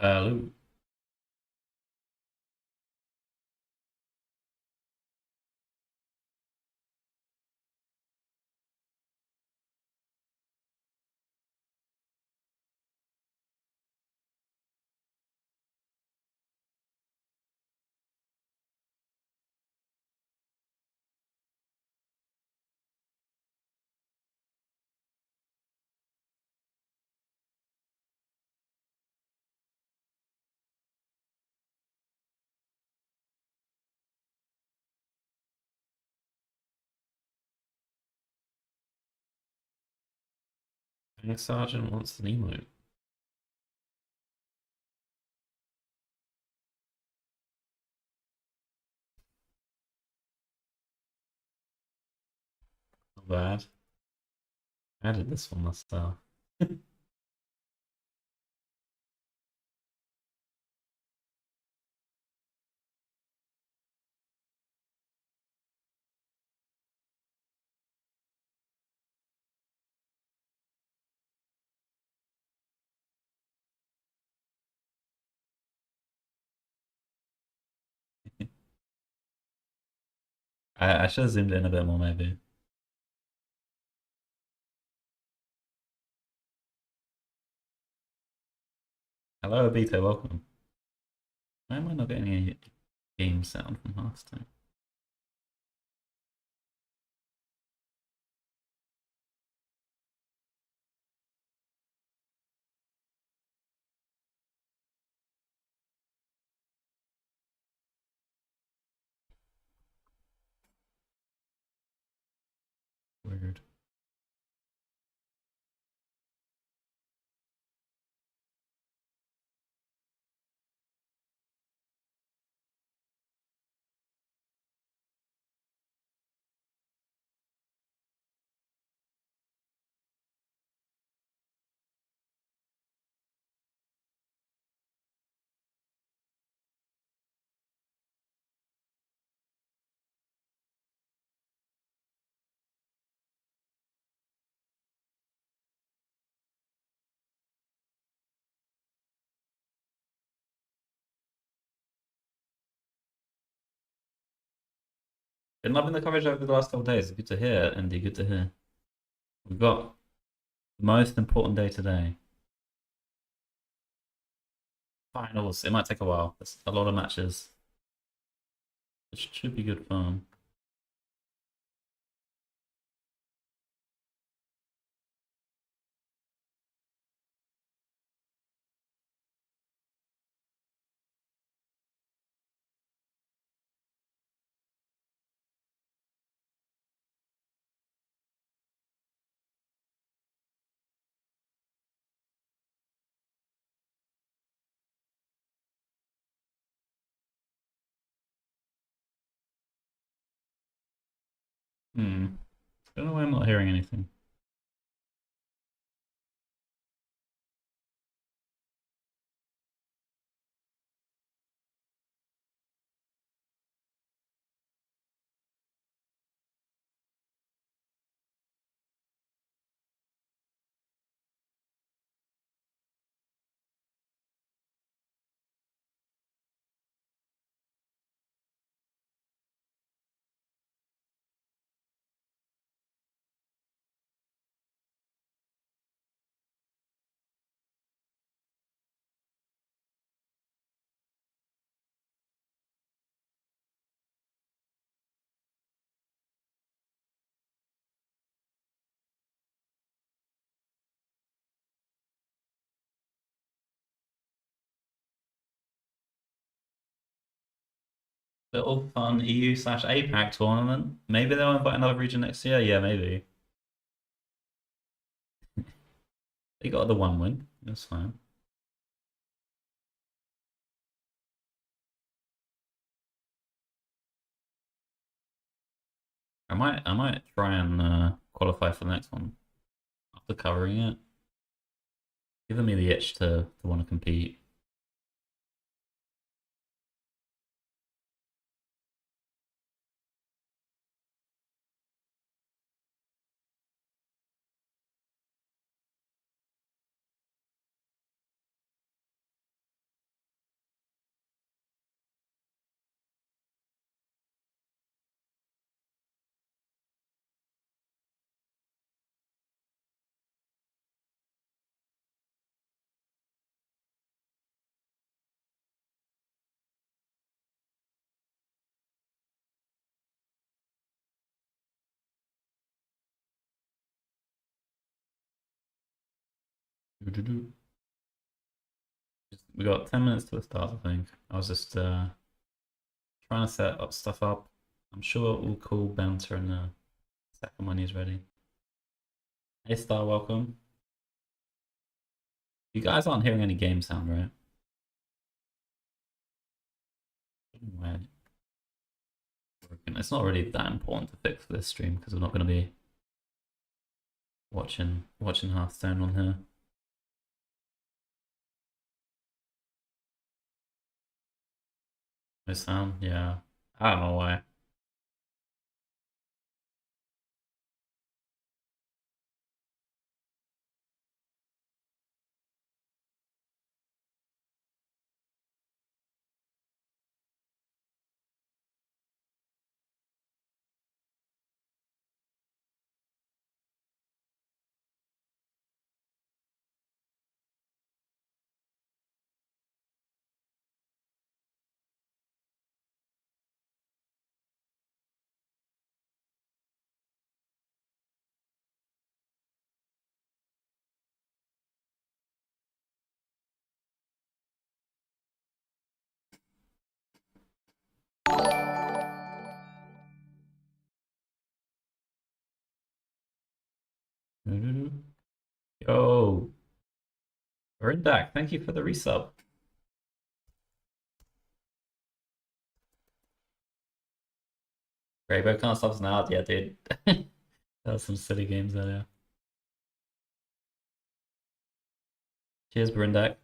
Hello. Thanks, Sergeant wants an emote. Not bad. I added this one myself. I should have zoomed in a bit more, maybe. Hello, Abito, welcome. Why am I not getting any game sound from Hearthstone? Weird. Been loving the coverage over the last couple of days. Good to hear, Andy. Good to hear. We've got the most important day today. Finals. It might take a while. There's a lot of matches. It should be good fun. Hmm. Don't know why I'm not hearing anything. Little fun EU/APAC tournament. Maybe they'll invite another region next year. Yeah, maybe. They got the one win. That's fine. I might try and qualify for the next one after covering it. Giving me the itch to want to compete. Doo-doo-doo. We got 10 minutes to the start, I think. I was just trying to set up stuff up. I'm sure we'll call Banter in a second when he's ready. Hey Star, welcome. You guys aren't hearing any game sound, right? Right. It's not really that important to fix this stream because we're not going to be watching Hearthstone on here. No sound, yeah. I don't know why. Yo, Rindak, thank you for the resub. Rainbow can't stop us now, yeah, dude. That was some silly games earlier. Cheers, Brindak.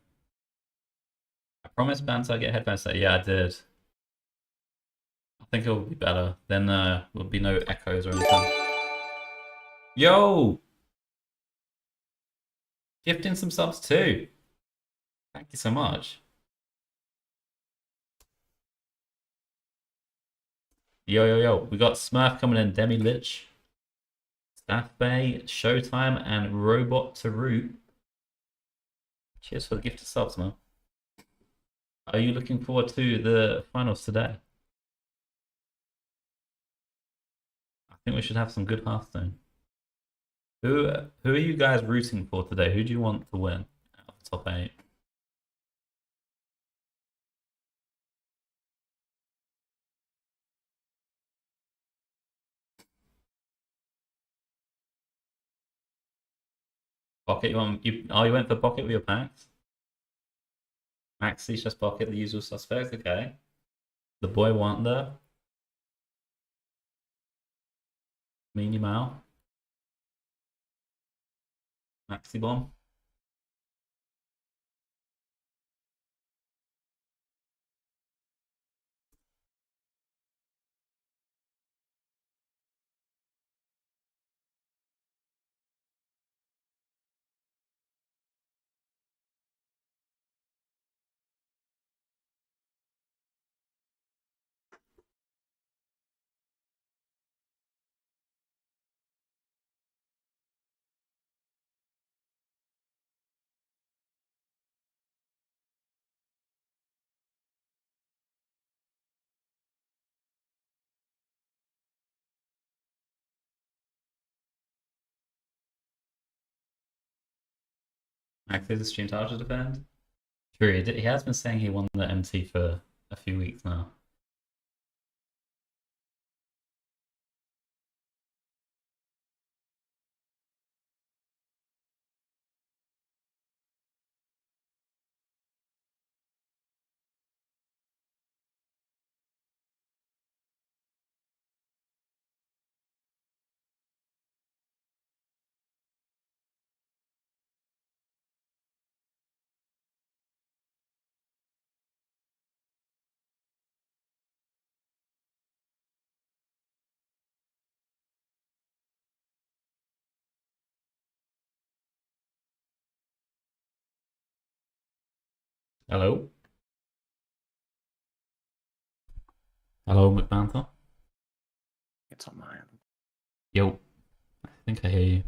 I promised Banter I'd get headphones set. Yeah, I did. I think it will be better. Then will be no echoes or anything. Yo! Gifting some subs too. Thank you so much. Yo. We got Smurf coming in, Demi Lich, Staff Bay, Showtime, and Robot to Root. Cheers for the gift of subs, man. Are you looking forward to the finals today? I think we should have some good Hearthstone. Who are you guys rooting for today? Who do you want to win out of the top 8? Pocket, you went for Pocket with your packs? Maxi, just Pocket, the usual suspects, okay. The Boy Wonder. Meanie Mao. Maxi Bomb. Maxi the stream title to defend. True, he has been saying he won the MT for a few weeks now. Hello? Hello, McBanther? It's on my end. Yo. I think I hear you.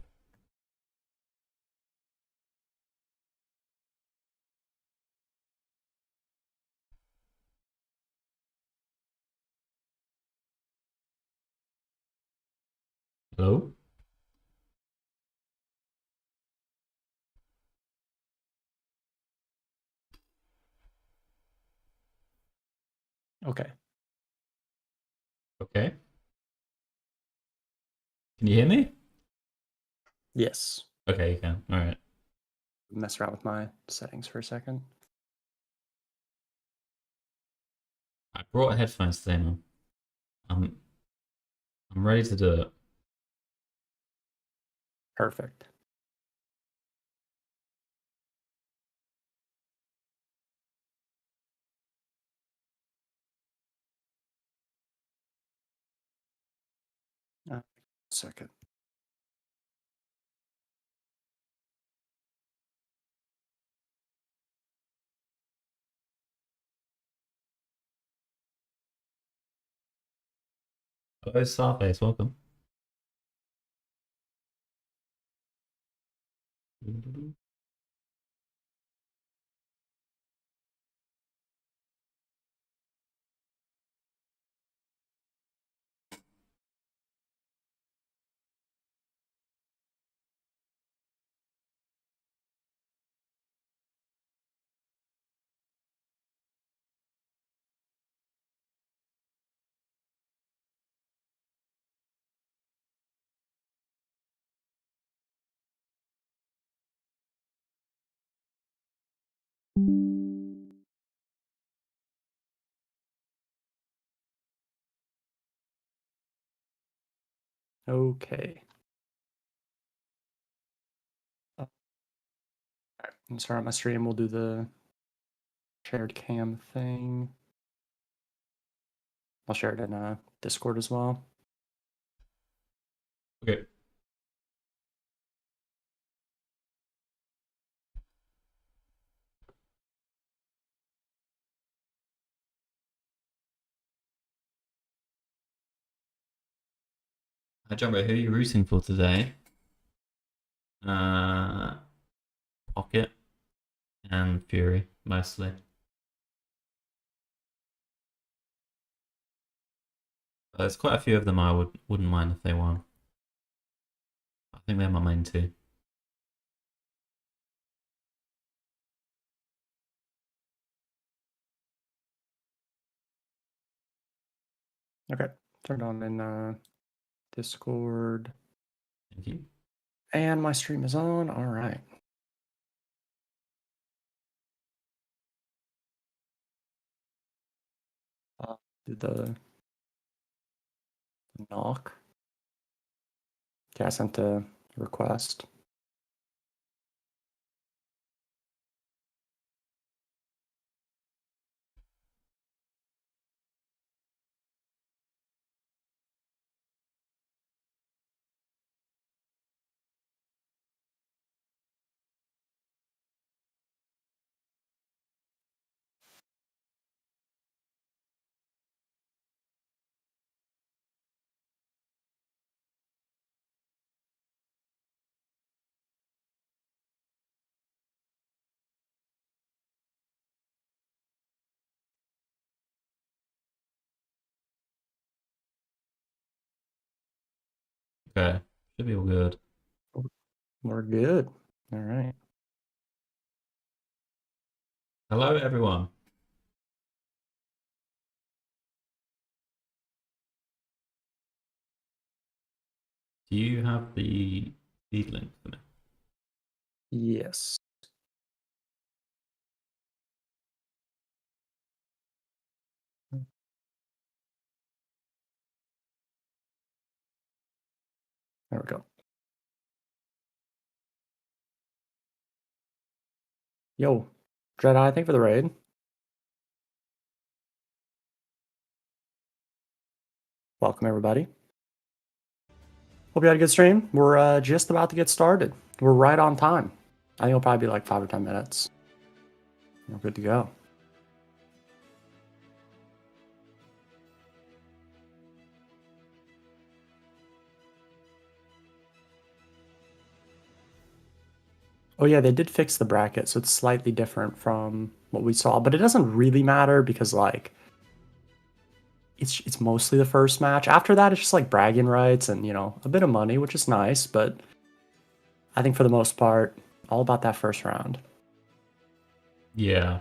Hello? Okay. Okay. Can you hear me? Yes. Okay, you can. All right. Mess around with my settings for a second. I brought headphones today, man. I'm ready to do it. Perfect. Second. Hello, Starbase. Welcome. Okay. And start my stream. We'll do the shared cam thing. I'll share it in Discord as well. Okay. Hi, Jumbo. Who are you rooting for today? Pocket and Fury, mostly. There's quite a few of them I wouldn't mind if they won. I think they're my main two. Okay. Turned on in Discord. Thank you. And my stream is on. All right. Do the knock. Okay, I sent a request. Okay. Should be all good. We're good. All right. Hello, everyone. Do you have the feed link for me? Yes. There we go. Yo, Jedi, thank you for the raid. Welcome, everybody. Hope you had a good stream. We're just about to get started. We're right on time. I think it'll probably be like 5 or 10 minutes. We're good to go. Oh yeah, they did fix the bracket, so it's slightly different from what we saw, but it doesn't really matter because like it's mostly the first match. After that, it's just like bragging rights and a bit of money, which is nice, but I think for the most part, all about that first round. Yeah.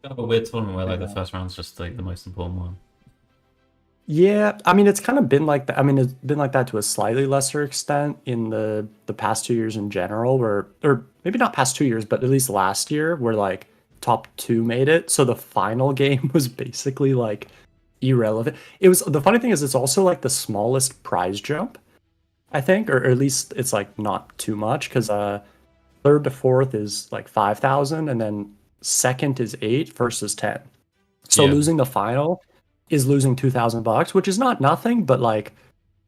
Kind of a weird tournament where like the first round's just like the most important one. Yeah, I mean, it's kind of been like that. I mean, it's been like that to a slightly lesser extent in the past 2 years in general, where, or maybe not past 2 years, but at least last year, where like top two made it. So the final game was basically like irrelevant. It was, the funny thing is, it's also like the smallest prize jump, I think, or at least it's like not too much, because third to fourth is like 5,000, and then second is 8, first is 10. So Yeah. losing the final is losing $2,000, which is not nothing, but like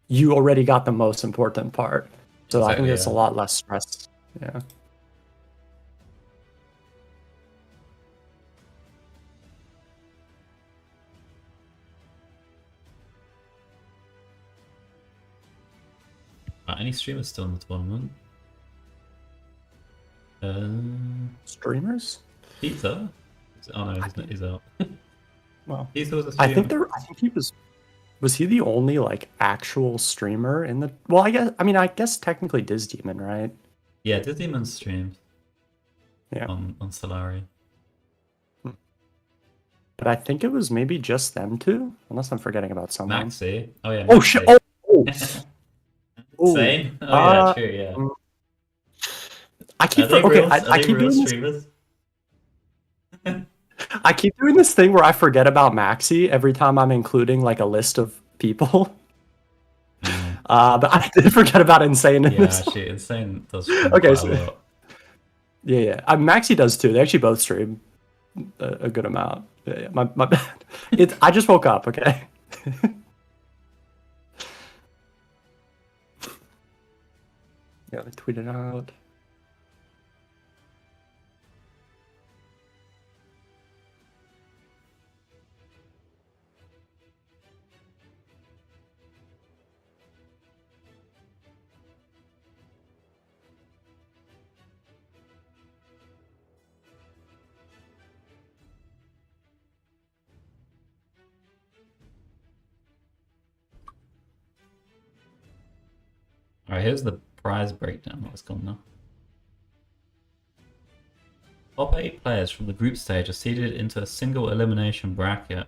you already got the most important part. So I think Exactly, it's a yeah. lot less stress. Yeah. Any streamers still in the tournament? Streamers? Peter? Oh no, he's out. Well, Peter was a I streamer. think he was he the only like actual streamer in the, well, I guess technically Diz Demon, right? Yeah, did Demon stream Yeah. on Solari? But I think it was maybe just them two, unless I'm forgetting about someone. Maxi. Oh yeah. Oh Maxi. shit. Oh, oh. Oh. Same. Oh yeah, true. Yeah. I keep Are they okay. real? I Are they keep real doing this. streamers? I keep doing this thing where I forget about Maxi every time I'm including like a list of people. But I did forget about Insane in Yeah, this. actually, Insane does stream Okay, quite so- a lot. Yeah. Maxi does too. They actually both stream a good amount. Yeah. My bad. I just woke up. Okay. Yeah, they tweeted out. All right, here's the prize breakdown. What's going on? Top 8 players from the group stage are seeded into a single elimination bracket. And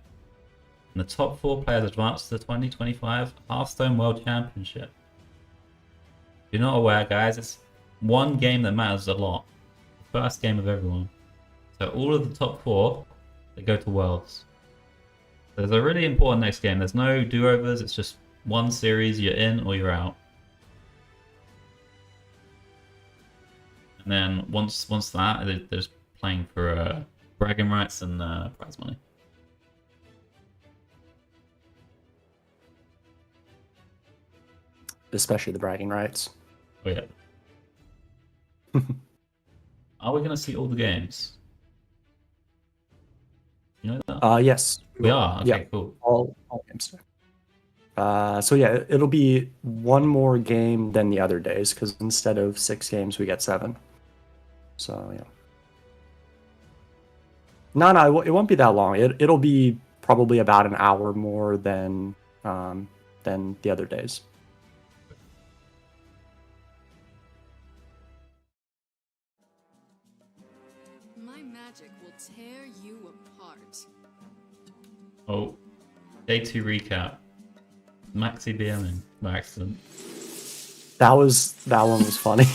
the top 4 players advance to the 2025 Hearthstone World Championship. If you're not aware, guys, it's one game that matters a lot. The first game of everyone. So all of the top 4, they go to Worlds. There's a really important next game. There's no do-overs. It's just one series. You're in or you're out. And then once that, they're just playing for bragging rights and prize money. Especially the bragging rights. Oh yeah. Are we gonna see all the games? You know that? Yes. We are. Okay, Yeah. cool. All games. So yeah, it'll be one more game than the other days, because instead of 6 games, we get 7. So yeah. No, it won't be that long. It'll be probably about an hour more than the other days. My magic will tear you apart. Oh, day 2 recap. Maxi BMing by accident. That one was funny.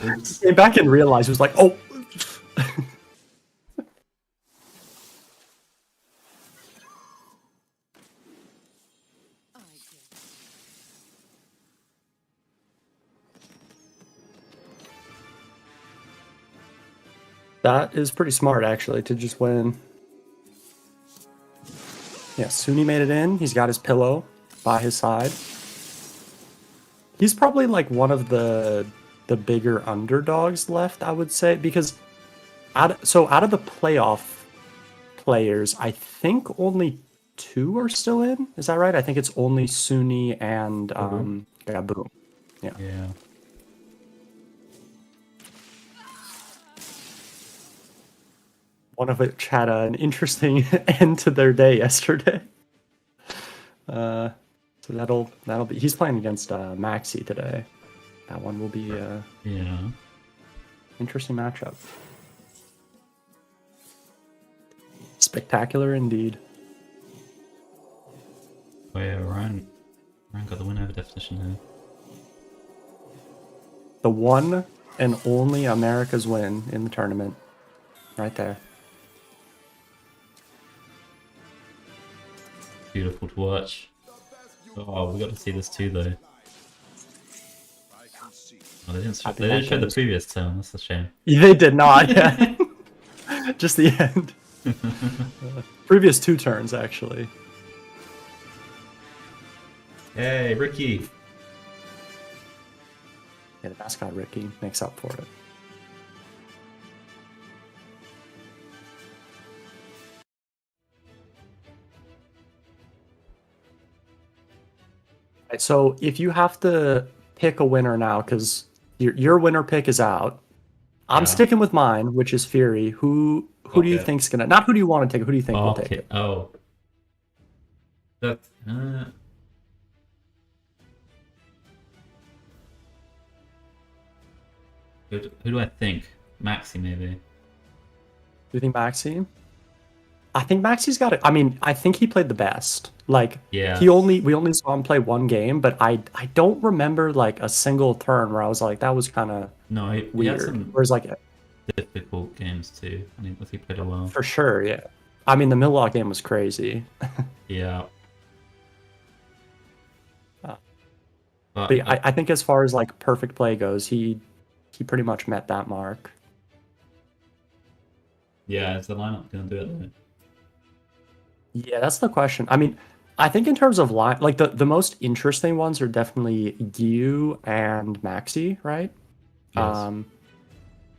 Oops. Came back and realized it was like, oh. I get it. That is pretty smart, actually, to just win. Yeah, Suni made it in. He's got his pillow by his side. He's probably like one of the bigger underdogs left, I would say, because out of the playoff players, I think only 2 are still in. Is that right? I think it's only Suni and Gaboom. Yeah. One of which had an interesting end to their day yesterday. So that'll be. He's playing against Maxi today. That one will be Yeah. interesting matchup. Spectacular indeed. Oh yeah, Ryan got the win over definition here. The one and only America's win in the tournament. Right there. Beautiful to watch. Oh, we got to see this too, though. Oh, they didn't show the previous turn. That's a shame. They did not, yeah. Just the end. Previous 2 turns, actually. Hey, Ricky! Yeah, the mascot Ricky makes up for it. Right, so if you have to pick a winner now, because your winner pick is out, I'm Yeah. sticking with mine, which is Fury. Who do you Okay. think's gonna? Not who do you want to take? Who do you think will take Okay. it? Oh. That. Who do I think? Maxi, maybe. Do you think Maxi? I think Maxi's got it. I mean, I think he played the best. Like, Yeah. we only saw him play one game, but I don't remember like a single turn where I was like, that was kind of No, he had weird. some Whereas like, difficult games too. I mean, he played a while. for sure, yeah. I mean, the Milwaukee game was crazy. Yeah. But yeah, I think as far as like perfect play goes, he pretty much met that mark. Yeah, is the lineup gonna do it though? Yeah, that's the question. I mean, I think in terms of line, like the most interesting ones are definitely Gyu and Maxi, right? Yes.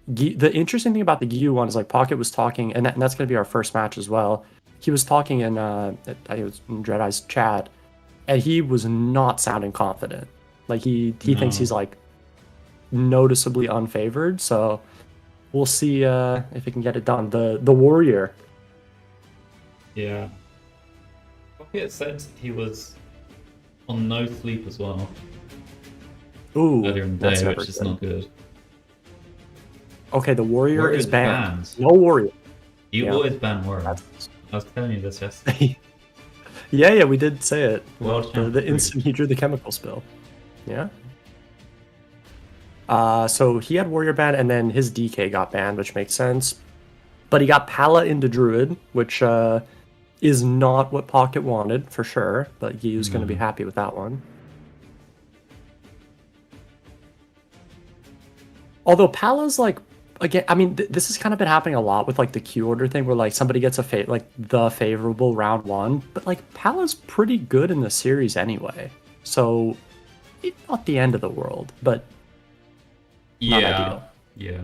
The interesting thing about the Gyu one is like Pocket was talking, and that's going to be our first match as well. He was talking in I think it was in Dread-Eye's chat, and he was not sounding confident. Like he thinks No. he's like noticeably unfavored. So we'll see if he can get it done. The Warrior. Yeah. Pocket said he was on no sleep as well Ooh, earlier in the that's day, never which is good. not good. Okay, the Warrior is Warrior's banned. banned. No Warrior. You Yeah. always ban Warrior. That's- I was telling you this yesterday. yeah, we did say it. World The champion. instant he drew the chemical spill. Yeah. So he had Warrior ban, and then his DK got banned, which makes sense. But he got Pala into Druid, which is not what Pocket wanted, for sure. But he was going to be happy with that one. Although Pala's like, again, I mean, this has kind of been happening a lot with like the Q order thing, where like somebody gets the favorable round one, but like Pala's pretty good in the series anyway. So it's not the end of the world, but not Yeah. ideal. Yeah.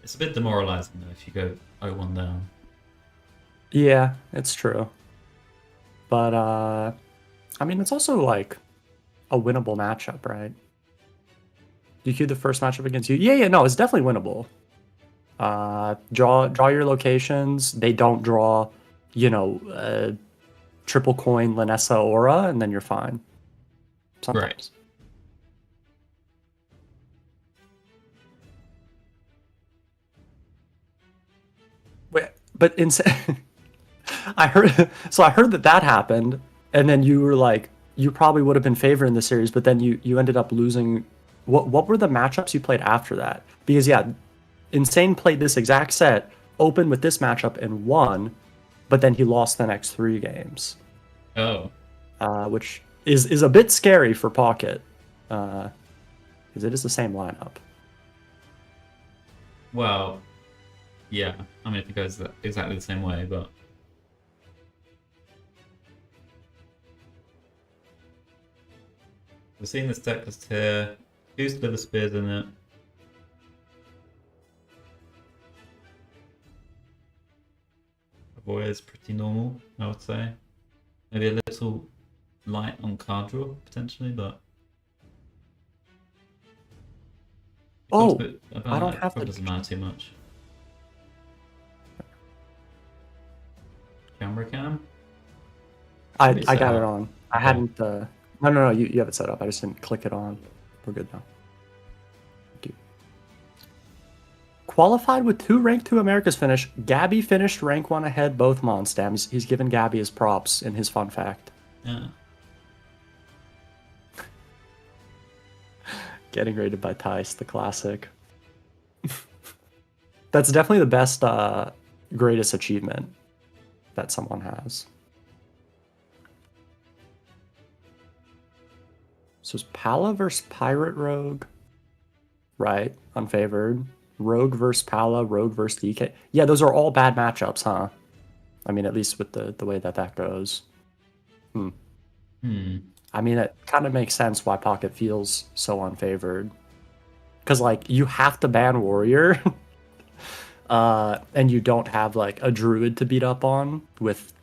It's a bit demoralizing though if you go 0-1 down. Yeah, it's true. But I mean, it's also like a winnable matchup, right? You queue the first matchup against you. Yeah, no, it's definitely winnable. Draw your locations. They don't draw, triple coin Lanessa Aura, and then you're fine. Sometimes. Right. Wait, but I heard that happened, and then you were like, you probably would have been favored in the series, but then you ended up losing. What were the matchups you played after that? Because yeah, Insane played this exact set, opened with this matchup and won, but then he lost the next 3 games, Oh. which is a bit scary for Pocket, because it is the same lineup. Well, yeah. I mean, if it goes exactly the same way, but we're seeing this deck list here. 2 Slither Spears in it. Avoid is pretty normal, I would say. Maybe a little light on card draw, potentially, but... Oh, I don't have probably the- doesn't matter too much. Camera cam? I Should be set got it up. on. I Okay. hadn't. No. You have it set up. I just didn't click it on. We're good now. Thank you. qualified with 2 rank 2 Americas finish. Gabby finished rank 1 ahead both Monstam. He's given Gabby his props in his fun fact. Yeah. Getting rated by Tice, the classic. That's definitely the best, greatest achievement that someone has. So it's Pala versus Pirate Rogue. Right, unfavored. Rogue versus Pala, Rogue versus DK. Yeah, those are all bad matchups, huh? I mean, at least with the way that goes. Hmm. I mean, it kind of makes sense why Pocket feels so unfavored. Because, like, you have to ban Warrior, and you don't have, like, a Druid to beat up on with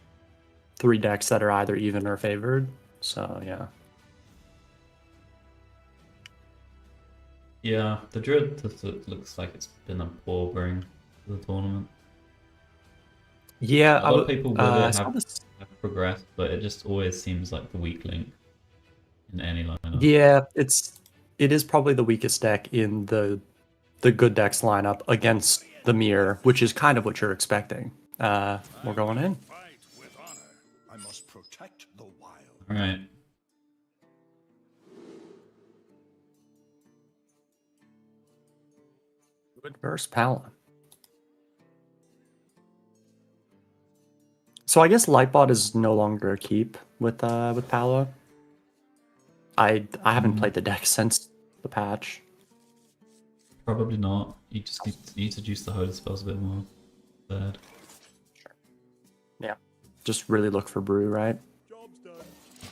3 decks that are either even or favored. So, yeah. Yeah, the Druid looks like it's been a poor bring to the tournament. Yeah, A lot of people with it saw have this. progressed, but it just always seems like the weak link in any lineup. Yeah, it is probably the weakest deck in the good decks lineup against the mirror, which is kind of what you're expecting. We're going in. Fight with honor. I must protect the wild. All right. Druid versus Pala. So I guess Lightbot is no longer a keep with Pala. I haven't played the deck since the patch. Probably not. You just need to juice the holy spells a bit more. Third. Yeah, just really look for brew, right?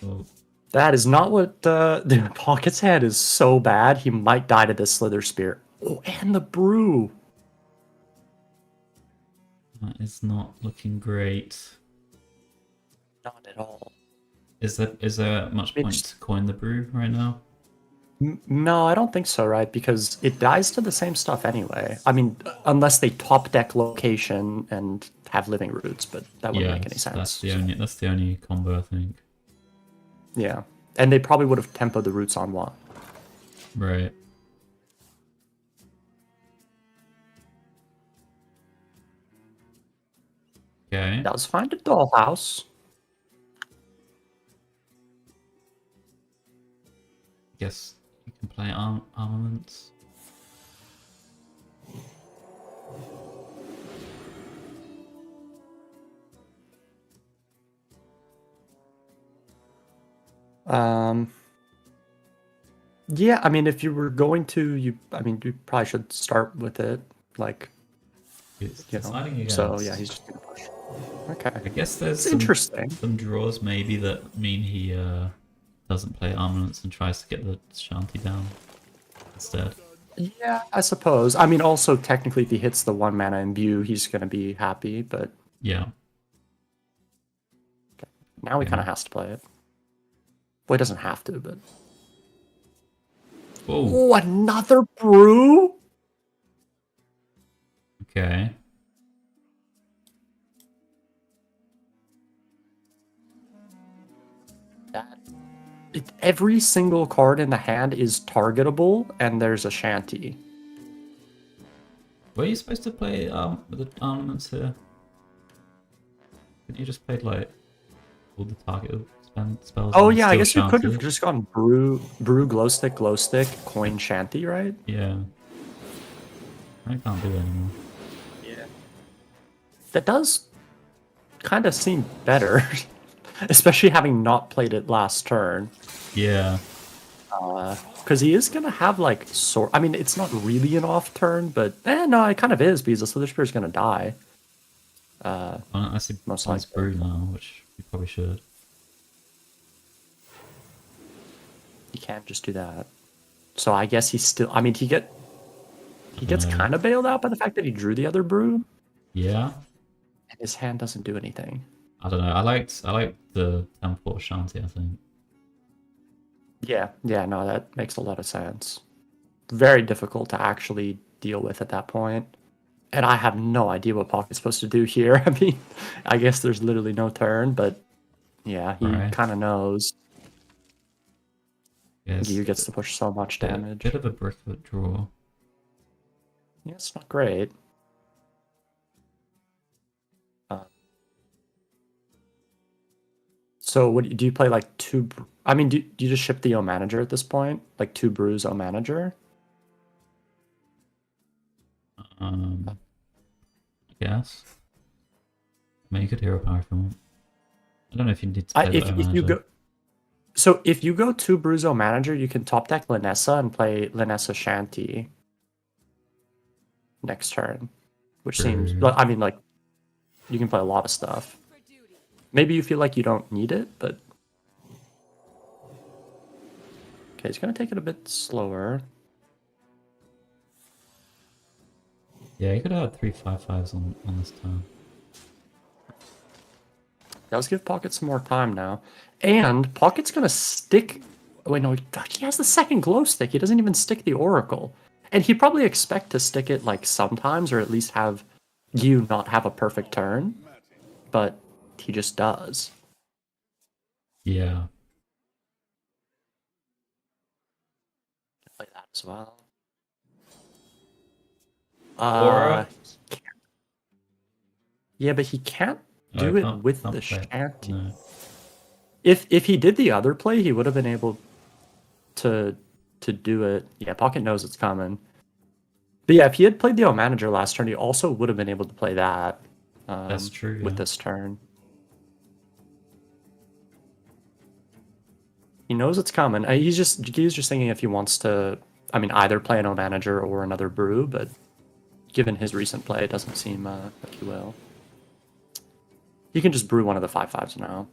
Oh, That is not what the Pocket's head is so bad. He might die to this Slither Spear. Oh, and the brew. that is not looking great. Not at all. Is there much point to coin the brew right now? No, I don't think so, right? Because it dies to the same stuff anyway. I mean, unless they top deck location and have living roots, but that wouldn't make any sense. That's the only combo I think. Yeah, and they probably would have tempoed the roots on one. Right. Okay. Does find a dollhouse. Guess you can play armaments. Yeah, I mean, if you were going to, you probably should start with it, like, It's you know. deciding against. So yeah, he's just gonna push. Okay, I guess there's it's interesting. some draws maybe that mean he doesn't play armaments and tries to get the shanty down instead. Yeah, I suppose. I mean, also technically, if he hits the 1 mana imbue, he's gonna be happy. But Yeah. now he kind of has to play it. Well, he doesn't have to, but Whoa. oh, another brew. Okay. Every single card in the hand is targetable, and there's a shanty. Were you supposed to play with the armaments here? Couldn't you just played like all the target spells? Oh and yeah, I still guess you could shanty? have just gone brew, glow stick, coin shanty, right? Yeah. I can't do it anymore. Yeah. That does kind of seem better, especially having not played it last turn. Yeah. Because he is gonna have like sword. I mean, it's not really an off turn, but no, it kind of is because the Slither Spear is gonna die. I see Most Most likely. brew now, which you probably should. He can't just do that. So I guess he's still. I mean, he gets know. kind of bailed out by the fact that he drew the other brew, Yeah. and his hand doesn't do anything. I don't know. I liked the Temport Shanty, I think. Yeah, no, that makes a lot of sense. Very difficult to actually deal with at that point. And I have no idea what Pocket's supposed to do here. I mean, I guess there's literally no turn, but yeah, he Alright. kind of knows. Yes. Gear gets to push so much damage. Bit of a brick of a draw. Yeah, it's not great. So what do you play like two? I mean, do you just ship the O manager at this point? Like two brews O manager? I guess. I mean, you could hero power if you want. I don't know if you need to play the If you manager. go, so if you go two brews O manager, you can top deck Linessa and play Linessa Shanty next turn, which seems. Sure. Well, I mean, like you can play a lot of stuff. For duty. Maybe you feel like you don't need it, but okay, he's gonna take it a bit slower. Yeah, you could have 3/5/5s on this turn. Let's give Pocket some more time now. And Pocket's gonna stick. Wait, no, he has the second glow stick. He doesn't even stick the Oracle. And he'd probably expect to stick it like sometimes, or at least have you not have a perfect turn. But he just does. Yeah. Play that as well. Aura? Yeah, but he can't Oh, do I it can't- with can't the play it. Shanty. No. If he did the other play, he would have been able to do it. Yeah, Pocket knows it's coming. But yeah, if he had played the O manager last turn, he also would have been able to play that. That's true, With yeah. this turn, he knows it's coming. He's just thinking if he wants to. I mean, either play an O manager or another brew, but given his recent play, it doesn't seem like he will. He can just brew one of the 5/5s now.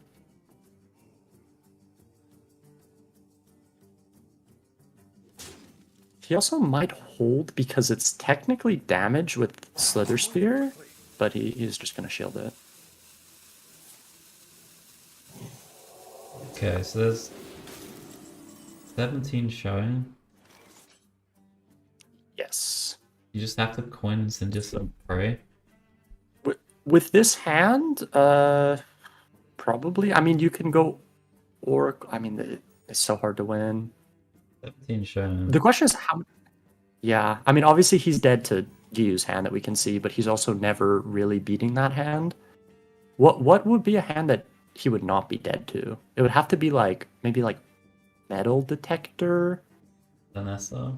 He also might hold because it's technically damage with Slither Spear, but he's just going to shield it. Okay, so there's 17 showing. Yes. You just have to coin Incendius and pray. With this hand, probably. I mean, you can go Oracle. I mean, it's so hard to win. 17 showing. The question is how. Yeah, I mean, obviously he's dead to Giyu's hand that we can see, but he's also never really beating that hand. What would be a hand that he would not be dead to? It would have to be like maybe like Metal Detector. Vanessa.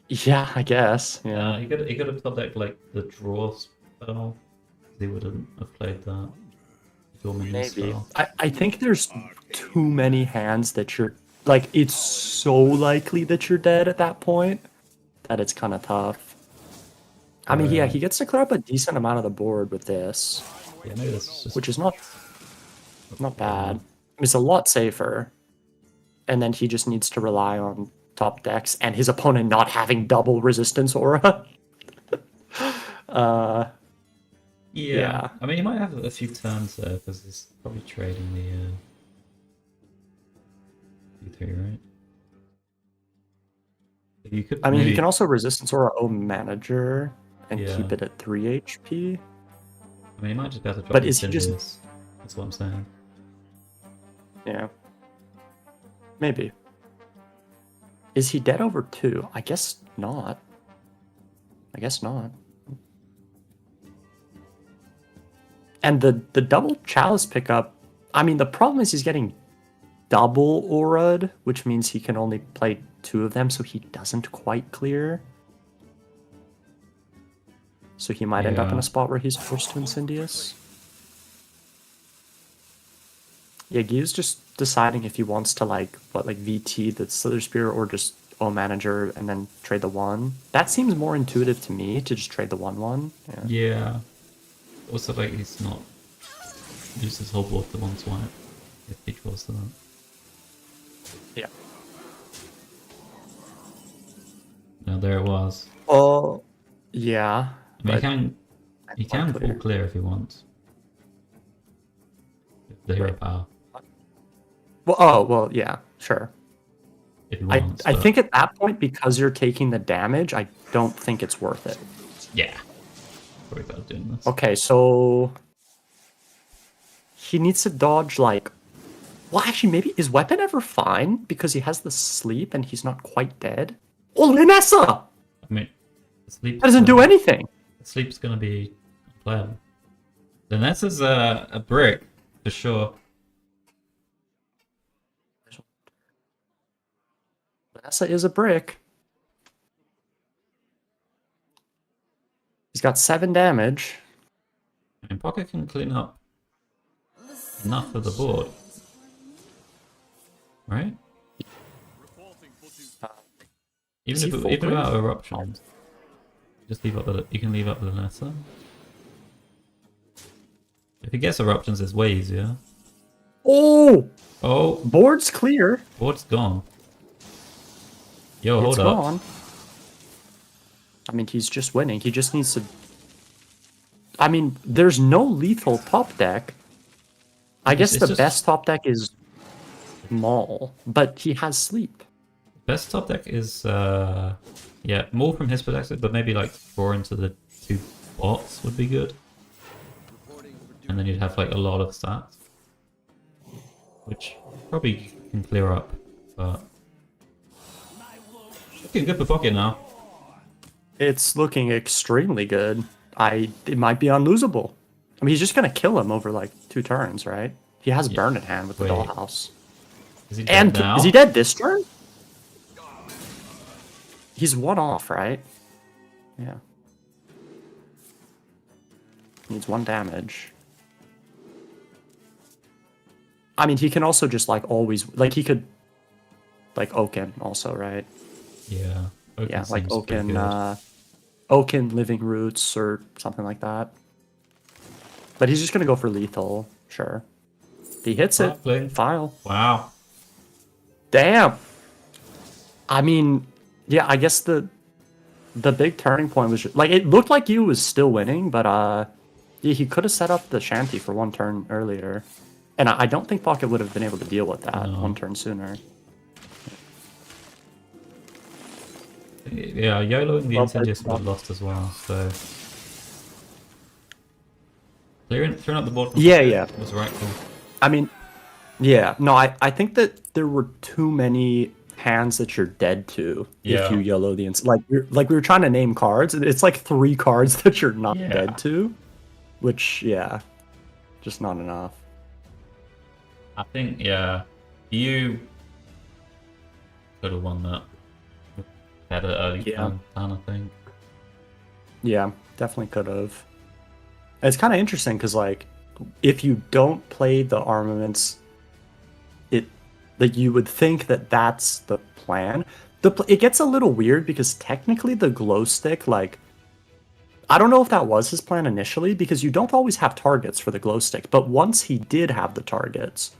Yeah, I guess. Yeah. He could have top decked like the draw spell. He wouldn't have played that. Draw minion Maybe. spell. I think there's too many hands that you're like it's so likely that you're dead at that point that it's kind of tough. I mean, yeah, Right. he gets to clear up a decent amount of the board with this, Yeah, maybe this is just which is not bad. It's a lot safer. And then he just needs to rely on top decks and his opponent not having double resistance aura. Yeah. Yeah. I mean, he might have a few turns there because he's probably trading the U3, right? You could. I mean, maybe, he can also resistance aura O manager and Yeah. keep it at 3 HP. I mean, he might just be able to drop But is he just- Incendius. That's what I'm saying. Yeah. Maybe. Is he dead over 2? I guess not. I guess not. And the double chalice pickup, I mean, the problem is he's getting double aura'd, which means he can only play 2 of them, so he doesn't quite clear. So he might end up in Yeah. a spot where he's forced to Incendius. Yeah, Giyu's just deciding if he wants to like VT the Slither Spear or just O manager and then trade the 1. That seems more intuitive to me to just trade the 1/1. Yeah. Yeah. Also, like, he's not used his whole board to one swipe if he draws to that. Yeah. No, there it was. Oh, yeah. I mean, but he can full clear if he wants. With the hero power, Well, yeah, sure. if he I wants. I but- think at that point, because you're taking the damage, I don't think it's worth it. Yeah. Probably better doing this. Okay, so he needs to dodge like. Well, actually, maybe is weapon ever fine because he has the sleep and he's not quite dead. Oh, Linessa! I mean, the sleep That doesn't do anything. Sleep's gonna be unplayable. Then this is a brick for sure. Vanessa is a brick. He's got 7 damage. I mean, Pocket can clean up enough of the board, right? Is he full Even clear? without eruptions, just leave up the you can leave up the Nessa. If he gets eruptions, it's way easier. Oh! Oh, Board's clear. board's gone. Yo, It's hold up. gone. I mean, he's just winning. He just needs to... I mean, there's no lethal top deck. I guess It's the just- best top deck is Maul, but he has sleep. Best top deck is yeah, more from his perspective, but maybe like 4 into the 2 bots would be good. And then you'd have like a lot of stats, which probably can clear up, but looking good for Pocket now. It's looking extremely good. It might be unlosable. I mean, he's just gonna kill him over like 2 turns, right? He has burn in hand with the Wait. dollhouse. Is he dead And now? is he dead this turn? He's 1 off, right? Yeah. Needs 1 damage. I mean, he can also just like always like he could like Oaken also, right? Yeah. Oaken Yeah, like seems pretty Oaken, good. Oaken Living Roots or something like that. But he's just gonna go for lethal, sure. He hits it. Probably. File. Wow. Damn. I mean, yeah, I guess the big turning point was like it looked like he was still winning, but yeah, he could have set up the shanty for 1 turn earlier. And I don't think Pocket would have been able to deal with that No. 1 turn sooner. Yeah, YOLOing the Well, Incendious would have lost as well, so throwing up the board from Yeah, Pocket yeah. was the right call. I mean, yeah, no, I think that there were too many hands that you're dead to Yeah. if you YOLO the like we were trying to name cards. And it's like 3 cards that you're not Yeah. dead to, which yeah, just not enough. I think, yeah, you could have won that. Had an early Yeah. turn, I think. Yeah, definitely could have. It's kind of interesting because like if you don't play the armaments, it like you would think that that's the plan. It gets a little weird because technically the glow stick, like I don't know if that was his plan initially because you don't always have targets for the glow stick, but once he did have the targets,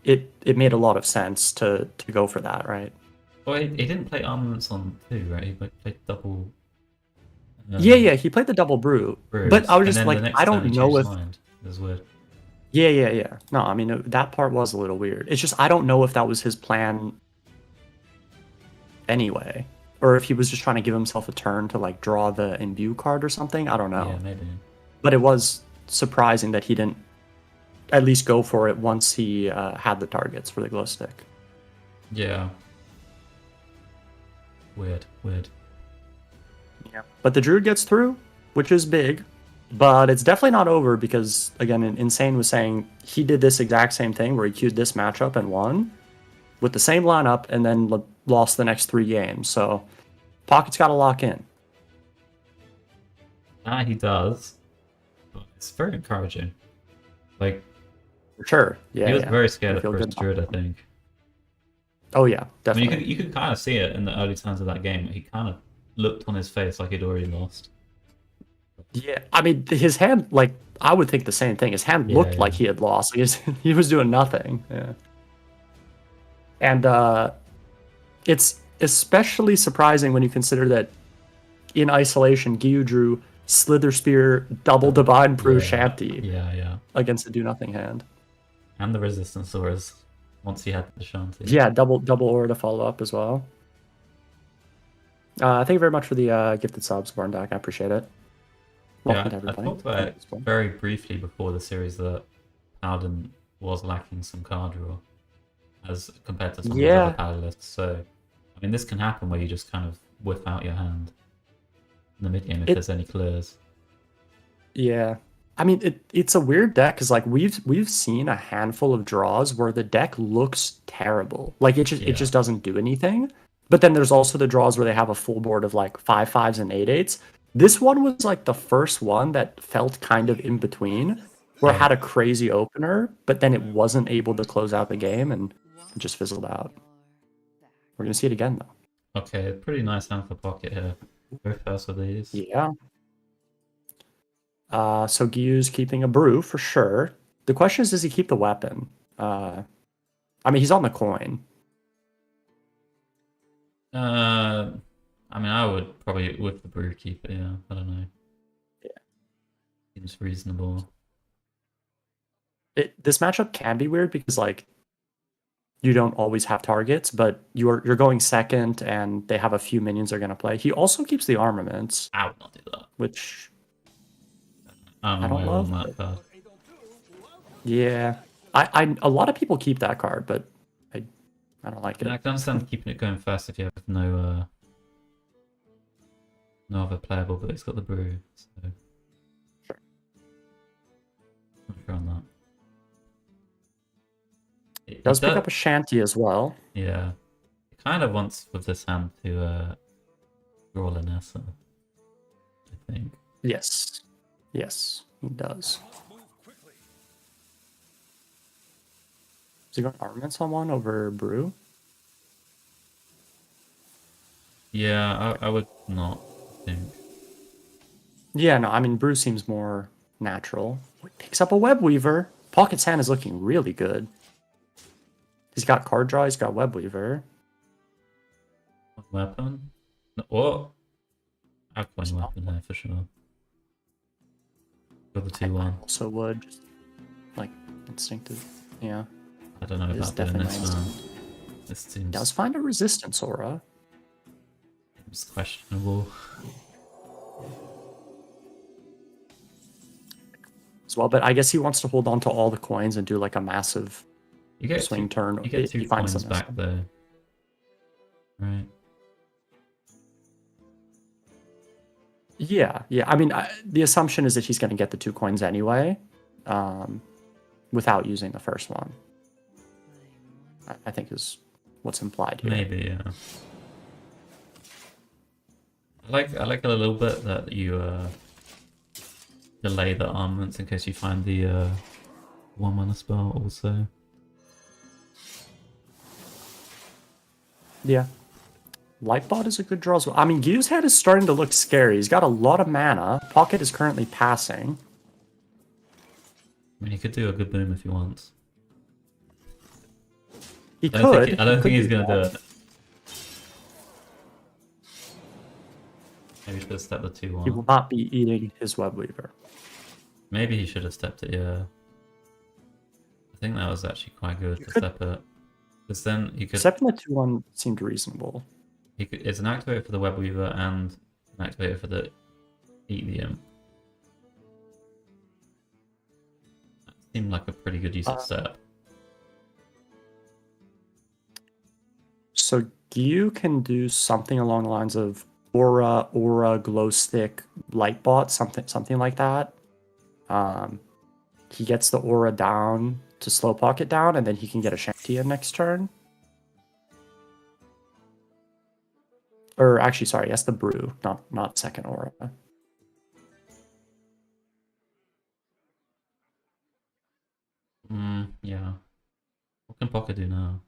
it made a lot of sense to go for that, right? Well, he didn't play armaments on 2, right? He played double. Yeah, he played the double brew, brews, but I was and just then like, the next I turn don't he know changed if his mind. It was weird. Yeah. No, I mean that part was a little weird. It's just I don't know if that was his plan anyway, or if he was just trying to give himself a turn to like draw the imbue card or something. I don't know. Yeah, maybe. But it was surprising that he didn't at least go for it once he had the targets for the glow stick. Yeah. Weird. Yeah. But the druid gets through, which is big. But it's definitely not over because, again, Insane was saying he did this exact same thing where he queued this matchup and won with the same lineup and then lost the next 3 games. So Pocket's got to lock in. He does. But it's very encouraging. Like, For sure. Yeah. he was yeah. very scared I at feel first good druid, I about that. think. Oh, yeah, I mean, definitely. you could kind of see it in the early turns of that game. He kind of looked on his face like he'd already lost. Yeah, I mean, his hand, like, I would think the same thing. His hand Yeah, looked yeah. like he had lost. He was doing nothing. Yeah. And it's especially surprising when you consider that in isolation, Gyu drew Slither Spear, double Divine Brew Shanty Yeah. against a do nothing hand. And the resistance auras once he had the shanty. Yeah, double aura to follow up as well. Thank you very much for the gifted subs, Barndock. I appreciate it. Yeah, Welcome to I everybody. talked about it very briefly before the series that Paladin was lacking some card draw as compared to some of Yeah. the other Paladin lists. So, I mean, this can happen where you just kind of whip out your hand. in the mid game if It- there's any clears. Yeah. I mean, it's a weird deck because like we've seen a handful of draws where the deck looks terrible. Like it Yeah. just doesn't do anything. But then there's also the draws where they have a full board of like 5/5s and 8/8s. This one was like the first one that felt kind of in between, where it Yeah. had a crazy opener, but then it wasn't able to close out the game and it just fizzled out. We're gonna see it again though. Okay, pretty nice hand for pocket here. Go first with these. Yeah. So Gyu's keeping a brew for sure. The question is, does he keep the weapon? I mean, he's on the coin. I mean, I would probably with the brew keep it. Yeah, I don't know. Yeah. Seems reasonable. This matchup can be weird because like you don't always have targets, but you're going second, and they have a few minions they're gonna play. He also keeps the armaments, I would not do that. which I I don't don't know on love, that card. yeah, I a lot of people keep that card, but I don't like And I it. can understand keeping it going first if you have no other playable, but it's got the brew, so Sure. not sure on that. It Does pick does- up a shanty as well. Yeah, it kind of wants with this hand to draw Lanessa, I think. Yes, yes, he does. Is he going armaments on one over brew? Yeah, I would not think. Yeah, no, I mean brew seems more natural. Picks up a web weaver. Pocket's hand is looking really good. He's got card draw. He's got web weaver. Weapon? No, what? I've got a weapon there for sure. Got the 2-1. Also would just like instinctive. Yeah, I don't know It's about doing this definitely man. This seems, does find a resistance aura. seems questionable. As well, but I guess he wants to hold on to all the coins and do like a massive You get swing two, turn. you get if he two finds coins them. back though. Right. Yeah, yeah. I mean, the assumption is that he's going to get the 2 coins anyway, without using the first one. I think is what's implied here. Maybe, yeah. I like it a little bit that you delay the armaments in case you find the 1-mana spell also. Yeah. Lightbot is a good draw as well. I mean, Gyu's head is starting to look scary. He's got a lot of mana. Pocket is currently passing. I mean, he could do a good boom if he wants. He I don't could. think, I don't he think he's could gonna do that. it. Maybe he should have stepped the He 2-1. will not be eating his web weaver. Maybe he should have stepped it, yeah. I think that was actually quite good to could- step it. Because then you could, Stepping the 2-1 seemed reasonable. it's an activator for the Web Weaver and an activator for the Eat the Imp. That seemed like a pretty good use of step. So Gyu can do something along the lines of aura, glow stick, lightbot, something like that. He gets the aura down to slow pocket down, and then he can get a shanty in next turn. Or actually, sorry, that's the brew, not second aura. Yeah. What can Pocket do now?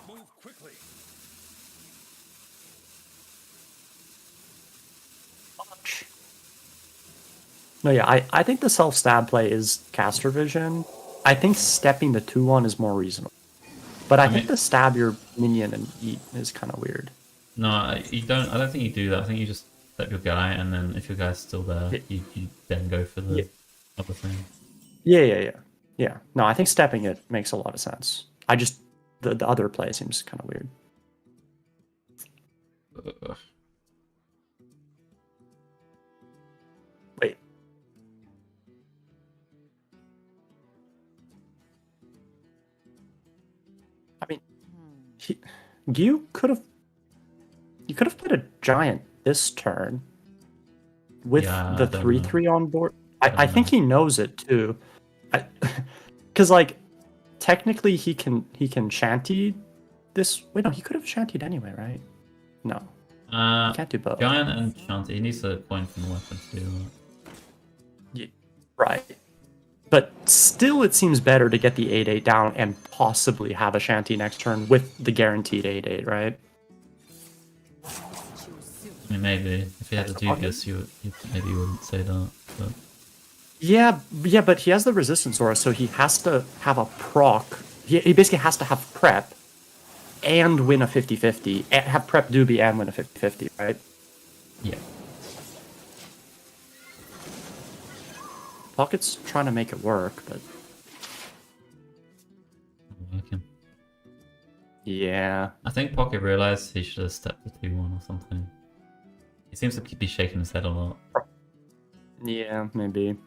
Move quickly. No, yeah, I think the self stab play is caster vision. I think stepping the 2-1 is more reasonable. But I think mean- the stab your minion and eat is kind of weird. No, you don't. I don't think you do that. I think you just step your guy, and then if your guy's still there, you then go for the Yeah. other thing. Yeah. No, I think stepping it makes a lot of sense. I just the other play seems kind of weird. Ugh. Wait. I mean, Gyu could have Giant this turn with Yeah, the I don't 3/3 on board. don't I think know. he knows it too. Because like technically he can shanty this. Wait, no, he could have shantied anyway, right? No, he can't do both. Giant and Shanty. He needs a coin from the weapon to do that. Right. But still, it seems better to get the 8/8 down and possibly have a shanty next turn with the guaranteed 8/8, right? I mean, maybe if he had a Dubious, maybe you wouldn't say that. But Yeah, but he has the resistance aura, so he has to have a proc. He basically has to have prep and win a 50/50. Have prep doobie and win a 50/50, right? yeah, Pocket's trying to make it work, but not working. yeah. I think Pocket realized he should have stepped to 2-1 or something. He seems to be shaking his head a lot. Yeah, maybe.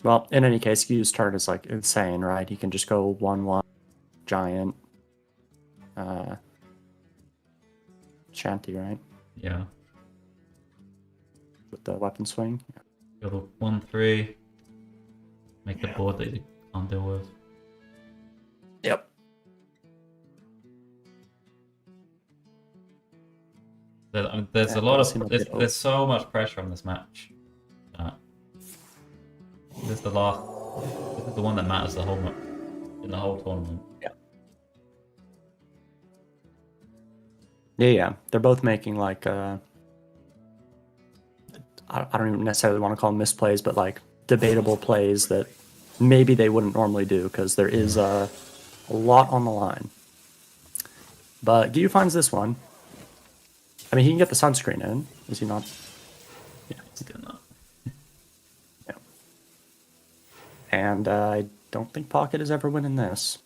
Well, in any case, Q's turn is like insane, right? He can just go 1/1 giant. Shanty, right? Yeah. With the weapon swing. Go the 1-3. Make the board that you can't deal with. Yep. There's Yeah, a lot doesn't seem of like it- there's so much pressure on this match. This is the last. This is the one that matters in the whole tournament. Yeah. They're both making like I don't even necessarily want to call them misplays, but like debatable plays that maybe they wouldn't normally do because there is a lot on the line. But Gyu finds this one. I mean, he can get the sunscreen in, is he not? Yeah, it's good enough. Yeah. And I don't think Pocket is ever winning this.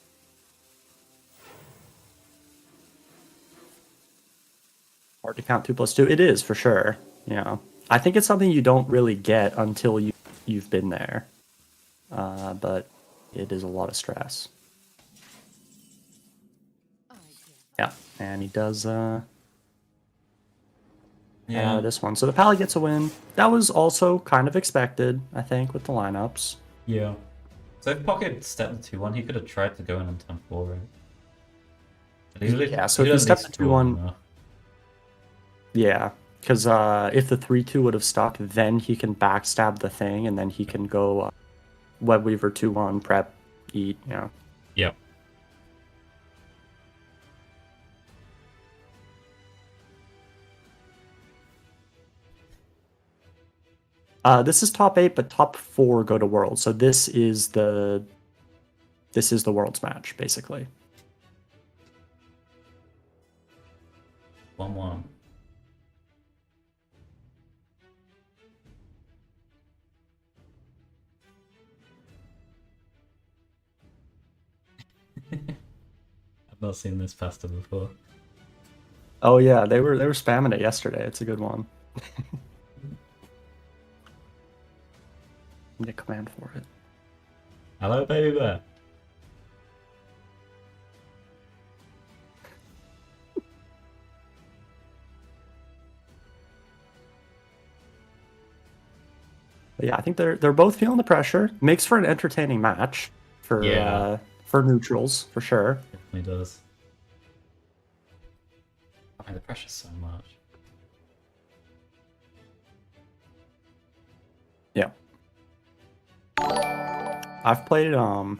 Hard to count 2+2. It is for sure. Yeah. I think it's something you don't really get until you've been there. But it is a lot of stress. Yeah, and he does Yeah. this one. So the Pally gets a win. That was also kind of expected, I think, with the lineups. Yeah. So if Pocket stepped to 2-1, he could have tried to go in on turn 4, right? Yeah, so if he stepped to 2-1, yeah, because if the 3/2 would have stuck, then he can backstab the thing, and then he can go Webweaver 2/1, prep, eat, yeah. Yep. This is top 8, but top 4 go to Worlds. So this is the Worlds match, basically. 1-1. I've not seen this pasta before. Oh yeah, they were spamming it yesterday. It's a good one. Need a command for it. Hello, baby bear. But yeah, I think they're both feeling the pressure. Makes for an entertaining match for neutrals for sure. Definitely does. I mean, the pressure's so much. Yeah. I've played I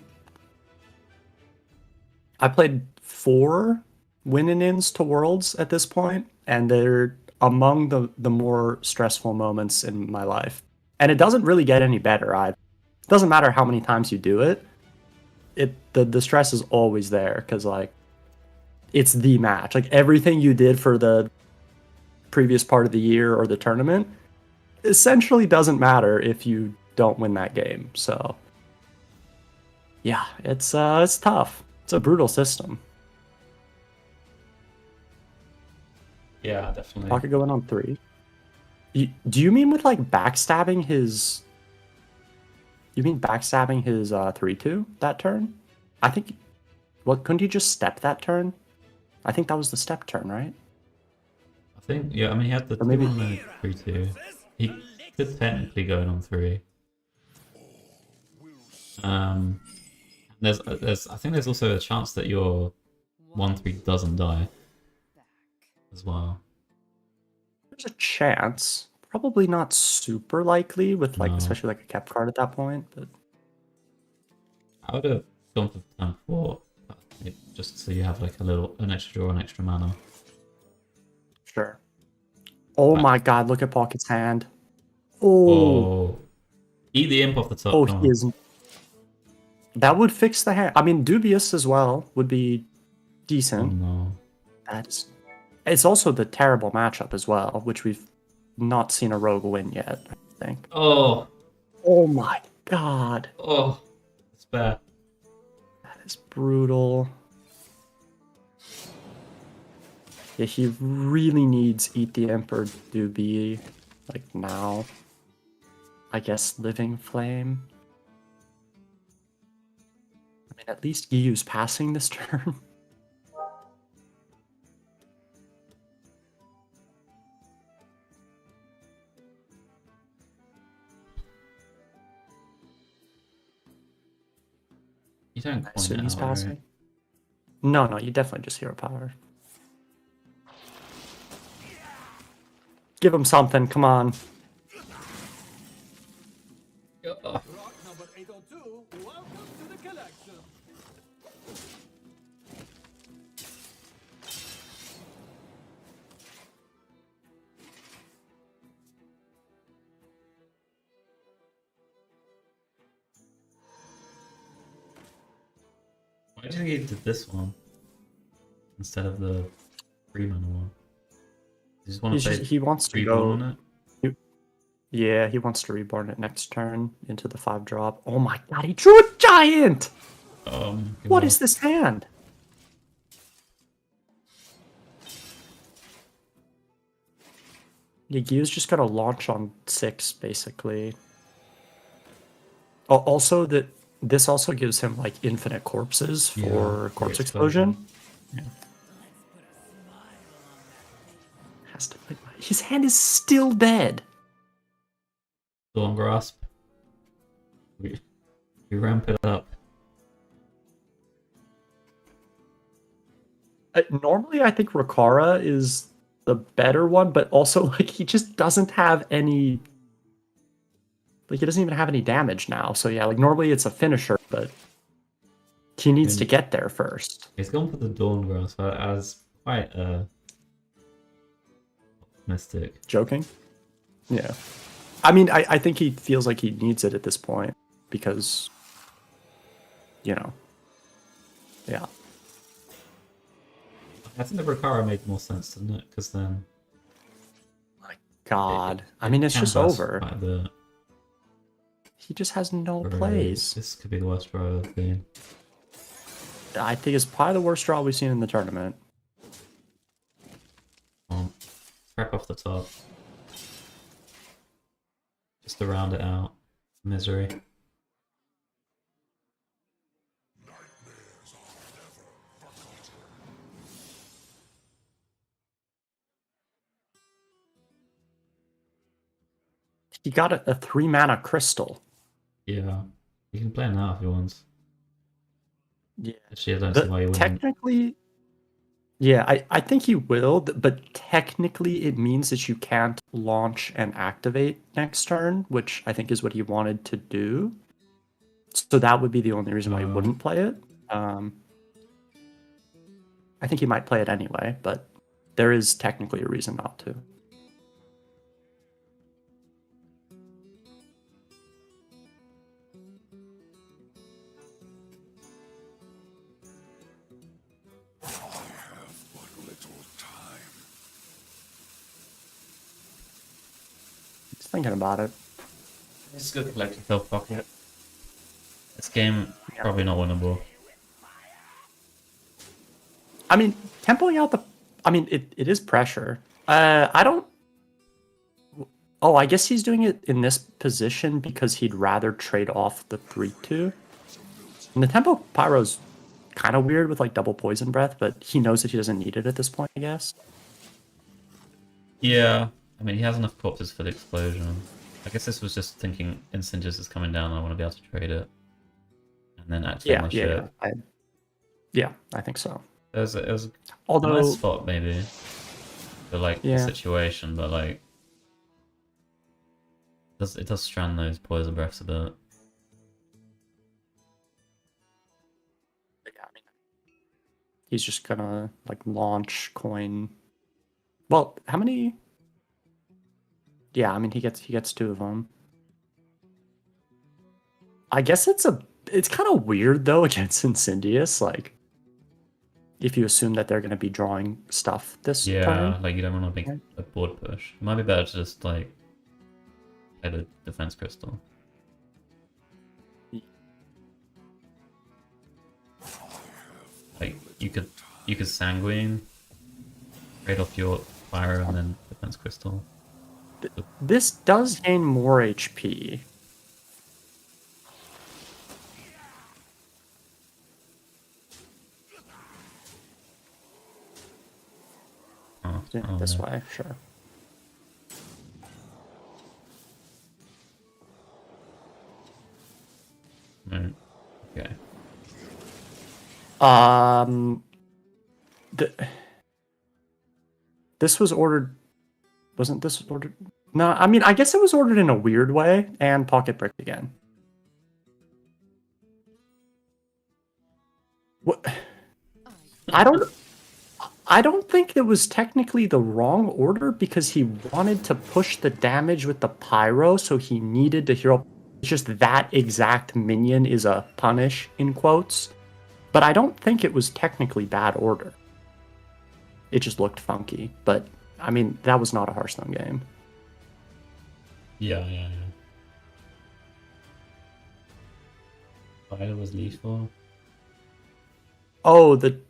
played 4 win-and-ins to Worlds at this point, and they're among the more stressful moments in my life. And it doesn't really get any better. It doesn't matter how many times you do it. The stress is always there because like it's the match. Like everything you did for the previous part of the year or the tournament essentially doesn't matter if you don't win that game. So yeah, it's tough. It's a brutal system. Yeah, definitely. I could go in on 3. Do you mean with like backstabbing his? You mean backstabbing his 3/2 that turn? I think. What couldn't he just step that turn? I think that was the step turn, right? I think, yeah, I mean, he had the Or maybe- 2 on the 3-2. He could technically go in on 3. I think there's also a chance that your 1-3 doesn't die as well. There's a chance. Probably not super likely with like No. especially like a cap card at that point, but I would have gone for turn 4, just so you have like an extra draw, an extra mana. sure. Oh Right. my god, look at Pocket's hand. Oh, Oh, eat the imp off the top. oh, come he on. is. That would fix the hand. I mean, Dubious as well would be Oh decent. no. That's. It's also the terrible matchup as well, which we've not seen a rogue win yet. I think. Oh, Oh my god, oh, it's bad. that is brutal. Yeah, he really needs Eat the Emperor Dubi, like now. I guess Living Flame. I mean, at least Giyu's passing this turn. You don't I point assume it he's out, passing. right? No, you definitely just hero power. Give him something, come on. Oh, Rock number 802, welcome to the collection. why do you think he did this one instead of the 3 mana one? You just want to play He wants to reborn go. on it? Yeah, he wants to reborn it next turn into the 5-drop. Oh my god, he drew a giant! What is this hand? Yeah, Giyu's just got to launch on 6, basically. Oh, also, this also gives him, like, infinite corpses for Yeah, Corpse for Explosion. Yeah. Has to play. His hand is still dead. Dawn Grasp. We ramp it up. Normally, I think Rokara is the better one, but also, like, he just doesn't have any. Like, he doesn't even have any damage now. So, yeah, like, normally it's a finisher, but he needs to get there first. He's gone for the Dawn Grasp as quite optimistic. Joking? Yeah. I mean, I think he feels like he needs it at this point because, you know, yeah. I think the Rokara made more sense, didn't it? Because then God. I mean, it's just canvas over. quite a bit. He just has no Right. plays. This could be the worst draw I've seen. I think it's probably the worst draw we've seen in the tournament. Crack off the top. Just to round it out. Misery. He got a 3-mana crystal. Yeah. You can play it now if you want. Yeah. Actually, I don't see why you wouldn't. Technically, yeah, I think he will, but technically it means that you can't launch and activate next turn, which I think is what he wanted to do. So that would be the only reason why he wouldn't play it. I think he might play it anyway, but there is technically a reason not to. But little time. He's thinking about it. Just go collect yourself pocket. This game probably not winnable. I mean, tempoing out the. I mean, it is pressure. I don't. Oh, I guess he's doing it in this position because he'd rather trade off the 3-2. And the tempo pyro's kind of weird with like double poison breath, but he knows that he doesn't need it at this point, I guess. Yeah, I mean, he has enough corpses for the explosion. I guess this was just thinking Incendius is coming down, I want to be able to trade it. And then activate my ship. I think so. It was a Although, nice spot, maybe, for, like, the Yeah. situation, but, like, it does strand those poison breaths a bit. yeah, I mean, he's just gonna like launch coin. Well, how many? Yeah, I mean he gets two of them. I guess it's kind of weird though against Incendius, like if you assume that they're gonna be drawing stuff this Yeah, turn. like, you don't want to make Right. a board push. It might be better to just, like, play the defense crystal. Like, you could sanguine, trade off your fire and then defense crystal. This does gain more HP. Oh, Yeah, oh, this no. way, sure. Right. Okay. The, this was ordered. Wasn't this ordered? No, I mean I guess it was ordered in a weird way and pocket bricked again. What? I don't think it was technically the wrong order because he wanted to push the damage with the pyro, so he needed to hero. It's just that exact minion is a punish in quotes, but I don't think it was technically bad order. It just looked funky, but I mean that was not a Hearthstone game. Yeah. Fire was lethal. Oh, the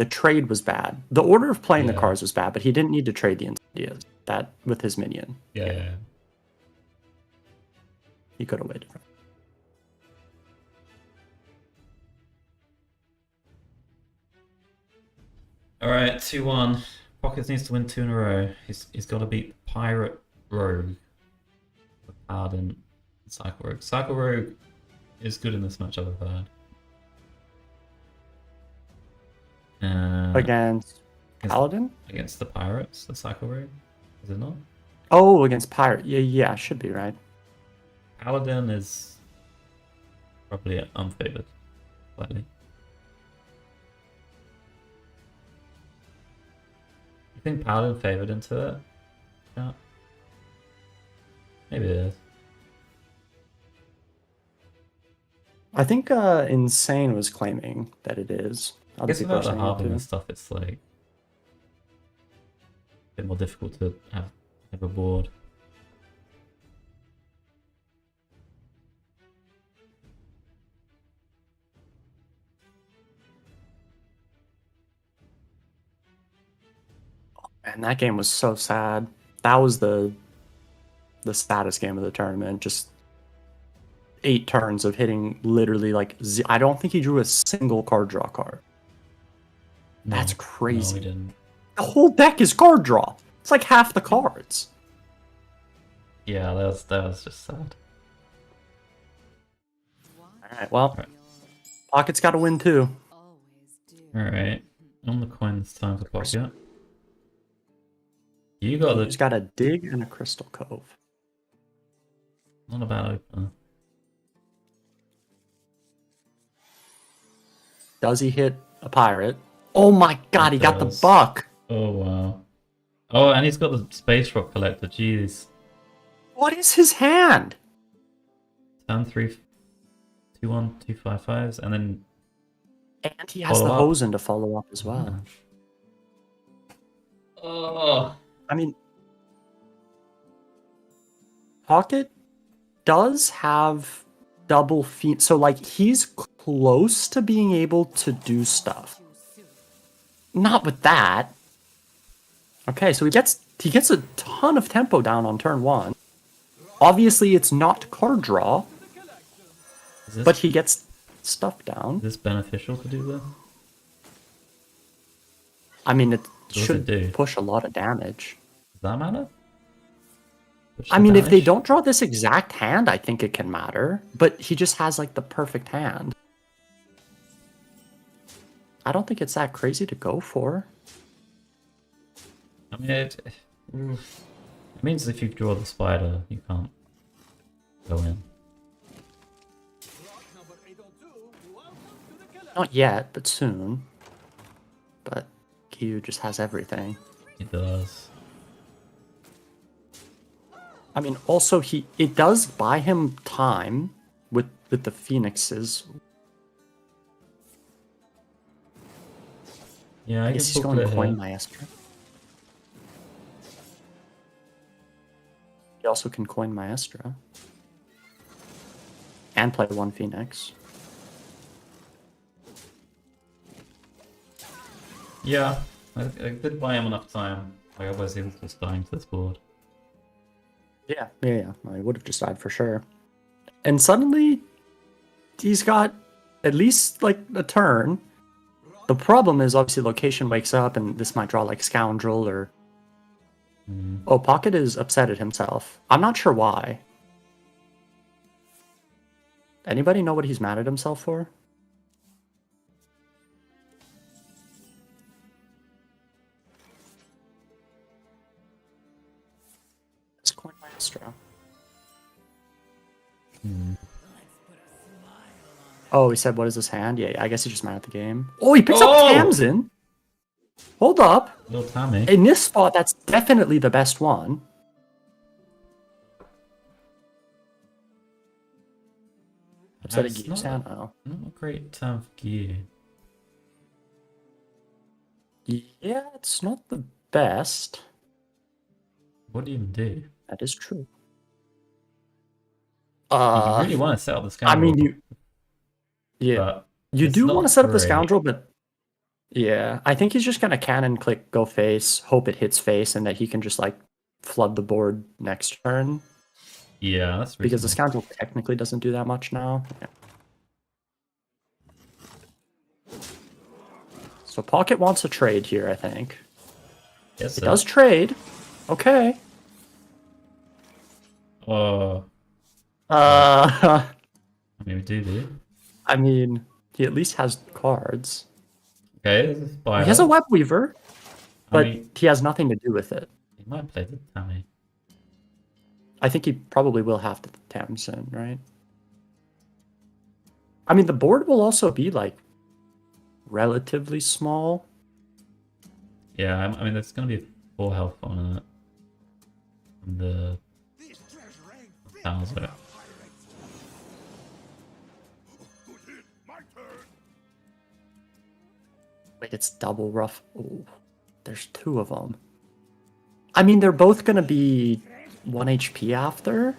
trade was bad. The order of playing the Yeah. cards was bad, but he didn't need to trade the Incendias that with his minion. Yeah. He could have waited. Alright, 2-1. Pockets needs to win 2 in a row. He's got to beat Pirate Rogue, Paladin, and Cycle Rogue. Cycle Rogue is good in this match, I've heard. Against Against- Paladin? Against the Pirates, the Cycle Rogue? Is it not? Oh, against Pirate. Yeah, should be right. Paladin is probably unfavored, slightly. You think Paladin favored into it? Yeah. Maybe it is. I think Insane was claiming that it is. I Other guess people are without the saying halving it and too. stuff, it's like a bit more difficult to have a board. And that game was so sad. That was the saddest game of the tournament. Just 8 turns of hitting literally like I don't think he drew a single card draw card. That's No, crazy. No, we didn't. The whole deck is card draw. It's like half the cards. Yeah, that was just sad. All right, well, Right. Pocket's got to win too. Always do. Alright. On the coin this time for Pocket. You got He's the got a dig and a Crystal Cove. not a bad opener. Does he hit a pirate? Oh my god, he got the does. buck. Oh wow. Oh, and he's got the Space Rock Collector, jeez. What is his hand? Turn 3, 2-1, 2-5-5s, and then And he has Follow the up. Hosen to follow up as well. Oh, I mean, Pocket does have double feet, so like he's close to being able to do stuff. Not with that. Okay, so he gets a ton of tempo down on turn 1. Obviously, it's not card draw, is this, but he gets stuff down. is this beneficial to do this? I mean, it does it should do? push a lot of damage. Does that matter? Push I the mean, if they damage? don't draw this exact hand, I think it can matter. But he just has like the perfect hand. I don't think it's that crazy to go for. I mean, it means if you draw the spider, you can't go in. Not yet, but soon. But Kyu just has everything. It does. I mean, also it does buy him time with the phoenixes. Yeah, I I guess guess he's going to coin Maestro. He also can coin Maestro. And play one Phoenix. Yeah, I did buy him enough time. Like, otherwise he was just dying to this board. Yeah. I would have just died for sure. And suddenly, he's got at least like a turn. The problem is obviously location wakes up, and this might draw like Scoundrel or. Oh, Pocket is upset at himself. I'm not sure why. Anybody know what he's mad at himself for? It's Coin Maestro. Oh, he said, what is this hand? Yeah, I guess he's just mad at the game. Oh, he picks up Tamsin! Hold up. Little Tammy. In this spot, that's definitely the best one. Upset at That's Gyu's hand? Oh. not a great time for Gyu. Yeah, it's not the best. What do you even do? That is true. You really want to set up the I scoundrel. mean, you but you it's do not want to set up the great. scoundrel, but yeah, I think he's just gonna cannon click go face, hope it hits face, and that he can just like flood the board next turn Yeah, that's because the reasonable. scoundrel technically doesn't do that much now. Yeah. So Pocket wants a trade here, I think. Yes, It does trade. Okay. Oh, I I mean, we do. mean, he at least has cards. Okay, this is spider. He has a Web Weaver, but I mean, he has nothing to do with it. he might play the Tammy. I think he probably will have to Tamsin, right? I mean, the board will also be like relatively small. Yeah, I mean, there's gonna be 4 health on it. From the Bowser. Wait, it's double rough. Ooh, there's 2 of them. I mean, they're both gonna be 1 HP after,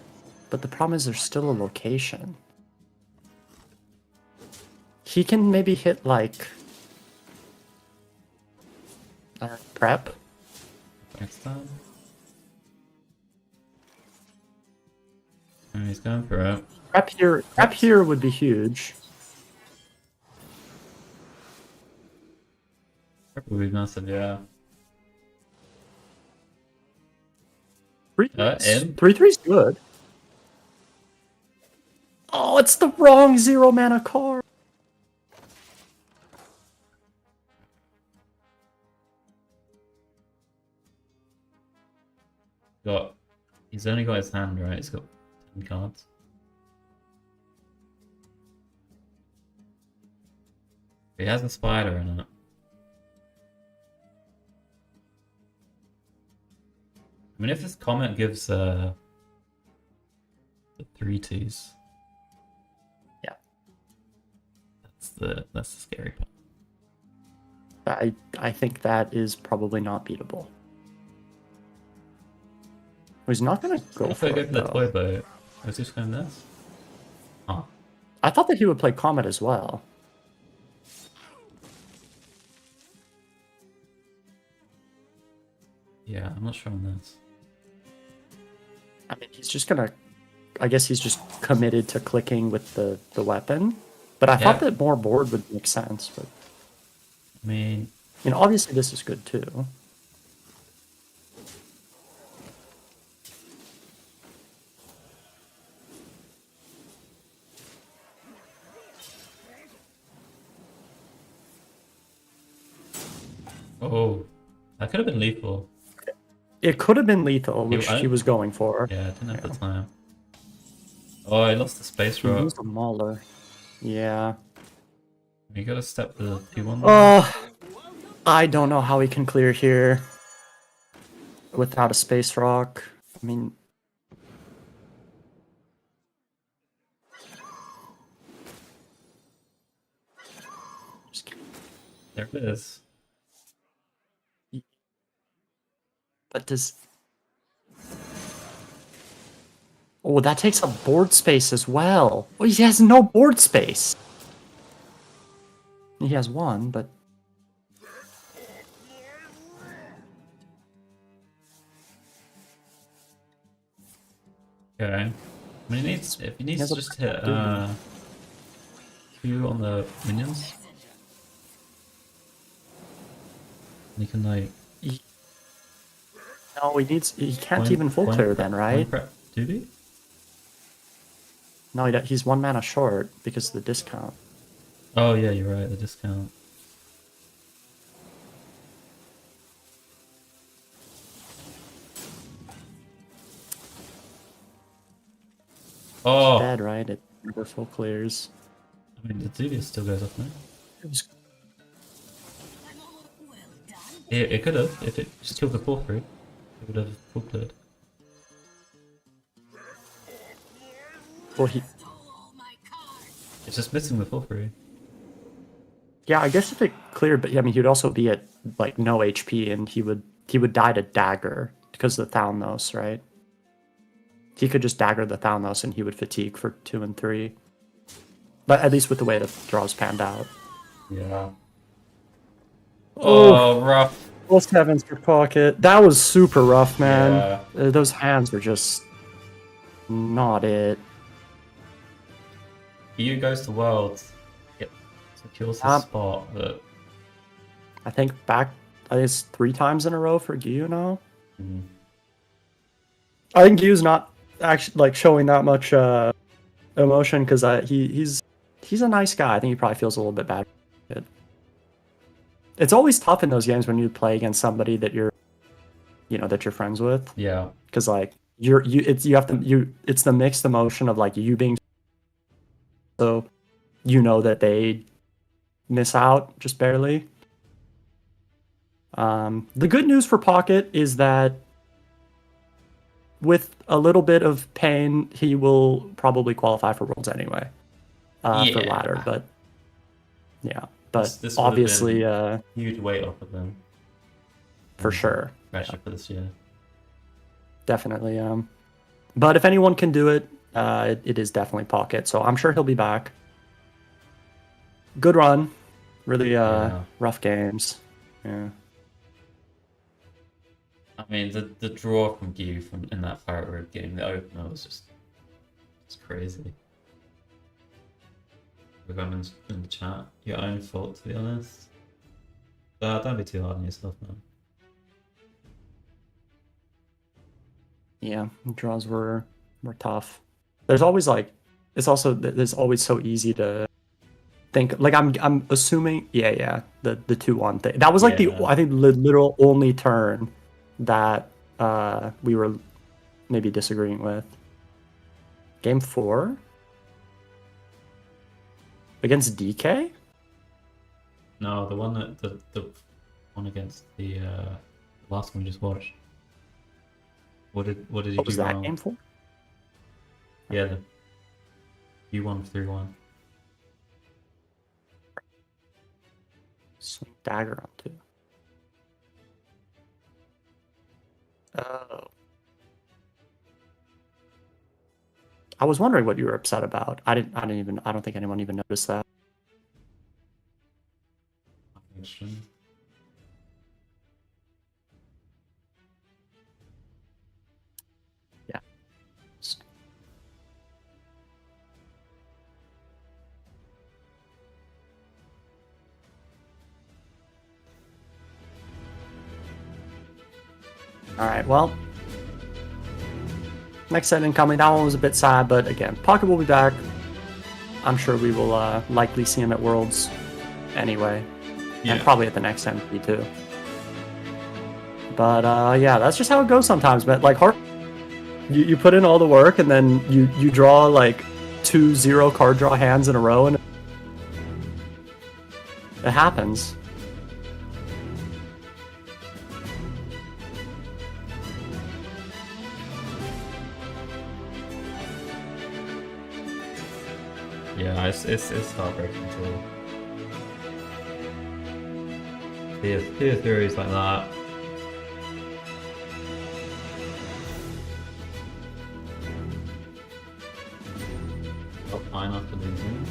but the problem is there's still a location. He can maybe hit like prep. Next time. And he's going for it. Prep here would be huge. Probably massive, yeah. 3 in. 3/3's good. Oh, it's the wrong 0 mana card. He's only got his hand, right? He's got 10 cards. He has a spider in it. I mean, if this comment gives the 3/2s, Yeah. that's the scary part. I think that is probably not beatable. He's not gonna go If for I go it, for the though. toy boat, was he just going this? Oh, I thought that he would play Comet as well. yeah, I'm not sure on this. I mean, he's just gonna. I guess he's just committed to clicking with the weapon. But I thought Yeah. that more board would make sense. But I mean, obviously this is good too. Oh, that could have been lethal. It could have been lethal, which I- he was going for. Yeah, I didn't have the time. Oh, I lost the space He rock. used a Mauler. Yeah. You gotta step the P1. I don't know how he can clear here without a space rock. I mean, just kidding. There it is. But does... Oh, that takes up board space as well. Oh, he has no board space. He has one, but... Okay. I mean, if he needs has to a just hit dude. Q on the minions, and he can like. No, he can't coin- even full coin clear prep- then, coin right? prep duty? No, he's 1 mana short because of the discount. Oh yeah, you're right. The discount. Oh, Dead, right? It never full clears. I mean the duty still goes up now. It was... It could have if it just killed the 4-3. It would have full cleared. Well, he... It's just missing the 4-3. Yeah, I guess if it cleared, but I mean, he would also be at like no HP, and he would die to dagger because of the Thalnos, right? He could just dagger the Thalnos, and he would fatigue for 2 and 3. But at least with the way the draws panned out. Yeah. Oh, rough. Plus heavens for pocket. That was super rough, man. Yeah. Those hands were just not it. EU goes to Worlds. Yep. Secures the spot, but I think it's 3 times in a row for Gyu now. Mhm. I think Gyu's not actually like showing that much emotion because he's a nice guy. I think he probably feels a little bit bad. It's always tough in those games when you play against somebody that you're friends with, yeah. because like it's the mixed emotion of like you being so that they miss out just barely. The good news for Pocket is that with a little bit of pain, he will probably qualify for Worlds anyway. For ladder, but yeah, but This would have obviously, been huge weight off of them. for sure, Especially for this year. definitely. But if anyone can do it, it is definitely Pocket. So I'm sure he'll be back. Good run, really rough games. Yeah. I mean, the draw from Gyu in that Pirate Road game, the opener was just crazy. We're going in the chat. Your own fault, to be honest. Don't be too hard on yourself, man. Yeah, draws were tough. There's always there's always so easy to think. Like I'm assuming, the 2-1 thing. That was like I think the literal only turn that we were maybe disagreeing with. Game 4 against DK. No, the one that the one against the last one we just watched. What did you do Was that wrong? game 4? Yeah, you won 3-1. Swing dagger on 2. Oh. I was wondering what you were upset about. I don't think anyone even noticed that. Interesting. Yeah. All right, well, next set incoming. That one was a bit sad, but again, Pocket will be back. I'm sure we will likely see him at Worlds anyway, Yeah. and probably at the next MP too. But yeah, that's just how it goes sometimes. But like you put in all the work and then you draw like 2 0 card draw hands in a row, and it happens. Yeah, it's heartbreaking to hear theories like that. Top 9 after losing.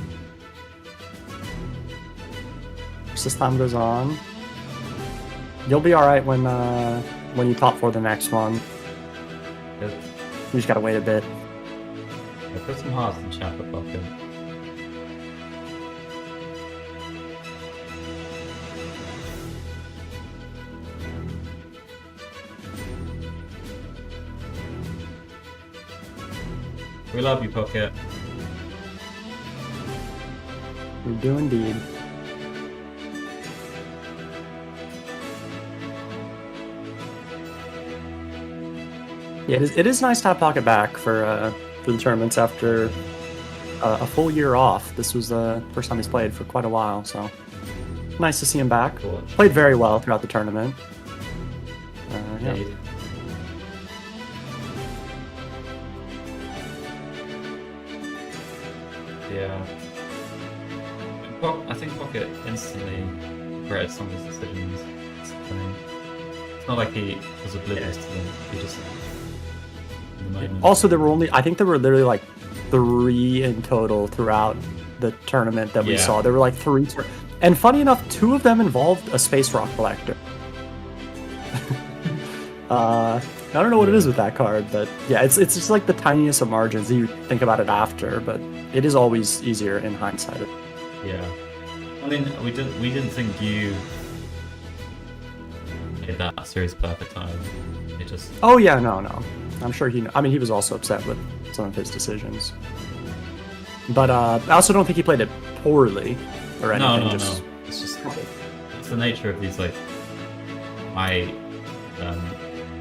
As this time goes on, you'll be all right when you top 4 the next one. Good. You just gotta wait a bit. Yeah, put some hearts in chat for Pocket. We love you, Pocket. We do indeed. Yeah, it is nice to have Pocket back for the tournaments after a full year off. This was the first time he's played for quite a while, so nice to see him back. Cool. Played very well throughout the tournament. Yeah. Indeed. Yeah. I think Pocket instantly regretted some of his decisions. It's not like he was oblivious to them. He just in the moment. Also, I think there were literally like 3 in total throughout the tournament that we Yeah. saw. There were like 3, and funny enough, 2 of them involved a space rock collector. I don't know what it is with that card, but yeah, it's just like the tiniest of margins. You think about it after, but it is always easier in hindsight. Yeah. I mean, we didn't think you made that series perfect either. It just Oh yeah, no. I'm sure he was also upset with some of his decisions. But I also don't think he played it poorly or anything. no. just It's just it's the nature of these like high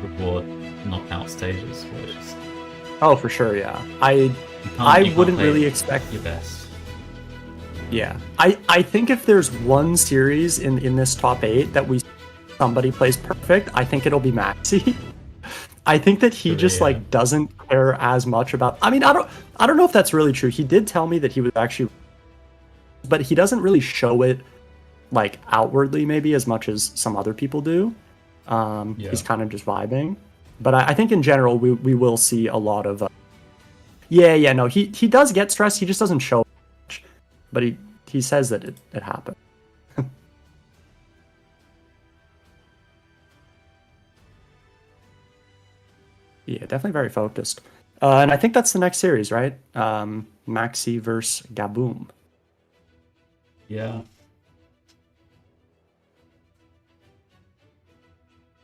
reward knockout stages where it's just Oh, for sure, yeah. you can't wouldn't play really expect. your best. Yeah, I think if there's one series in this top 8 that somebody plays perfect, I think it'll be Maxi. I think that he just Yeah. like doesn't care as much about. I mean, I don't know if that's really true. He did tell me that he was actually, but he doesn't really show it like outwardly maybe as much as some other people do. Yeah. He's kind of just vibing. But I think in general we will see a lot of. No, he does get stressed. He just doesn't show much, but he says that it happened. Yeah, definitely very focused. And I think that's the next series, right? Maxi versus Gaboom. Yeah.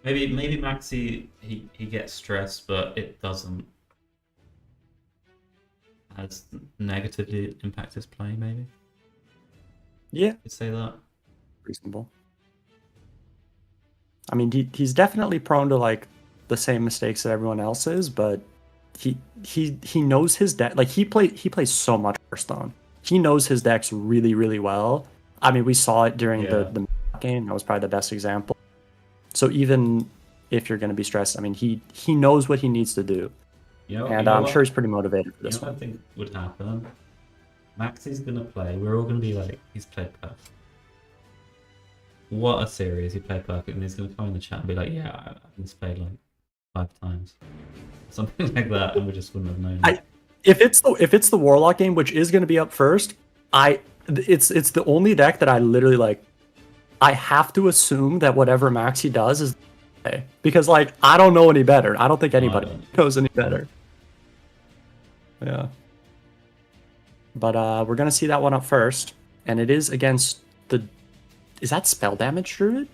Maybe Maxi he gets stressed, but it doesn't as negatively impact his play. Maybe Yeah, you'd say that. reasonable. I mean, he's definitely prone to like the same mistakes that everyone else is, but he knows his deck. Like he plays so much Hearthstone. He knows his decks really, really well. I mean, we saw it during the game. That was probably the best example. So even if you're going to be stressed, I mean, he knows what he needs to do, and I'm sure he's pretty motivated for this What I one. think would happen? Maxi's gonna play. We're all gonna be like, he's played perfect. What a series! He played perfect, and he's gonna come in the chat and be like, "Yeah, he's played like 5 times, something like that," and we just wouldn't have known. If it's the Warlock game, which is going to be up first, it's the only deck that I literally like. I have to assume that whatever Maxi does is okay, because like I don't know any better. I don't think anybody knows any better. Yeah. But we're gonna see that one up first, and it is against the. Is that spell damage druid?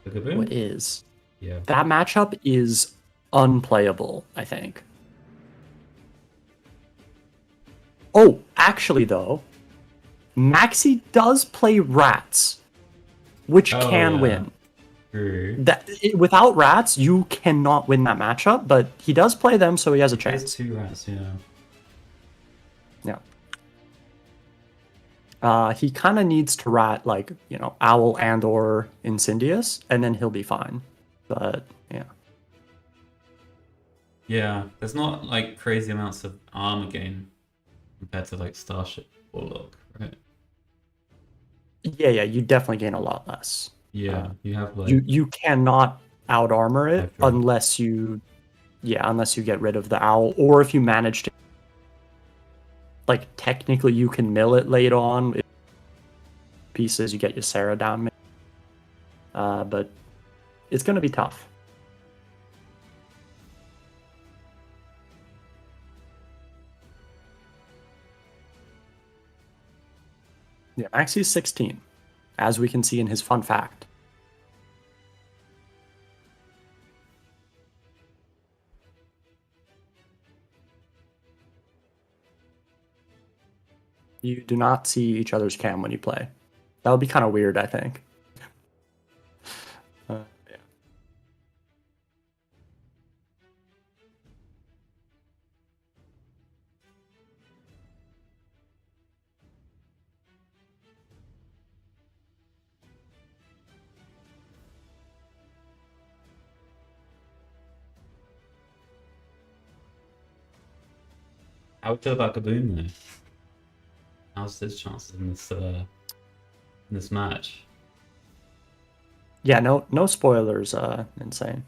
The Gaboom? What is Yeah. that matchup? Is unplayable, I think. Oh, actually, though, Maxi does play rats, which Oh, can yeah. win. True. Without rats, you cannot win that matchup. But he does play them, so he has a Plays chance. 2 rats, yeah. Yeah. He kind of needs to rat like Owl and or Incendius, and then he'll be fine. But yeah. Yeah, there's not like crazy amounts of armor gain compared to like Starship Warlock, right? Yeah, you definitely gain a lot less. Yeah, you have like You cannot out armor it I've tried. unless you get rid of the owl, or if you manage to, like, technically you can mill it late on if pieces, you get your Sarah down, but it's gonna be tough. Yeah, Maxi's 16, as we can see in his fun fact. You do not see each other's cam when you play. That would be kind of weird, I think. Yeah. How would you feel about Gaboon though? How's his chances in this match? Yeah, no spoilers, insane.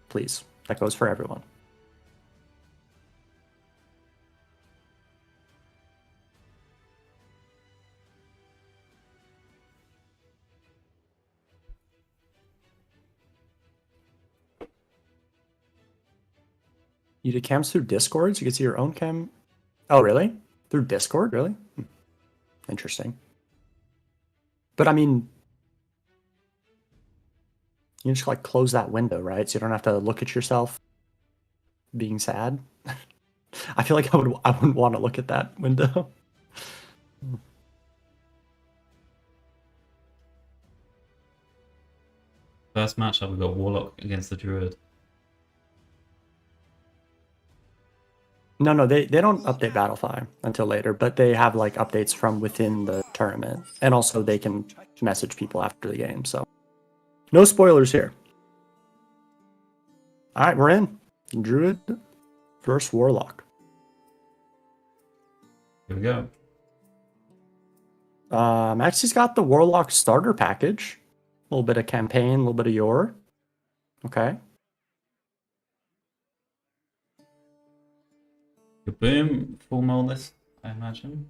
Please. That goes for everyone. You did cams through Discord, so you can see your own cam. Oh, really? Through Discord, really? Interesting. But I mean, you just like close that window, right? So you don't have to look at yourself being sad. I feel like I wouldn't want to look at that window. First matchup, we got Warlock against the Druid. No, they don't update Battlefy until later, but they have like updates from within the tournament, and also they can message people after the game. So no spoilers here. All right, we're in. Druid versus Warlock. Here we go. Maxi's got the Warlock starter package. A little bit of campaign, a little bit of Yor. Okay. Gaboon full mold this, I imagine.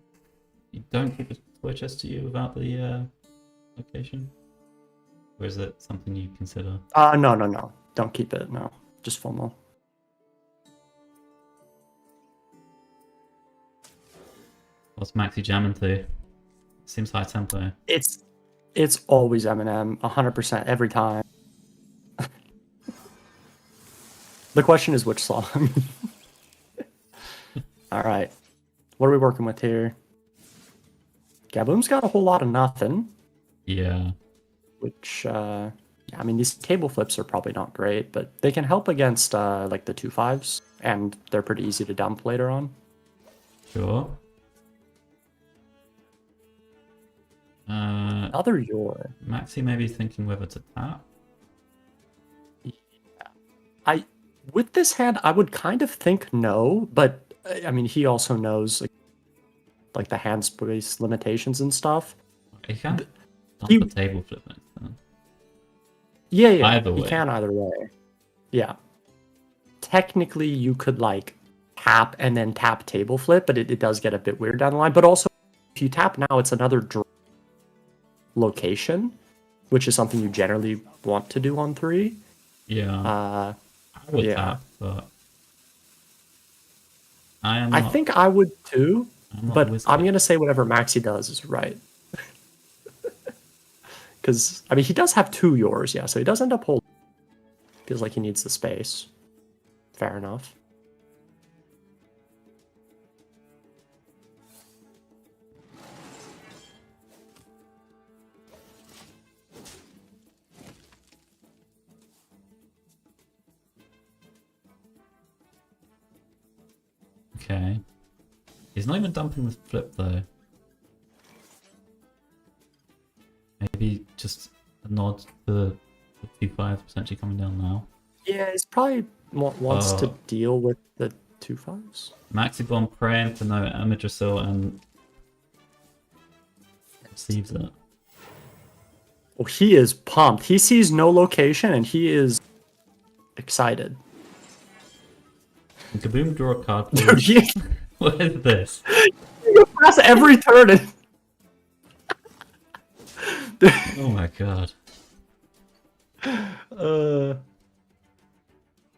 You don't keep a toy chest to you without the location? Or is it something you consider? No. Don't keep it, no. Just FOMO. What's Maxi jamming to? Seems high tempo. It's always Eminem, 100% every time. The question is which song. All right. What are we working with here? Gaboom's got a whole lot of nothing, Yeah. which, yeah, I mean, these table flips are probably not great, but they can help against, like, the 2-5s, and they're pretty easy to dump later on. Sure. Other Yor. Maxi maybe thinking whether to tap. With this hand, I would kind of think no, but I mean, he also knows like the hand space limitations and stuff. He can dump he- the table flip next turn. Yeah, Either he way. can either way. Yeah. Technically, you could like tap and then tap table flip, but it does get a bit weird down the line. But also, if you tap now, it's another location, which is something you generally want to do on 3. Yeah. I would yeah. tap, but I am I not, think I would too, I'm not but a wizard. I'm going to say whatever Maxi does is right. Because, I mean, he does have 2 Yors, yeah, so he does end up holding. Feels like he needs the space. Fair enough. Okay. He's not even dumping the flip though. Maybe just a nod for the T5 potentially coming down now. Yeah, he's probably wants to Oh. deal with the 2-5s. Maxi Bomb praying for no Amadrasil and receives it. Well, he is pumped. He sees no location and he is excited. Can Kaboom draw a card, please? He What is this? pass every turn. And... Oh my god.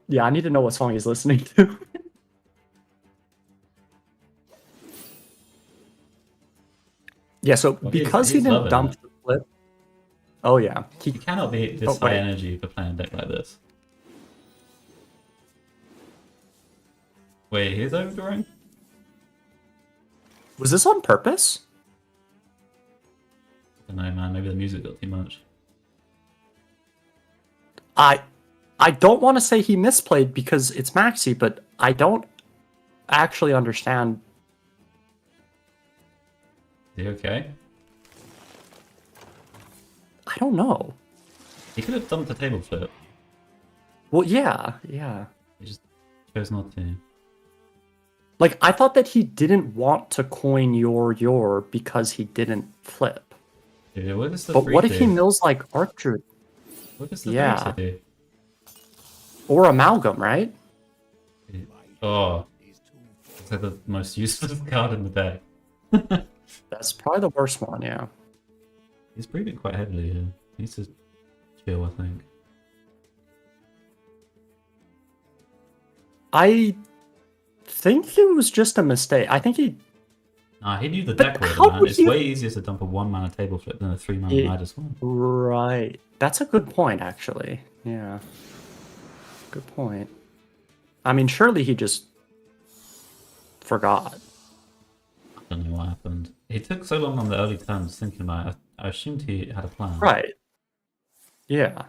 Yeah, I need to know what song he's listening to. Yeah, so Well, because he he's didn't loving dump it. the flip. Oh yeah, You cannot be this Oh, high wait. energy for playing a deck like this. Wait, he's overdrawing? was this on purpose? I don't know, man. Maybe the music got too much. I don't want to say he misplayed because it's Maxi, but I don't actually understand. Is he okay? I don't know. He could have dumped the table flip. Well, yeah. He just chose not to. Like, I thought that he didn't want to coin your because he didn't flip. Dude, what is the But what if he 3-2? mills like Archer What is the Yeah. 3-2? or Amalgam, right? Oh. It's like the most useless card in the deck. That's probably the worst one, yeah. He's breathing quite heavily here. He needs to chill, I think. I think it was just a mistake. I think he... Nah, he knew the But deck order, how man. would It's you- way easier to dump a 1-mana table flip than a 3-mana Yeah. Midas one. Right. That's a good point, actually. Yeah. Good point. I mean, surely he just forgot. I don't know what happened. He took so long on the early turns thinking about it. I assumed he had a plan. Right. Yeah.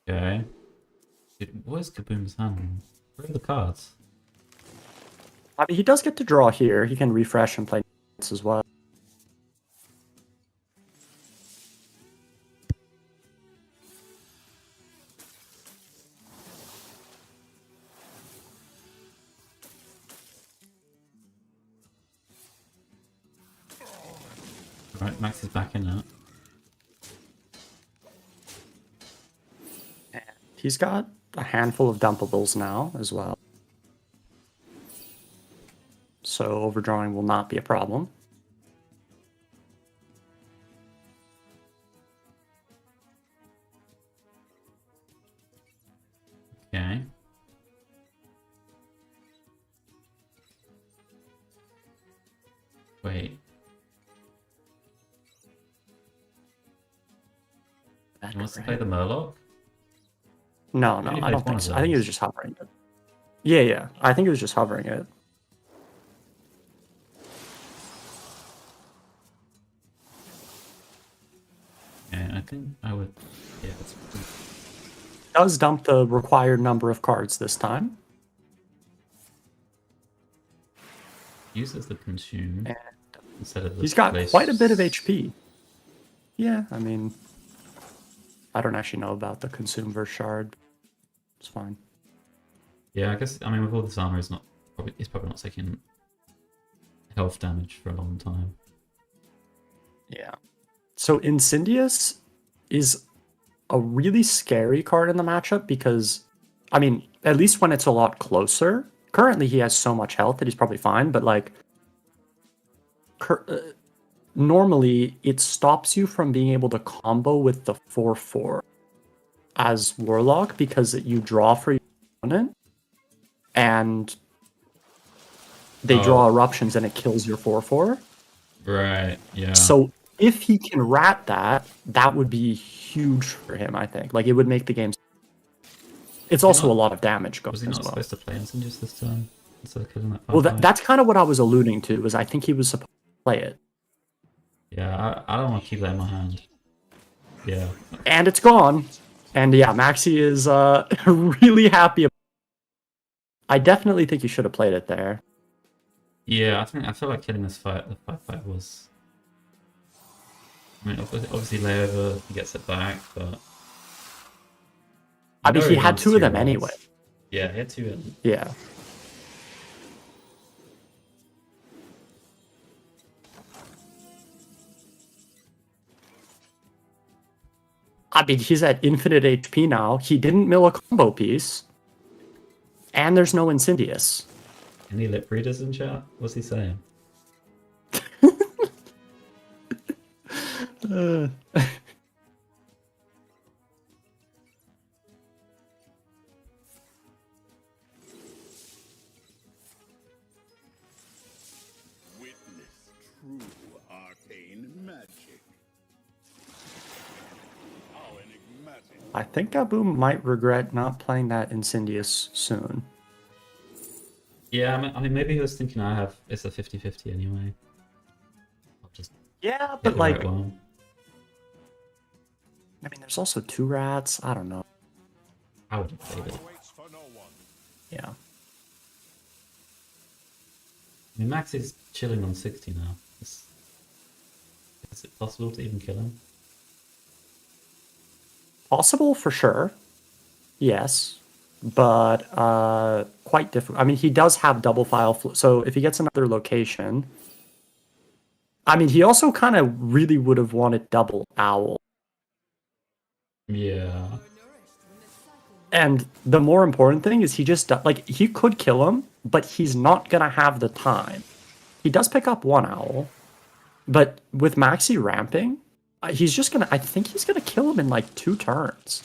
Okay. What is Kaboom's hand? Where are the cards? I mean, he does get to draw here. He can refresh and play as well. Right, Max is back in now. He's got a handful of dumpables now as well. So overdrawing will not be a problem. Okay. Wait. He wants to play the Murloc? No, He no, only I plays don't one think of so. I think he those. was just hovering it. Yeah, I think he was just hovering it. Yeah, I think I would. Yeah, that's. Does dump the required number of cards this time. Uses the consume And instead of the. he's got place- quite a bit of HP. Yeah, I mean, I don't actually know about the consume versus shard. It's fine. Yeah, I guess. I mean, with all this armor, he's probably not taking health damage for a long time. Yeah. So Incendious is a really scary card in the matchup because, I mean, at least when it's a lot closer. Currently, he has so much health that he's probably fine, but like, normally it stops you from being able to combo with the 4/4 as Warlock because you draw for your opponent and they draw eruptions and it kills your 4/4. Right. Yeah. So if he can rat that, that would be huge for him, I think. Like, it would make the game... It's also not- a lot of damage going was he as not well. supposed to play Incendious this turn instead of killing that? Well, firefight? that's kind of what I was alluding to, was I think he was supposed to play it. Yeah, I don't want to keep that in my hand. Yeah. And it's gone. And yeah, Maxi is really happy. I definitely think you should have played it there. Yeah, I feel like killing this fight, the fight was. I mean, obviously layover, he gets it back, but. I mean, he had wants two of two them anyway. rolls. Yeah, he had two of them. Yeah. I mean, he's at infinite HP now. He didn't mill a combo piece. And there's no Incendious. Any lip readers in chat? What's he saying? Uh, Witness true arcane magic. How enigmatic. I think Abu might regret not playing that Incendious soon. Yeah, I mean maybe he was thinking it's a 50-50 anyway. I'll just Yeah, hit but the like, right one. I mean, there's also two rats. I don't know. I would have played it. Waits for no one. Yeah. I mean, Max is chilling on 60 now. Is it possible to even kill him? Possible for sure. Yes. But quite difficult. I mean, he does have double file. So if he gets another location. I mean, he also kind of really would have wanted double owl. Yeah. And the more important thing is he just, like, he could kill him, but he's not going to have the time. He does pick up one owl, but with Maxi ramping, he's just going to, I think he's going to kill him in like 2 turns.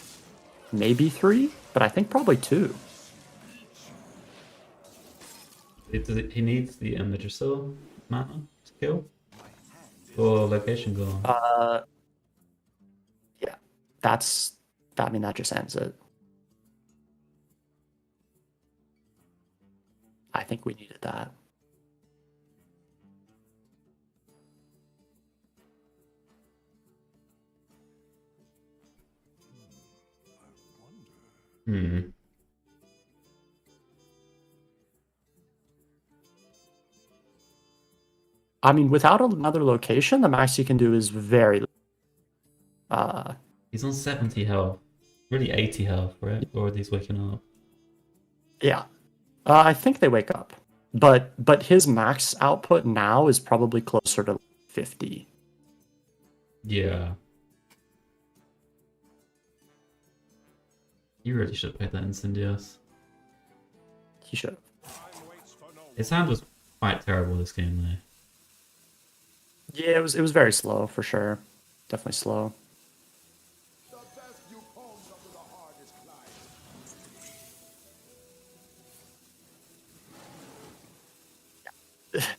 Maybe 3, but I think probably 2. He needs the Madrassil mana to kill? Or location gone? Yeah, I mean, that just ends it. I think we needed that. Hmm. I mean, without another location, the max you can do is very. He's on 70 health. Really 80 health, right? Or are these waking up? Yeah, I think they wake up, but his max output now is probably closer to 50. Yeah. You really should have played that Incendious. He should. Time waits for no one. His hand was quite terrible this game, though. Yeah, it was very slow for sure. Definitely slow. The best you comes up with the hardest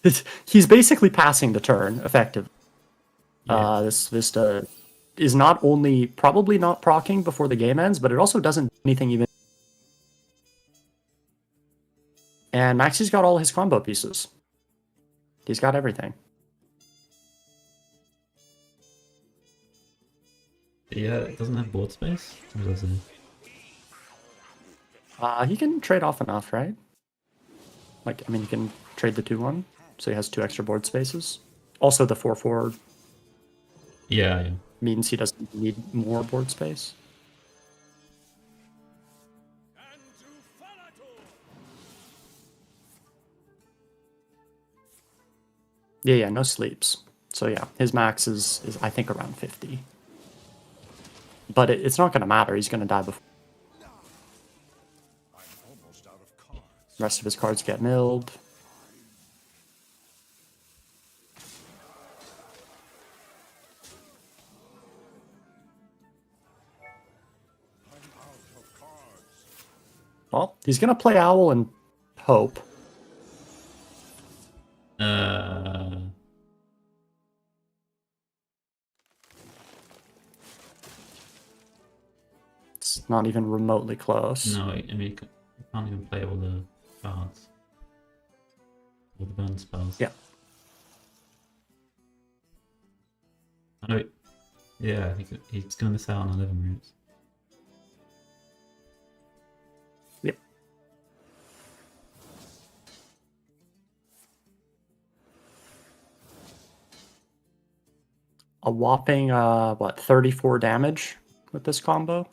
climb. He's basically passing the turn effectively. Yeah. This Vista is not only probably not proccing before the game ends, but it also doesn't do anything even. And Maxi's got all his combo pieces. He's got everything. Yeah, it doesn't have board space? Or does it? He can trade off enough, right? Like, I mean, he can trade the 2-1, so he has 2 extra board spaces. Also, the 4-4 Yeah, yeah. means he doesn't need more board space. And to Thanatos! Yeah, no sleeps. So yeah, his max is I think around 50. But it's not going to matter. He's going to die before. I'm almost out of cards. The rest of his cards get milled. I'm out of cards. Well, he's going to play Owl and hope. It's not even remotely close. No, I mean, you can't even play all the cards. All the burn spells. Yeah. I know. Yeah, he's gonna miss out on 11 routes. Yep. A whopping, 34 damage with this combo?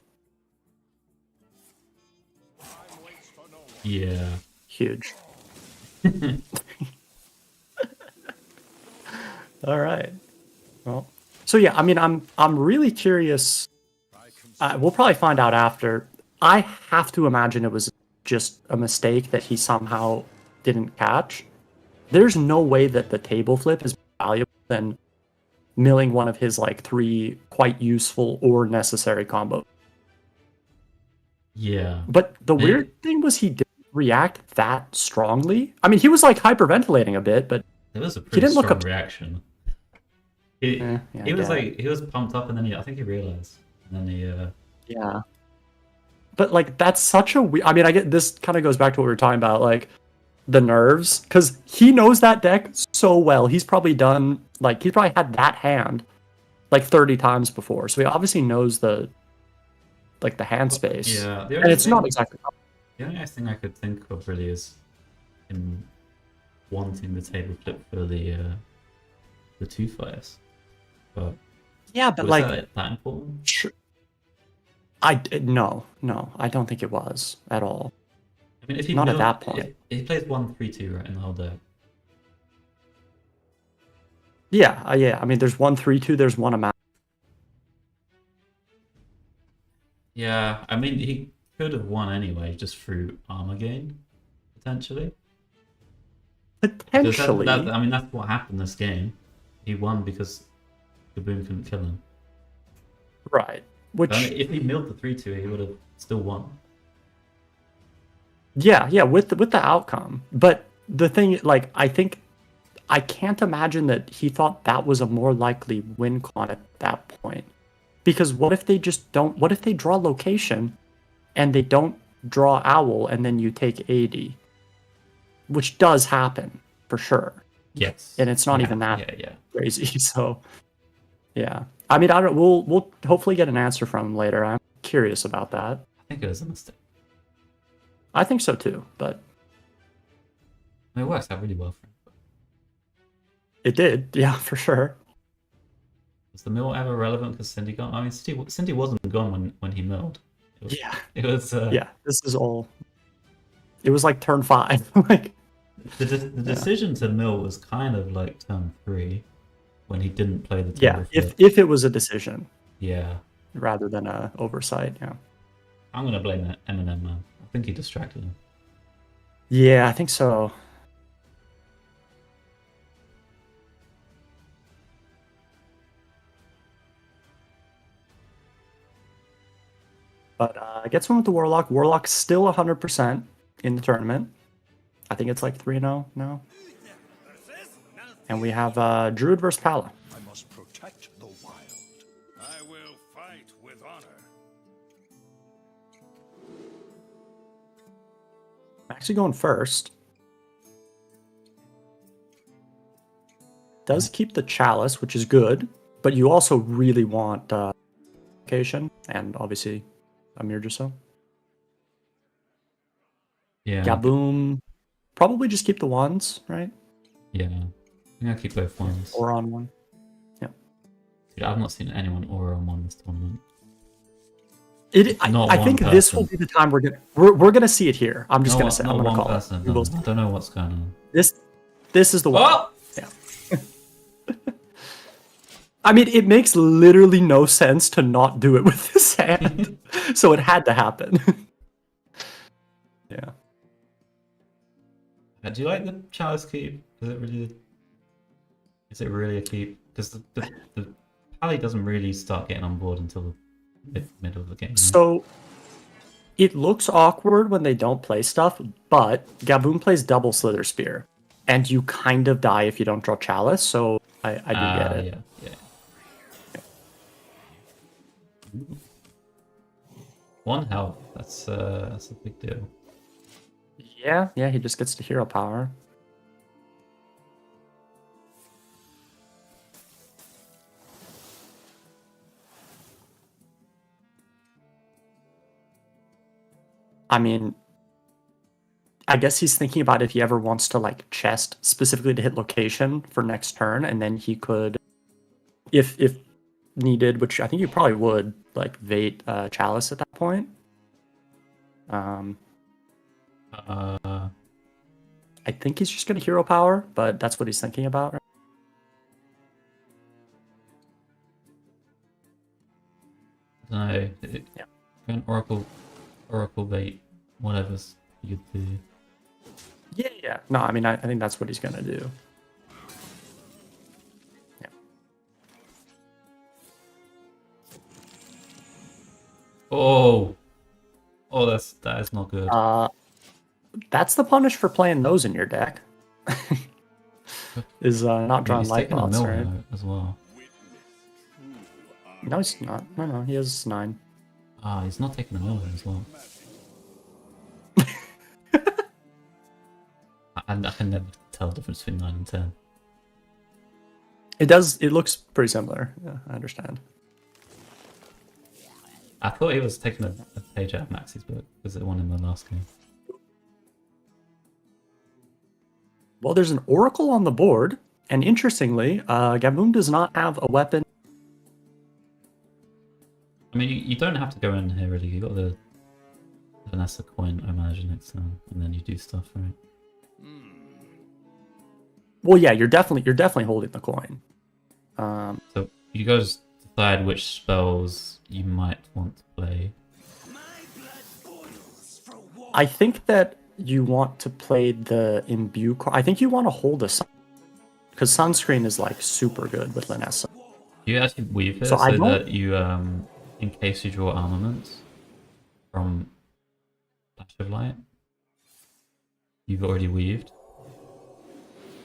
Yeah. Huge. All right. Well, so yeah, I mean, I'm really curious. We'll probably find out after. I have to imagine it was just a mistake that he somehow didn't catch. There's no way that the table flip is more valuable than milling one of his like 3 quite useful or necessary combos. Yeah. But the weird thing was he didn't react that strongly. I mean, he was like hyperventilating a bit, but It was a he pretty didn't look strong up. reaction. He, Yeah, he was yeah. like, he was pumped up, and then I think he realized. And then he, Yeah. But like that's such a I mean, I get this kind of goes back to what we were talking about, like the nerves, because he knows that deck so well. He's probably done like he's probably had that hand like 30 times before, so he obviously knows the hand space. yeah. And it's not exactly. The only thing I could think of really is him wanting the table flip for the 2-5s. But Yeah, but was like that important? no, I don't think it was at all. I mean, if he Not at milled- that point. if he plays 1-3-2 right in the whole deck. Yeah, yeah. I mean, there's 1-3-2. There's one amount. Yeah, I mean, he could have won anyway, just through armor gain, potentially. Because Potentially. I mean, that's what happened this game. He won because Gaboon couldn't kill him. Right. Which. I mean, if he milled the 3-2, he would have still won. Yeah, with the outcome. But the thing, like, I think I can't imagine that he thought that was a more likely win con at that point. Because what if they just don't? What if they draw location, and they don't draw owl, and then you take 80, which does happen for sure. Yes. And it's not even that Yeah. crazy. So, yeah. I mean, I don't. We'll hopefully get an answer from him later. I'm curious about that. I think it was a mistake. I think so too, but I mean, it works out really well for him. it did. Yeah, for sure. Was the mill ever relevant because Cindy gone? I mean, Cindy wasn't gone when he milled. Yeah. It was. Yeah, this is all. It was like turn 5. Like The decision to mill was kind of like turn 3 when he didn't play the yeah, table flip. if it was a decision Yeah. rather than a oversight. Yeah. I'm gonna blame that Eminem man. I think he distracted him. Yeah, I think so. But gets one with the Warlock. Warlock's still 100% in the tournament. I think it's like 3-0 now. And we have Druid versus Pala. I must protect the wild. I will fight with honor. I'm actually going first. Does keep the Chalice, which is good, but you also really want location and obviously Amir Jusso. Yeah. Gaboom. Probably just keep the ones, right? Yeah. I think I'll keep both ones. Or on one. Dude, I've not seen anyone aura on one this tournament. I think this will be the time we're gonna see it here. I'm just gonna say I'm gonna call person. it. We will see. I don't know what's going on. This is the one. Oh! Yeah. I mean, it makes literally no sense to not do it with this hand, so it had to happen. Yeah. Do you like the Chalice keep? Is it really a keep? Because the Pally doesn't really start getting on board until the middle of the game. Right? So it looks awkward when they don't play stuff, but Gaboon plays double Slither Spear, and you kind of die if you don't draw Chalice. So I do get it. Yeah. Ooh. 1 health. That's a big deal. Yeah, he just gets to hero power. I mean, I guess he's thinking about if he ever wants to like chest specifically to hit location for next turn, and then he could, if needed, which I think he probably would, like Vate Chalice at that point. I think he's just gonna hero power, but that's what he's thinking about. Right? No, Yeah. an Oracle bait, whatever's you could do. Yeah. No, I mean, I think that's what he's gonna do. Yeah. Oh, that is not good. That's the punish for playing those in your deck. Is not drawing He's light taking a bots, mill right? here as well. No, he's not. No, he has 9. Ah, he's not taking a mill here as well. I can never tell the difference between 9 and 10. It does. It looks pretty similar. Yeah, I understand. I thought he was taking a page out of Maxi's book because it won in the last game. Well, there's an Oracle on the board, and interestingly, Gavoon does not have a weapon. I mean, you don't have to go in here really. You got the Vanessa coin, I imagine, next turn, and then you do stuff, right? Well, yeah, you're definitely holding the coin. So you guys decide which spells you might want to play. I think that you want to play the imbue card. I think you want to hold a sun, because sunscreen is like super good with Linessa. You actually weave it So so, I don't- that you, in case you draw armaments from Flash of Light, you've already weaved.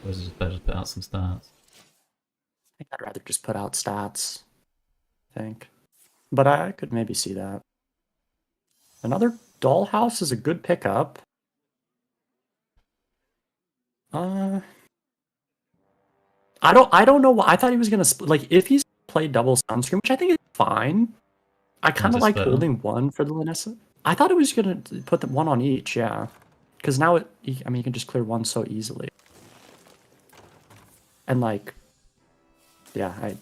Or is it just better to put out some stats? I think I'd rather just put out stats. I think, but I could maybe see that. Another Dollhouse is a good pickup. I don't know why. I thought he was gonna like if he's played double sunscreen, which I think is fine. I kind of just like split 'em? holding one for the Linessa. I thought it was gonna put the one on each, yeah, because now I mean, you can just clear one so easily. And like, yeah, I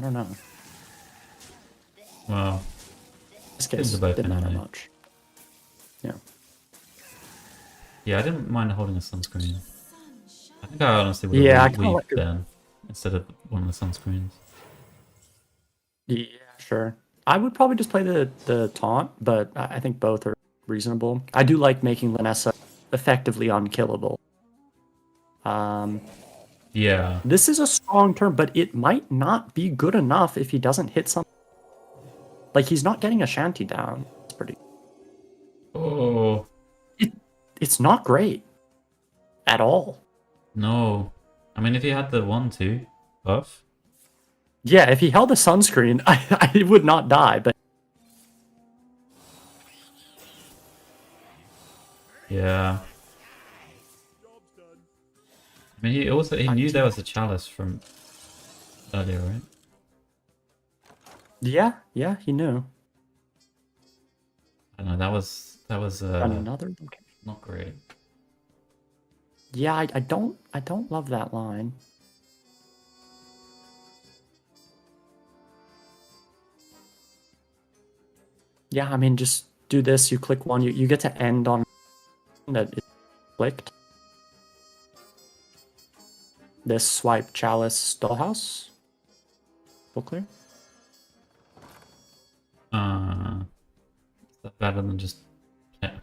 don't know. Well, This case These are both didn't matter anyway. much. Yeah. yeah, I didn't mind holding a sunscreen. I think I honestly would Yeah, I have kinda weaved like it. then instead of one of the sunscreens. Yeah, sure. I would probably just play the taunt, but I think both are reasonable. I do like making Linessa effectively unkillable. Yeah, This is a strong turn, but it might not be good enough if he doesn't hit something. Like, he's not getting a shanty down. It's pretty... oh It's not great. At all. no, I mean if you had the 1/2 buff, Yeah, if he held a sunscreen, I would not die, but... yeah. I mean he knew there was a chalice from earlier, right? Yeah, he knew. I don't know, that was Another location. not great. Yeah, I don't love that line. Yeah, I mean, just do this. You click one. You get to end on that it clicked. This swipe chalice dollhouse. Full clear. Is that better than just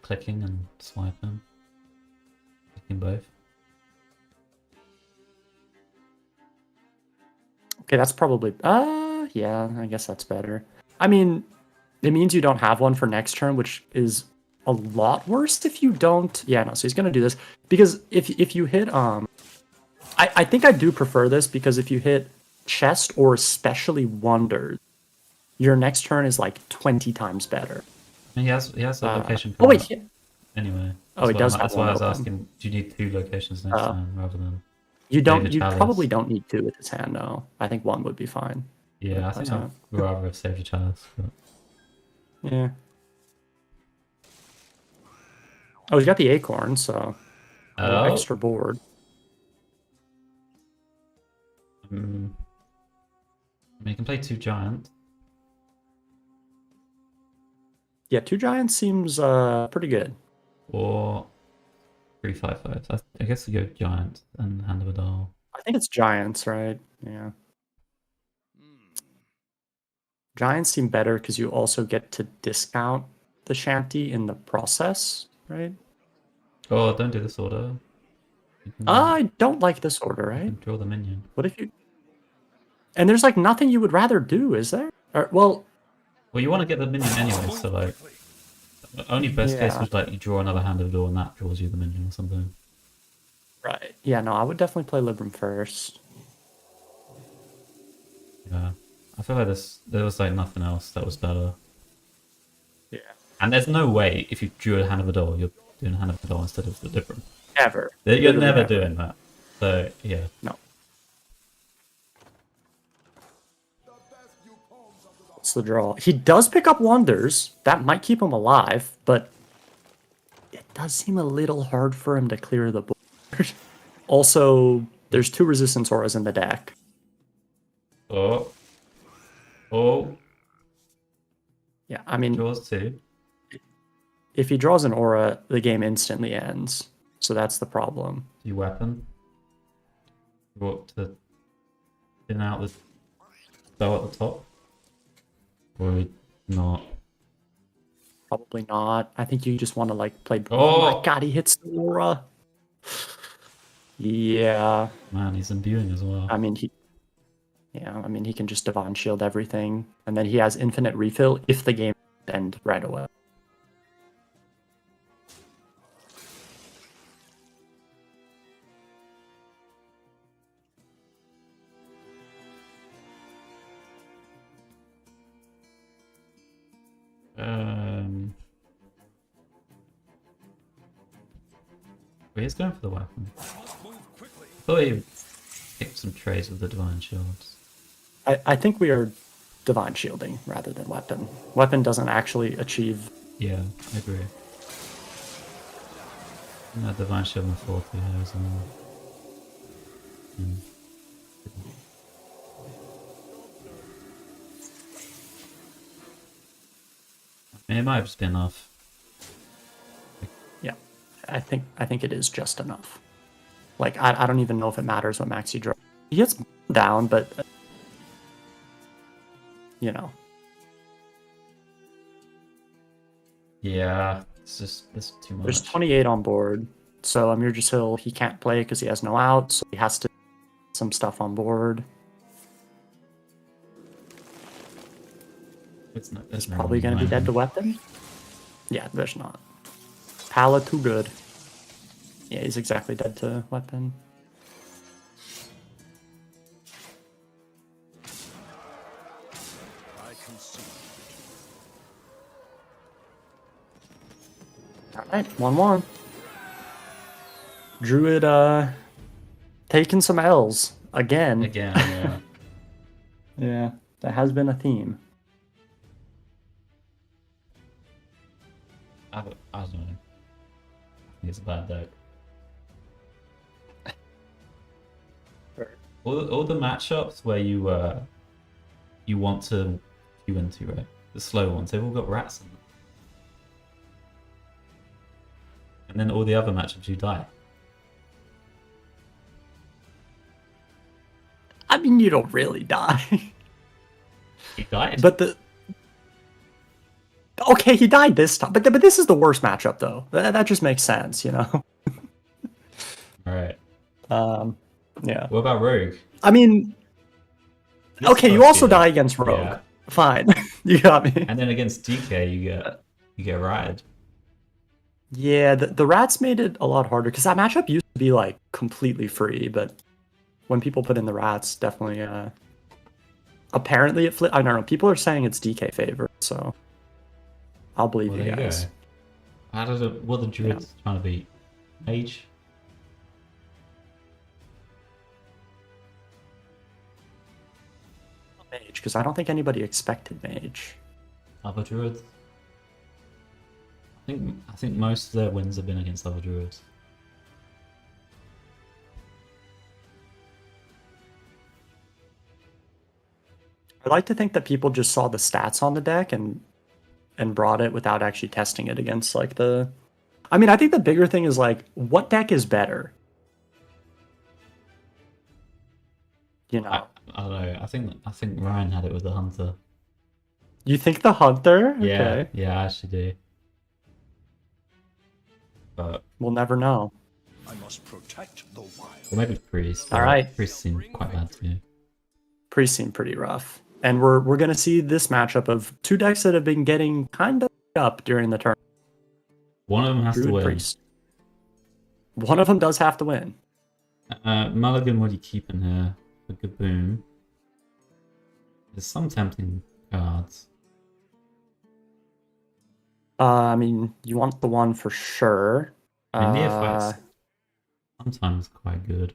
clicking and swiping? Clicking both. Okay, that's probably. Yeah, I guess that's better. I mean, it means you don't have one for next turn, which is a lot worse if you don't. Yeah, no. So he's gonna do this because if you hit I think I do prefer this because if you hit chest or especially wonders, your next turn is like 20 times better. I mean, he has a location. Oh wait, coming up anyway. Oh, he does have That's why one I was open. asking. Do you need 2 locations next time rather than? you don't. David You Chalice. probably don't need 2 with his hand. No, I think 1 would be fine. Yeah, I think That's I'd rather have saved a chalice. But... Yeah. Oh, he's got the acorn, so a little Oh. extra board. I mean, you can play 2 giants. Yeah, 2 giants seems pretty good. Or 3/5/5. I guess we go giant and hand of a doll. I think it's giants, right? Yeah. Giants seem better because you also get to discount the shanty in the process, right? Oh, don't do this order. You can, I don't like this order, you right? can draw the minion. What if you... And there's like nothing you would rather do, is there? Or, well, Well, you want to get the minion anyway, so like, only best case Yeah. was like you draw another hand of the door and that draws you the minion or something. right. Yeah, no, I would definitely play Libram first. Yeah. I feel like there was like nothing else that was better. Yeah. And there's no way if you drew a hand of a doll, you're doing a hand of a doll instead of the different. Ever. You're Literally never never. doing that. So yeah. No. What's the draw? He does pick up wonders. That might keep him alive, but it does seem a little hard for him to clear the board. Also, there's 2 resistance auras in the deck. Oh. Oh. Yeah, I mean, Draws 2. if he draws an aura, the game instantly ends. So that's the problem. You weapon. Brought to thin out the spell at the top. Or not. Probably not. I think you just want to like play. Oh! My god, he hits the aura. Yeah, Man, he's imbuing as well. I mean he. Yeah, I mean he can just Divine Shield everything, and then he has infinite refill if the game ends right away. But he's going for the weapon. I thought he picked some trades with the Divine Shields. I think we are Divine Shielding rather than Weapon. Weapon doesn't actually achieve. Yeah, I agree. And that Divine Shield in the 4th we have as well. I mean, it might have just been enough. Yeah, I think it is just enough. Like I don't even know if it matters what max you draw. He gets down, but you know. Yeah, it's too much. There's 28 on board, so Amir Jasil, he can't play because he has no out, so he has to some stuff on board. It's Probably going to be dead to weapon. Yeah, there's not. Pala too good. Yeah, he's exactly dead to weapon. I can see. Alright, 1-1. Druid taking some L's again. Again, yeah. Yeah, that has been a theme. I don't know. I think it's a bad deck. All the matchups where you want to queue into, right? The slow ones, they've all got rats in them. And then all the other matchups you die. I mean, you don't really die. You died. But the... Okay, he died this time. But this is the worst matchup, though. That just makes sense, you know? Alright. Yeah. What about Rogue? I mean... This Okay, you must also be- die against Rogue. Yeah. Fine. You got me. And then against DK you get ratted. Yeah, the rats made it a lot harder, because that matchup used to be, like, completely free, but when people put in the rats, definitely, apparently it flipped. I don't know, people are saying it's DK favor, so I'll believe Well, you there you guys. go. How did it, what the druids trying to beat? Mage? Mage, because I don't think anybody expected Mage. Other druids? I I think most of their wins have been against other druids. I like to think that people just saw the stats on the deck and brought it without actually testing it against like the. I mean, I think the bigger thing is like, what deck is better? You know, I don't know. I think Ryan had it with the hunter. you think the hunter? Yeah, Okay. yeah, I actually do. But We'll never know. I must protect the wild. or maybe priest. All right. Priest seemed quite bad too. Priest seemed pretty rough, and we're gonna see this matchup of two decks that have been getting kind of up during the turn. One of them has to Druid win. Priest. One of them does have to win. Mulligan, what do you keep in here? For Gaboom. There's some tempting cards. I mean, you want the one for sure. I mean, Neophyte's sometimes quite good.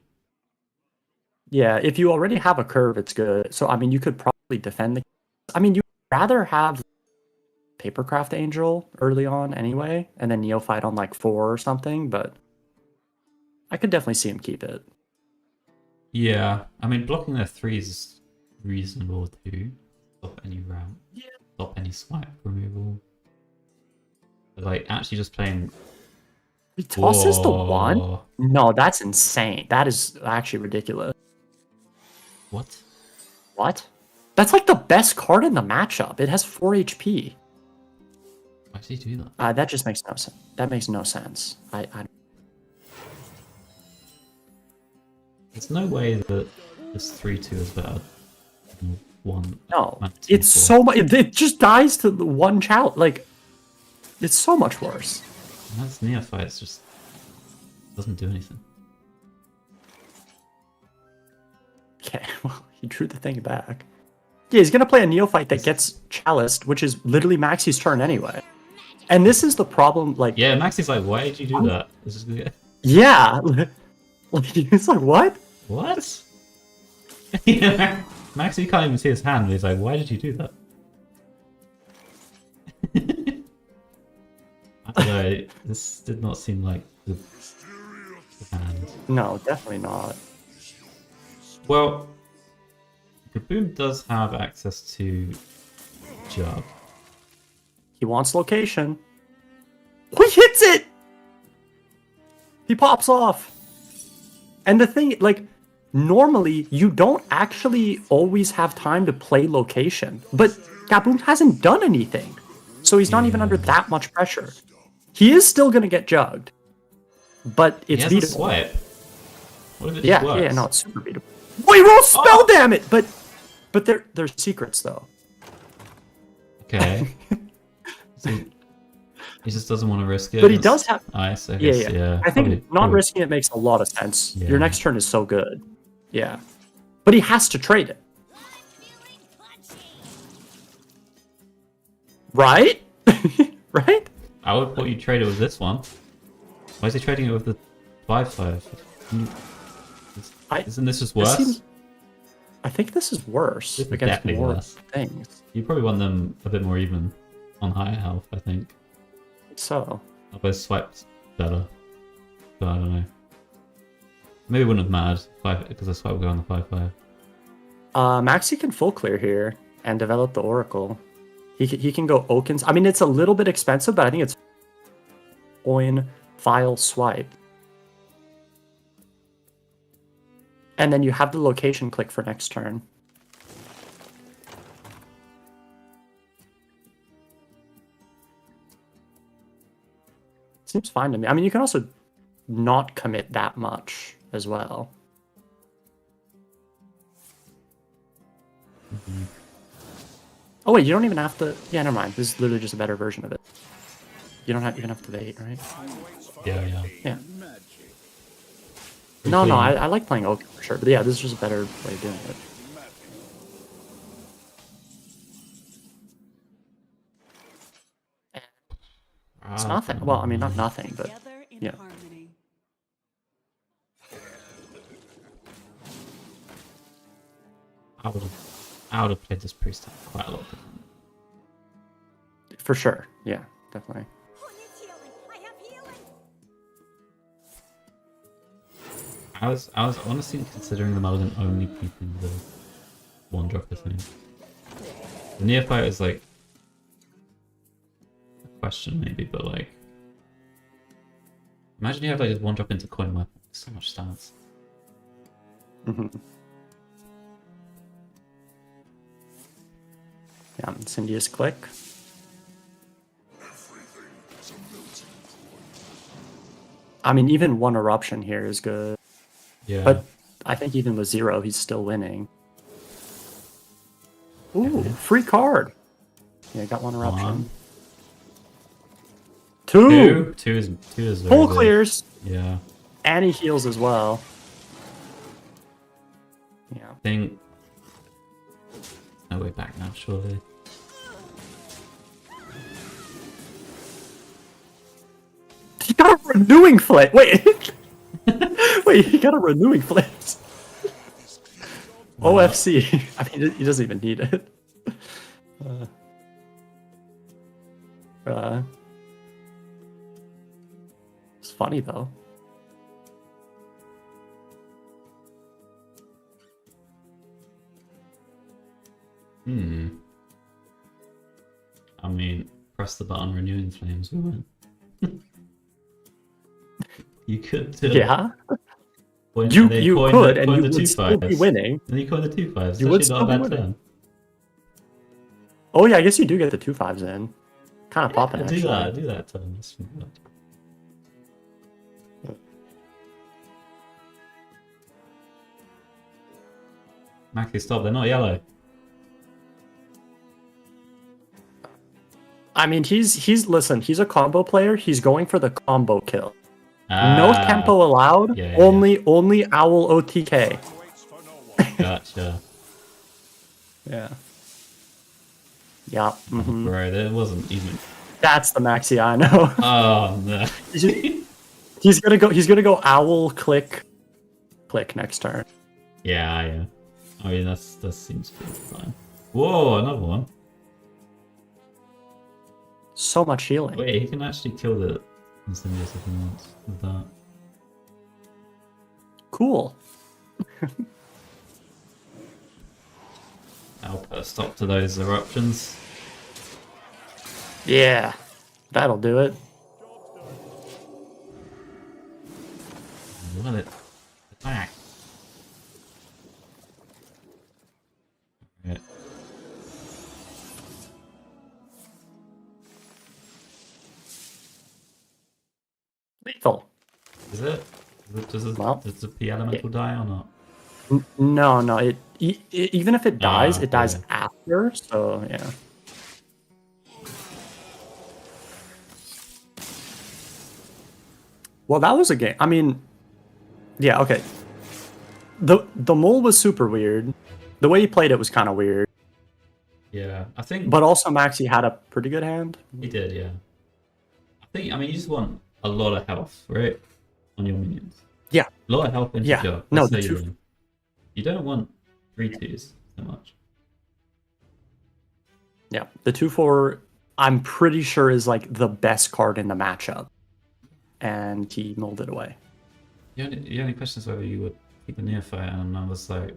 Yeah, if you already have a curve, it's good. So, I mean, you could probably defend the. I mean, you'd rather have Papercraft Angel early on anyway, and then Neophyte on like 4 or something, but I could definitely see him keep it. Yeah, I mean, blocking their 3 is reasonable too. Stop any ramp. Yeah. Stop any swipe removal. But, like, actually just playing. He tosses the 1? Whoa. No, that's insane. That is actually ridiculous. What? What? That's like the best card in the matchup. It has 4 HP. Why did he do that? That just makes no sense. That makes no sense. I There's no way that this 3-2 is better than 1. no. 2, It's 4. so much. It just dies to the 1 challenge. Like, it's so much worse. And that's Neophyte's just doesn't do anything. Okay, well, he drew the thing back. Yeah, he's gonna play a Neophyte that gets Chaliced, which is literally Maxi's turn anyway. And this is the problem, like... Yeah, Maxi's like, why did you do that? This is good. Yeah! Like, he's like, what? What? Yeah, Maxi can't even see his hand, but he's like, why did you do that? I don't know, this did not seem like the hand. No, definitely not. Well, Gaboom does have access to Jug. He wants location. He hits it! He pops off. And the thing, like, normally you don't actually always have time to play location. But Gaboom hasn't done anything. So he's not even under that much pressure. He is still going to get jugged. But it's he has a beatable. swipe. What if it Yeah, just works? yeah, no, it's super beatable. Oh, he rolls spell damn it! But they're secrets though. Okay. So he just doesn't want to risk it. But he does have Ice, I Yeah, guess, yeah. I think probably- not probably- risking it makes a lot of sense. Yeah. Your next turn is so good. Yeah. But he has to trade it. Right? Right? I would put you trade it with this one. Why is he trading it with the 5/5? Isn't this just This worse? seems- I think this is worse This is against definitely more worse. things. You probably want them a bit more even on higher health, I think. So, Otherwise, swiped better. But I don't know. Maybe it wouldn't have mattered because the swipe would go on the 5/5. Maxi can full clear here and develop the Oracle. He can go Okins. I mean, it's a little bit expensive, but I think it's coin, file, swipe. And then you have the location click for next turn. Seems fine to me. I mean, you can also not commit that much as well. Oh wait, you don't even have to. Yeah, never mind. This is literally just a better version of it. You don't even have to wait, right? Yeah. Yeah. No, I like playing Oak for sure, but yeah, this is just a better way of doing it. It's nothing. Well, I mean, not nothing, but Together in yeah. harmony. I would have played this priest quite a lot different. For sure. Yeah, definitely. I was honestly considering the mulligan only keeping the one dropper thing. The neophyte is like a question maybe, but like imagine you have like just one drop into coin weapon. So much stats. Mhm. Yeah, Incendious Click. I mean, even one eruption here is good. Yeah. But I think even with 0, he's still winning. Ooh, Yeah. free card. Yeah, got one eruption. One. Two. Two is very Full big. clears. Yeah. And he heals as well. Yeah. I think no way back now, surely. He got a renewing flame. Wait. Wait, he got a renewing flame. OFC. I mean, he doesn't even need it. It's funny though. I mean, press the button, renewing flames, we win. You could do it. Yeah, Point- you they you coin could, the, and coin you the would still be 2/5s. winning. And you coin the 2/5s. You would It's still actually not a be bad winning. turn. Oh yeah, I guess you do get the 2/5s in. Kind of popping Yeah, actually. do that turn. That's not bad. Maxi, stop. They're not yellow. I mean, he's listen. He's a combo player. He's going for the combo kill. No Ah, tempo allowed. yeah, yeah, only owl OTK. Waits for no one. Gotcha. Yeah. Yeah. mhm. Bro, there wasn't even. That's the Maxi I know. Oh, no. He's gonna go. He's gonna go owl click next turn. Yeah. I mean, that seems pretty fine. Whoa, another one. So much healing. Wait, he can actually kill the Incendious if he wants with that. Cool. I'll put a stop to those eruptions. Yeah, that'll do it. Love it. Attack. Right. Lethal. Is it? Well, Does the P elemental die or not? No. Even if it dies, Ah, it dies yeah. after. So yeah. Well, that was a game. I mean, yeah. Okay. The mole was super weird. The way he played it was kind of weird. Yeah, I think But also, Maxi had a pretty good hand. he did. Yeah, I mean, you just want a lot of health, right, on your minions. Yeah. A lot of health into Yeah. kill. No, That's the how you two- win. You don't want 3/2s so much. Yeah. The 2/4, I'm pretty sure is the best card in the matchup, and he mulled it away. The only question is whether you would keep the neophyte, and I was like,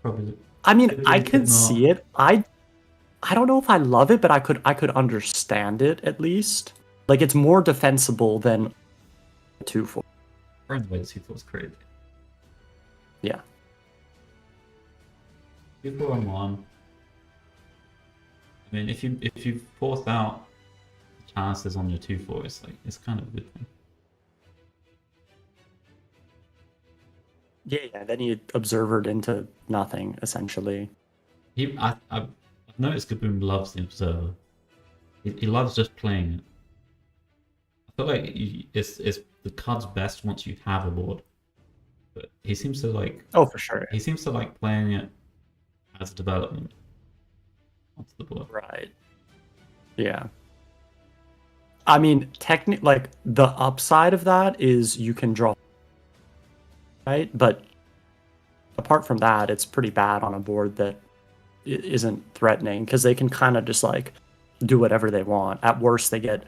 probably. I mean, Could I be, could could not. see it. I don't know if I love it, but I could understand it at least. Like it's more defensible than 2/4. Friend the way the 2/4 was created. Yeah. 2/4 on 1. I mean, if you force out chances on your 2/4, it's kind of a good thing. Yeah. Then you observered into nothing essentially. I've noticed Gaboom loves the Observer. He loves just playing it. I feel like it's the card's best once you have a board, but he seems to like Oh, for sure. playing it as a development onto the board. Right. Yeah. I mean, technically, like the upside of that is you can draw, right? But apart from that, it's pretty bad on a board that isn't threatening because they can kind of just do whatever they want. At worst, they get,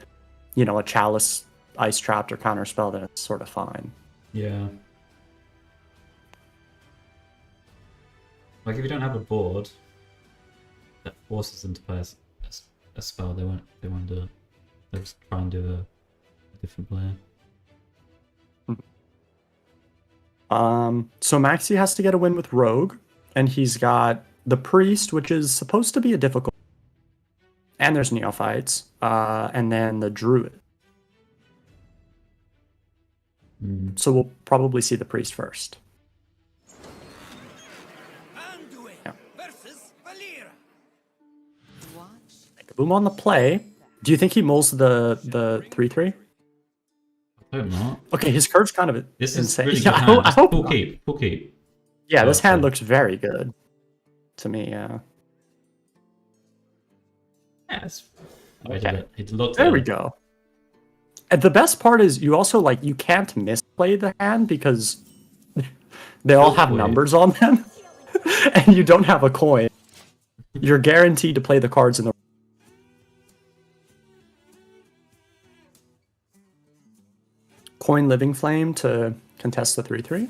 a chalice, ice trapped, or counter spell, then it's sort of fine. Yeah, Like if you don't have a board that forces them to play a spell, they won't do it. They'll just try and do a different player. So Maxi has to get a win with Rogue, and he's got the Priest, which is supposed to be a difficult. And there's Neophytes, and then the Druid. So we'll probably see the Priest first. Anduin Yeah. versus Valera. Boom on the play. Do you think he mulls the 3/3? I hope not. Okay, his curve's kind of This is insane. really good Yeah, hand. I hope Full not. keep. Full keep. Yeah, this hand Okay. looks very good to me. Yeah. Yes. Okay. It looked There we good. go. And the best part is you also like you can't misplay the hand because they all have Wait. numbers on them, and you don't have a coin. You're guaranteed to play the cards in the. Coin Living Flame to contest the 3/3.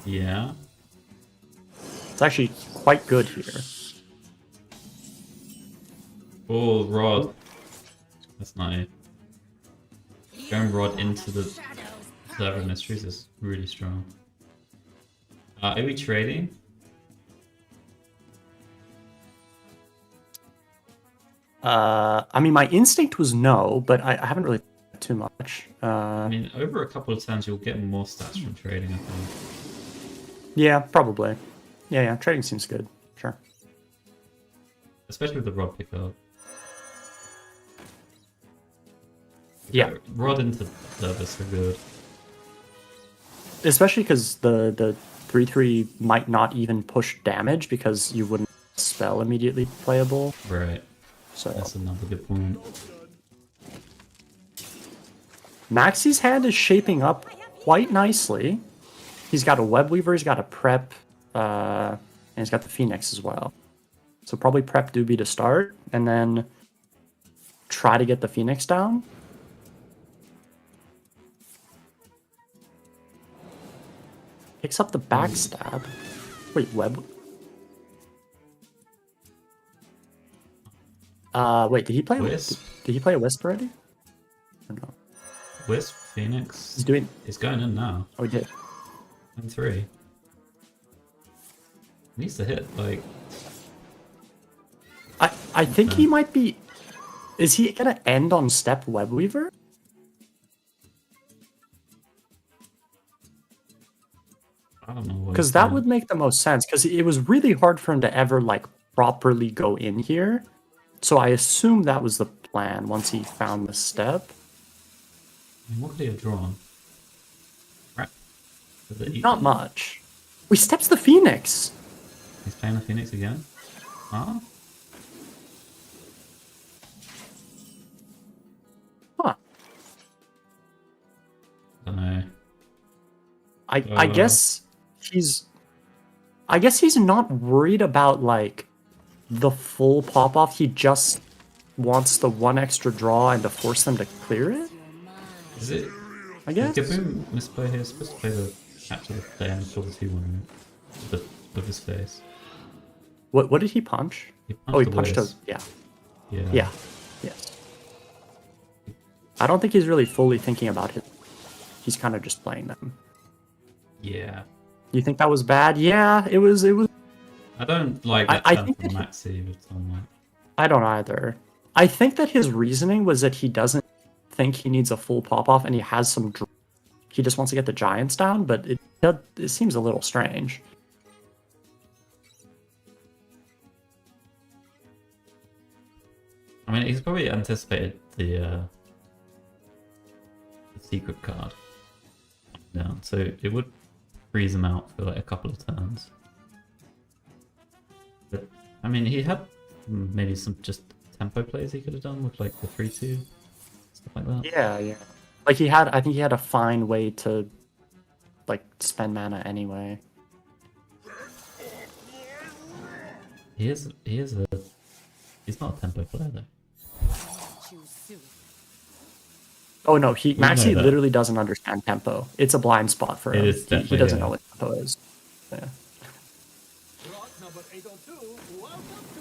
Yeah. It's actually quite good here. Oh, Rod. That's nice. Going Rod into the Server Mysteries is really strong. Are we trading? I mean, my instinct was no, but I haven't really thought too much. I mean, over a couple of turns, you'll get more stats from trading, I think. Yeah, probably. Yeah, trading seems good. Sure. Especially with the Rod pickup. Yeah. Rod into Server is so good. Especially because the 3/3 might not even push damage because you wouldn't spell immediately playable. Right. So That's another good point. Maxi's hand is shaping up quite nicely. He's got a Web Weaver, he's got a Prep, and he's got the Phoenix as well. So probably Prep Doobie to start, and then try to get the Phoenix down. Picks up the backstab. Wait, Web? Wait, did he play Wisp? Did he play a Wisp already? Or no? Wisp, Phoenix. He's doing. He's going in now. Oh, he did. And 3. Needs to hit, like. I think he might be. Is he gonna end on Step Webweaver? I don't know what. Because he's that doing. would make the most sense. Because it was really hard for him to ever like properly go in here. So I assume that was the plan once he found the step. I mean, what could he have drawn? Right. Not much. We steps the Phoenix. He's playing the Phoenix again? Huh? Huh. I don't know. I guess he's. I guess he's not worried about like the full pop off. He just wants the one extra draw and to force them to clear it. Is it? I guess. Did Gaboom misplay here? He's supposed to play the capture the player and kill the 2-1 with his face. What did he punch? He Oh, he the punched Wisp. a. Yeah. Yeah. Yeah. Yes. I don't think he's really fully thinking about it. He's kind of just playing them. Yeah. You think that was bad? Yeah, it was. It was. I don't like that I turn think from that Maxi with someone. I don't either. I think that his reasoning was that he doesn't think he needs a full pop off, and he has some. He just wants to get the giants down, but it seems a little strange. I mean, he's probably anticipated the secret card down, so it would freeze him out for like a couple of turns. But I mean, he had maybe some just tempo plays he could have done with like the 3-2 stuff like that. Yeah, yeah. Like he had, I think he had a fine way to, like, spend mana anyway. He's not a tempo player though. Oh no, know Maxi that. literally doesn't understand tempo. It's a blind spot for It him. is He definitely, doesn't yeah. know what tempo is. Yeah.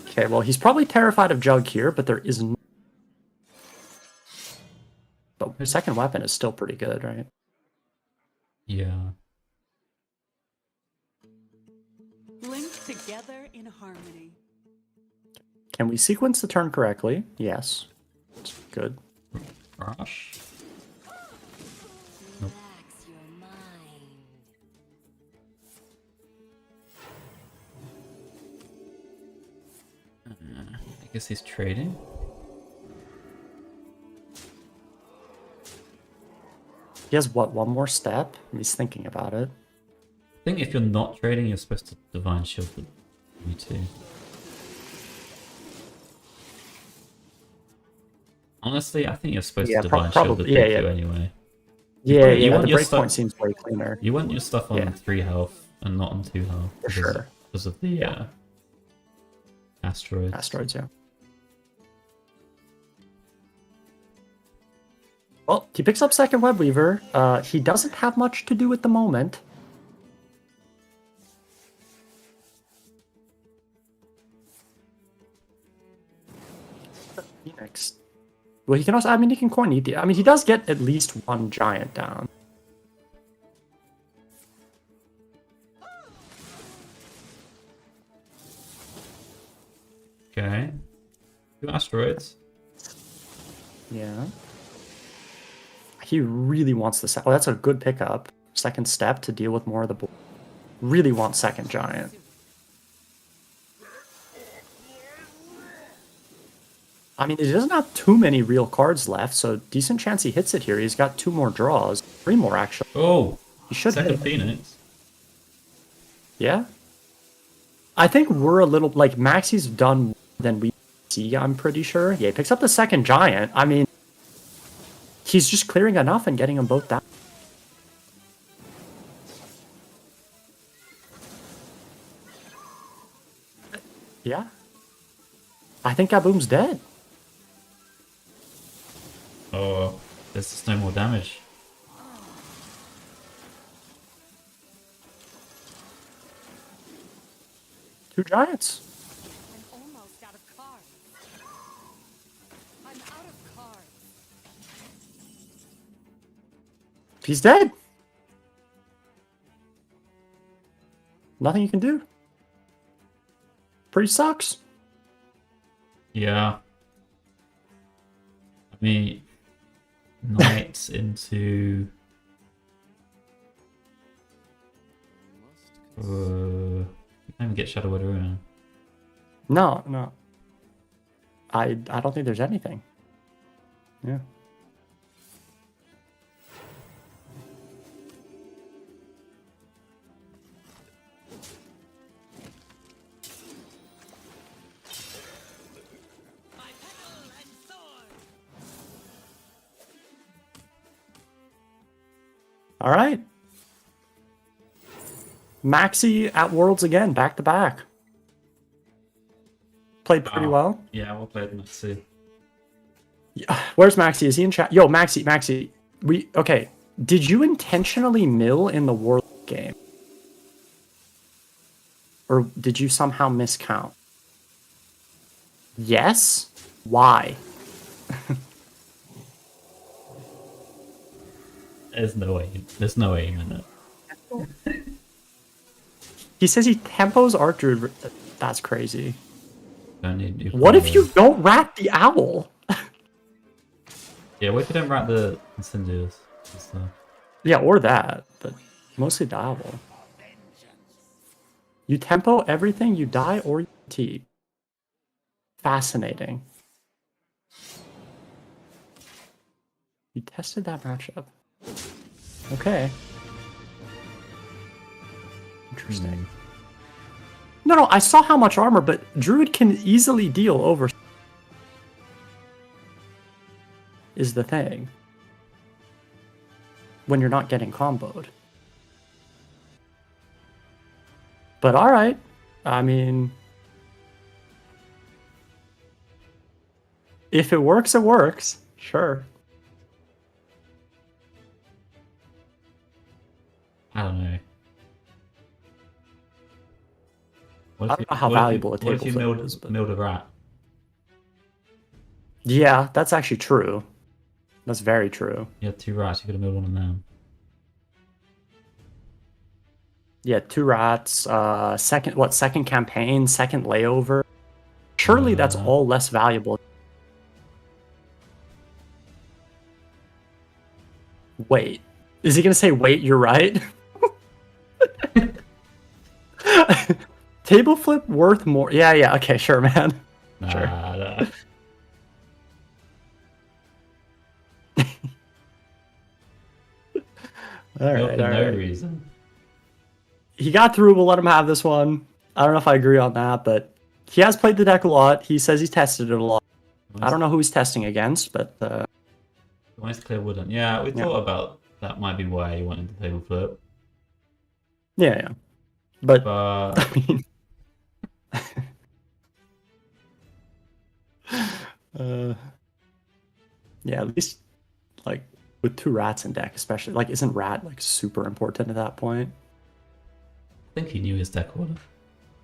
Okay, well, he's probably terrified of Jug here, but there is no... But the second weapon is still pretty good, right? Yeah. Linked together in harmony. Can we sequence the turn correctly? Yes. It's good. Rush. Relax your mind. I guess he's trading. He has, what, one more step? He's thinking about it. I think if you're not trading, you're supposed to Divine Shield the U2. Honestly, I think you're supposed Yeah, to Divine Shield the probably. Yeah, DQ yeah. anyway. Yeah, you yeah, want the your breakpoint stuff- seems way cleaner. You want your stuff on Yeah. 3 health and not on 2 health. For sure. Because of the asteroids. Asteroids, yeah. Well, he picks up second Web Weaver. He doesn't have much to do at the moment. Phoenix. Well, he can also, I mean, he can coin eat the, I mean, he does get at least one giant down. Okay. 2 asteroids. Yeah. He really wants this. Oh, that's a good pickup. Second step to deal with more of the board. Really wants second giant. I mean, he doesn't have too many real cards left, so decent chance he hits it here. He's got 2 more draws. 3 more, actually. Oh! He should Second hit. Phoenix. Yeah. I think we're a little, like, Maxi's done more than we see, I'm pretty sure. Yeah, he picks up the second giant. I mean, he's just clearing enough and getting them both down. Yeah. I think Gaboom's dead. Oh, there's just no more damage. Two giants. I'm almost out of cards. I'm out of cards. He's dead. Nothing you can do. Pretty sucks. Yeah. I mean, Knight into... you can't even get Shadow Word Arena. No, no. I don't think there's anything. Yeah. All right. Maxi at Worlds again, back to back. Played pretty Wow. well. Yeah, we'll play them. See. Where's Maxi? Is he in chat? Yo, Maxi. Okay. Did you intentionally mill in the World game? Or did you somehow miscount? Yes? Why? There's no way. There's no aim in it. He says he tempos Arc Druid. That's crazy. Don't need your What if combo. you don't rat the owl? Yeah, what if you don't write the Incendios and stuff? Yeah, or that, but mostly the owl. You tempo everything, you die or you T. Fascinating. You tested that matchup. Okay. Interesting. No, I saw how much armor, but Druid can easily deal over. Is the thing. When you're not getting comboed. But alright. I mean. If it works, it works. Sure. I don't know. What I if don't know how what if valuable a what if table you flip milled, is, but milled a rat? yeah, that's actually true. That's very true. You had 2 rats, you could have milled one of them. Yeah, 2 rats. Second campaign, second layover. Surely that's Uh, all less valuable. Wait, is he gonna say? Wait, you're right. Table flip worth more. Yeah, yeah. Okay, sure, man. Sure. nah. All Milled right, for all no right. reason. He got through. We'll let him have this one. I don't know if I agree on that, but he has played the deck a lot. He says he's tested it a lot. I don't know who he's testing against, but Nice clear wooden. Yeah, we Yeah. thought about that might be why you wanted the table flip. yeah, yeah. But But I mean, yeah, at least like with 2 rats in deck, especially like isn't rat like super important at that point? I think he knew his deck order.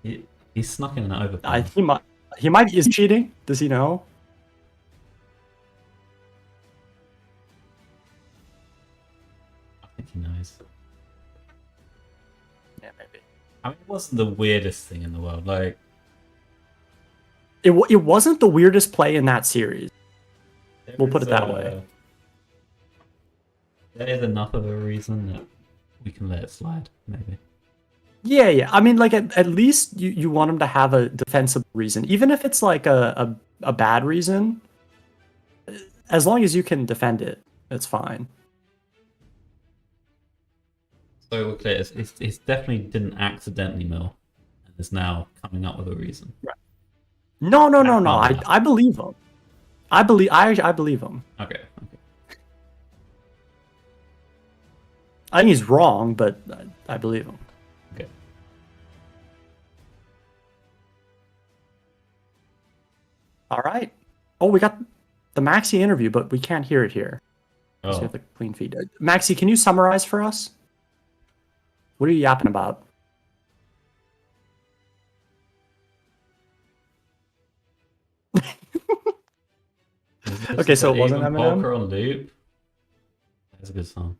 He snuck in an overpass. He might is he cheating. Does he know? I think he knows. Yeah, maybe. I mean, it wasn't the weirdest thing in the world. Like, It wasn't the weirdest play in that series. We'll put it that way. There is enough of a reason that we can let it slide, maybe. Yeah, yeah. I mean, like at least you want him to have a defensible reason, even if it's like a bad reason. As long as you can defend it, it's fine. So we're clear, it's definitely didn't accidentally mill, and is now coming up with a reason. No. Yeah. I believe him. I believe him. Okay. I think he's wrong, but I believe him. Okay. All right. Oh, we got the Maxi interview, but we can't hear it here. So we Oh, have the clean feed. Maxi, can you summarize for us? What are you yapping about? Okay, so it wasn't Even Eminem? Polka on loop. That's a good song.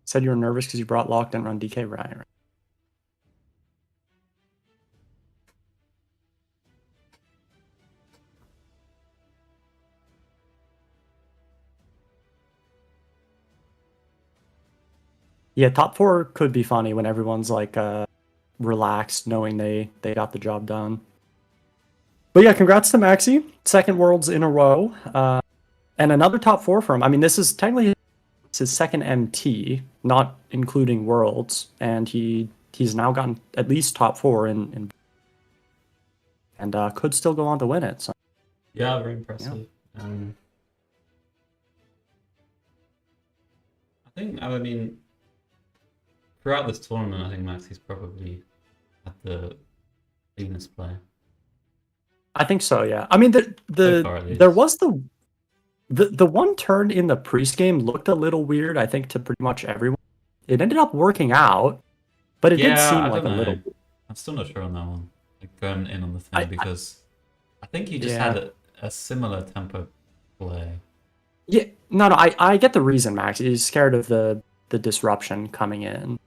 Said you were nervous because you brought Locked and Run DK, right? Yeah, top 4 could be funny when everyone's like relaxed, knowing they got the job done. But yeah, congrats to Maxi, second Worlds in a row, and another top 4 for him. I mean, this is technically his second MT, not including Worlds, and he's now gotten at least top 4 in and could still go on to win it. So Yeah, very impressive. I mean, throughout this tournament, I think Maxi's probably had the cleanest play. I think so. Yeah. I mean, So far, at least. there was the one turn in the priest game looked a little weird. I think to pretty much everyone. It ended up working out, but it did Yeah, seem I like a don't little. know. I'm still not sure on that one. Like going in on the thing because I think you just Yeah. had a similar tempo play. Yeah, no, I get the reason, Max. He's scared of the disruption coming in.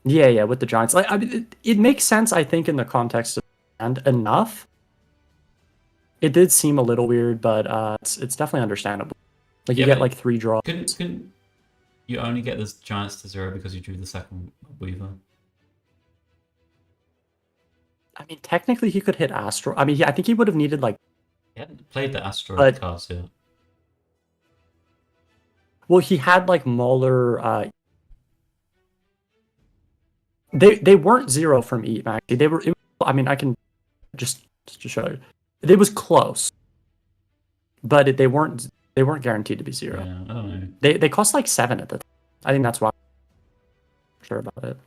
Yeah, with the Giants. Like, I mean, it makes sense, I think, in the context of and enough. It did seem a little weird, but it's definitely understandable. Like you Yeah, get but like 3 draws. Couldn't you only get this Giants to 0 because you drew the second Weaver? I mean, technically, he could hit Astro. I mean, I think he would have needed like. He hadn't played the asteroid But- cards yet. Well, he had like Mauler. They weren't 0 from Eat, Maxi. They were. I mean, I can just to show you. It was close, but they weren't. They weren't guaranteed to be 0. Yeah, I don't know. They cost like 7 at the time. I think that's why I'm sure about it.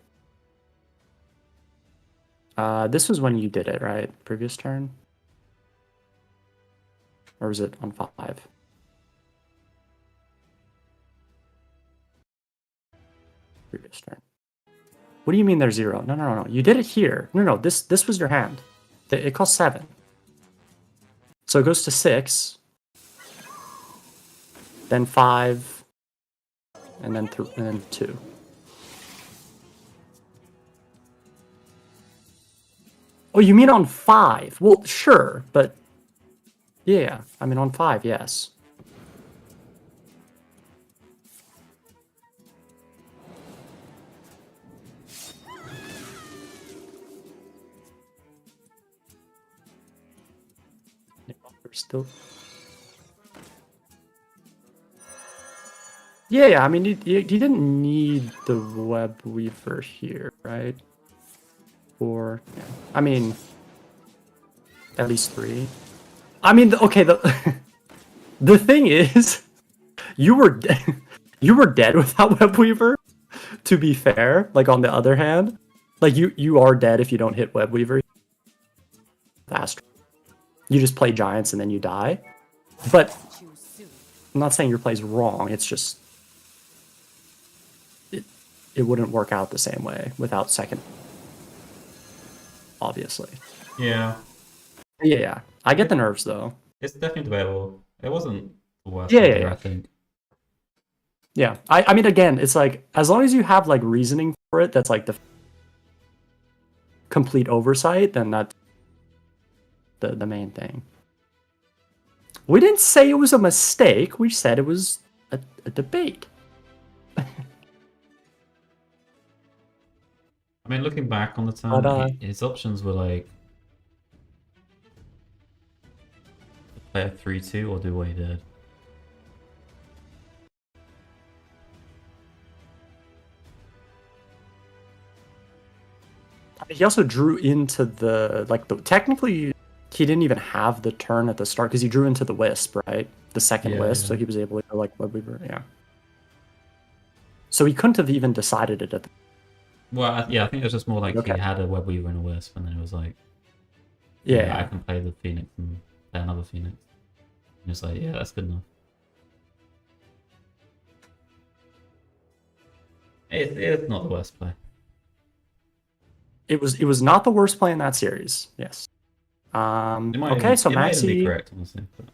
This was when you did it, right? Previous turn? Or is it on 5? Previous turn. What do you mean there's 0? No. You did it here. No. This was your hand. It costs 7. So it goes to 6. Then 5. And then 2. Oh, you mean on 5? Well, sure, but yeah, I mean on 5, yes. Still. Yeah, I mean, you didn't need the web weaver here, right? Or, yeah. I mean, at least 3. I mean, okay, the thing is, you were dead without web weaver. To be fair, like on the other hand, like you are dead if you don't hit web weaver fast. You just play giants and then you die. But Too soon. I'm not saying your play's wrong. It's just it wouldn't work out the same way without second. Obviously. Yeah. Yeah. I get the nerves though. It's definitely debatable. It wasn't the worst Yeah, idea, yeah. I think. Yeah. I mean, again, it's like as long as you have like reasoning for it, that's like the complete oversight, then that's the main thing. We didn't say it was a mistake. We said it was a debate. I mean, looking back on the turn, But, his options were like play a 3-2 or do what he did. He also drew into the technically he didn't even have the turn at the start because he drew into the wisp, right? The second Yeah, wisp, yeah. so he was able to like web weaver, yeah. So he couldn't have even decided it at the Well, yeah, I think it was just more like Okay. he had a web weaver and a wisp, and then it was like, I yeah. can play the phoenix and play another phoenix. And it's like, yeah, that's good enough. It's not the worst play. It was not the worst play in that series. Yes. It might Okay, even, so it might even be Maxi. correct, honestly. But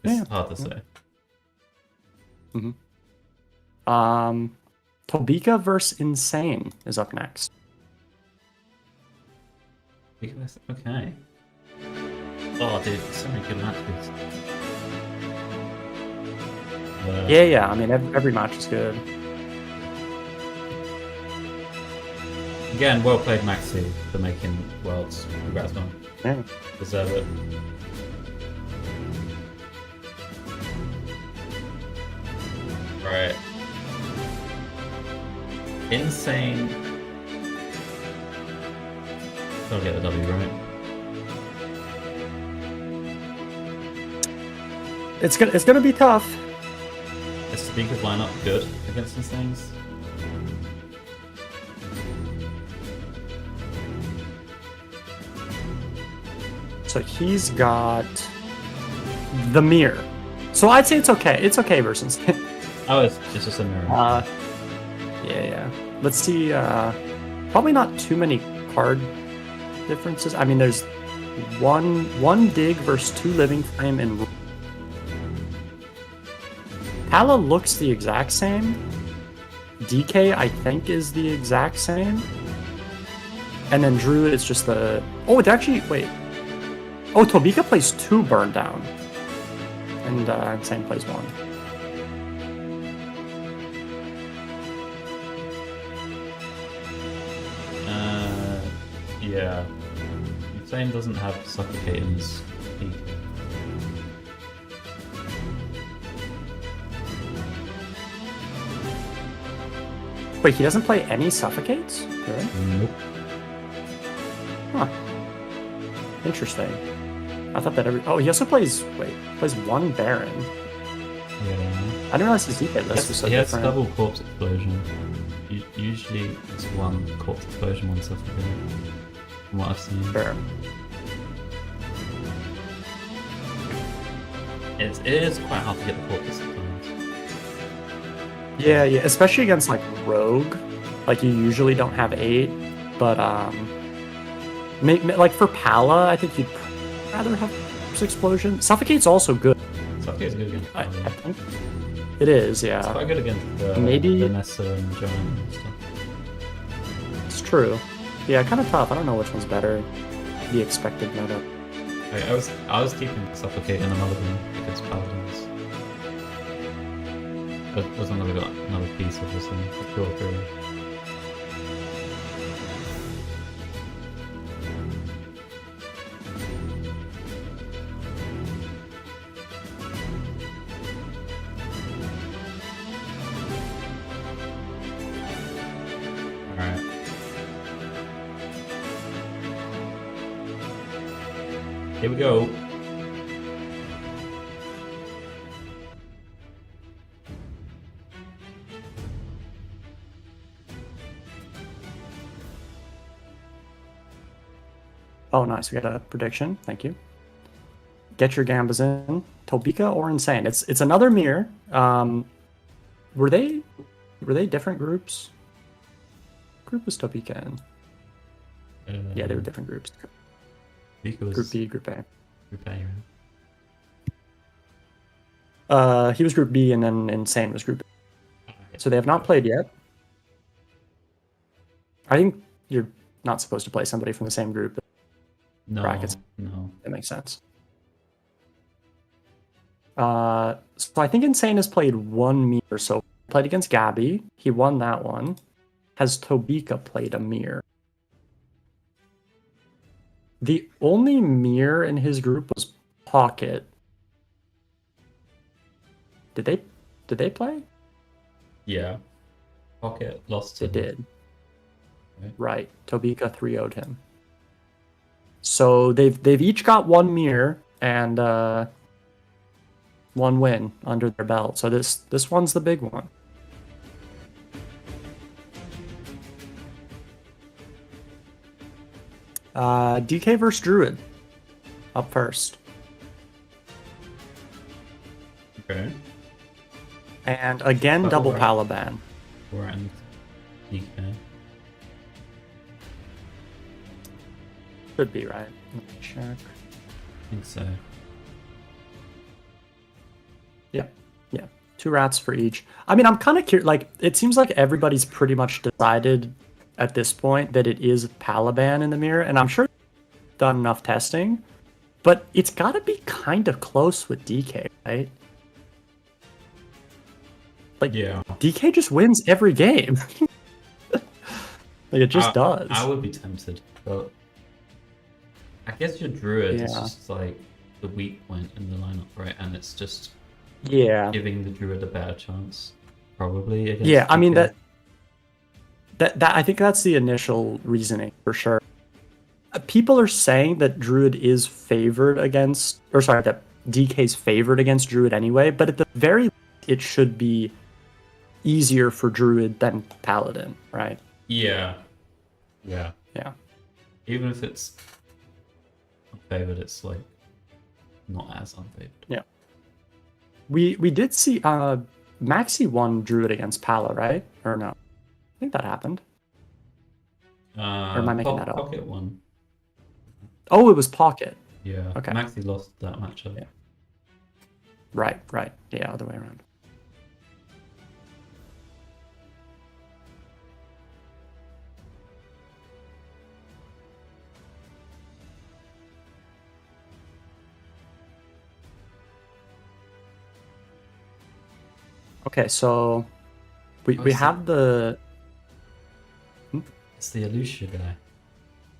it's Yeah. hard to say. Tobika versus Insane is up next. Because, okay. Oh, dude, so many good matches. Yeah. I mean, every match is good. Again, well played, Maxi, for making worlds. Congrats, man. Yeah. Deserve it. Right. Insane. Gotta get the W right. It's gonna be tough. Is Sabika's lineup good against Insane's? So he's got the mirror. So I'd say it's okay. It's okay versus. Oh, it's just a mirror. Yeah. Let's see. Probably not too many card differences. I mean, there's one dig versus 2 living flame and Hala looks the exact same. DK I think is the exact same. And then Druid is just the. Oh, it actually wait. Oh, Tobika plays 2 burn down. And Insane plays 1. Yeah. Insane doesn't have Suffocate in his peak. Wait, he doesn't play any Suffocates? Really? Nope. Huh. Interesting. I thought that oh, he also plays, plays 1 Baron. Yeah. I didn't realize his DK list was so He has different. double Corpse Explosion. Usually it's 1 Corpse Explosion, 1 Suffocate. From what I've seen. Fair. it is quite hard to get the focus sometimes. Yeah, especially against like Rogue. Like you usually don't have 8, but like for Pala, I think you'd rather have Force Explosion. Suffocate's also good. Suffocate's good against I Pala. think it is, It's yeah. quite good against Maybe- Vanessa and Giant and stuff. It's true. Yeah, kind of tough. I don't know which one's better. The expected meta. I was keeping Suffocate in another one against Paladins. But as long as I got another piece of this thing, for pure fury. Alright. Here we go. Oh, nice. We got a prediction. Thank you. Get your Gambas in. Tobika or Insane? It's another mirror. Were they different groups? Group was Tobika in. Yeah, they were different groups. Vika was Group B, Group A. Group A, right? He was Group B, and then Insane was Group A. So they have not played yet. I think you're not supposed to play somebody from the same group. No, brackets. no. That makes sense. So I think Insane has played one mirror. So played against Gabby. He won that one. Has Tobika played a mirror? The only mirror in his group was Pocket. Did they play? Yeah. Pocket lost to They did. Right. Right. Tobika 3-0'd him. So they've each got one mirror and one win under their belt. So this one's the big one. DK versus Druid. Up first. Okay. And again, Oh, double right. Palaban. And DK. Could be, right? Let me check. I think so. Yeah. 2 rats for each. I mean, I'm kind of curious. Like, it seems like everybody's pretty much decided at this point that it is Palaban in the mirror, and I'm sure they've done enough testing, but it's got to be kind of close with DK, right? Like, Yeah. DK just wins every game. Like, it just does. I would be tempted, but I guess your druid is Yeah. just like the weak point in the lineup, right? And it's just Yeah. giving the druid a better chance, probably. Against Yeah, I mean, DK. that I think that's the initial reasoning for sure. People are saying that Druid is favored against, or sorry, that DK's favored against Druid anyway, but at the very least, it should be easier for Druid than Paladin, right? Yeah. Yeah. Yeah. Even if it's unfavored, it's like not as unfavored. We did see Maxi won Druid against Pala, right? Or no? I think that happened. am I making that up? Pocket one. Oh, it was Pocket. Yeah. Okay. Maxi lost that matchup. Yeah. Right. Yeah, other way around. Okay, so we is have the It's the Alusha guy.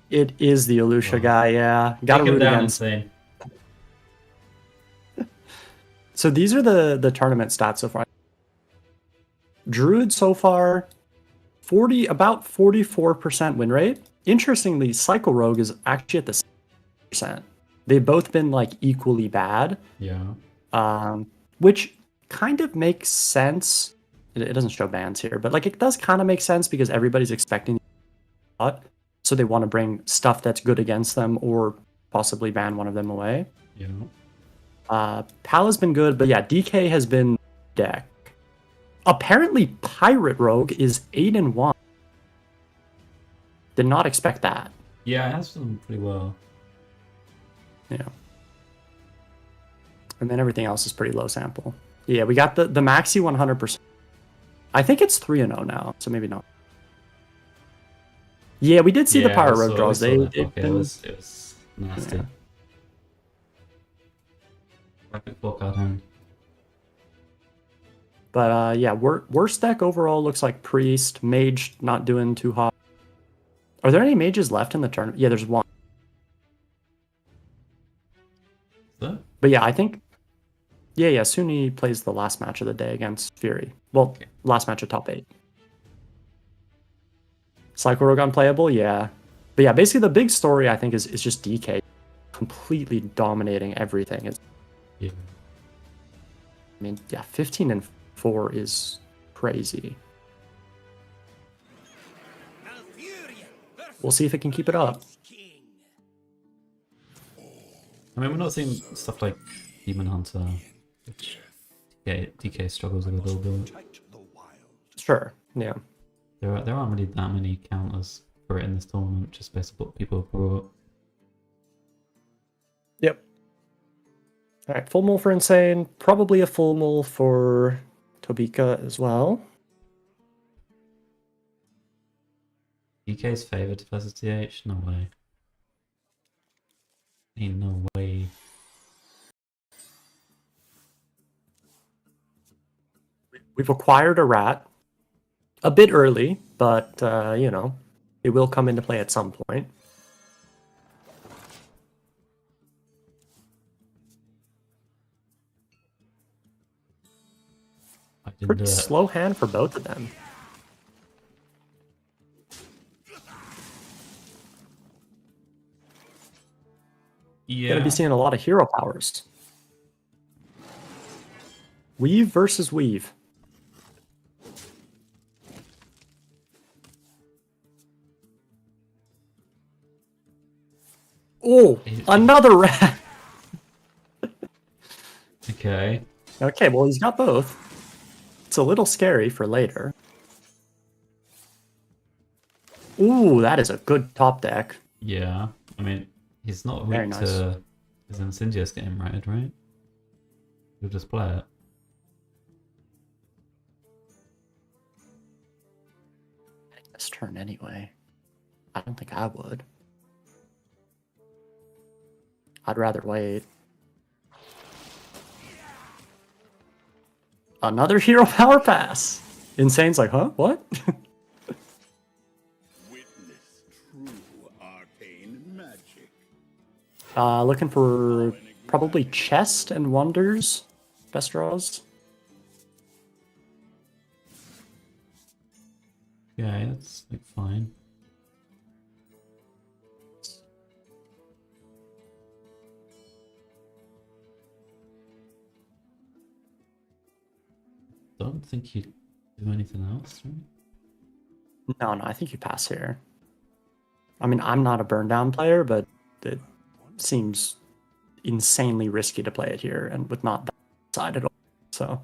it is the Alusha Wow. guy, yeah. Gotta Take him root down against. insane. So these are the tournament stats so far. Druid so far, about 44% win rate. Interestingly, Cycle Rogue is actually at the 6%. They've both been like equally bad, Yeah. which kind of makes sense. It doesn't show bans here, but like it does kind of make sense because everybody's expecting a lot, so they want to bring stuff that's good against them or possibly ban one of them away. Yeah. Pal has been good, but yeah, DK has been deck. Apparently, Pirate Rogue is 8-1. Did not expect that. Yeah, it has done pretty well. Yeah. And then everything else is pretty low sample. Yeah, we got the Maxi 100%. I think it's 3-0 now, so maybe not. Yeah, we did see the Yeah, Pirate I Rogue saw- I draws. saw They, that. they've Okay, been- it was nasty. Yeah. Rapid four card hand. But yeah, worst deck overall looks like Priest. Mage not doing too hot. Are there any mages left in the tournament? Yeah, there's one. So, But yeah, I think. Yeah, Sunni plays the last match of the day against Fury. Well, Okay. last match of top 8. Psycho Rogue unplayable, yeah. But yeah, basically the big story I think is just DK completely dominating everything. yeah. I mean, yeah, 15-4 is crazy. We'll see if it can keep it up. I mean, we're not seeing stuff like Demon Hunter, which DK struggles a little bit. Protect the wild. Sure, yeah. There aren't really that many counters for it in this tournament, just based on what people have brought. Yep. All right, full mull for Insane. Probably a full mull for Tobika as well. DK's favored versus TH? No way. Ain't no way. We've acquired a rat. A bit early, but, you know, it will come into play at some point. I didn't Pretty do it. slow hand for both of them. Yeah. Gonna be seeing a lot of hero powers. Weave versus Weave. Oh, another rat. Okay. Okay, well, he's got both. It's a little scary for later. Ooh, that is a good top deck. Yeah. I mean, he's not Very weak nice. to his Incendious getting rated, right? He'll just play it. This turn anyway. I don't think I would. I'd rather wait. Another hero power pass. Insane's like, huh? What? Witness true arcane magic. Looking for probably Chest and Wonders. Best draws. Yeah, that's like fine. Don't think you do anything else, right? No, I think you pass here. I mean, I'm not a burn down player, but it seems insanely risky to play it here and with not that side at all. So.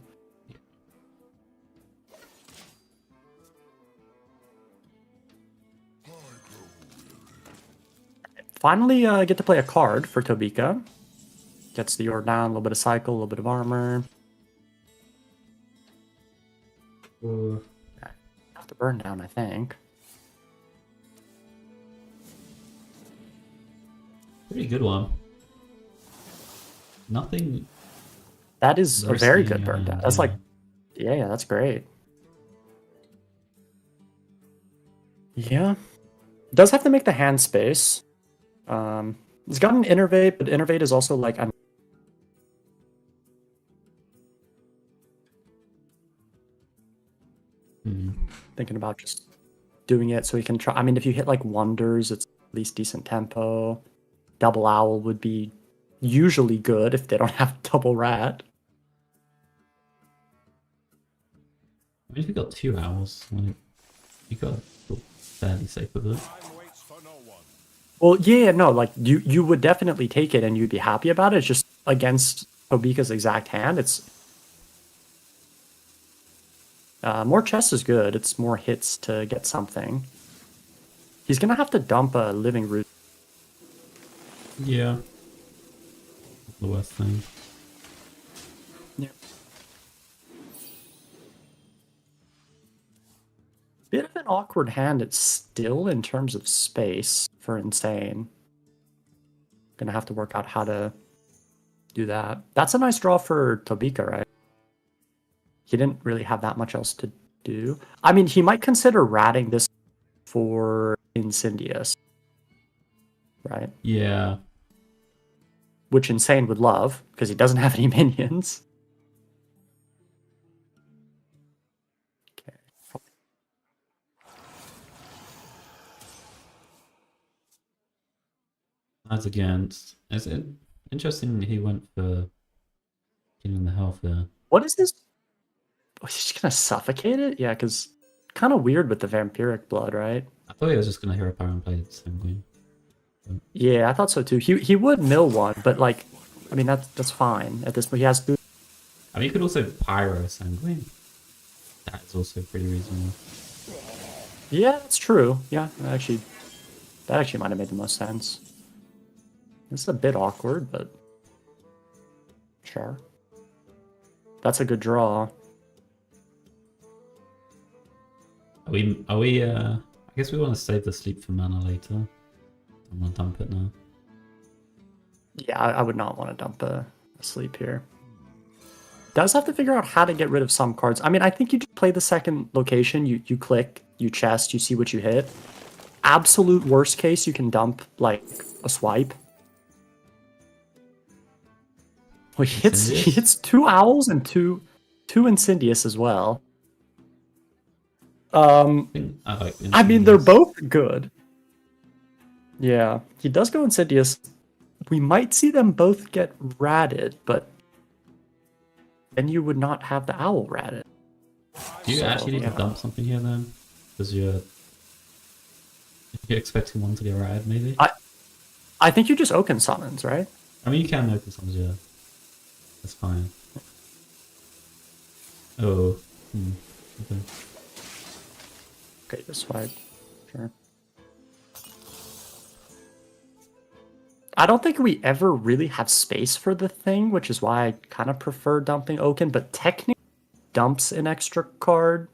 Finally get to play a card for Tobika. Gets the Yor down, a little bit of cycle, a little bit of armor. Have to burn down, I think. Pretty good one. Nothing. That is a very risky good burn down. and, That's like, yeah, that's great. Yeah. Does have to make the hand space. He's got an Innervate, but Innervate is also like I'm thinking about just doing it so he can try. I mean, if you hit like Wonders, it's at least decent tempo. Double Owl would be usually good if they don't have Double Rat. I mean, if you got 2 hours, like, you got fairly safe with it. Time waits for no one. Well, yeah, no, like you would definitely take it and you'd be happy about it. It's just against Obika's exact hand. It's more chest is good. It's more hits to get something. He's gonna have to dump a living root. Yeah. The worst thing. Yeah. Bit of an awkward hand. It's still in terms of space for Insane. Gonna have to work out how to do that. That's a nice draw for Tobika, right? He didn't really have that much else to do. I mean, he might consider ratting this for Incendious, right? Yeah. Which Insane would love, because he doesn't have any minions. Okay. As against. Is it interesting he went for getting the health there? What is this? Oh, he's just gonna suffocate it? Yeah, because kind of weird with the vampiric blood, right? I thought he was just gonna hero power and play the Sanguine. Yeah, I thought so too. He would mill one, but like, I mean that's fine at this point. He has to. I mean, you could also pyro Sanguine. That is also pretty reasonable. Yeah, that's true. Yeah, that actually might have made the most sense. This is a bit awkward, but sure. That's a good draw. Are we, I guess we want to save the sleep for mana later. I'm gonna dump it now. Yeah, I would not want to dump a sleep here. Does have to figure out how to get rid of some cards. I mean, I think you just play the second location. You click, you chest, you see what you hit. Absolute worst case, you can dump like a swipe. Well, he hits 2 owls and two Incendious as well. I mean, they're both good. Yeah, he does go Insidious. We might see them both get ratted, but then you would not have the owl ratted. Do you actually need to dump something here then? Because you're expecting one to get ratted, maybe? I think you just Oaken summons, right? I mean, you can open some, yeah. That's fine. Oh. Okay. Okay, just swipe. Sure. I don't think we ever really have space for the thing, which is why I kind of prefer dumping Oaken, but technically dumps an extra card.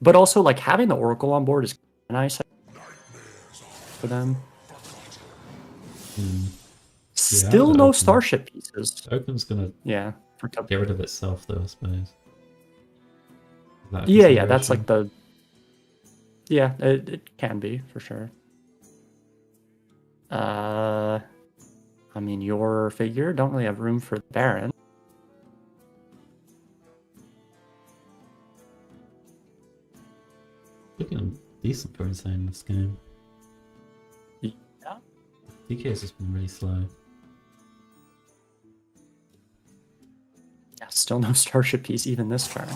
But also, like, having the Oracle on board is nice for them. Still no Starship pieces. Oaken's gonna get rid of itself, though, I suppose. Yeah, that's like the... Yeah, it can be, for sure. I mean, your figure don't really have room for the Baron. Looking decent for Insane this game. Yeah. DK has just been really slow. Yeah, still no Starship piece even this turn.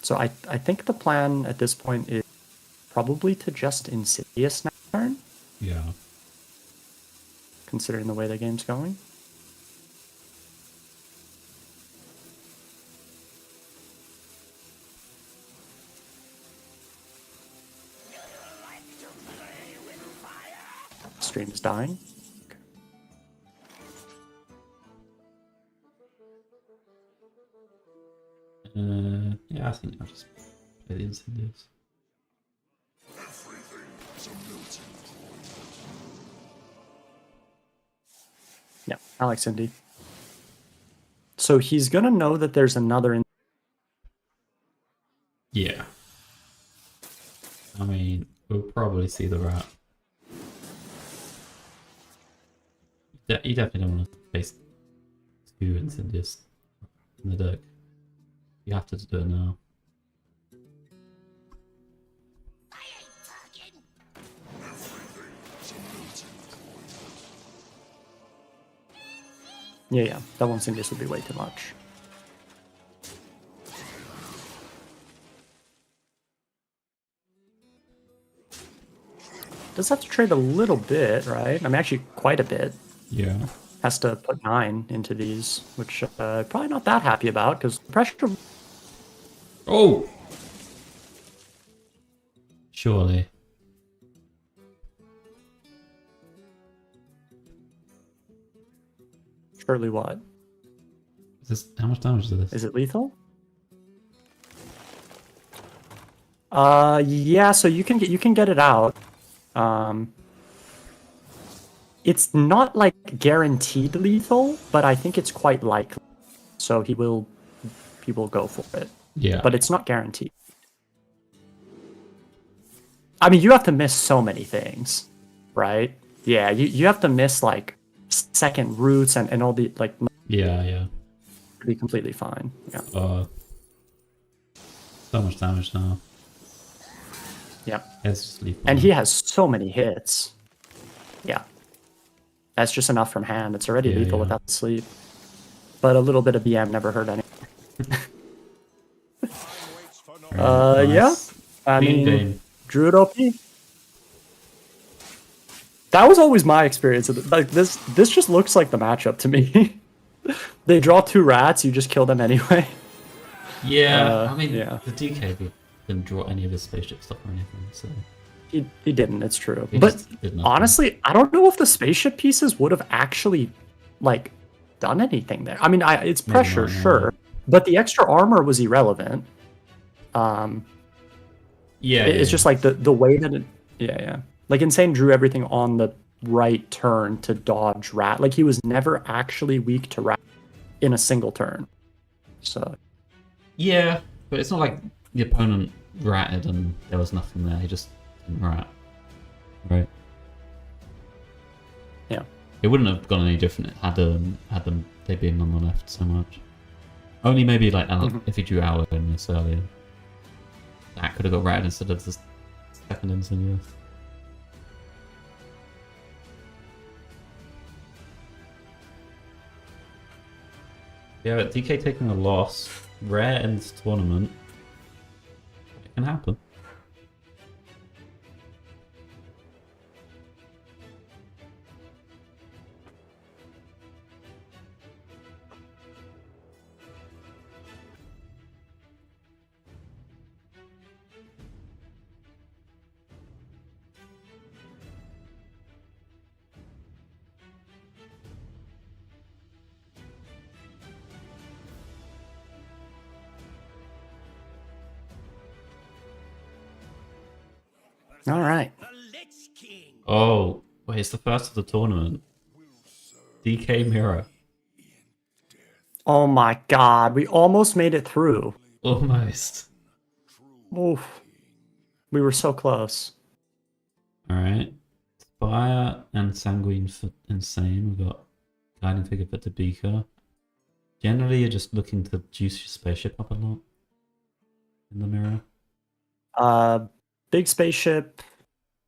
So I think the plan at this point is probably to just Insidious next turn. Yeah. Considering the way the game's going. Stream is dying. Yeah, I think I'll just play the Incendious. Yeah, I like Cindy. So he's gonna know that there's another. Yeah. I mean, we'll probably see the rat. You definitely don't want to face 2 Incendious in the deck. You have to do it now. Yeah, that one Incendious would be way too much. Does have to trade a little bit, right? I mean, actually, quite a bit. Yeah. has to put 9 into these, which probably not that happy about because pressure. Oh! Surely. Surely what? Is this, how much damage is this? Is it lethal? Yeah. So you can get it out. It's not like guaranteed lethal, but I think it's quite likely. So he will go for it, Yeah. but it's not guaranteed. I mean, you have to miss so many things, right? Yeah, you have to miss like second roots and all the like Yeah, yeah. be completely fine. Yeah. So much damage now. Yeah. Let's just leave And one. he has so many hits. Yeah. That's just enough from hand. It's already Yeah, lethal yeah. without sleep. But a little bit of BM never hurt anyone. Alright, Yeah. nice. I Clean mean, game. Druid OP. That was always my experience. Like this just looks like the matchup to me. They draw 2 rats, you just kill them anyway. Yeah, I mean, yeah. the DK didn't draw any of his spaceship stuff or anything, so He didn't, it's true. he But just did nothing. honestly, I don't know if the spaceship pieces would have actually like done anything there. I mean, it's Maybe pressure, not, no. sure, but the extra armor was irrelevant. Yeah, It's yeah. just like the way that it, yeah. Like Insane drew everything on the right turn to dodge rat. Like he was never actually weak to rat in a single turn. So Yeah, but it's not like the opponent ratted and there was nothing there. He just didn't rat. Right? yeah. It wouldn't have gone any different had they been on the left so much. Only maybe like if he drew Hour in this earlier. That could have got ratted instead of the second Insidious. Yeah, but DK taking a loss, rare in this tournament. It can happen. All right. The Lich King. Oh, wait, it's the first of the tournament. DK Mirror. Oh my god, we almost made it through. Almost. Oof. We were so close. Alright. Spire and Sanguine for Insane. We've got Guiding Figure for Tabika. Generally, you're just looking to juice your spaceship up a lot in the mirror. Big spaceship,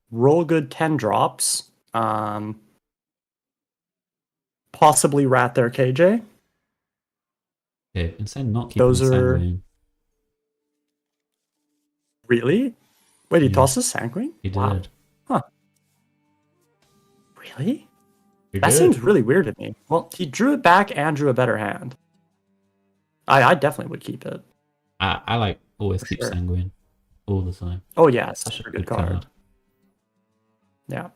roll good 10 drops. Possibly rat there, KJ. Okay, Insane not keeping Those the are- Sanguine. Really? Wait, he Yeah. tosses Sanguine? He Wow. did. Really? He That did. seems really weird to me. Well, he drew it back and drew a better hand. I definitely would keep it. I like always For keep sure. Sanguine all the time. Oh yeah, it's Such such a good card. Yeah.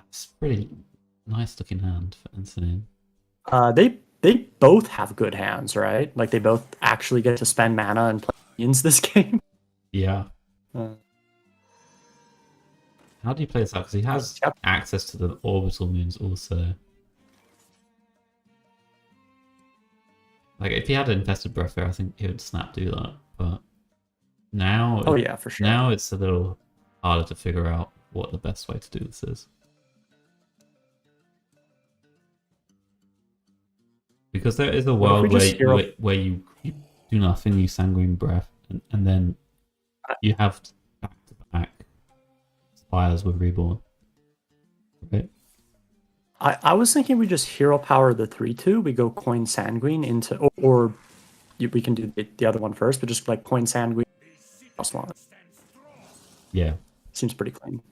It's a pretty nice looking hand for Insane. They both have good hands, right? Like they both actually get to spend mana and play minions this game. Yeah. Uh, How do you play this out? Because he has Yep. access to the orbital moons also. Like, if he had Infested Breath there, I think he would snap do that. But now, oh yeah, for sure. now it's a little harder to figure out what the best way to do this is. Because there is a What if we world just hero- where you do nothing, you Sanguine Breath, and then you have back-to-back Spires with Reborn. Right? I was thinking we just hero power the 3/2. We go coin Sanguine into, or we can do the other one first, but just like coin Sanguine +1. Yeah. Seems pretty clean.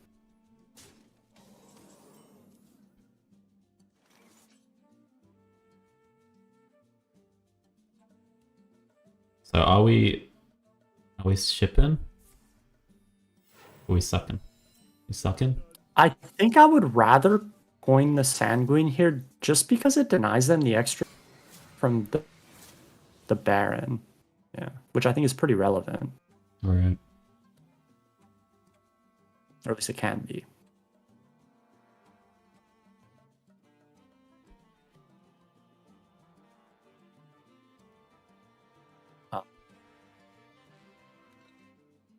So are we shipping? Are we sucking? We sucking? I think I would rather coin the Sanguine here just because it denies them the extra from the Baron. Yeah, which I think is pretty relevant, Alright. or at least it can be.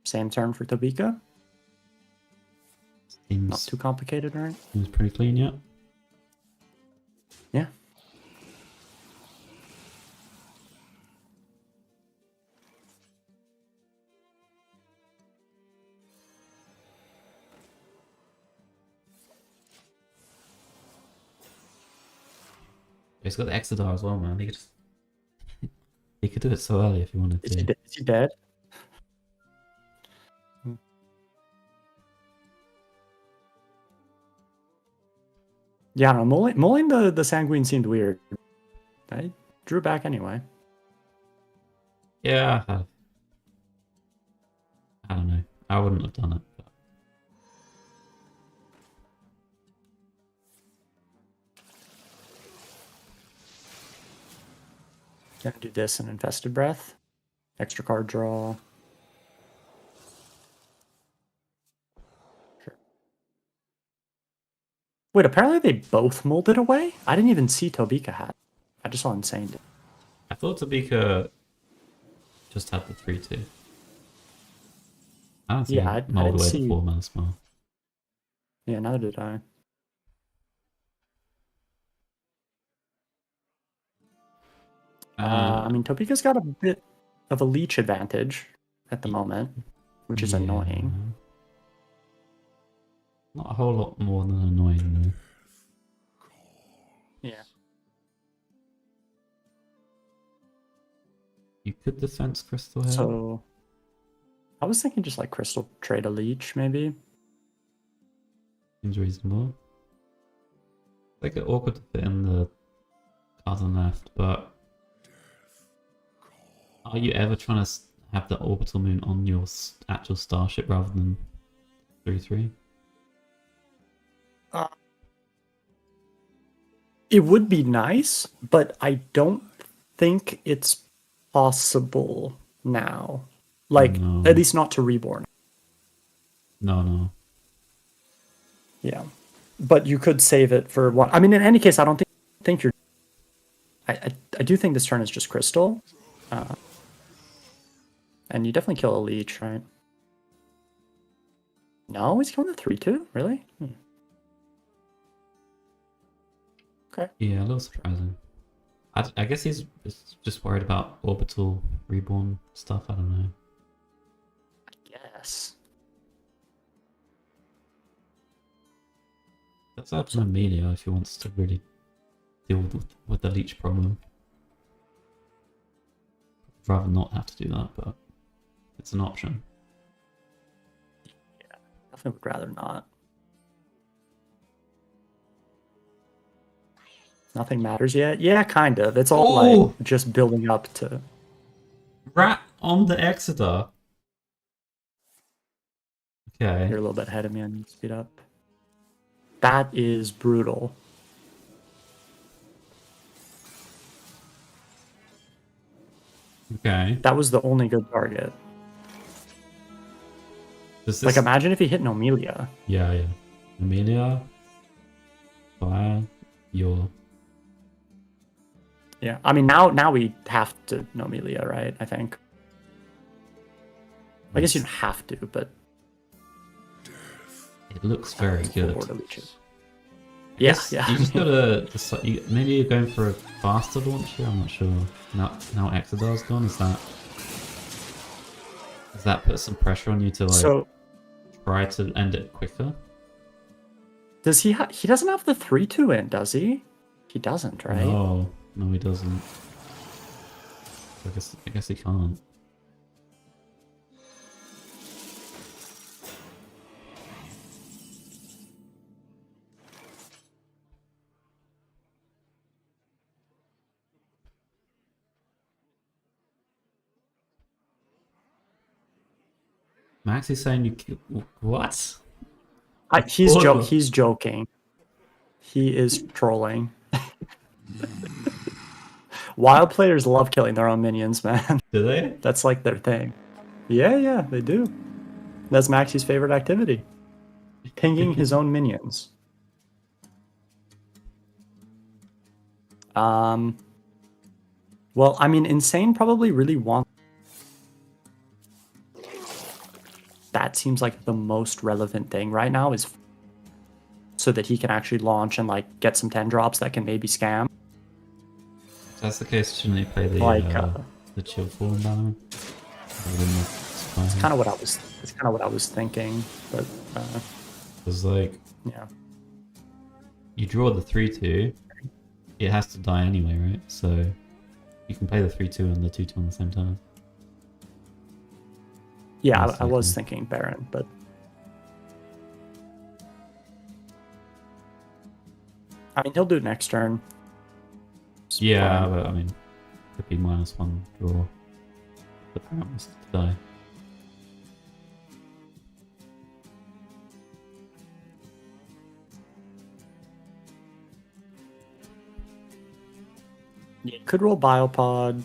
Same turn for Tobika. Not Seems too complicated, right? seems pretty clean, yeah. Yeah. He's got the Exodar as well, man. He could just he could do it so early if he wanted Is he, to. is he dead? Yeah, no, mulling the Sanguine seemed weird. I drew back anyway. Yeah, I don't know. I wouldn't have done it. But... Gonna do this and Infested Breath. Extra card draw. Sure. Wait, apparently they both molded away? I didn't even see Tobika had. I just saw Insane did. I thought Tabika just had the 3-2. I don't think Yeah, I he molded didn't away see- the 4-mana spell. Yeah, neither did I. I mean, Tobika's got a bit of a leech advantage at the moment, which is yeah. annoying. Not a whole lot more than annoying, though. Yeah. You could defense Crystal here. So I was thinking just like Crystal trade a leech, maybe. Seems reasonable. Like it awkward to fit in the cards on left, but are you ever trying to have the orbital moon on your actual starship rather than 3-3? It would be nice, but I don't think it's possible now. Like, No. at least not to Reborn. No. Yeah. But you could save it for one. I mean, in any case, I don't think you're. I do think this turn is just Crystal. And you definitely kill a leech, right? No, he's killing the 3-2? Really? Okay. Yeah, a little surprising. I guess he's just worried about orbital reborn stuff. I don't know. Yes. That's up to Amelia if he wants to really deal with the leech problem. I'd rather not have to do that, but it's an option. Definitely would rather not. Nothing matters yet? Yeah, kind of. It's all Oh! like just building up to. Rat on the Exeter. Okay. You're a little bit ahead of me. I need to speed up. That is brutal. Okay. That was the only good target. Does this... Like, imagine if he hit Nomelia. Yeah. Amelia. Fire. Your. Yeah, I mean now we have to Nomelia, right? I think. I guess you don't have to, but It looks very good. forward to leech it. Yeah. Yeah. You just gotta decide. Maybe you're going for a faster launch here. I'm not sure. Now Exodar's gone. Does that put some pressure on you to like So try to end it quicker? does he? He doesn't have the 3-2 in, does he? He doesn't, right? No, he doesn't. I guess he can't. Max is saying you what? He's Oh. he's joking. He is trolling. Wild players love killing their own minions, man. Do they? That's like their thing. Yeah, they do. That's Maxie's favorite activity. Pinging his own minions. Well, I mean, Insane probably really wants. That seems like the most relevant thing right now is so that he can actually launch and like get some 10 drops that can maybe scam. If that's the case, shouldn't he play the chill form now? It's kind of what I was. It's kind of what I was thinking, but Because like yeah. you draw the 3/2, it has to die anyway, right? So you can play the 3/2 and the 2/2 on the same time. Yeah, Yes, I was okay. thinking Baron, but I mean he'll do it next turn. It's Yeah, fine. but I mean, could be -1 draw. The parent was to die. Yeah, could roll Biopod.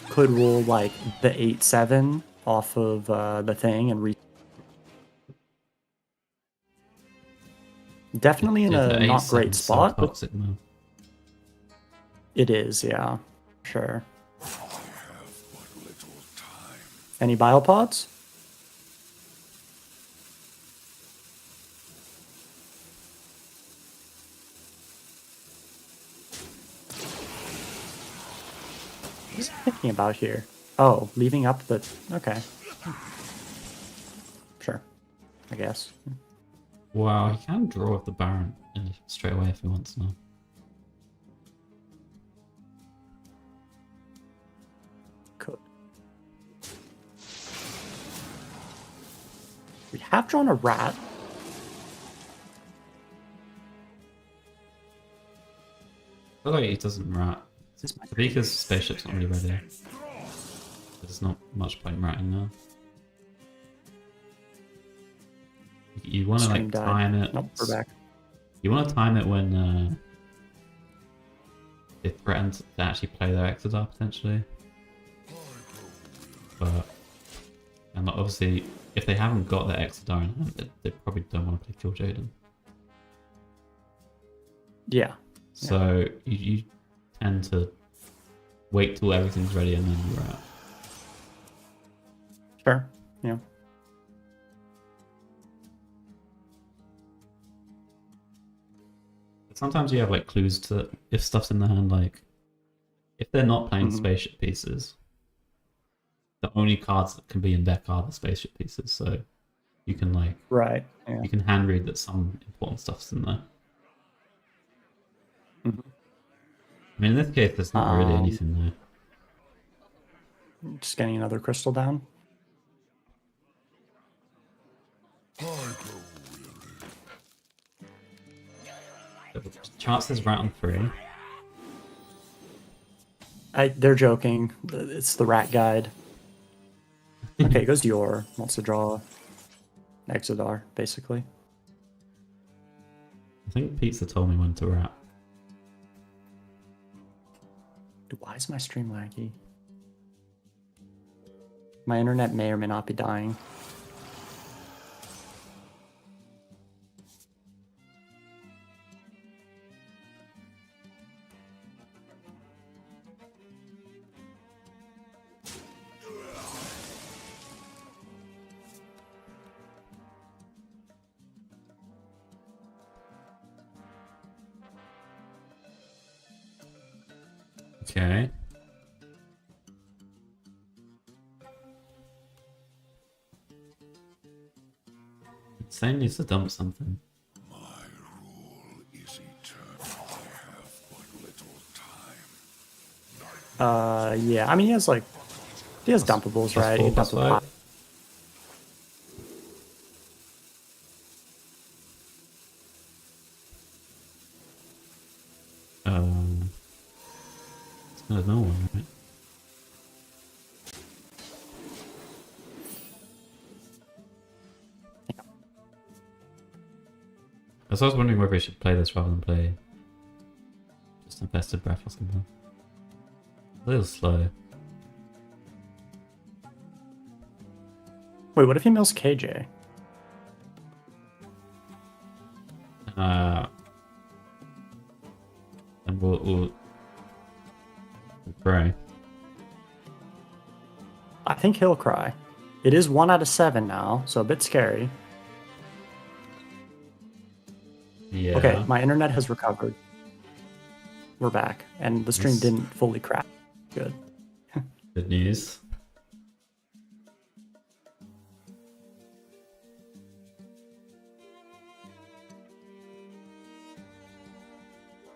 Could roll like the 8/7 off of the thing and definitely in Yeah, a the not 8/7 great is so spot. But toxic now. it is, yeah, sure. I have but little time. Any Biopods? What is he thinking about here? Oh, leaving up the... Okay. Sure. I guess. Wow, he can draw with the Baron straight away if he wants now. Could. We have drawn a rat. I feel like he doesn't rat. Is this my Vika's spaceship's not really ready. There's not much point ratting now. You want to Stream like died. time it. Nope, we're back. You want to time it when they threaten to actually play their Exodar potentially. But and obviously, if they haven't got their Exodar in hand, they probably don't want to play Kill Jaden. Yeah. So you tend to wait till everything's ready and then you're out. Sure. Yeah. Sometimes you have like clues to if stuff's in the hand, like if they're not playing Mhm. spaceship pieces, the only cards that can be in deck are the spaceship pieces. So you can like Right. Yeah. you can hand read that some important stuff's in there. Mhm. I mean, in this case, there's not really Um, anything there. Just getting another crystal down. Chances right on 3. They're joking. It's the rat guide. Okay, it goes Dior. Wants to draw Exodar, basically. I think Pizza told me when to wrap. Dude, why is my stream laggy? My internet may or may not be dying. Okay. Insane needs to dump something. My rule is eternal. I have but little time. Yeah. I mean, he has dumpables, Plus right? He 4, can plus dump a 5. pot. There's no one, right? I was wondering whether we should play this rather than play just Infested Breath or something. A little slow. Wait, what if he mills KJ? And we'll pray. I think he'll cry. It is 1 out of 7 now, so a bit scary. Yeah. Okay, my internet has recovered. We're back, and the stream Yes. didn't fully crash. Good. Good news.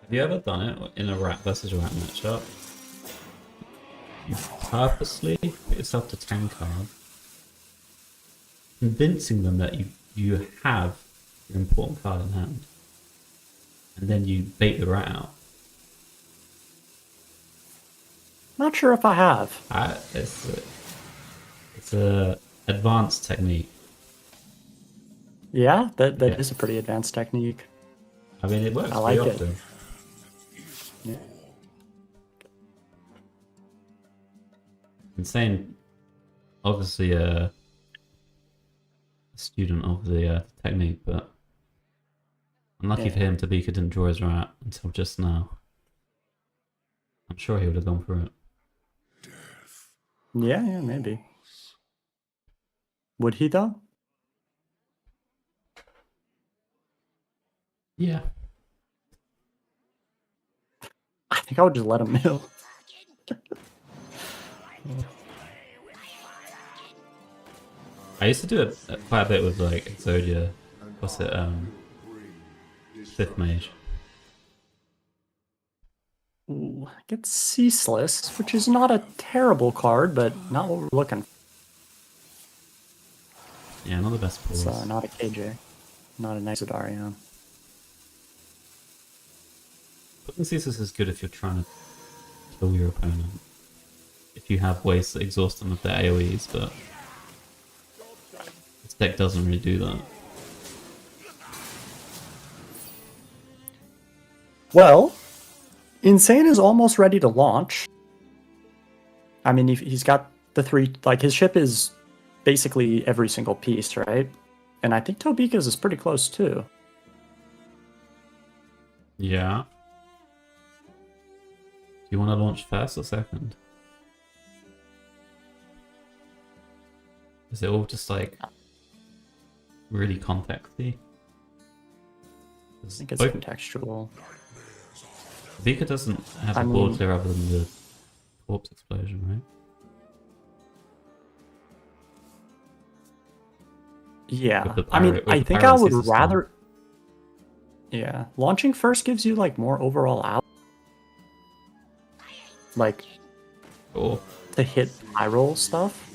Have you ever done it in a rat versus rat matchup? You purposely put yourself to 10 cards, convincing them that you have your important card in hand, and then you bait the rat out. Not sure if I have. It's a advanced technique. Yeah, that Yeah. is a pretty advanced technique. I mean, it works I like pretty it. often. Yeah. Insane. Obviously, a student of the technique, but unlucky for Yeah. him, Tabika didn't draw his rat until just now. I'm sure he would have gone for it. Yeah, maybe. Would he though? Yeah. I think I would just let him mill. I used to do it quite a bit with like Exodia. What's it? Fifth Mage. Ooh, get Ceaseless, which is not a terrible card, but not what we're looking for. Yeah, not the best It's pulls. not a KJ, not an Exodarion. Putting Ceaseless is good if you're trying to kill your opponent. If you have ways to exhaust them with their AoEs, but this deck doesn't really do that. Well, Insane is almost ready to launch. I mean, he's got the 3, like his ship is basically every single piece, right? And I think Tobika's is pretty close too. Yeah. Do you want to launch first or second? Is it all just like really contexty? I think it's contextual. Vika doesn't have I a board mean- clear other than the corpse explosion, right? Yeah, With the I mean, pirate- with I the think pirate I would system. rather. Yeah, launching first gives you like more overall out, like Or to hit high roll stuff.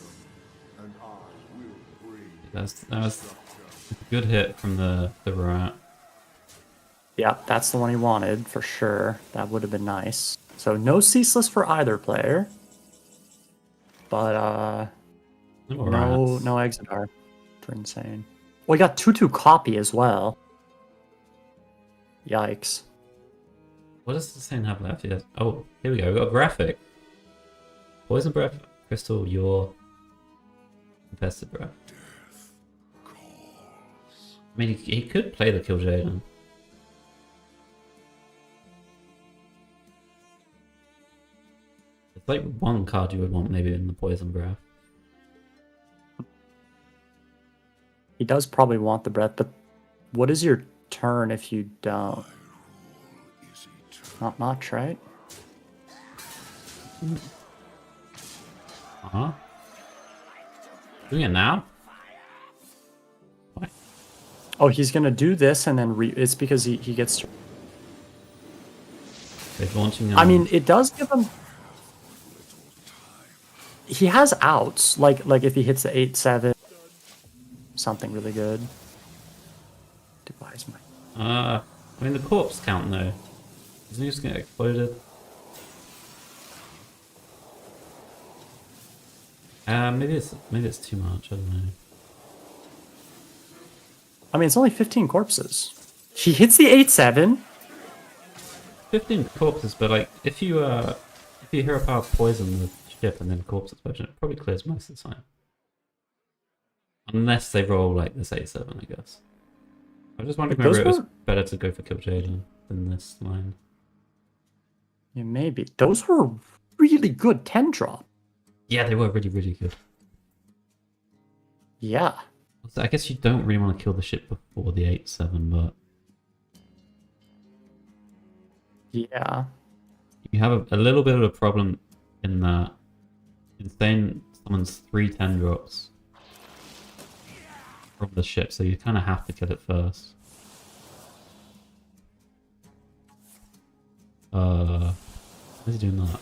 that was a good hit from the rat. Yeah, that's the one he wanted for sure. That would have been nice. So no Ceaseless for either player, but No no rats. Exodar for Insane. Well, we got 2/2 copy as well. Yikes. What does the same have left? Yes. Oh, here we go. We've got a graphic. Poison breath, crystal, your infested breath. I mean, he could play the Kill Jaden. It's like one card you would want maybe in the poison breath. He does probably want the breath, but what is your turn if you don't? Not much, right? Uh-huh. Doing it now? Why? Oh, he's gonna do this and then it's because he gets to... They're launching I mean, it does give him... He has outs, like if he hits the 8/7, something really good. Devise my... I mean, the corpse count though. Isn't he just get exploded? Maybe it's too much. I don't know. I mean, it's only 15 corpses. He hits the 8-7. 15 corpses, but like if you hero power poison the ship and then corpse explosion, it probably clears most of the time. Unless they roll like this 8-7, I guess. I was just wondering Those whether it was were- better to go for Kill Jaden than this line. Yeah, maybe. Those were really good 10 drop. Yeah, they were really, really good. Yeah. So I guess you don't really want to kill the ship before the 8-7, but Yeah. you have a little bit of a problem in that Insane summons 3 10 drops from the ship, so you kind of have to kill it first. Why is he doing that?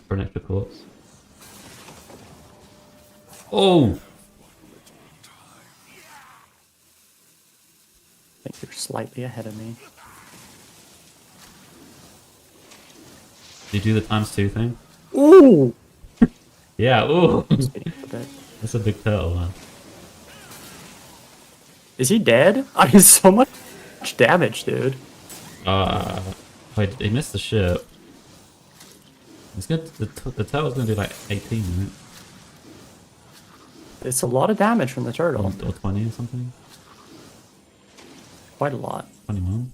For an extra corpse. Oh! I think you're slightly ahead of me. Did you do the ×2 thing? Ooh! Yeah, ooh! He's beating a bit. That's a big turtle, man. Is he dead? I mean, so much damage, dude. Wait, he missed the ship. It's good. The turtle's gonna do like 18, right? It's a lot of damage from the turtle. Or 20 or something? Quite a lot. 21?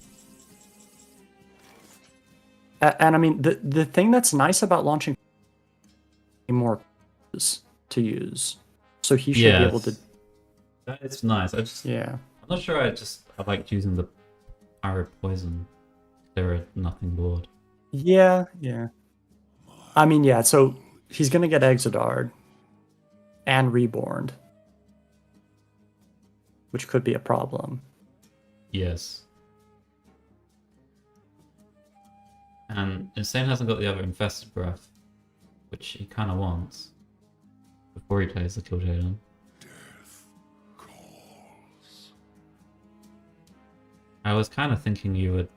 And I mean, the thing that's nice about launching more is to use. So he should be able to. That is nice. Yeah. I'm not sure I liked using the Pyro Poison. They're a nothing board. Yeah, yeah. I mean, yeah, so he's going to get Exodard and Reborn, which could be a problem. Yes. And Insane hasn't got the other Infested Breath, which he kind of wants before he plays the Kill Jaden. I was kind of thinking you would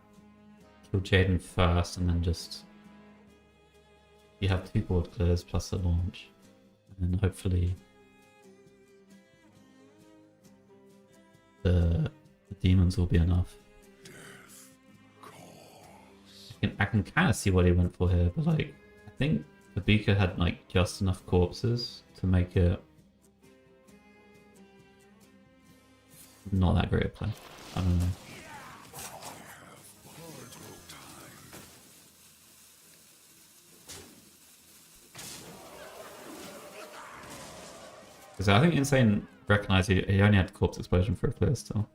kill Jaden first and then just... You have 2 board clears plus a launch. And then hopefully... The demons will be enough. I can kind of see what he went for here, but like, I think the Beaker had like just enough corpses to make it not that great a play. I don't know. Because I think Insane recognized he only had corpse explosion for a clear still.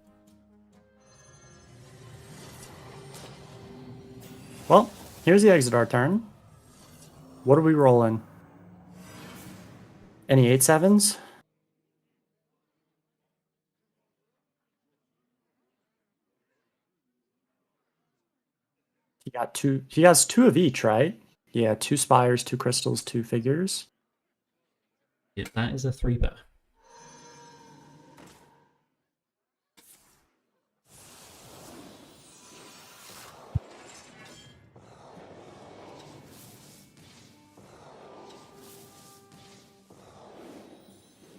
Well, here's the Exodar turn. What are we rolling? Any 8-7s? He got 2. He has 2 of each, right? Yeah, 2 spires, 2 crystals, 2 figures. Yeah, that is a 3-bet.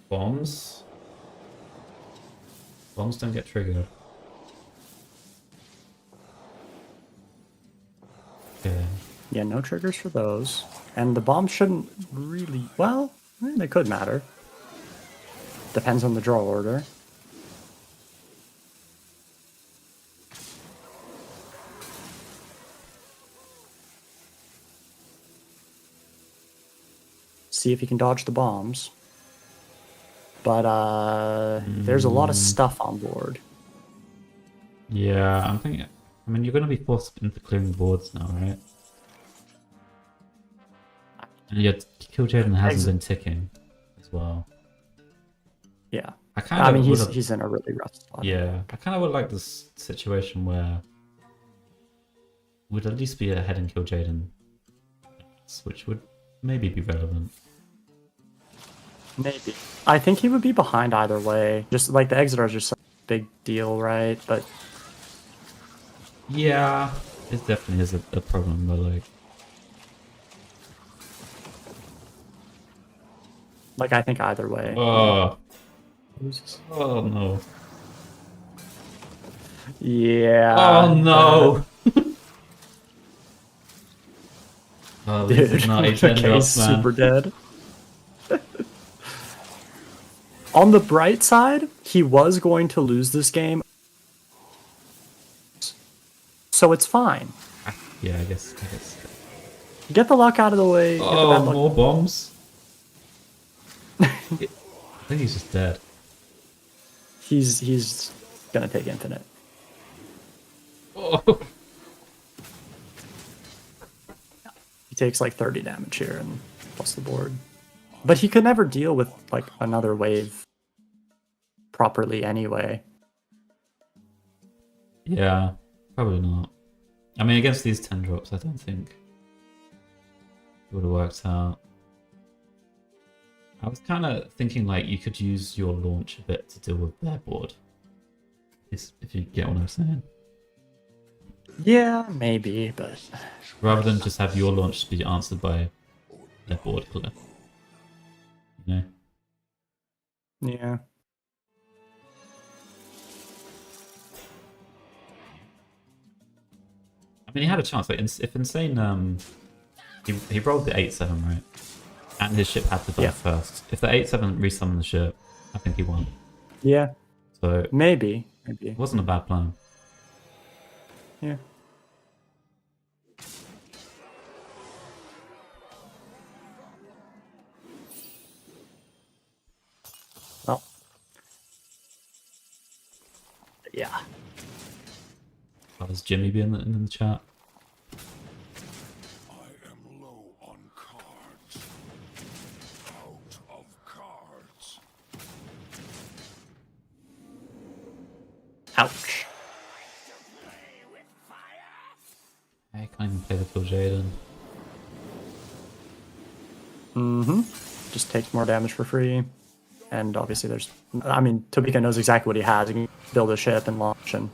Bombs? Bombs don't get triggered. Okay. Yeah, no triggers for those. And the bomb shouldn't really... Well, they could matter. Depends on the draw order. See if he can dodge the bombs. But there's a lot of stuff on board. Yeah, I'm thinking... I mean, you're going to be forced into clearing boards now, right? And yet, Kill Jaden hasn't been ticking as well. Yeah. I kind I of mean, would've- he's in a really rough spot. Yeah, I kind of would like this situation where would at least be a head and Kill Jaden, which would maybe be relevant. Maybe. I think he would be behind either way. Just like the Exodar is just a big deal, right? But Yeah, it definitely is a problem, but like I think either way. oh no. Yeah. Oh no! Oh, this is Dude, not Kay's 8-10 drops, man. super dead. On the bright side, he was going to lose this game, so it's fine. Yeah, I guess. Get the luck out of the way. Get the bad Oh, luck. more bombs. I think he's just dead. He's gonna take infinite. Oh. He takes like 30 damage here and plus the board. But he could never deal with like another wave properly anyway. Yeah, probably not. I mean, against these 10 drops, I don't think it would have worked out. I was kind of thinking like you could use your launch a bit to deal with their board. If you get what I'm saying. Yeah, maybe, but Rather than just have your launch be answered by their board killer. You know? yeah. I mean, he had a chance. Like, if Insane, he rolled the 8-7, right? And his ship had to die Yeah. first. If the 8-7 resummoned the ship, I think he won. Yeah, So maybe. it wasn't a bad plan. Yeah. Well. Yeah. How does Jimmy be in the chat? I am low on cards. Out of cards. Ouch. I can't even play the Kill Jaden. Mm-hmm. Just takes more damage for free. And obviously there's... I mean, Tobika knows exactly what he has. He can build a ship and launch and...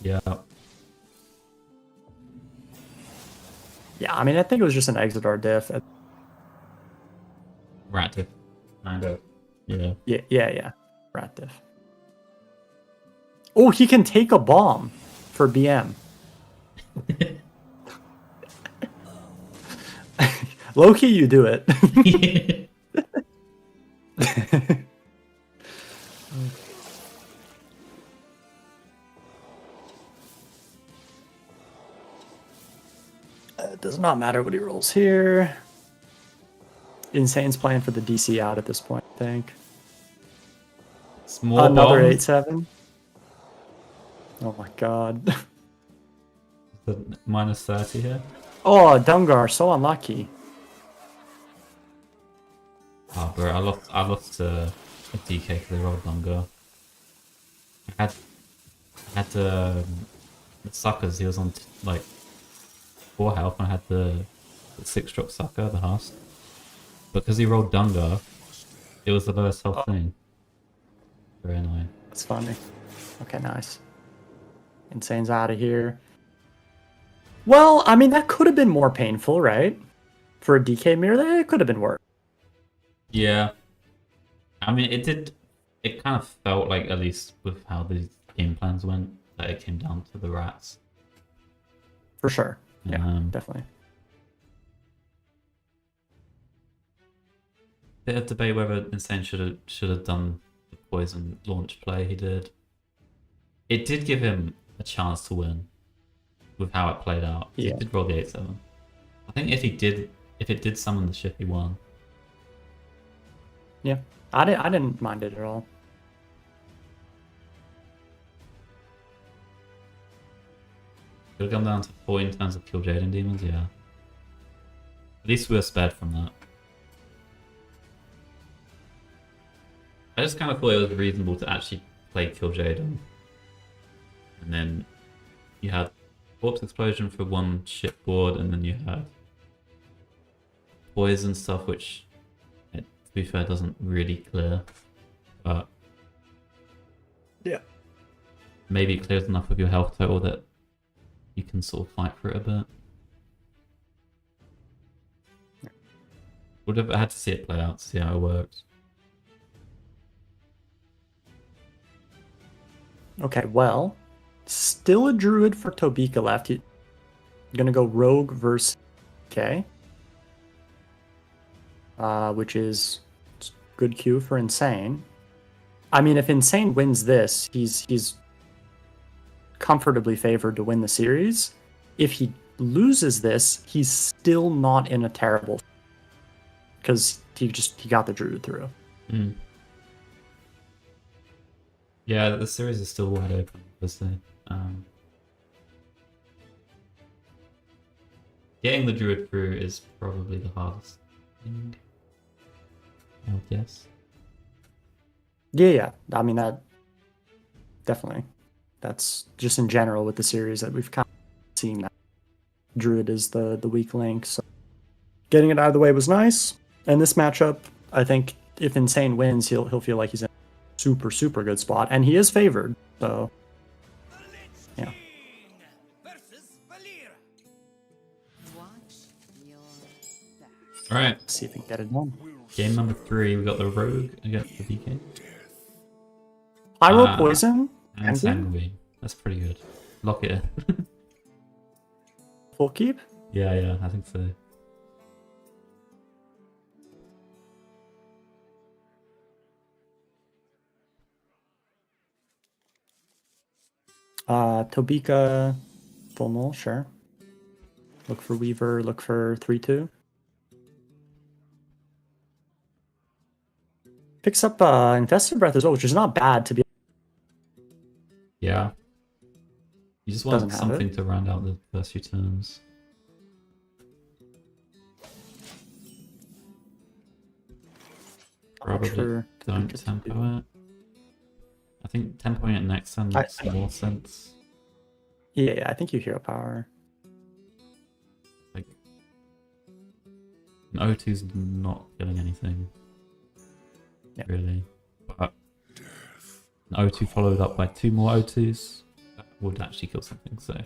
Yeah. Yeah, I mean, I think it was just an Exodar diff. Rat diff. Kind of. Yeah. Yeah. Rat diff. Oh, he can take a bomb for BM. Low-key, you do it. It does not matter what he rolls here. Insane's playing for the DC out at this point, I think. Small Another bombs. 8-7. Oh my god. The minus 30 here. Oh, Dungar, so unlucky. Oh, bro, I lost a DK because they rolled longer. I had the suckers. He was on like 4 health, and I had the 6-drop sucker, the husk. Because he rolled Dunga, it was the lowest health thing. Very annoying. That's funny. Okay, nice. Insane's out of here. Well, I mean, that could have been more painful, right? For a DK mirror, it could have been worse. Yeah. I mean, it did. It kind of felt like, at least with how the game plans went, that it came down to the rats. For sure. Yeah, Um, definitely. Bit of debate whether Insane should have done the poison launch play he did. It did give him a chance to win with how it played out. He Yeah. did roll the 8-7. I think if it did summon the ship, he won. Yeah, I didn't mind it at all. Could have gone down to 4 in terms of Kill Jaden Demons, yeah. At least we were spared from that. I just kind of thought it was reasonable to actually play Kill Jaden. And then you had Corpse Explosion for one shipboard, and then you had poison stuff, which, to be fair, doesn't really clear. But Yeah. maybe it clears enough of your health total that you can sort of fight for it a bit. Would have had to see it play out to see how it works. Okay, well, still a druid for Tobika left. You're gonna go rogue versus K, which is good Q for Insane. I mean, if Insane wins this, he's comfortably favored to win the series. If he loses this, he's still not in a terrible, because he got the druid through. Mm. Yeah, the series is still wide open, obviously. Getting the druid through is probably the hardest thing, I would guess. Yeah. I mean, that definitely. That's just in general with the series that we've kind of seen that druid is the weak link. So getting it out of the way was nice. And this matchup, I think if Insane wins, he'll feel like he's in a super good spot, and he is favored. So yeah. Versus Valyria. Watch your back. All right, Let's see if we can get it done. game number 3. We got the rogue against the VK. Pyro Ah. Poison And Sanguine? Sanguine. That's pretty good. Lock it in. full keep. Yeah, I think so. Tobika full null, sure. Look for Weaver, look for 3/2. Picks up Infested Breath as well, which is not bad to be. Yeah. You just want Doesn't have something it. to round out the first few turns. Probably sure don't Tobika to tempo do. it. I think tempoing it next turn makes more sense. Yeah, I think you hero power. Like, an O2's not killing anything. Yeah. Really. But an O2 followed up by 2 more O2s, that would actually kill something, so.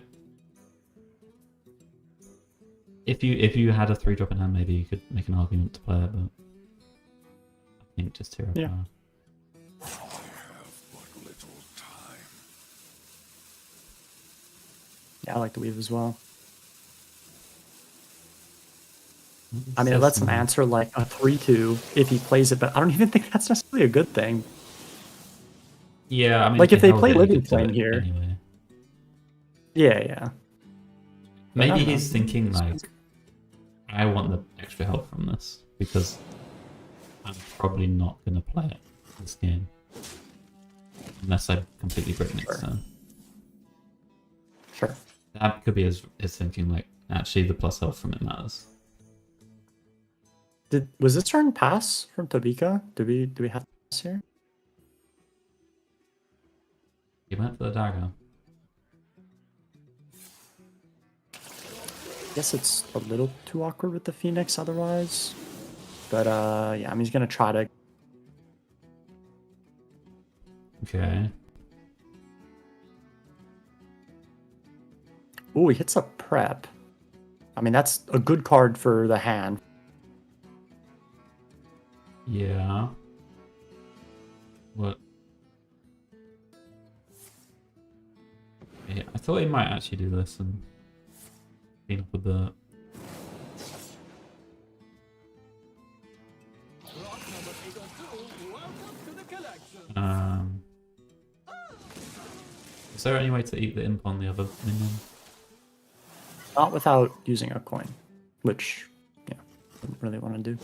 If you had a 3-drop in hand, maybe you could make an argument to play it, but I think just hero Yeah. power. I have but little time. Yeah, I like the weave as well. I mean, it lets him answer like a 3/2 if he plays it, but I don't even think that's necessarily a good thing. Yeah, I mean, Like, if you they held play it, you Living could do Flame it here. Anyway. Yeah. Maybe don't he's know. thinking, like, I want the extra help from this, because I'm probably not going to play it this game. Unless I completely break next Sure. turn. Sure. That could be his thinking, like, actually the plus health from it matters. Was this turn pass from Tobika? Do we have pass here? He went for the dagger. Guess it's a little too awkward with the Phoenix otherwise. But yeah, I mean, he's gonna try to. Okay. Ooh, he hits a prep. I mean, that's a good card for the hand. Yeah. What? Yeah, I thought he might actually do this and clean up a bit. Is there any way to eat the imp on the other minion? Not without using a coin, which, yeah, wouldn't really want to do.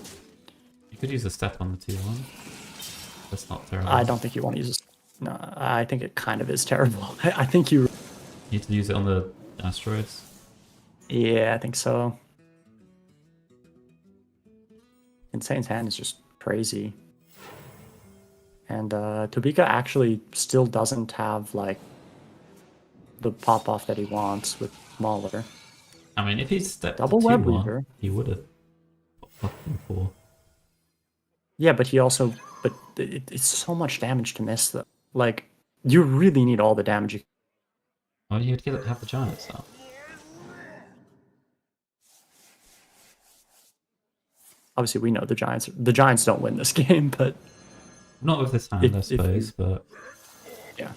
You could use a step on the 2-1. That's not terrible. I don't think you want to use this. No, I think it kind of is terrible. I think you. You need to use it on the asteroids. Yeah, I think so. Insane's hand is just crazy. And Tobika actually still doesn't have, like, the pop-off that he wants with Mauler. I mean, if he stepped Double to Web 2-1, Weaver. he would have fucked him 4. Yeah, but he also... But it's so much damage to miss, though. Like, you really need all the damage you can. Oh, you'd have the giants out. Obviously, we know the Giants don't win this game, but Not with this hand, I suppose, but yeah.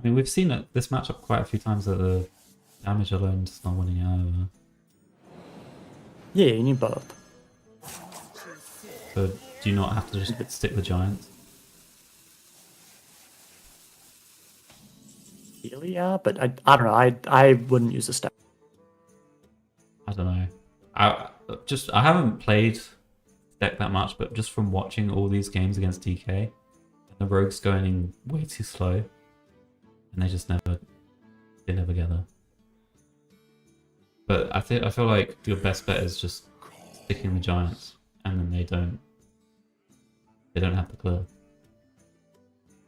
I mean, we've seen this matchup quite a few times that the damage alone is not winning out over. Yeah, you need both. So do you not have to just stick the giant? Really, yeah, but I don't know. I wouldn't use a step. I don't know. I haven't played deck that much, but just from watching all these games against DK, the rogues going in way too slow, and they never get there. But I feel like your best bet is just sticking the giants, and then they don't have the clear.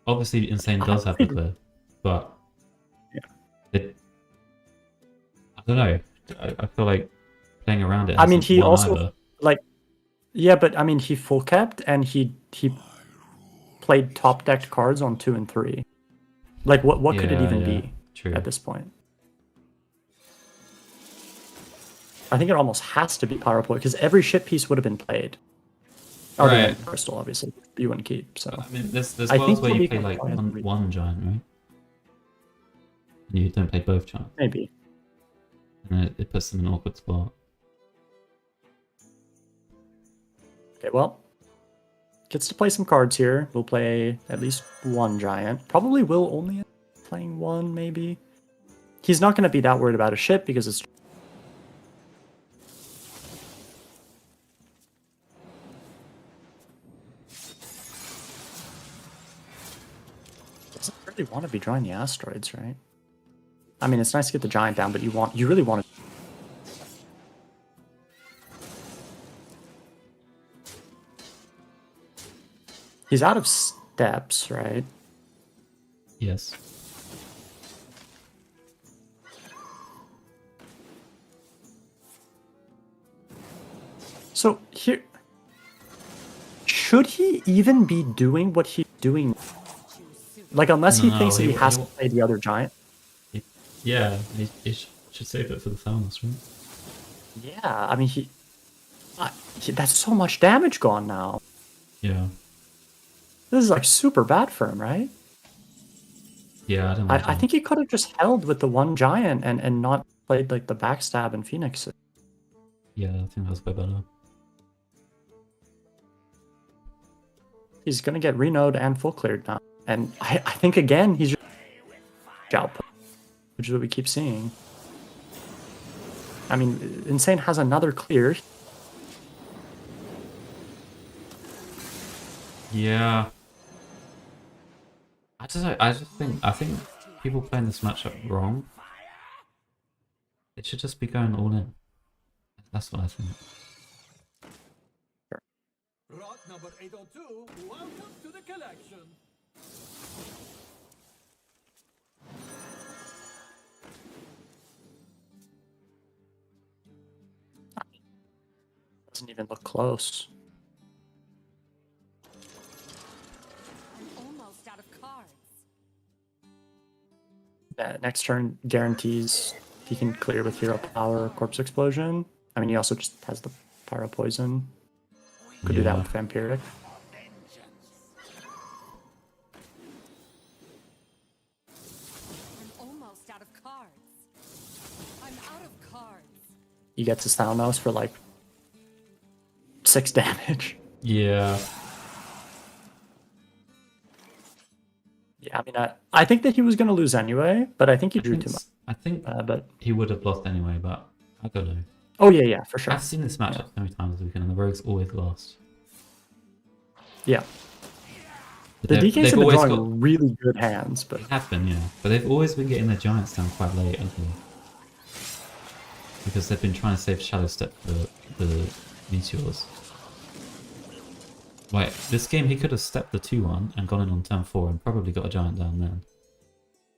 Obviously, Insane does have the clear, but I don't know. I feel like playing around it. I mean, he hasn't won also either. like, yeah, but I mean, he full kept and he played top decked cards on 2 and 3. Like, what could it Yeah, even yeah, be true. at this point? I think it almost has to be Pyropoid because every ship piece would have been played. Other than Right. Crystal, obviously, you wouldn't keep. So I mean, there's I worlds think where we'll you be play like compliant with- one giant, right? And you don't play both giants, maybe. and it puts them in an awkward spot. Okay, well, gets to play some cards here. We'll play at least one giant. Probably will only end up playing one, maybe. He's not going to be that worried about a ship because it's. Doesn't really want to be drawing the asteroids, right? I mean, it's nice to get the giant down, but you really want to. He's out of steps, right? Yes. So here, should he even be doing what he's doing? Like, unless he No, thinks that he he- has he- to play the other giant. Yeah, he should save it for the Thalmos, right? Yeah, I mean, that's so much damage gone now. Yeah. This is like super bad for him, right? Yeah, I don't know. I think he could have just held with the one giant and not played like the backstab and Phoenix. Yeah, I think that's way better. He's gonna get renode and full cleared now, and I think again he's just output, which is what we keep seeing. I mean, Insane has another clear. Yeah. I think people playing this matchup wrong. It should just be going all in. That's what I think. Rot number 802, welcome to the collection. Doesn't even look close. I'm almost out of cards. Next turn guarantees he can clear with Hero Power or Corpse Explosion. I mean, he also just has the Pyro Poison. Could do that Yeah. with Vampiric. I'm almost out of cards. I'm out of cards. He gets his Thalmos for like 6 damage. Yeah. Yeah, I mean, I think that he was going to lose anyway, but I think he drew too much. I think But he would have lost anyway, but I don't know. oh yeah, for sure. I've seen this matchup so many times this weekend, and the Rogues always lost. Yeah, But the they've- DKs they've have been always drawing got- really good hands, but They have been, yeah. But they've always been getting their giants down quite late, haven't they? Because they've been trying to save Shadow Step for the meteors. Like, this game he could have stepped the 2-1 and gone in on turn 4 and probably got a giant down then.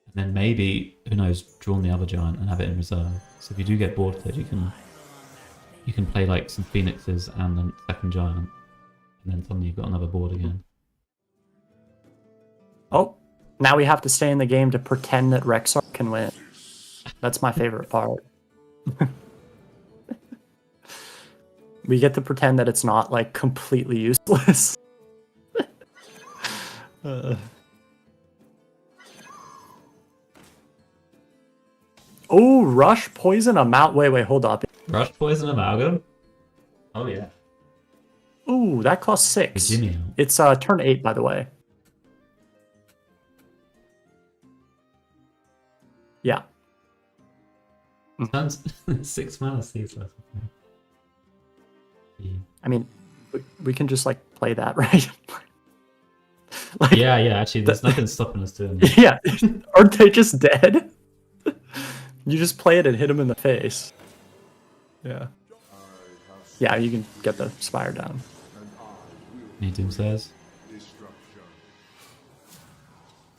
And then maybe, who knows, drawn the other giant and have it in reserve. So if you do get board cleared, you can play like some Phoenixes and the second giant. And then suddenly you've got another board again. oh, now we have to stay in the game to pretend that Rexar can win. That's my favorite part. We get to pretend that it's not like completely useless. Oh, Rush, Poison, Amount. Wait, hold up. Rush Poison Amalgam? Oh yeah. Ooh, that costs 6. Jimmy. It's turn 8, by the way. Yeah. Turns 6 mana seeds left. I mean, we can just like play that, right? Like, Yeah, actually there's nothing stopping us doing that. yeah. Aren't they just dead? You just play it and hit them in the face. Yeah. Yeah, you can get the Spire down. Any Doomsayers?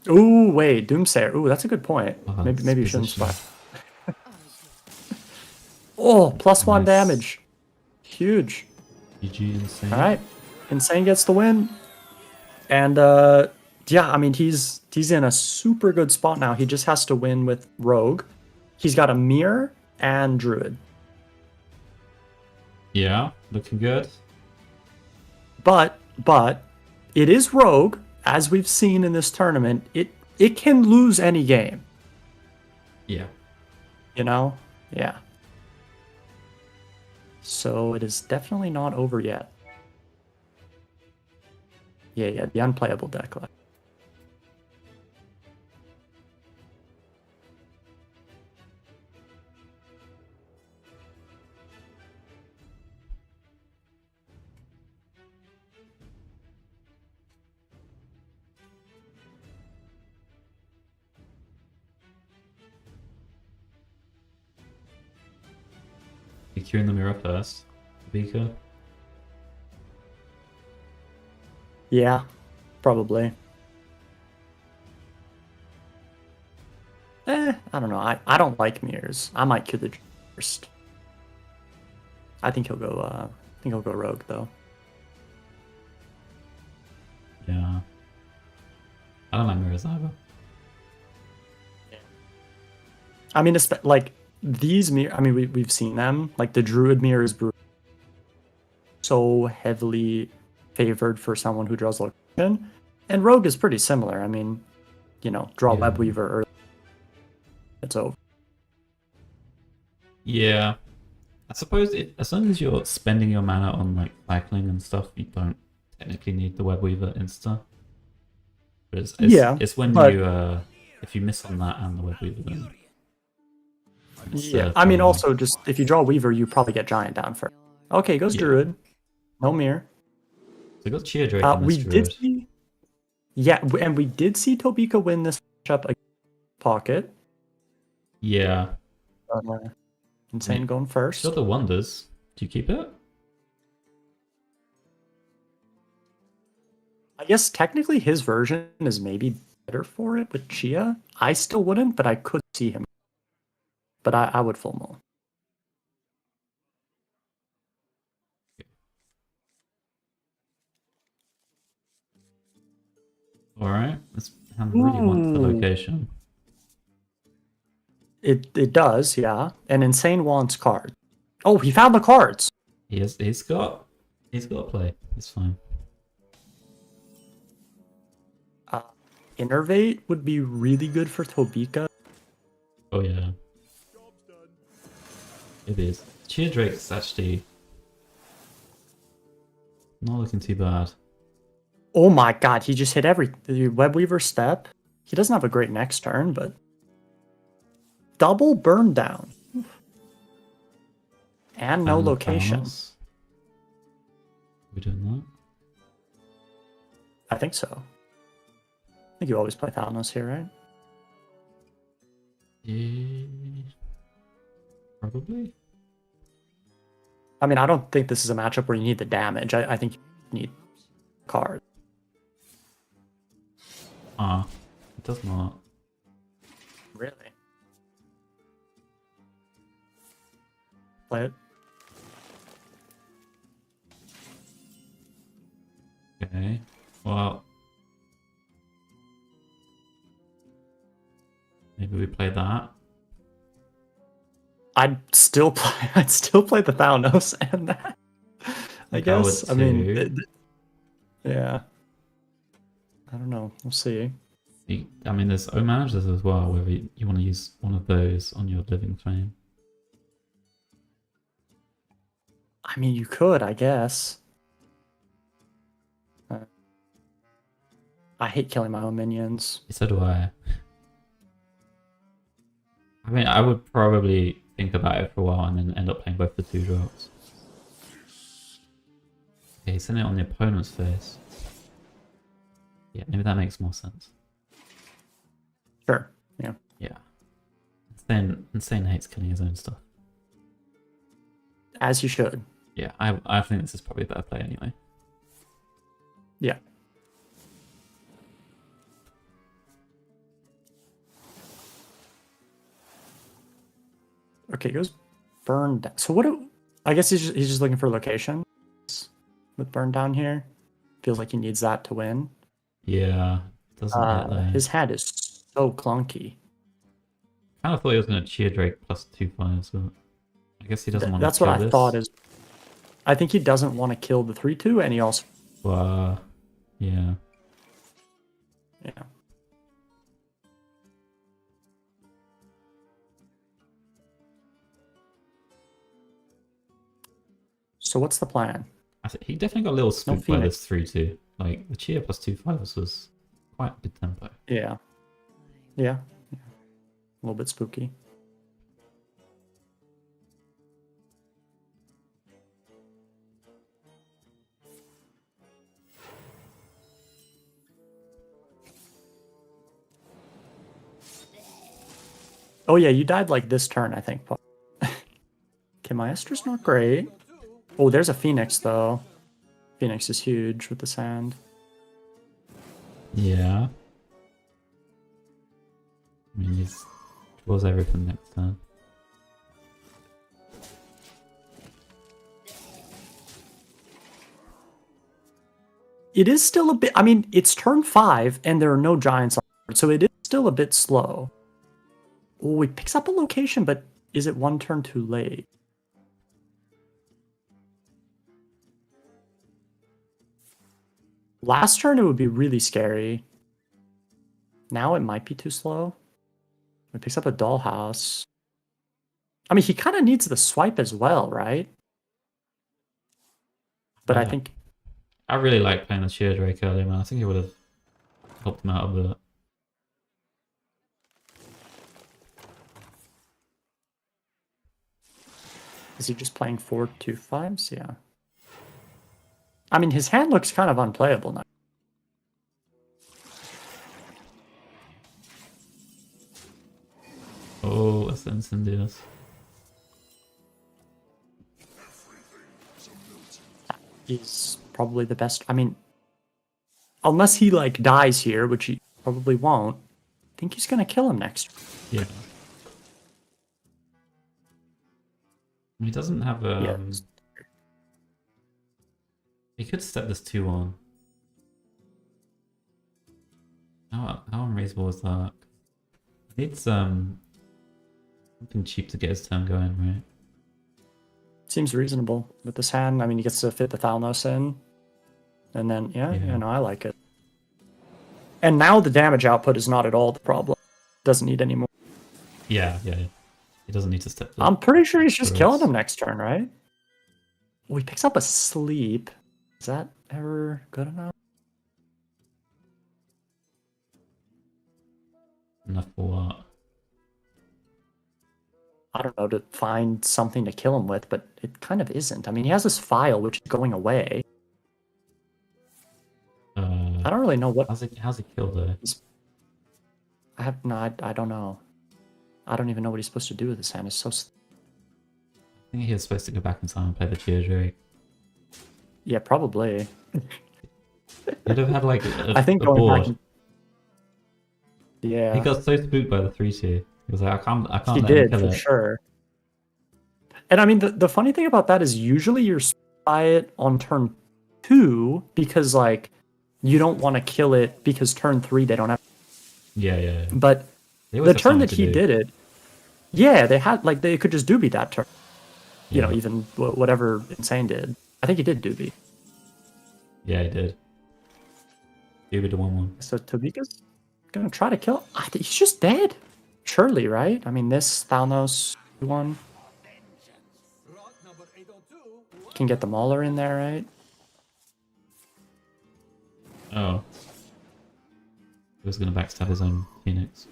Ooh, wait, Doomsayer. Ooh, that's a good point. That's Maybe you shouldn't position. Spire. Oh, +1 Nice. damage. Huge. GG Insane. All right, Insane gets the win, and yeah, I mean he's in a super good spot now. He just has to win with Rogue. He's got a Mirror and Druid, Yeah, looking good. but it is Rogue, as we've seen in this tournament. It can lose any game, Yeah. you know. Yeah. So it is definitely not over yet. Yeah, the unplayable deck left. You queuing the mirror first. Beaker. Yeah, probably. I don't know. I don't like mirrors. I might kill the first. I think he'll go. Rogue though. Yeah. I don't like mirrors either. I mean, like these mirror. I mean, we've seen them. Like the Druid mirror is so heavily favored for someone who draws location, and Rogue is pretty similar. I mean, you know, draw Yeah. Webweaver early. It's over. Yeah. I suppose as long as you're spending your mana on like cycling and stuff, you don't technically need the Webweaver insta. But it's when but- you if you miss on that and the Webweaver, then it's, Yeah, I mean, probably- also just if you draw Weaver, you probably get Giant down first. Okay, goes Yeah. Druid. No mirror. So we got Cheer Drake in We this did Druid. see, yeah, and we did see Tobika win this matchup against Pocket. Yeah. Insane Yeah. going first. Still the Wonders. Do you keep it? I guess technically his version is maybe better for it with Chia. I still wouldn't, but I could see him. But I would full mull. Alright. This hand really wants the Ooh. location. It does, yeah. And Insane wants cards. Oh, he found the cards. He's got a play. It's fine. Innervate would be really good for Tobika. Oh yeah. It is. Cheer Drake's actually not looking too bad. Oh my god, he just hit the Webweaver step. He doesn't have a great next turn, but double burn down. And no And location. Thanos. We doing I think so. I think you always play Thanos here, right? that? Yeah. Probably. I mean, I don't think this is a matchup where you need the damage. I think you need cards. It does not. Really? Play it. Okay. Well. Maybe we play that. I'd still play the Thanos and that. I I would guess. I mean, too. yeah. I don't know. We'll see. I mean, there's O managers as well, whether you want to use one of those on your living flame. I mean, you could, I guess. I hate killing my own minions. So do I. I mean, I would probably think about it for a while and then end up playing both the 2-drops. Okay, send it on the opponent's face. Yeah, maybe that makes more sense. Sure. Yeah. Yeah. Insane hates killing his own stuff. As you should. Yeah, I think this is probably a better play anyway. Yeah. Okay, goes burn down. So what do I guess he's just looking for location with burn down here. Feels like he needs that to win. Yeah, doesn't hit there. His hand is so clunky. I kind of thought he was going to cheer Drake plus 2/5s, but I guess he doesn't want to. That's what I thought. Is I think he doesn't want to kill the 3/2, and he also yeah. yeah. So what's the plan? I think he definitely got a little spooked by Phoenix. this 3/2. Like the cheer plus 2/5s was quite a good tempo. Yeah. Yeah. A little bit spooky. Oh yeah, you died like this turn, I think, Paul. Okay, my Ester's not great. Oh, there's a Phoenix though. Phoenix is huge with the sand. Yeah. I mean, he draws everything next turn. It is still a bit. I mean, it's turn 5 and there are no giants on board, so it is still a bit slow. Oh, he picks up a location, but is it one turn too late? Last turn it would be really scary. Now it might be too slow. He picks up a dollhouse. I mean, he kind of needs the swipe as well, right? But I Yeah. think I really like playing the cheer Drake earlier, man. I think it would have helped him out a bit. is he just playing 4-2-5s? Yeah. I mean, his hand looks kind of unplayable now. Oh, let's Incendious. He's probably the best. I mean, unless he like dies here, which he probably won't, I think he's gonna kill him next. Yeah. He doesn't have Yeah. He could step this 2 on. How unreasonable is that? Needs something cheap to get his turn going, right? Seems reasonable with this hand. I mean, he gets to fit the Thalnos in, and then yeah, Yeah. I like it. And now the damage output is not at all the problem. Doesn't need any more. Yeah. He doesn't need to step. I'm pretty sure he's just for killing us. him next turn, right? Oh, he picks up a sleep. Is that ever good enough? Enough for what? I don't know, to find something to kill him with, but it kind of isn't. I mean, he has this file which is going away. I don't really know what How's he killed though? I have. No, I don't know. I don't even know what he's supposed to do with his hand. It's so. I think he was supposed to go back in time and play the cheer Drake. Yeah, probably. He'd have had like I think a going board. back. Yeah, He got so spooked by the 3/2. He was like, I can't he let him did kill for it. sure. And I mean, the funny thing about that is usually you're by it on turn 2 because like you don't want to kill it because turn 3 they don't have. Yeah. But They always the have turn something that to he do. did it, yeah, they had like they could just doobie that turn. You know, Yeah. even whatever Insane did. I think he did doobie. Yeah, he did. Give it to 1/1. So Tobika's gonna try to kill. He's just dead. Surely, right? I mean, this Thanos one Rot number 802. can get the Mauler in there, right? Oh. He was going to backstab his own Phoenix.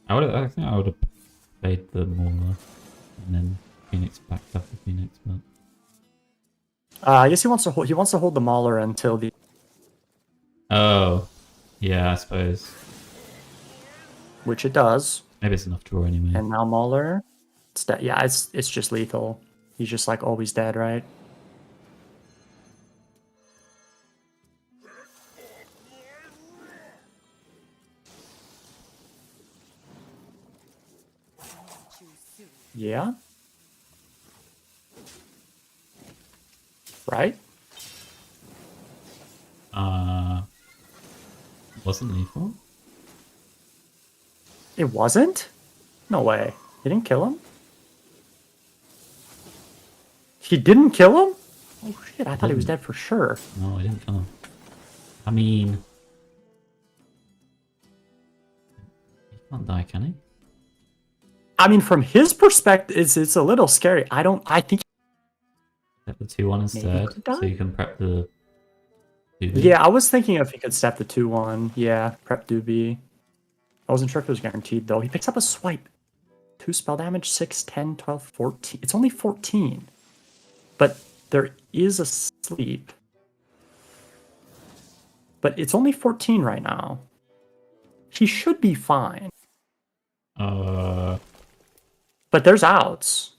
I think I would have played the Mauler and then Phoenix backed up the Phoenix, but I guess he wants to hold the Mauler until the. oh, yeah, I suppose. Which it does. Maybe it's enough to draw anyway. And now Mauler. It's dead. Yeah, it's just lethal. He's just like always dead, right? Too soon. Yeah. Right? Wasn't lethal? It wasn't? No way. He didn't kill him? He didn't kill him? Oh shit, I thought he was dead for sure. No, I didn't kill him. I mean, he can't die, can he? I mean, from his perspective, it's a little scary. I think. Get the 2-1 instead, could die? so you can prep the 2B. Yeah, I was thinking if he could step the 2-1. Yeah, prep doobie. I wasn't sure if it was guaranteed, though. He picks up a swipe. 2 spell damage, 6, 10, 12, 14. It's only 14. But there is a sleep. But it's only 14 right now. He should be fine. But there's outs.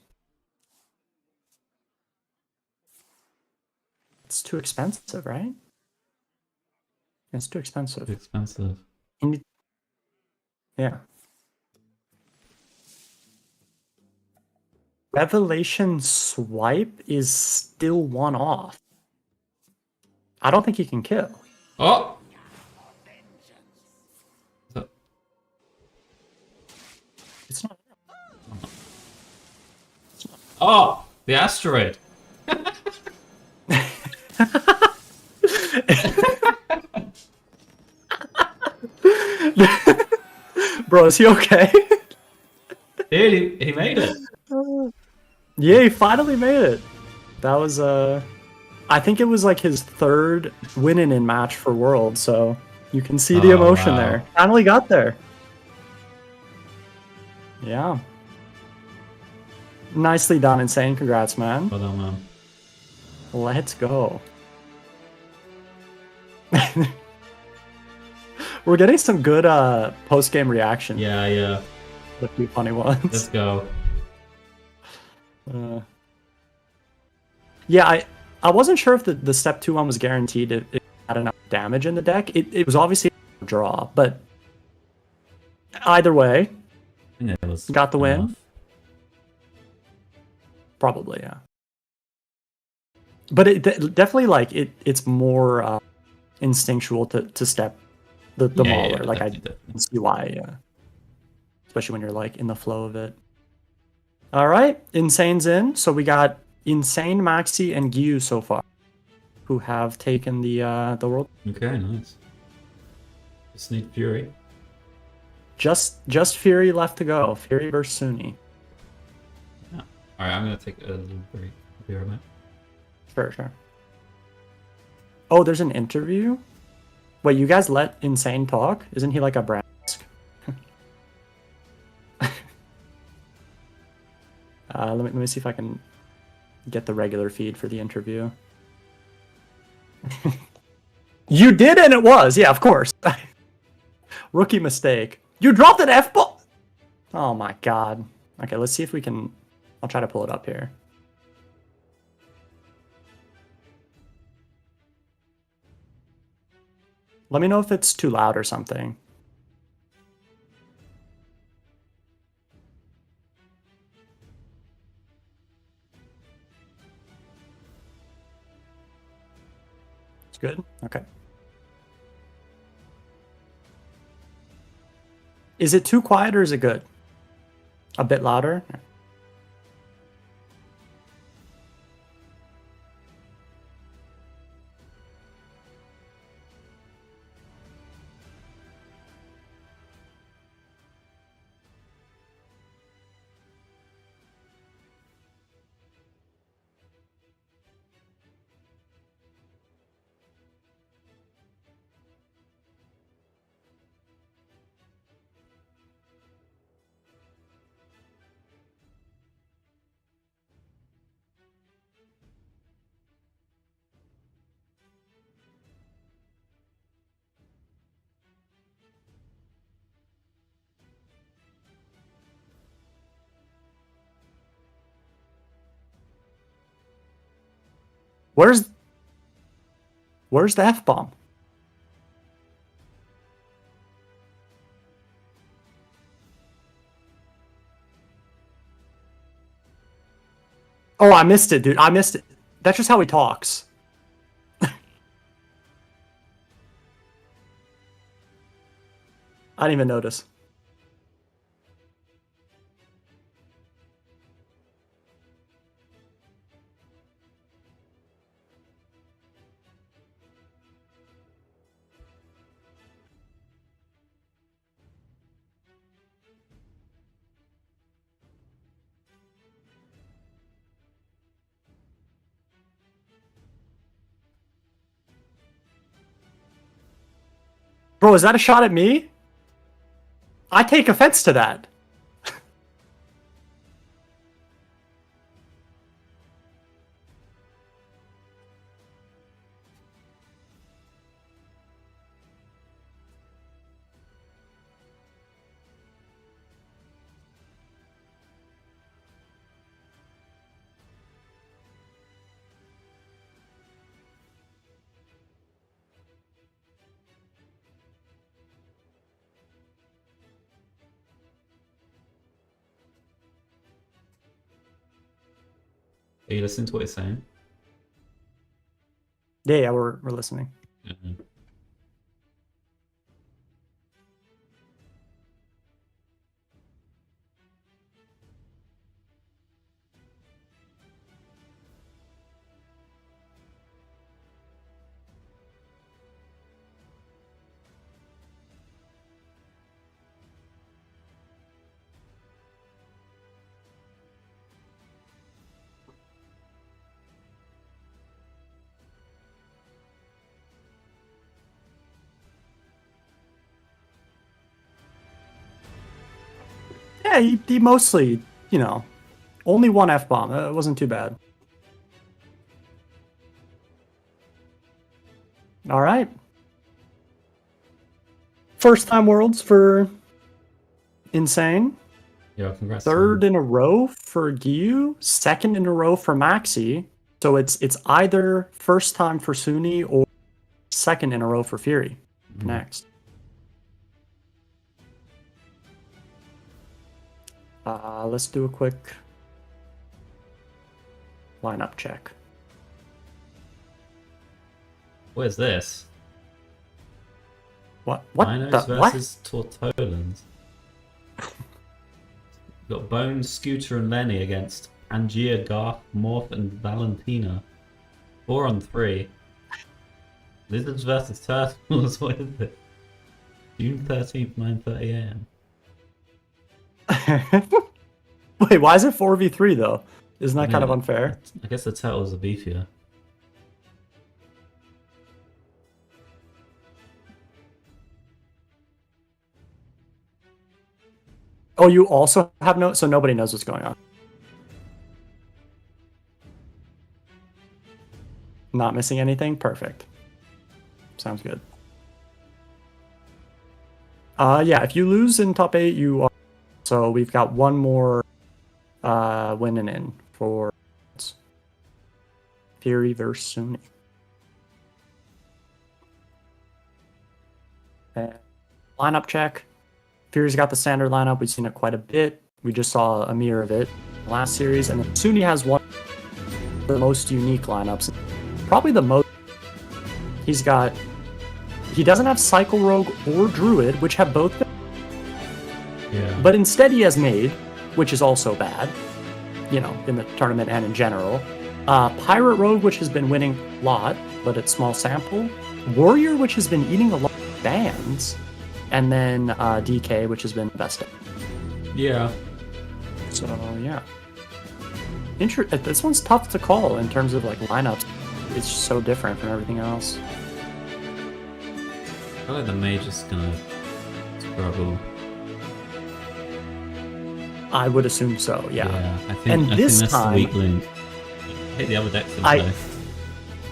It's too expensive, right? It's too expensive. expensive. And yeah. Revelation Swipe is still 1 off. I don't think he can kill. Oh! So- It's not. Oh! The asteroid! Bro, is he okay? Dude, he made it! Yeah, he finally made it. That was I think it was like his 3rd winning in match for World, so you can see the Oh, emotion wow. there. Finally got there. Yeah. Nicely done, Insane. Congrats, man. Well done, man. Let's go. We're getting some good post-game reaction. Yeah, yeah. The few funny ones. Let's go. Yeah, I wasn't sure if the step 2 one was guaranteed if it had enough damage in the deck. It was obviously a draw, but either way, I think it was got the win. enough. Probably, yeah. But it definitely like it's more instinctual to step the Yeah, Mauler. yeah, Like I definitely. can see why, yeah. Especially when you're like in the flow of it. All right, Insane's in. So we got Insane, Maxi, and Gyu so far, who have taken the world. Okay, nice. Just need Fury. Just Fury left to go. Fury versus Sunni. Yeah. Alright, I'm gonna take a little break. I'll be right back. Sure. Oh, there's an interview? Wait, you guys let Insane talk? Isn't he like a brand? Let me see if I can get the regular feed for the interview. You did, and it was. Yeah, of course. Rookie mistake. You dropped an F-ball. Oh my god. Okay, let's see if we can. I'll try to pull it up here. Let me know if it's too loud or something. It's good? Okay. Is it too quiet or is it good? A bit louder? Where's the F-bomb? Oh, I missed it, dude. I missed it. That's just how he talks. I didn't even notice. Bro, is that a shot at me? I take offense to that. Are you listening to what he's saying? Yeah, we're listening. Mhm. Yeah, he mostly, only one F-bomb. It wasn't too bad. All right. First time Worlds for Insane. Yeah, congrats. Third in a row for Gyu. Second in a row for Maxi. So it's either first time for Suni or second in a row for Fury. Next. Let's do a quick lineup check. Where's this? What Dinos the what? versus Tortolans. Got Bone, Scooter, and Lenny against Angia, Garth, Morph, and Valentina. 4-on-3. Lizards versus Turtles. What is it? June 13th, 9:30 AM. Wait, why is it 4v3 though? Isn't that kind of Yeah, unfair? I guess the turtles are beefier. Oh, you also have so nobody knows what's going on. Not missing anything? Perfect. Sounds good. Yeah, if you lose in top 8, you are... So we've got one more winning in for Fury versus Suni. And lineup check. Fury's got the standard lineup. We've seen it quite a bit. We just saw a mirror of it last series. And then Suni has one of the most unique lineups. Probably the most. He doesn't have Cycle Rogue or Druid, which have both been. Yeah. But instead he has Maid, which is also bad, in the tournament and in general. Pirate Rogue, which has been winning a lot, but it's small sample. Warrior, which has been eating a lot of bans. And then DK, which has been the best. Yeah. So, yeah. This one's tough to call in terms of lineups. It's so different from everything else. I feel like the mage is gonna struggle. I would assume so, yeah. I think, And this that's time- the weak link. Hit the other decks in I- both.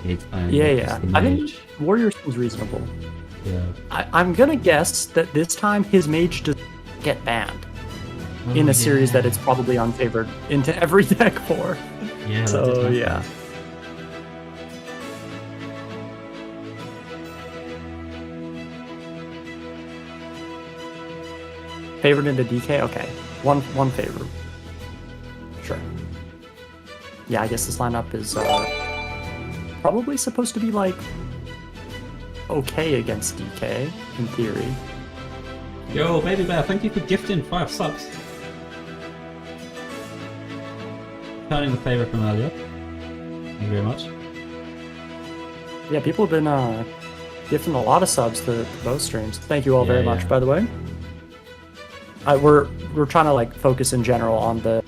Yeah. The I think mage. Warrior seems reasonable. Yeah. I'm gonna guess that this time his mage does get banned in a series that it's probably unfavored into every deck for. Yeah. that So did yeah. happen. Favored into DK? Okay. One favor. Sure. Yeah, I guess this lineup is probably supposed to be like okay against DK in theory. Yo, Baby Bear, thank you for gifting 5 subs. Turning the favour from earlier. Thank you very much. Yeah, people have been gifting a lot of subs to both streams. Thank you all very much, yeah. by the way. We're trying to like focus in general on the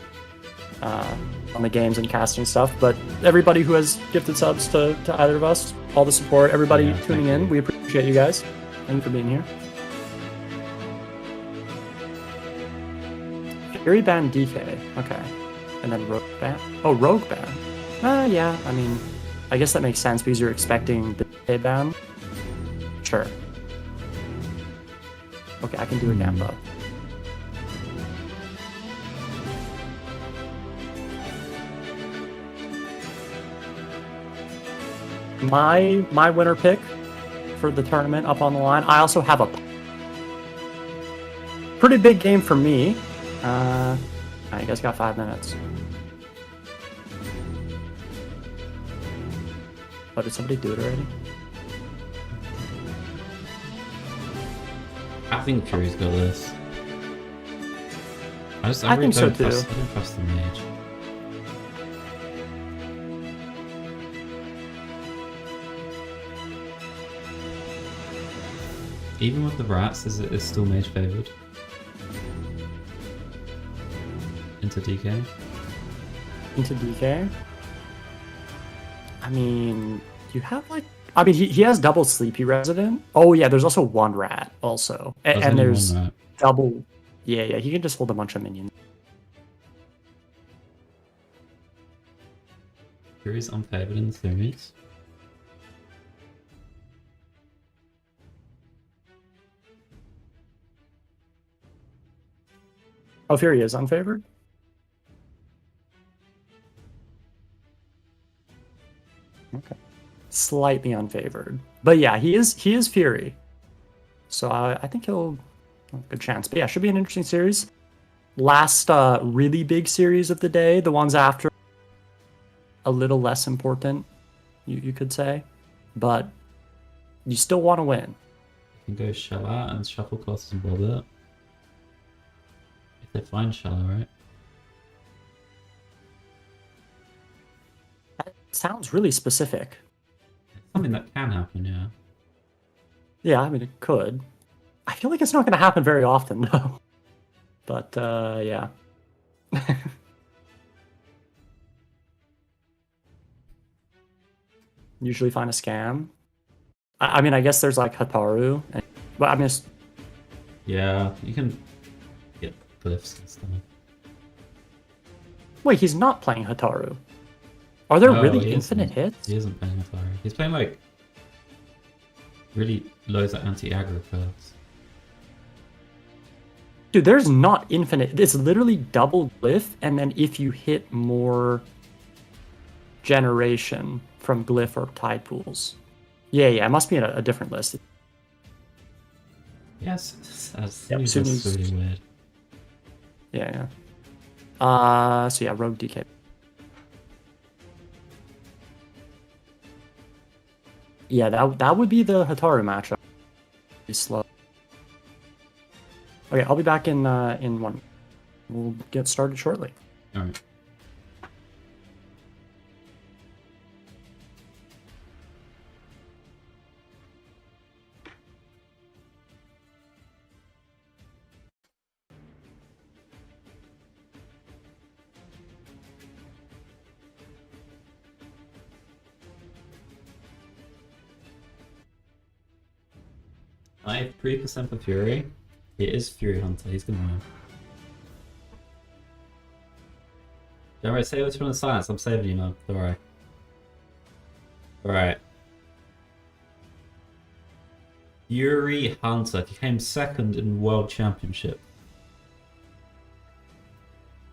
games and casting stuff, but everybody who has gifted subs to either of us, all the support, everybody Yeah, tuning thank in, you. we appreciate you guys. Thank you for being here. Fury ban DK, okay, and then Rogue ban. Oh, Rogue ban. Yeah, I mean, I guess that makes sense because you're expecting the DK ban. Sure. Okay, I can do a Gamba. My winner pick for the tournament up on the line. I also have a pretty big game for me. You guys got 5 minutes. Oh, did somebody do it already? I think Fury's got this. I I really think so don't too. trust, I don't trust the mage. Even with the rats, is it still mage favoured? Into DK? Into DK? I mean, you have like... I mean, he has double Sleepy Resident. Oh yeah, there's also one rat also. There's And only there's one rat. double... Yeah, he can just hold a bunch of minions. Fury's unfavoured in the series. Oh, Fury is unfavored? Okay. Slightly unfavored. But yeah, he is Fury. So I think he'll have a good chance. But yeah, should be an interesting series. Last really big series of the day. The ones after a little less important, you could say. But you still want to win. You can go Shala and Shuffle Cloths and Bobbit. If they find Shala, right? That sounds really specific. Something that can happen, yeah. Yeah, I mean, it could. I feel like it's not going to happen very often, though. But, yeah. Usually find a scam. I mean, I guess there's, like, Hataru. But, I mean, it's... Yeah, you can get glyphs and stuff. Wait, he's not playing Hataru. Are there No, really he infinite isn't. hits? He isn't playing Atari. He's playing, like, really loads of anti-aggro cards. Dude, there's not infinite. It's literally double glyph, and then if you hit more generation from glyph or tide pools. Yeah, it must be in a different list. Yes, Yep, that's Sunni's- really weird. Yeah. So yeah, Rogue DK. Yeah, that would be the Hataru matchup. Be slow. Okay, I'll be back in one. We'll get started shortly. Alright. I have 3% for Fury. It is Fury Hunter, he's gonna win. Don't worry, save this from the silence, I'm saving you, man. Don't worry. Alright. Fury Hunter, he came second in World Championship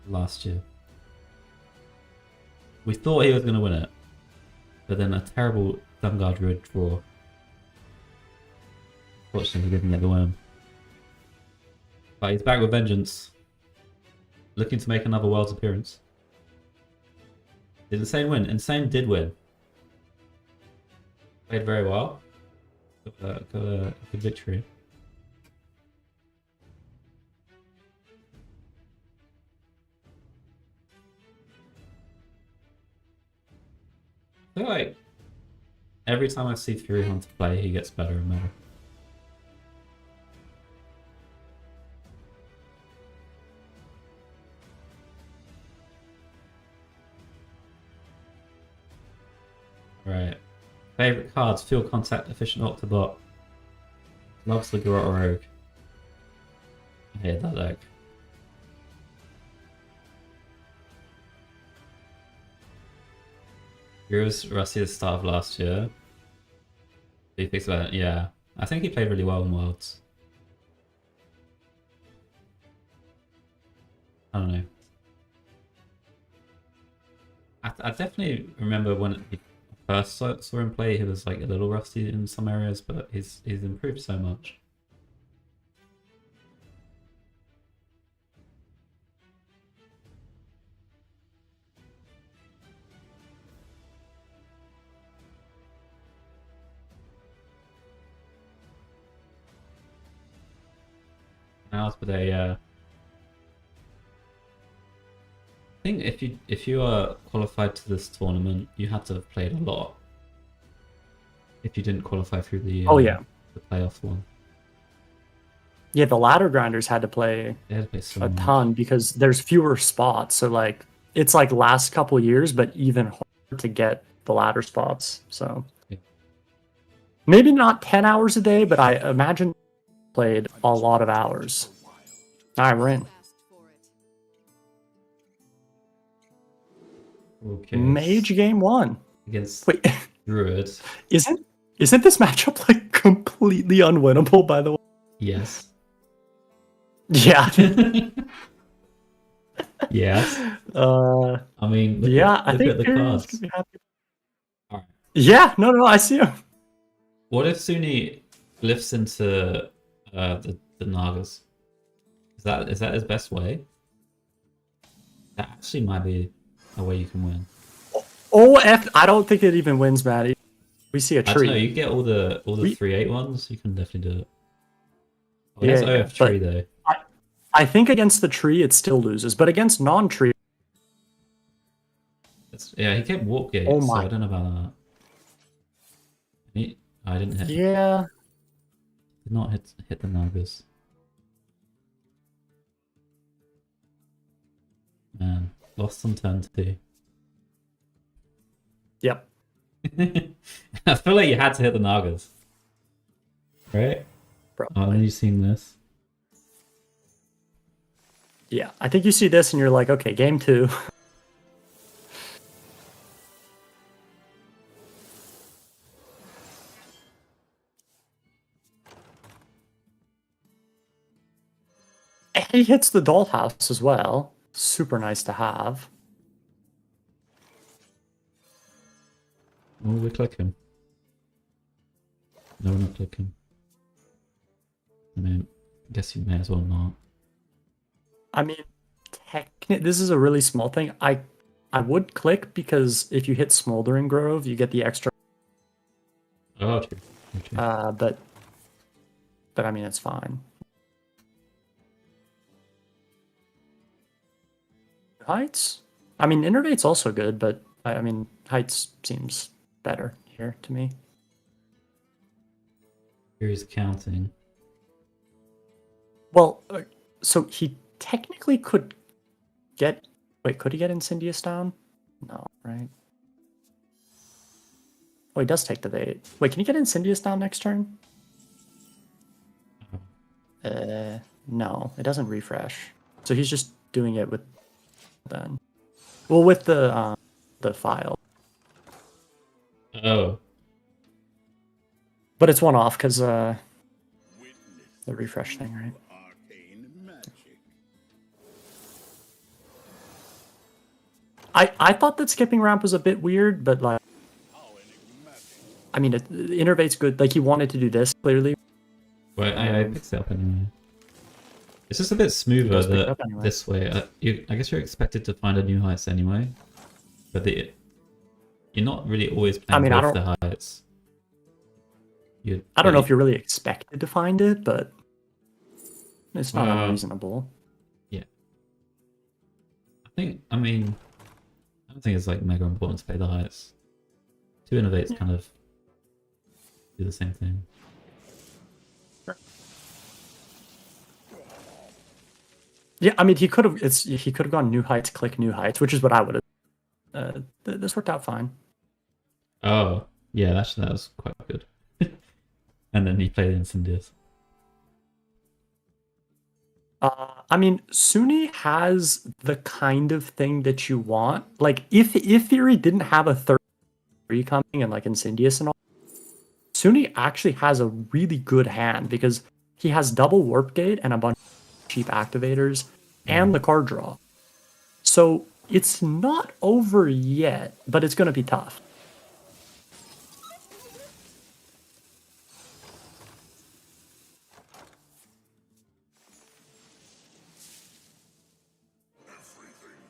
last year. We thought he was gonna win it, but then a terrible Dawnguard Druid draw. Fortunately, he didn't get the win. But he's back with vengeance. Looking to make another Worlds appearance. Did Insane win? Insane did win. Played very well. Got a good victory. I feel like every time I see Fury Hunter play, he gets better and better. Right. Favorite cards: Field Contact, Efficient Octobot. Loves the Garrote Rogue. I hate that deck. He was rusty at the start of last year. He thinks about it. Yeah, I think he played really well in Worlds. I don't know. I definitely remember when he first saw him play, he was like a little rusty in some areas, but he's improved so much. Now it's with a I think if you are qualified to this tournament, you had to have played a lot. If you didn't qualify through the Oh, yeah. the playoff one, Yeah, the ladder grinders had to play they had to play so a much. ton because there's fewer spots. So like it's like last couple years, but even harder to get the ladder spots. So Yeah. maybe not 10 hours a day, but I imagine played a lot of hours. All right, we're in. Asked for it. Okay, Mage game 1. against Wait, Druid. isn't this matchup like completely unwinnable? By the way, Yes. yeah. Yes. Uh, I mean, look yeah. at, I look think at the Tyrion's cards. gonna be happy. Alright. Yeah, no, I see him. What if Suni lifts into the Nagas? Is that his best way? That actually might be a way you can win. I don't think it even wins, Maddie. We see a I don't tree. know. You get all the We- 3/8 ones. You can definitely do it. Oh, Yeah, that's yeah, OF tree but- though. I think against the tree it still loses, but against non-tree, Yeah, he kept warp gates, Oh so my- I don't know about that. I didn't hit. yeah. Did not hit the Nagas. Man, lost on turn 2. Yep. I feel like you had to hit the Nagas. Right? Probably. Oh, then you seen this. Yeah. I think you see this and you're like, okay, game 2. And he hits the dollhouse as well. Super nice to have. Oh, we click him. No, we're not clicking. I mean, I guess you may as well not. I mean, this is a really small thing. I would click because if you hit Smoldering Grove, you get the extra. Oh, true. Okay. But I mean, it's fine. Heights? I mean, Innervate's also good, but I mean, Heights seems better here to me. Here he's counting. Well, so he technically could get. Wait, could he get Incendius down? No, right? Oh, he does take the bait. Wait, can he get Incendius down next turn? No, it doesn't refresh. So he's just doing it with then. Well, with the file, Oh, but it's one off because the refresh thing, right? Arcane magic. I thought that skipping ramp was a bit weird, but like, How enigmatic. I mean, Innervate's good. Like he wanted to do this clearly. well, I picked it up anyway. It's just a bit smoother Just pick it up anyway. this way. I guess you're expected to find a new heights anyway, but you're not really always playing mean, I with don't- the heights. I don't know if you're really expected to find it, but it's not Well, unreasonable. I mean, I don't think it's like mega important to play the heights. Two innovates kind of do the same thing. Yeah, I mean, he could have gone new heights, click new heights, which is what I would have. This worked out fine. Oh, yeah, actually that was quite good. And then he played Incendious. I mean, Sunni has the kind of thing that you want. Like, if Fury didn't have a 3 coming and like Incendious and all, Sunni actually has a really good hand because he has double warp gate and a bunch of cheap activators and the card draw. So it's not over yet, but it's going to be tough.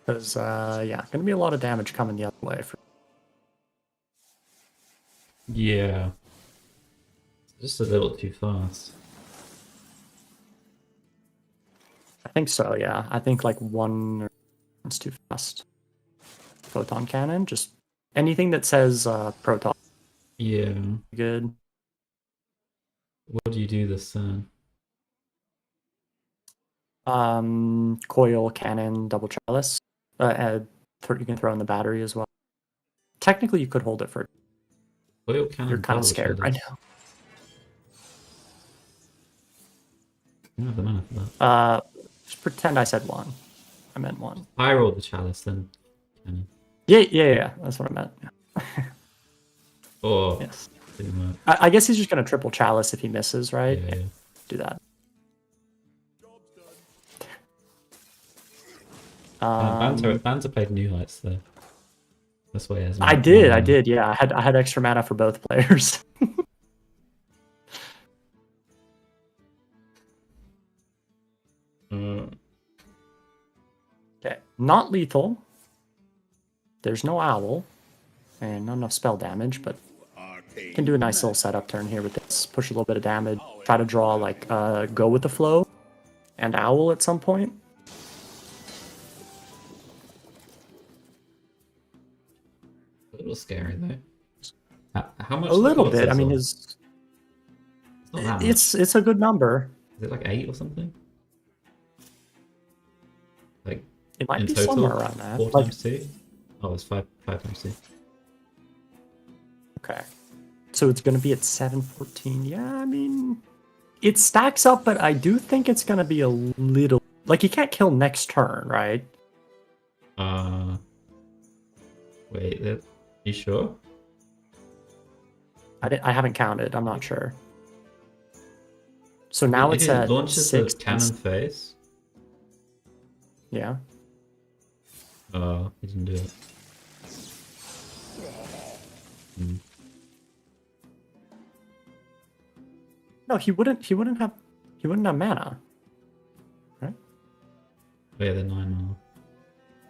Because, yeah, going to be a lot of damage coming the other way. Yeah. Just a little too fast. I think so, yeah. I think like one it's too fast. Photon cannon, just anything that says proton, Yeah. good. What do you do this turn? Coil, cannon, double chalice. You can throw in the battery as well. Technically, you could hold it for. Oil cannon. You're kind of double scared right chalice. now. You don't have the mana for that. Just pretend I said one. I meant one. I roll the chalice then. Cannon. Yeah. That's what I meant. Oh, Yes. didn't work. I guess he's just gonna triple chalice if he misses, right? Yeah. Do that. Banter played New Heights though. That's why he has. I did. Yeah, I had extra mana for both players. Okay, not lethal. There's no owl, and not enough spell damage, but can do a nice little setup turn here with this. Push a little bit of damage. Try to draw like go with the flow, and owl at some point. A little scary though. How much? A little what's bit. this I mean, on? is It's not that much. it's a good number. Is it like 8 or something? Like It might in be total, somewhere around that. 4 Like, times 2? Oh, it's 5 times 2. okay, so it's gonna be at 714. Yeah, I mean, it stacks up, but I do think it's gonna be a little like you can't kill next turn, right? Wait, you sure? I haven't counted. I'm not sure. So now If it's it at launches 6. the cannon face. Yeah. Oh, he didn't do it. No, he wouldn't have mana. Oh, yeah, they're 9 now.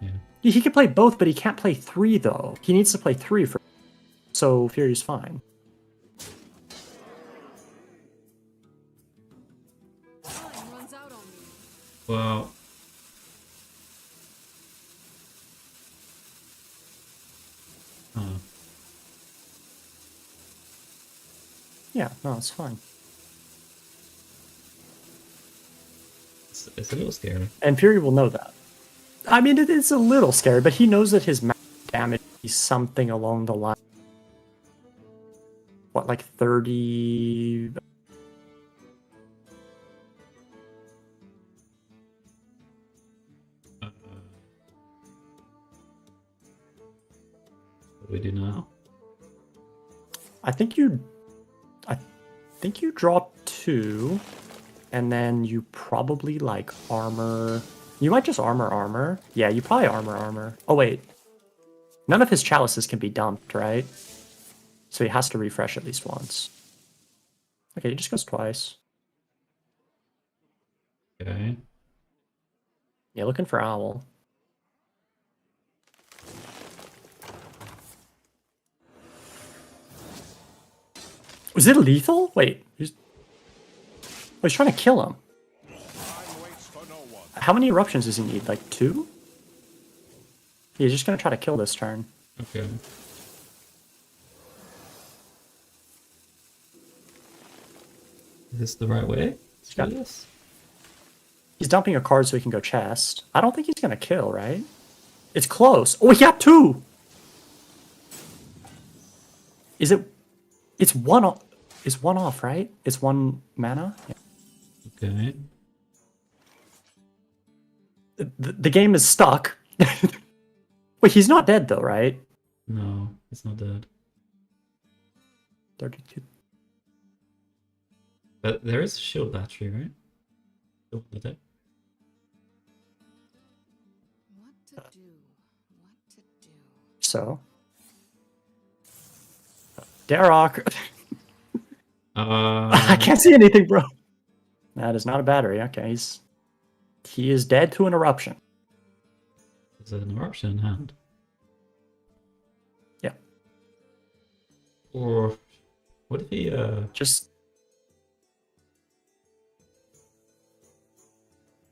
Yeah. He could play both, but he can't play 3 though. He needs to play 3 for. So Fury's fine. Time runs out on me. Well. Oh. Yeah, no, it's fine. It's a little scary. And Fury will know that. I mean, it is a little scary, but he knows that his damage is something along the line. What, like 30? What do we do now? I think you drop 2, and then you probably like armor. You might just armor. Yeah, you probably armor. Oh wait, none of his chalices can be dumped, right? So he has to refresh at least once. Okay, he just goes twice. Okay. Yeah, looking for Owl. Was it lethal? Wait, he's trying to kill him. Time waits for no one. How many eruptions does he need? Like 2? He's just gonna try to kill this turn. Okay. Is this the right way to Yeah. do this? He's dumping a card so he can go chest. I don't think he's gonna kill, right? It's close. Oh, he got 2! Is it... It's one off. It's one off, right? It's 1 mana? Yeah. Okay. The game is stuck. Wait, he's not dead though, right? No, it's not dead. 32. But there is a shield battery, right? Shield the deck. What to do? What to do? So. Darrock. I can't see anything, bro. That is not a battery. Okay, he is dead to an eruption. There's an eruption in hand. Yeah. Or what if he Just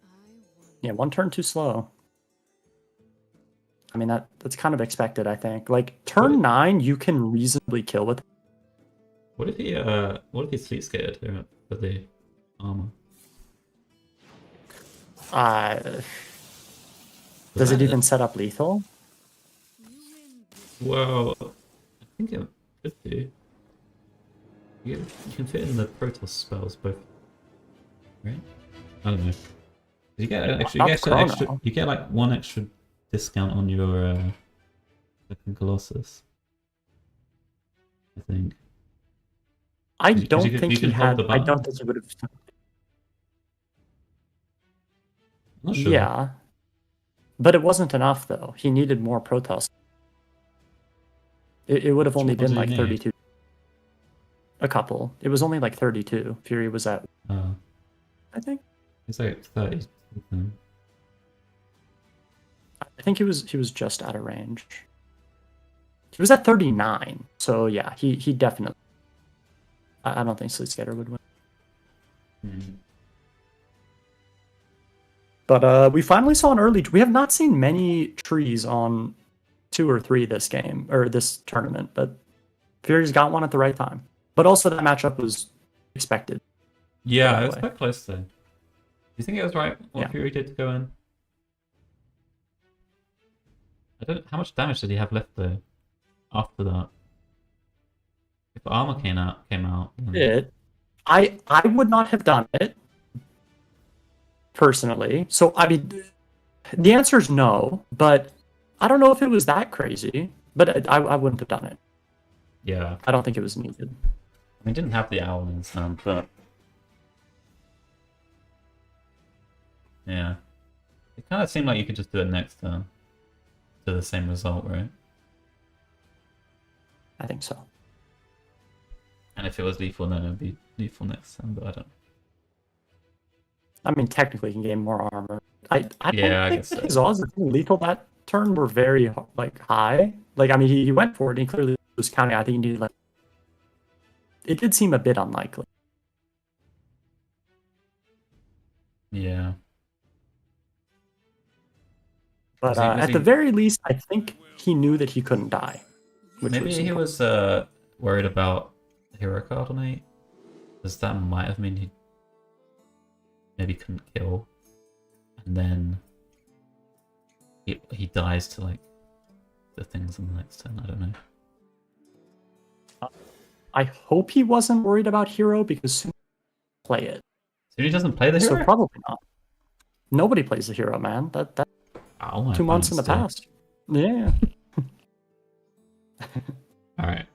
I wonder. 1 turn too slow. I mean that's kind of expected, I think. Like turn 9 you can reasonably kill with. what if he sleep scared here for the armor? Does it even set up lethal? You win this. Well, I think it could do. You can fit in the Protoss spells both, right? I don't know. You get an extra. You Not get, Chrono. extra. You get like 1 extra discount on your fucking Colossus. I think. I 'Cause you don't can- think you he can hold had. the I button. don't think he would have. I'm not sure. Yeah, but it wasn't enough though. He needed more Protoss. It would have Which only ones been did he like need? 32. A couple. It was only like 32. Fury was at, I think. It's like 30 something. I think he was just out of range. He was at 39. So yeah, he definitely. I don't think Sleet Skater would win. But we finally saw an early. We have not seen many trees on 2 or 3 this game or this tournament, but Fury's got one at the right time. But also that matchup was expected. Yeah, that it was way. quite close though. Do you think it was right what Yeah. Fury did to go in? I don't. How much damage did he have left though? After that, if armor came out, then- I would not have done it personally. So I mean, the answer is no. But I don't know if it was that crazy. But I wouldn't have done it. Yeah, I don't think it was needed. I mean, didn't have the owl in his hand, but yeah, it kind of seemed like you could just do it next turn to the same result, right? I think so. And if it was lethal, then it would be lethal next turn. But I don't. I mean, technically, you can gain more armor. I don't Yeah, I think guess that so. his odds of being lethal that turn were very like high. Like, I mean, he went for it. And he clearly was counting. I think he needed like. It did seem a bit unlikely. Yeah. But Was he- was at he- the very least, I think he knew that he couldn't die. Which Maybe was he important. was worried about the hero card on 8. Because that might have meant he maybe couldn't kill. And then he dies to like the things on the next turn. I don't know. I hope he wasn't worried about hero because soon he'll play it. So he doesn't play the hero? So probably not. Nobody plays the hero, man. That Oh, my 2 months in the opponents past. Yeah. do. Alright.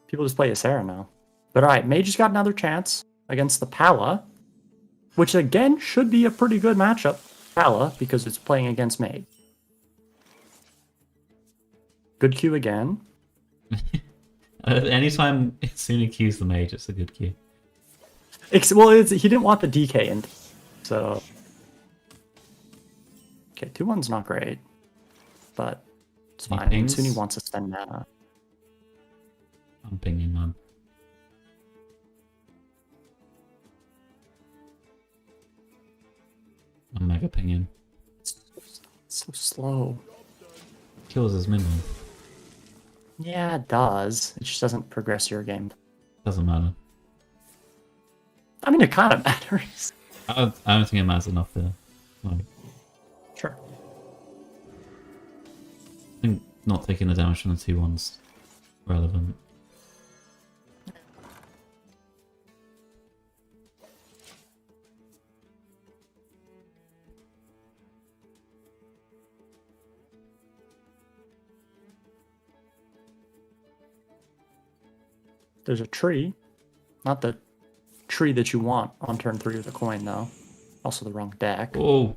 People just play Sarah now. But alright, Mage has got another chance against the Pala, which again should be a pretty good matchup. Pala, because it's playing against Mage. Good Q again. Anytime Suna cues the mage, it's a good cue. Well, he didn't want the DK in, so Okay, 2-1's not great, but it's Any fine. I mean, pings? Sunni wants to spend mana. I'm pinging, man. I'm mega pinging. It's so slow. Kills his minion. Yeah, it does. It just doesn't progress your game. Doesn't matter. I mean, it kind of matters. I don't think it matters enough there. Like, Sure. I think not taking the damage from the 2-1's relevant. There's a tree. Not the tree that you want on turn 3 of the coin, though. Also the wrong deck. Oh,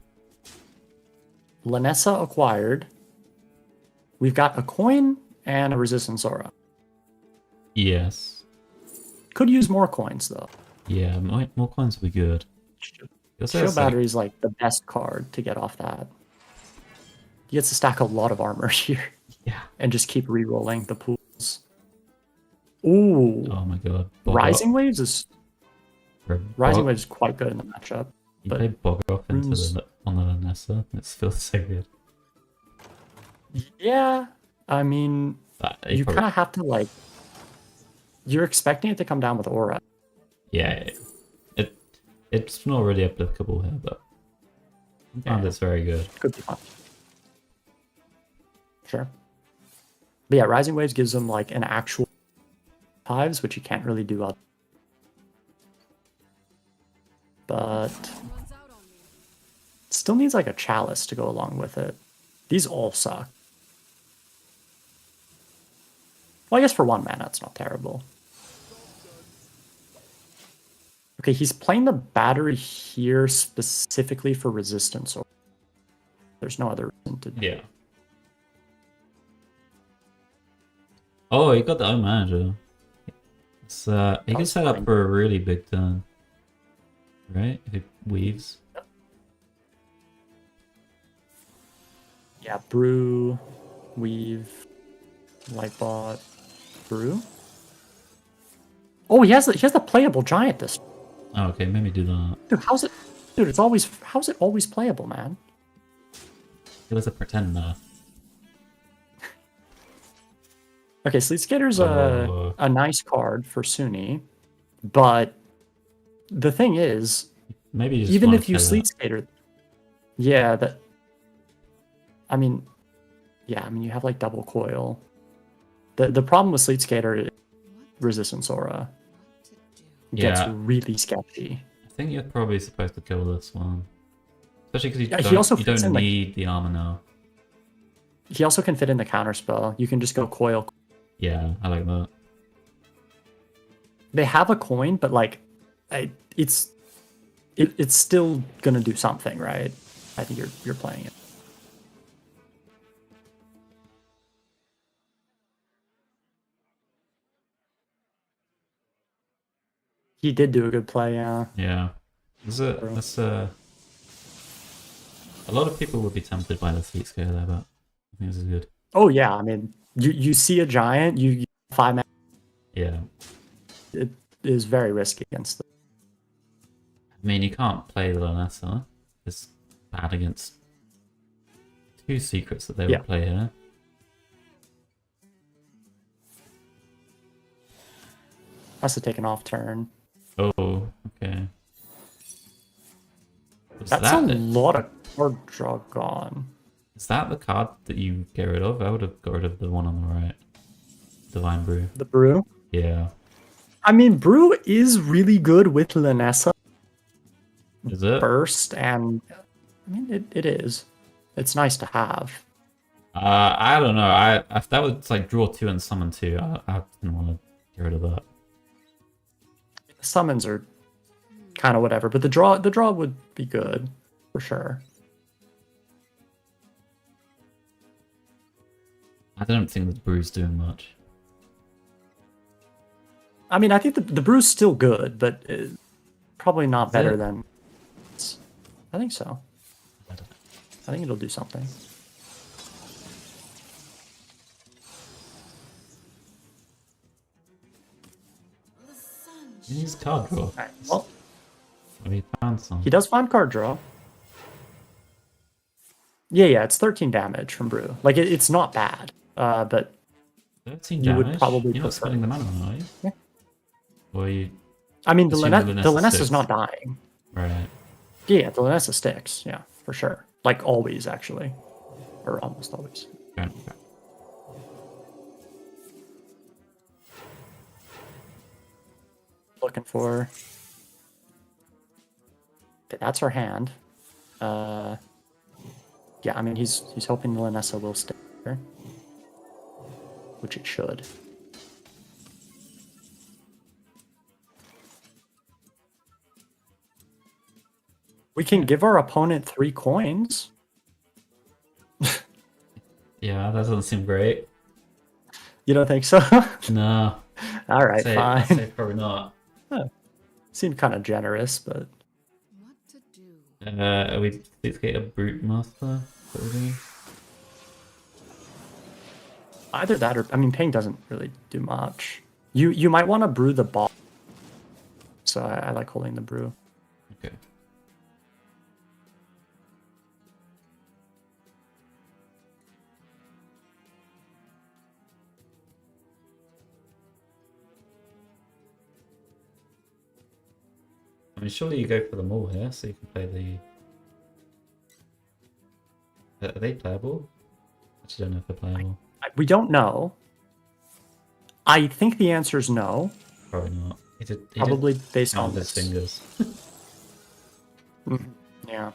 Lanessa acquired. We've got a coin and a resistance aura. yes. Could use more coins, though. Yeah, more coins would be good. You'll say Shield it's like- Battery is like the best card to get off that. He gets to stack a lot of armor here yeah. and just keep re-rolling the pools. Ooh. Oh my god. Bog Rising up. Waves is Bog- Rising Waves is quite good in the matchup. You but play Bog up into runes- on the Lanessa. It feels so good. Yeah, I mean, But you kind of have to like. You're expecting it to come down with aura. Yeah, it's not really applicable here, but I found Yeah. it's very good. Could be fun. Sure. But yeah, Rising Waves gives them like an actual hives, which you can't really do other. But Someone's out on me. still needs like a chalice to go along with it. These all suck. Well, I guess for 1 mana, it's not terrible. Okay, he's playing the battery here specifically for resistance. Or there's no other reason to. Yeah. Oh, he got the own manager. It's he can was set up fine. for a really big turn, right? If it weaves. Yeah, brew, weave, lightbot, brew. Oh, he has the playable giant. This Oh, okay, maybe do that. dude, how's it always playable, man? It was a pretender. Okay, Sleet Skater's Oh. a nice card for Sunni, but the thing is, Maybe you just even wanna if you play Sleet that. Skater, yeah, that. I mean, yeah, I mean you have like double coil. The problem with Sleet Skater is resistance aura. Gets Yeah. really sketchy. I think you're probably supposed to kill this one, especially because Yeah, he also you fits don't in, like- need the armor now. He also can fit in the counter spell. You can just go coil. Yeah, I like that. They have a coin, but like, it's still gonna do something, right? I think you're playing it. He did do a good play, yeah. Yeah. That's a lot of people would be tempted by the Sleet Scale there, but I think this is good. Oh yeah, I mean, you see a giant, you 5 mana, Yeah. it is very risky against them. I mean, you can't play the Lanessa. It's bad against 2 secrets that they Yeah. would play here. Has to take an off turn. Oh, okay. Was That's that a the- lot of card draw gone. Is that the card that you get rid of? I would have got rid of the one on the right. Divine Brew. The brew. Yeah. I mean, brew is really good with Lanessa Is it? burst, and I mean it is. It's nice to have. I don't know. If that was like draw 2 and summon 2, I didn't want to get rid of that. Summons are kind of whatever, but the draw would be good for sure. I don't think the Brew's doing much. I mean, I think the brew's still good, but probably not better it? than. I think so. I don't know. I think it'll do something. The sun He needs card draw. Alright, well, I mean, found some. he does find card draw. Yeah, it's 13 damage from Brew. Like, it's not bad. But 13 you would damage? probably You're not prefer- spending the mana, are you? Yeah. Or you... I mean, the Assume Linessa, the Linessa is sticks. not dying. Right. Yeah, the Linessa sticks. Yeah, for sure. Like, always, actually. Or almost always. Fair enough. Looking for... Okay, that's her hand. Yeah, I mean, he's hoping the Linessa will stay there. Which it should. We can give our opponent 3 coins. Yeah, that doesn't seem great. You don't think so? No. All right, I'd fine. say probably not. Seemed kind of generous, but what to do? Are we let's get a brute master? What we do? either that or I mean, ping doesn't really do much. You might want to brew the ball. So I like holding the brew. Okay. I mean, surely you go for them all here, so you can play the... Are they playable? I actually don't know if they're playable. We don't know. I think the answer is no. Probably not. He did Probably based on count his this. fingers. Yeah.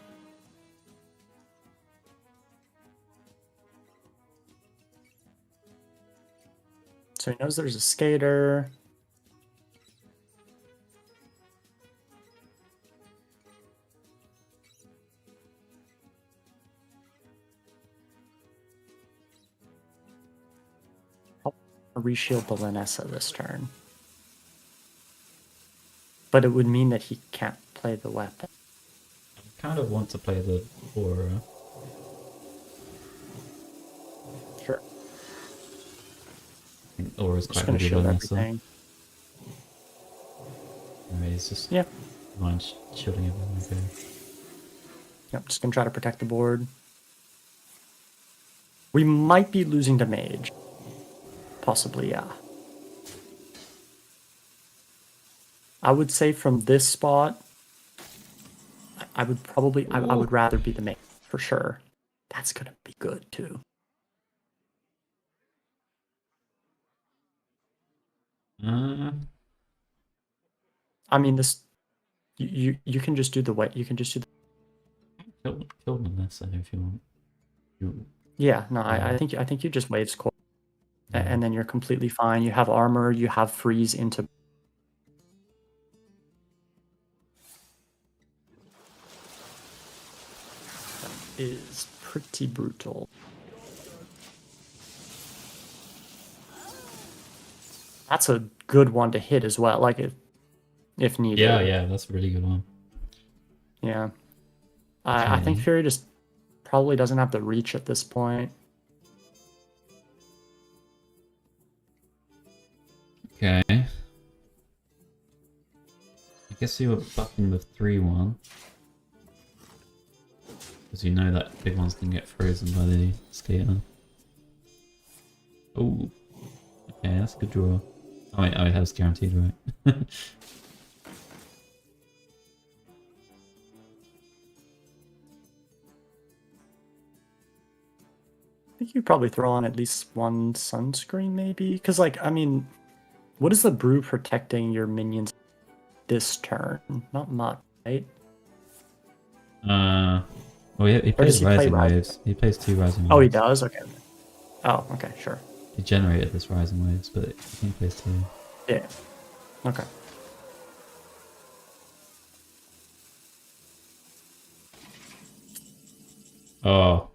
So he knows there's a skater. I'll reshield the Linessa this turn. But it would mean that he can't play the weapon. I kind of want to play the aura. Sure. I think aura's Just quite gonna good shield on this. everything. Anyway, it's just Yeah. mind shielding everything. Okay. Yep, just gonna try to protect the board. We might be losing to mage. Possibly, yeah. I would say from this spot, I would probably, I would rather be the mage, for sure. That's gonna be good, too. I mean, this, you can just do the way, you can just do the, Kill them this if you want. yeah, no, Yeah. I think you just waves core, Yeah. and then you're completely fine. You have armor, you have freeze into. That is pretty brutal. That's a good one to hit as well, like if needed. Yeah, that's a really good one. Yeah. I think Okay. Fury just probably doesn't have the reach at this point. Okay. I guess you were buffing the 3-1. Because you know that big one's gonna get frozen by the skater. Oh. Okay, that's a good draw. Oh wait, that was guaranteed, right? I think you probably throw on at least one sunscreen, maybe? Because, like, I mean, what is the brew protecting your minions this turn? Not much, right? Well, he does plays he play Rising Rising? Waves. He plays 2 Rising Waves. Oh, he does? Okay. Oh, okay, sure. He generated this Rising Waves, but I think he plays 2. Yeah. Okay. Oh.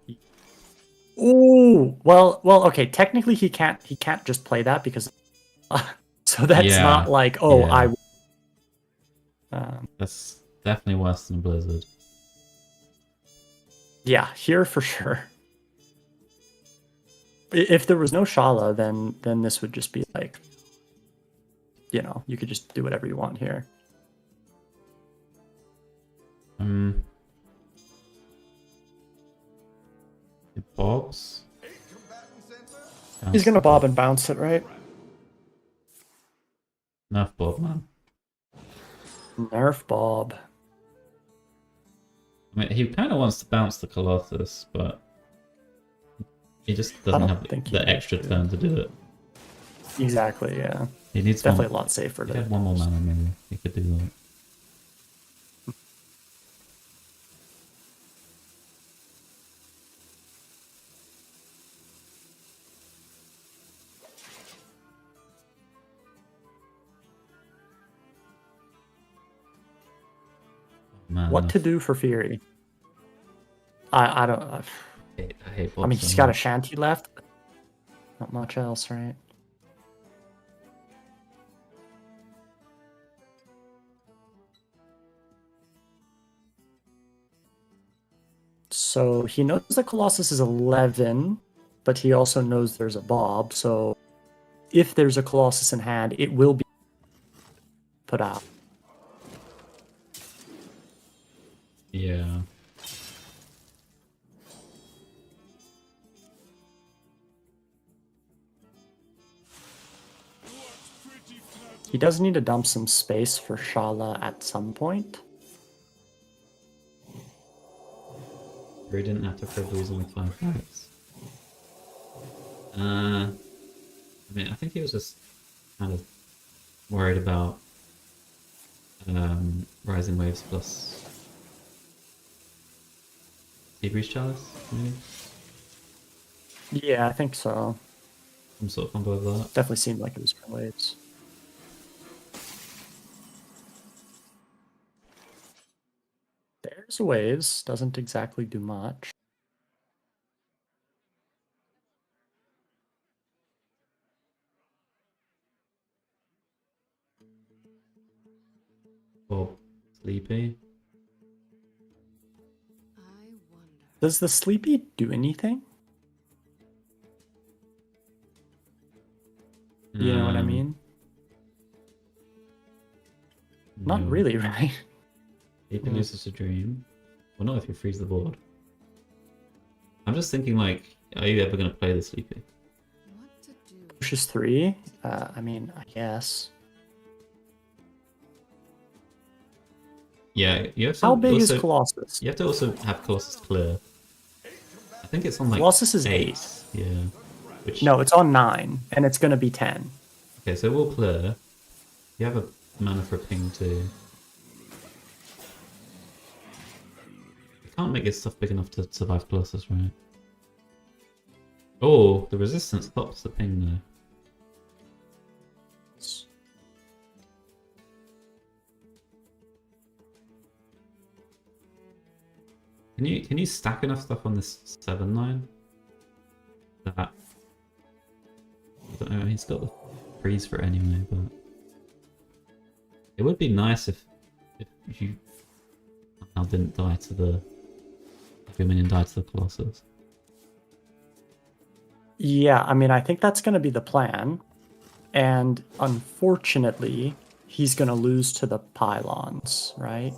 Ooh. Well, okay. Technically, he can't just play that because. So that's Yeah. not like, oh, Yeah. I. That's definitely worse than Blizzard. Yeah, here for sure. If there was no Shala, then this would just be like, you could just do whatever you want here. It bobs. He's gonna bob and bounce it, right? Enough bob, man. Nerf Bob. I mean, he kind of wants to bounce the Colossus, but he just I doesn't don't have think he the extra needs to. turn to do it. Exactly, yeah. He needs Definitely one, a lot safer. he had one more mana, maybe he could do that. Man, What to do for Fury? I don't. I hate I mean, Bob he's so got a much. shanty left. Not much else, right? So he knows the Colossus is 11, but he also knows there's a Bob. So if there's a Colossus in hand, it will be put out. Yeah. He does need to dump some space for Shala at some point. He didn't have to throw losing with 5 fights. I mean, I think he was just kind of worried about Rising Waves plus Sea Breeze Chalice, maybe? Yeah, I think so. Some sort of combo of that. Definitely seemed like it was for waves. There's waves. Doesn't exactly do much. Or Sleepy. I wonder. Does the Sleepy do anything? You know what I Um, mean? Not no. really, right? Sleepy loses a dream. Well, not if you freeze the board. I'm just thinking, like, are you ever going to play the Sleepy? What to do? Pushes 3. I mean, I guess. Yeah, you have to How big also, is Colossus? You have to also have Colossus clear. I think it's on like Colossus is 8. Yeah. Which, No, it's on 9, and it's going to be 10. Okay, so we'll clear. You have a mana for a ping too. You can't make this stuff big enough to survive Colossus, right? Oh, the resistance stops the ping though. Can you stack enough stuff on this 7/9? That I don't know. He's got the freeze for it anyway, but it would be nice if you somehow didn't die to the if your minion died to the Colossus. Yeah, I mean, I think that's going to be the plan. And unfortunately, he's going to lose to the pylons, right?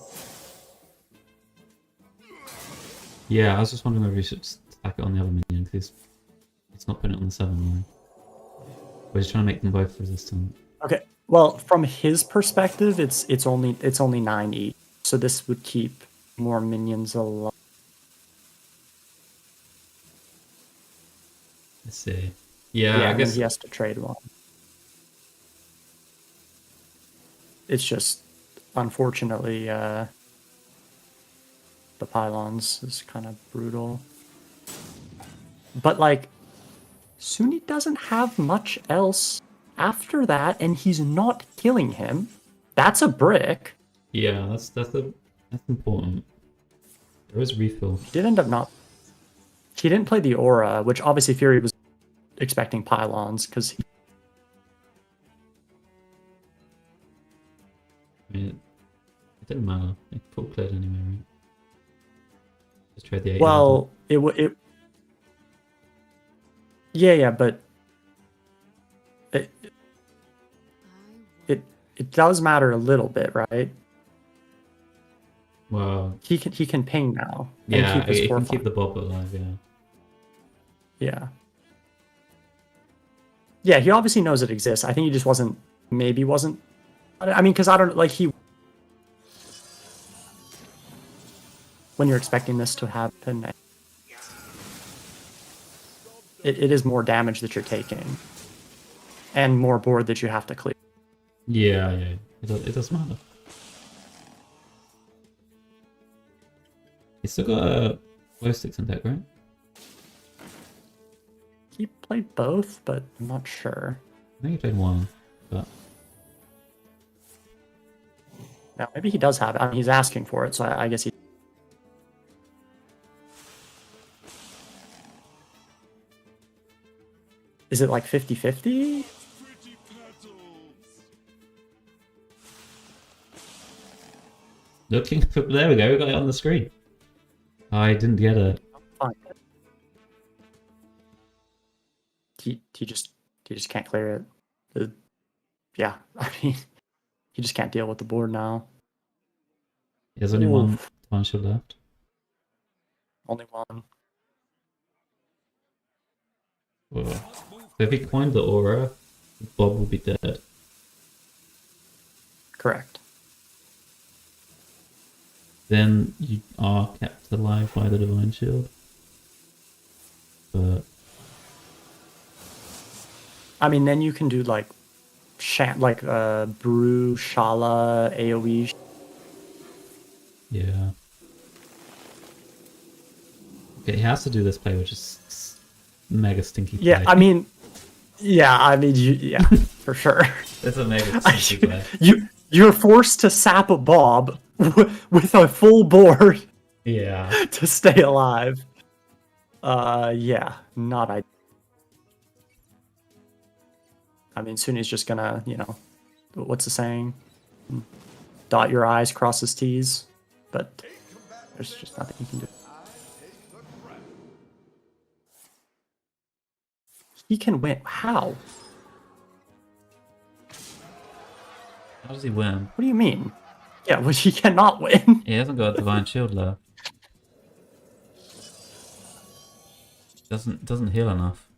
Yeah, I was just wondering whether we should stack it on the other minion because he's not putting it on the 7/9. We're just trying to make them both resistant. Okay. Well, from his perspective, it's only 9 each. So this would keep more minions alive. Let's see. Yeah, I and then guess he has to trade one. It's just, unfortunately, the pylons is kind of brutal. But, like, Sunni doesn't have much else after that, and he's not killing him. That's a brick. Yeah, that's important. There is refill. He did end up not... He didn't play the aura, which obviously Fury was expecting pylons, because he... I mean, it didn't matter. It full cleared anyway, right? Just trade the 8. Well, it. Yeah, but it it does matter a little bit, right? Well, He can ping now and yeah, keep his it can 4/5. keep the Bob alive, yeah. Yeah. Yeah, he obviously knows it exists. I think he just wasn't. I mean, because I don't like he. When you're expecting this to happen, it is more damage that you're taking, and more board that you have to clear. Yeah. It does matter. He's still got a glow sticks in deck, right? He played both, but I'm not sure. I think he played one, but No, maybe he does have it. I mean, he's asking for it, so I guess he. Is it like 50-50? looking for, there we go, we got it on the screen. I didn't get it. Fine. He just can't clear it. Yeah, I mean, he just can't deal with the board now. There's only one shield left. Only one. Whoa. So if he coined the aura, Bob will be dead. Correct. Then you are kept alive by the Divine Shield. But I mean, then you can do like, Brew, Shala, AoE. yeah. Okay, he has to do this play, which is mega stinky play. Yeah, I mean, for sure. It's a mega stinky play. You're forced to sap a Bob with a full board Yeah. to stay alive. Yeah, not ideal. I mean, Sunni's just gonna, what's the saying? Dot your I's, cross his T's. But there's just nothing you can do. He can win. How? How does he win? What do you mean? Yeah, well, he cannot win. He hasn't got a Divine Shield left. Doesn't heal enough.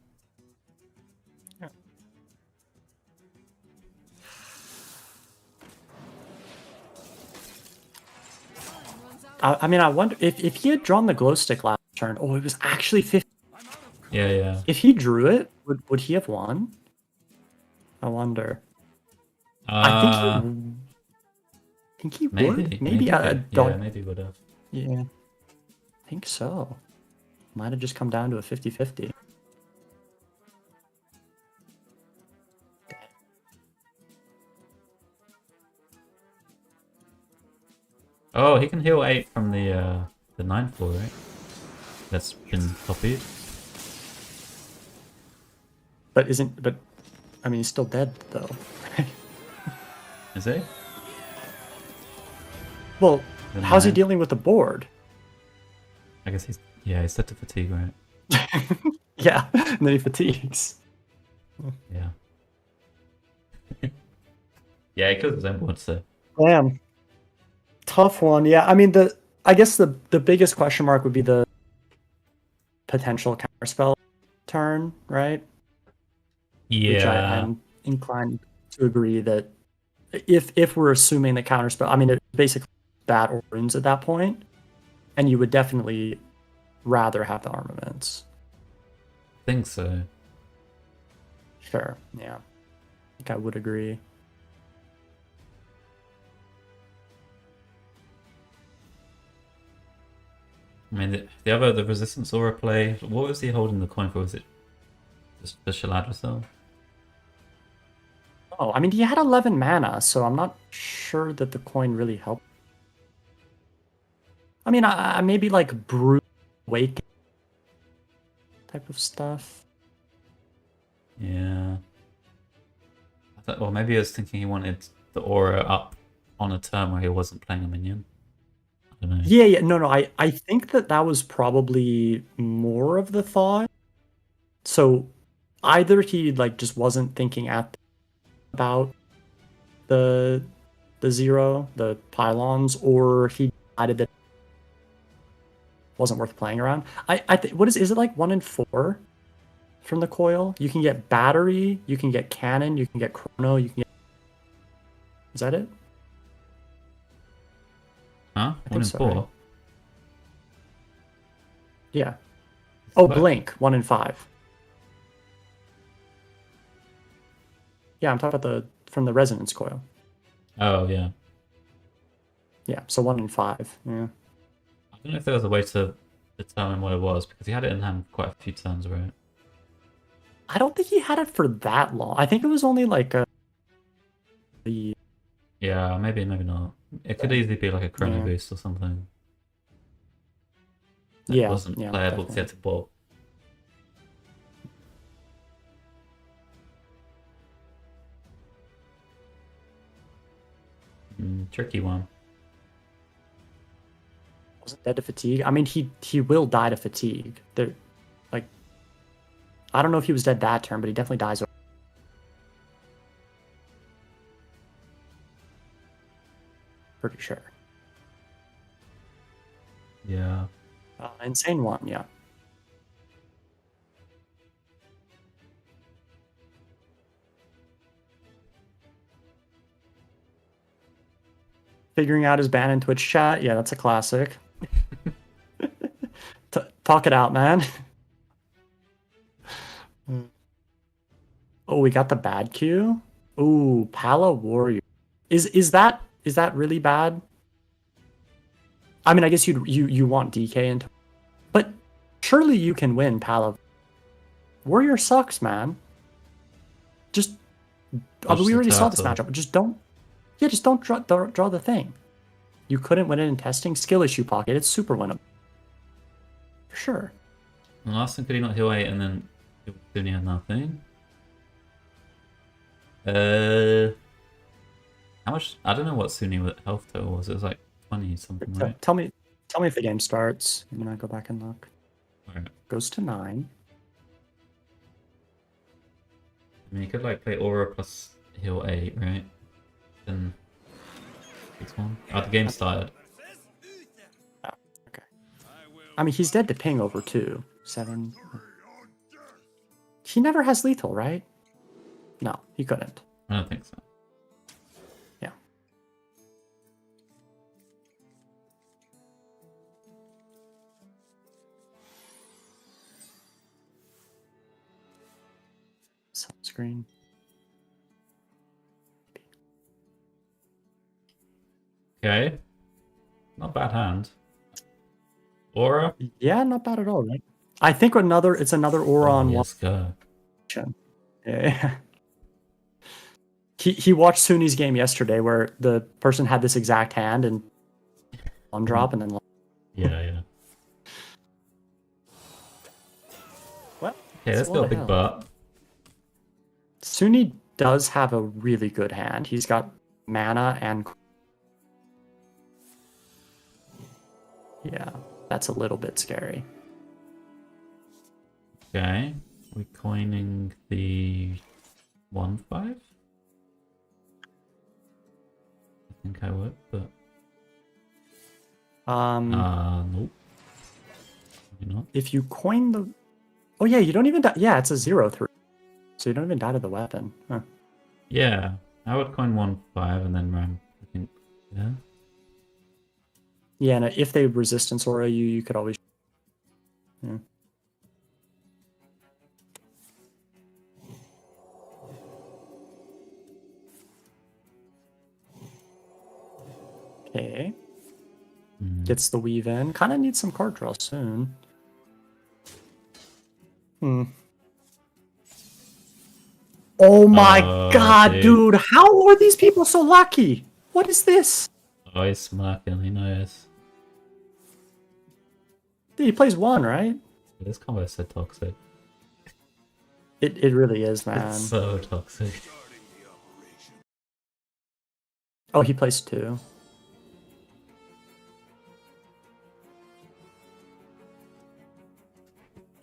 I mean, I wonder if he had drawn the glow stick last turn. Oh, it was actually 50. Yeah. If he drew it, would he have won? I wonder. I think he would. Maybe yeah, maybe would have. Yeah, I think so. Might have just come down to a 50-50. Oh, he can heal 8 from the 9th floor, right? That's been copied. But I mean, he's still dead though. Is he? Well, The how's he 9th? dealing with the board? I guess he's set to fatigue, right? Yeah, and then he fatigues. Yeah. Yeah, he kills his own board, so. Damn. Tough one. Yeah, I mean, I guess the biggest question mark would be the potential counterspell turn, right? Which Yeah. I'm inclined to agree that if we're assuming that counterspell, I mean, it's basically bat or runes at that point, and you would definitely rather have the armaments. I think so. Sure. Yeah. I think I would agree. I mean, the Resistance Aura play, what was he holding the coin for? Was it just the Shalad cell? Oh, I mean, he had 11 mana, so I'm not sure that the coin really helped. I mean, I maybe like Brew Wake type of stuff. Yeah. I thought, well, maybe I was thinking he wanted the aura up on a turn where he wasn't playing a minion. I don't know. Yeah. No. I think that was probably more of the thought. So either he like just wasn't thinking about the zero, the pylons, or he decided that it wasn't worth playing around. I think what is it like 1 in 4 from the coil? You can get battery, you can get cannon, you can get chrono, you can get. Is that it? Huh? I 1 think in so, 4? right? Yeah. Oh, What? blink 1 in 5. Yeah, I'm talking about from the resonance coil. Oh, yeah. Yeah, so 1 in 5. Yeah. I don't know if there was a way to determine what it was, because he had it in hand for quite a few turns, right? I don't think he had it for that long. I think it was only like the. Yeah, maybe not. It could easily be like a chrono Yeah. boost or something. That Yeah, wasn't yeah, playable because he had to bulk. Tricky one. Wasn't dead to fatigue. I mean, he will die to fatigue. There, like, I don't know if he was dead that turn, but he definitely dies. Pretty sure. Yeah. Insane one, yeah. Figuring out his ban in Twitch chat, yeah, that's a classic. Talk it out, man. Oh, we got the bad Q. Ooh, Pala Warrior. Is that really bad? I mean, I guess you want DK into, but surely you can win Pala. Warrior sucks, man. Just, I mean, we already saw this matchup. Just don't draw the thing. You couldn't win it in testing. Skill issue pocket. It's super winnable. For sure. The last time could he not heal 8 and then he had nothing? How much? I don't know what Sunni health total was. It was like 20 something, right? Tell me if the game starts. And then I go back and look. Right. Goes to 9. I mean, you could like play Aura plus heal 8, right? Then 6-1. Oh, the game started. Oh, okay. I mean, he's dead to ping over 2. 7. He never has lethal, right? No, he couldn't. I don't think so. Yeah. Sunscreen. Okay. Not bad hand. Aura? Yeah, not bad at all, right? I think it's another aura on one. Let's go. Yeah. He watched Sunni's game yesterday where the person had this exact hand and one drop and then. Yeah. What? Okay, let's go big butt. Sunni does have a really good hand. He's got mana and. Yeah, that's a little bit scary. Okay. We're coining the 1-5? I think I would, but nope. Maybe not. If you coin the, oh yeah, you don't even die. Yeah, it's a 0-3, so you don't even die to the weapon. Huh. Yeah, I would coin 1-5 and then ram. I think, yeah. Yeah, and if they resistance aura you could always. Yeah. Okay. Gets the weave in. Kind of needs some card draw soon. Oh my god, dude. How are these people so lucky? What is this? Oh, he's smirking, he knows. Dude, he plays 1, right? This combo is so toxic. It really is, man. It's so toxic. Oh, he plays 2.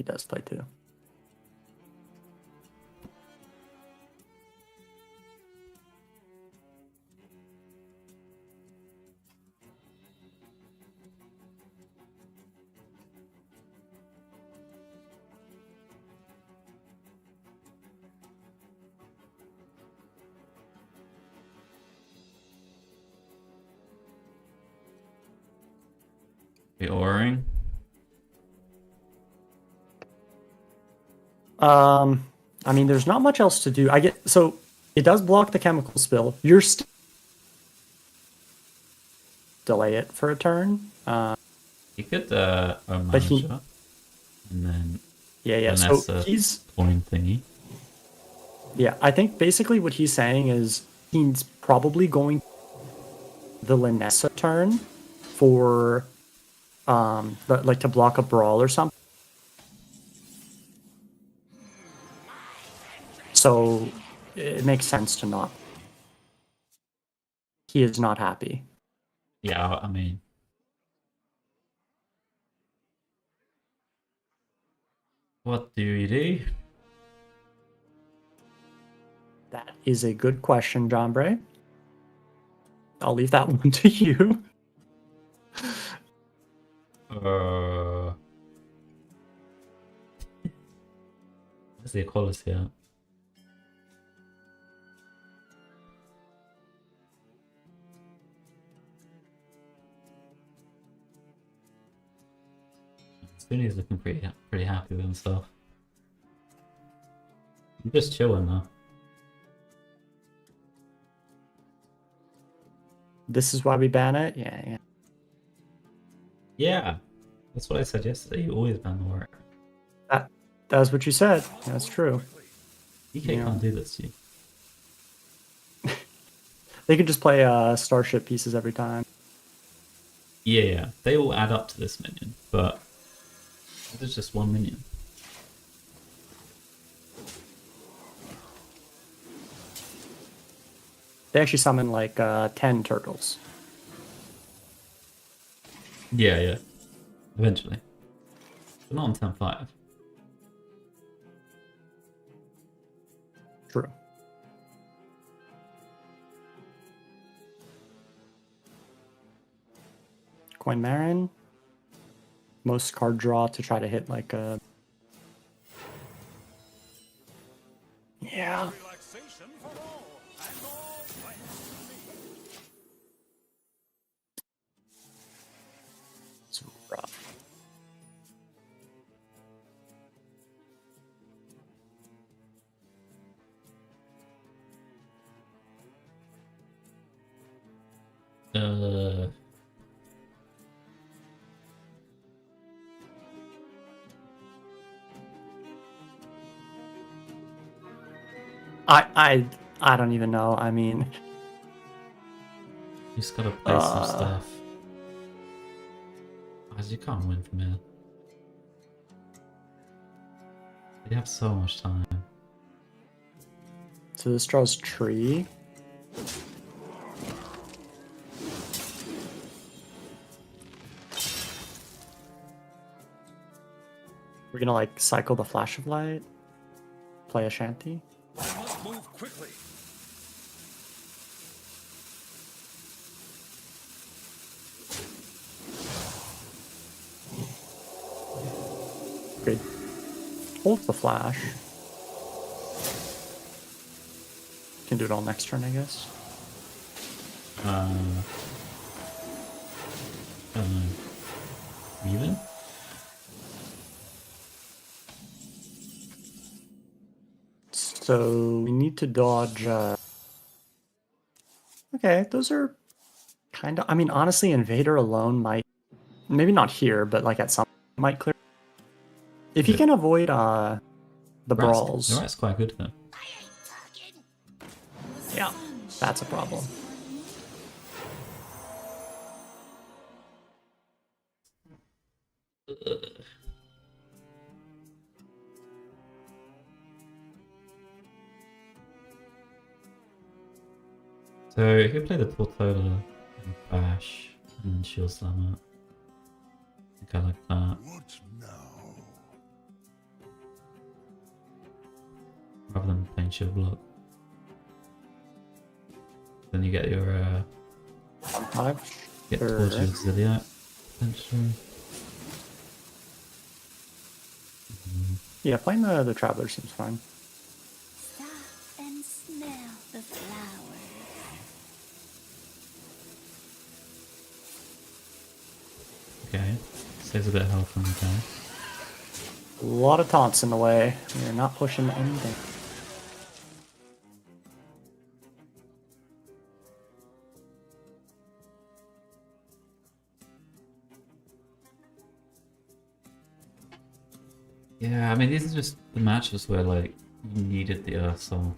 he does play 2. The O-ring. I mean, there's not much else to do. So it does block the chemical spill. You're delay it for a turn. You could But he- Omaja, and then Yeah. So Vanessa he's coin thingy. Yeah, I think basically what he's saying is he's probably going the Linessa turn for like to block a brawl or something. So it makes sense to not. He is not happy. Yeah, I mean, what do you do? That is a good question, John Bray. I'll leave that one to you. Where's the equality at? Sunni's looking pretty happy with himself. I'm just chilling now. This is why we ban it? Yeah. Yeah, that's what I said yesterday. You always ban the work. That's what you said. That's true. DK Yeah. can't do this to you. They could just play starship pieces every time. Yeah, they all add up to this minion, but there's just one minion. They actually summon like 10 turtles. Yeah. Eventually. But not on 10-5. True. Coin Marin. Most card draw to try to hit like a. Yeah. Relaxation for all, and all thanks to me. It's rough. Uh, I don't even know. I mean, you just gotta play some stuff. As you can't win from here. You have so much time. so this draws tree. We're gonna like cycle the flash of light, play a shanty. I must move quickly. Good. Hold the flash. Can do it all next turn, I guess. I don't know. Even? So we need to dodge. Okay, those are kind of. I mean, honestly, Invader alone might, maybe not here, but like at some might clear. If he Yeah. can avoid the brawls, The rat's quite good though. yeah, that's a problem. So he'll play the Tortola and Bash and then Shield Slammer. I think I like that. What now? shield block. Then you get your five. get Sure. towards your Zilliac potentially. Yeah, playing the Traveler seems fine. Stop and smell the flowers. Okay, saves a bit of health on the guy. A lot of taunts in the way. We're not pushing anything. Yeah, I mean these are just the matches where like you needed the Earth Soul,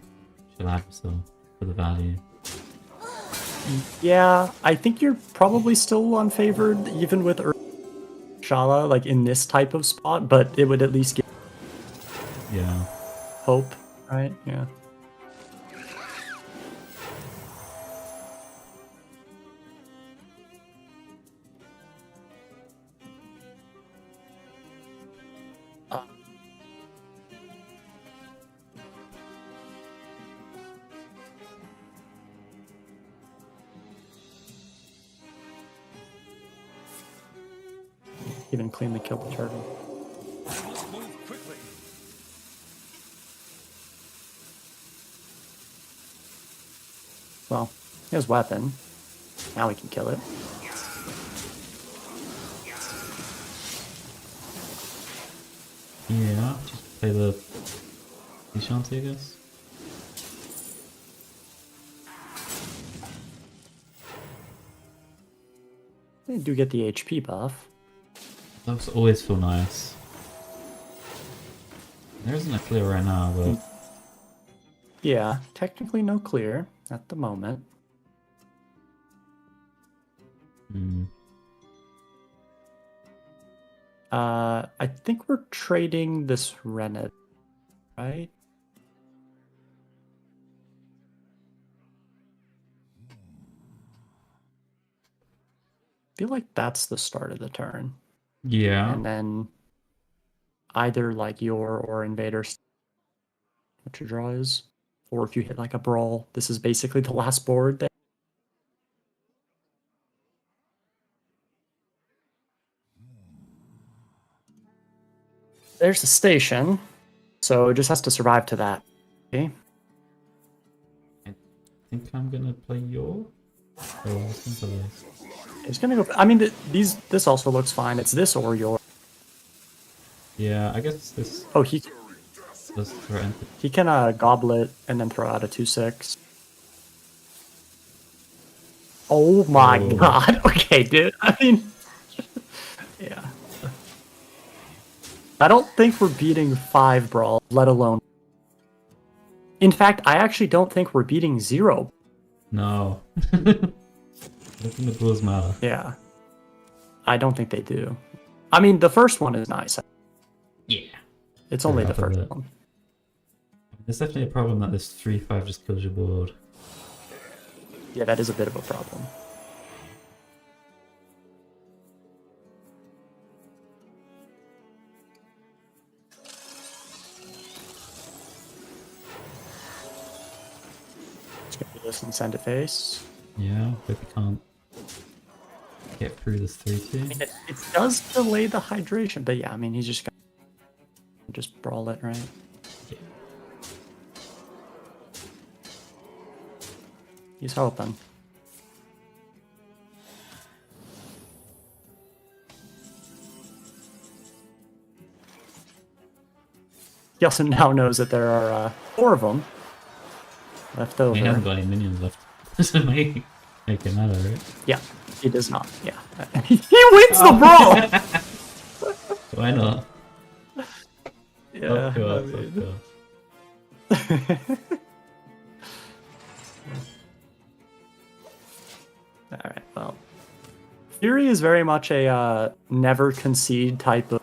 Shalabra for the value. Yeah, I think you're probably still unfavored, even with Shala, like in this type of spot, but it would at least give Yeah. hope, right? Yeah. Even cleanly killed the turtle. Must move quickly. Well, he has weapon. Now we can kill it. Yeah, just play the Shanty, I guess. They do get the HP buff. Those always feel nice. There isn't a clear right now, but Yeah, technically no clear at the moment. I think we're trading this Rennet, right? Feel like that's the start of the turn. yeah. And then either like your or Invader's what your draw is. Or if you hit like a brawl, this is basically the last board there. There's the station. So it just has to survive to that. Okay. I think I'm gonna play your. Oh, I was gonna play this. It's gonna go. I mean, this also looks fine. It's this or your. Yeah, I guess this Oh, he does threaten. can goblet and then throw out a 2/6. Oh my Oh. god. Okay, dude. I mean, yeah. I don't think we're beating 5 brawl, let alone. In fact, I actually don't think we're beating 0. No. I think the Bulls matter. Yeah. I don't think they do. I mean, the first one is nice. Yeah. It's only the half of first it. one. There's definitely a problem that this 3-5 just kills your board. Yeah, that is a bit of a problem. Let's get this and send it face. Yeah, hope you can't get through this 3-2. I mean, it does delay the hydration, but yeah, I mean, he's just gonna just brawl it, right? Yeah. He's hoping. He also now knows that there are 4 of them left over. He hasn't got any minions left to make it matter, right? Yeah, he does not. Yeah, he wins the brawl. Why not? Yeah, Of course, I mean- of course. All right. Well, Fury is very much a never concede type of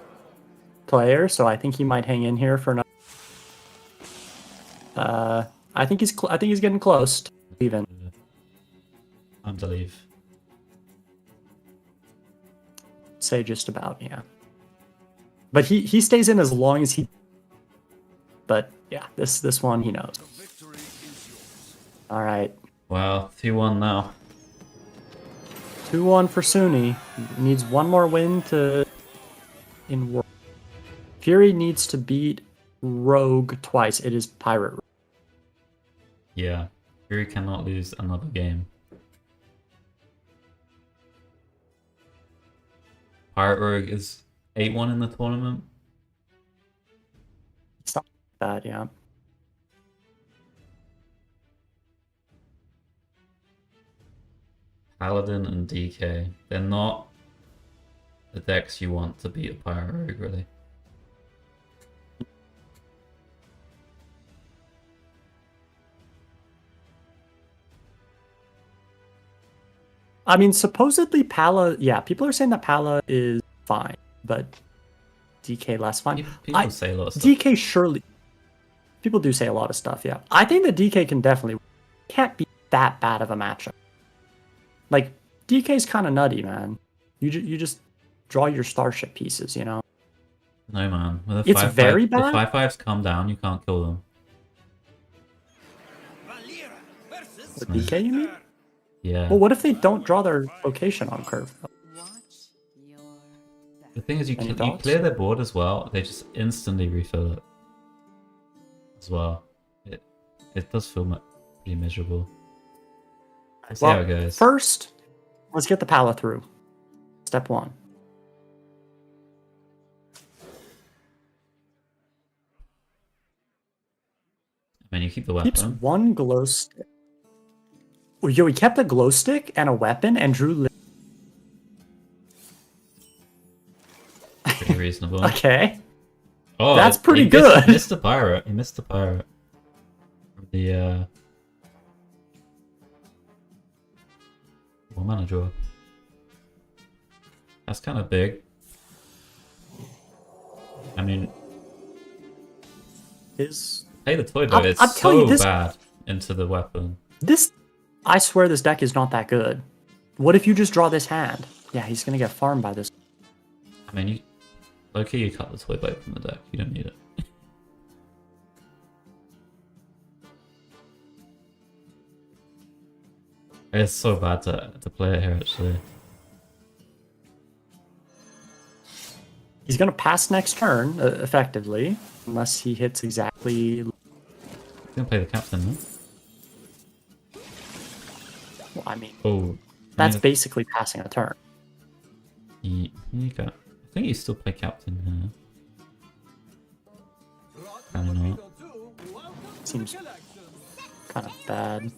player, so I think he might hang in here for another. I think he's. I think he's getting close to even. Time to leave. Say just about, yeah. But he stays in as long as he. But yeah, this one he knows. The All right. Wow, 2-1 now. 2-1 for Sunni. Needs one more win to in World. Fury needs to beat Rogue twice. It is Pirate. Yeah, Fury cannot lose another game. Pirate Rogue is 8-1 in the tournament. It's not bad, yeah. Paladin and DK. They're not the decks you want to beat a Pirate Rogue, really. I mean, supposedly Pala. Yeah, people are saying that Pala is fine, but DK less fine. People say a lot of stuff. DK surely. People do say a lot of stuff. Yeah, I think that DK can definitely can't be that bad of a matchup. Like DK's kind of nutty, man. You just draw your starship pieces, you know. No, man. When the It's very The bad? 5/5s come down, you can't kill them. Valera versus With DK, you mean? Yeah. Well, what if they don't draw their location on curve? Watch your back. The thing is, you Any clear thoughts? their board as well. They just instantly refill it. As well. It does feel pretty miserable. Let's see how it goes. First, let's get the Pala through. Step one. I mean, you keep the Keeps weapon. one glow stick. Oh, yo, he kept a glow stick and a weapon and drew. Pretty reasonable. Okay. Oh, That's pretty he good. Missed the pirate. He missed the pirate. From the one mana draw. That's kind of big. I mean, Is play the toy though. I'm It's telling you, so this- bad into the weapon. this? I swear this deck is not that good. What if you just draw this hand? Yeah, he's gonna get farmed by this. I mean, you cut the toy blade from the deck. You don't need it. It's so bad to play it here, actually. He's gonna pass next turn, effectively, unless he hits exactly. He's gonna play the captain, no? Well, I mean, Oh, that's I mean, basically passing a turn. you got. I think you still play captain here. Lot I don't number know. 802, welcome to Seems- the collection. Kind of bad.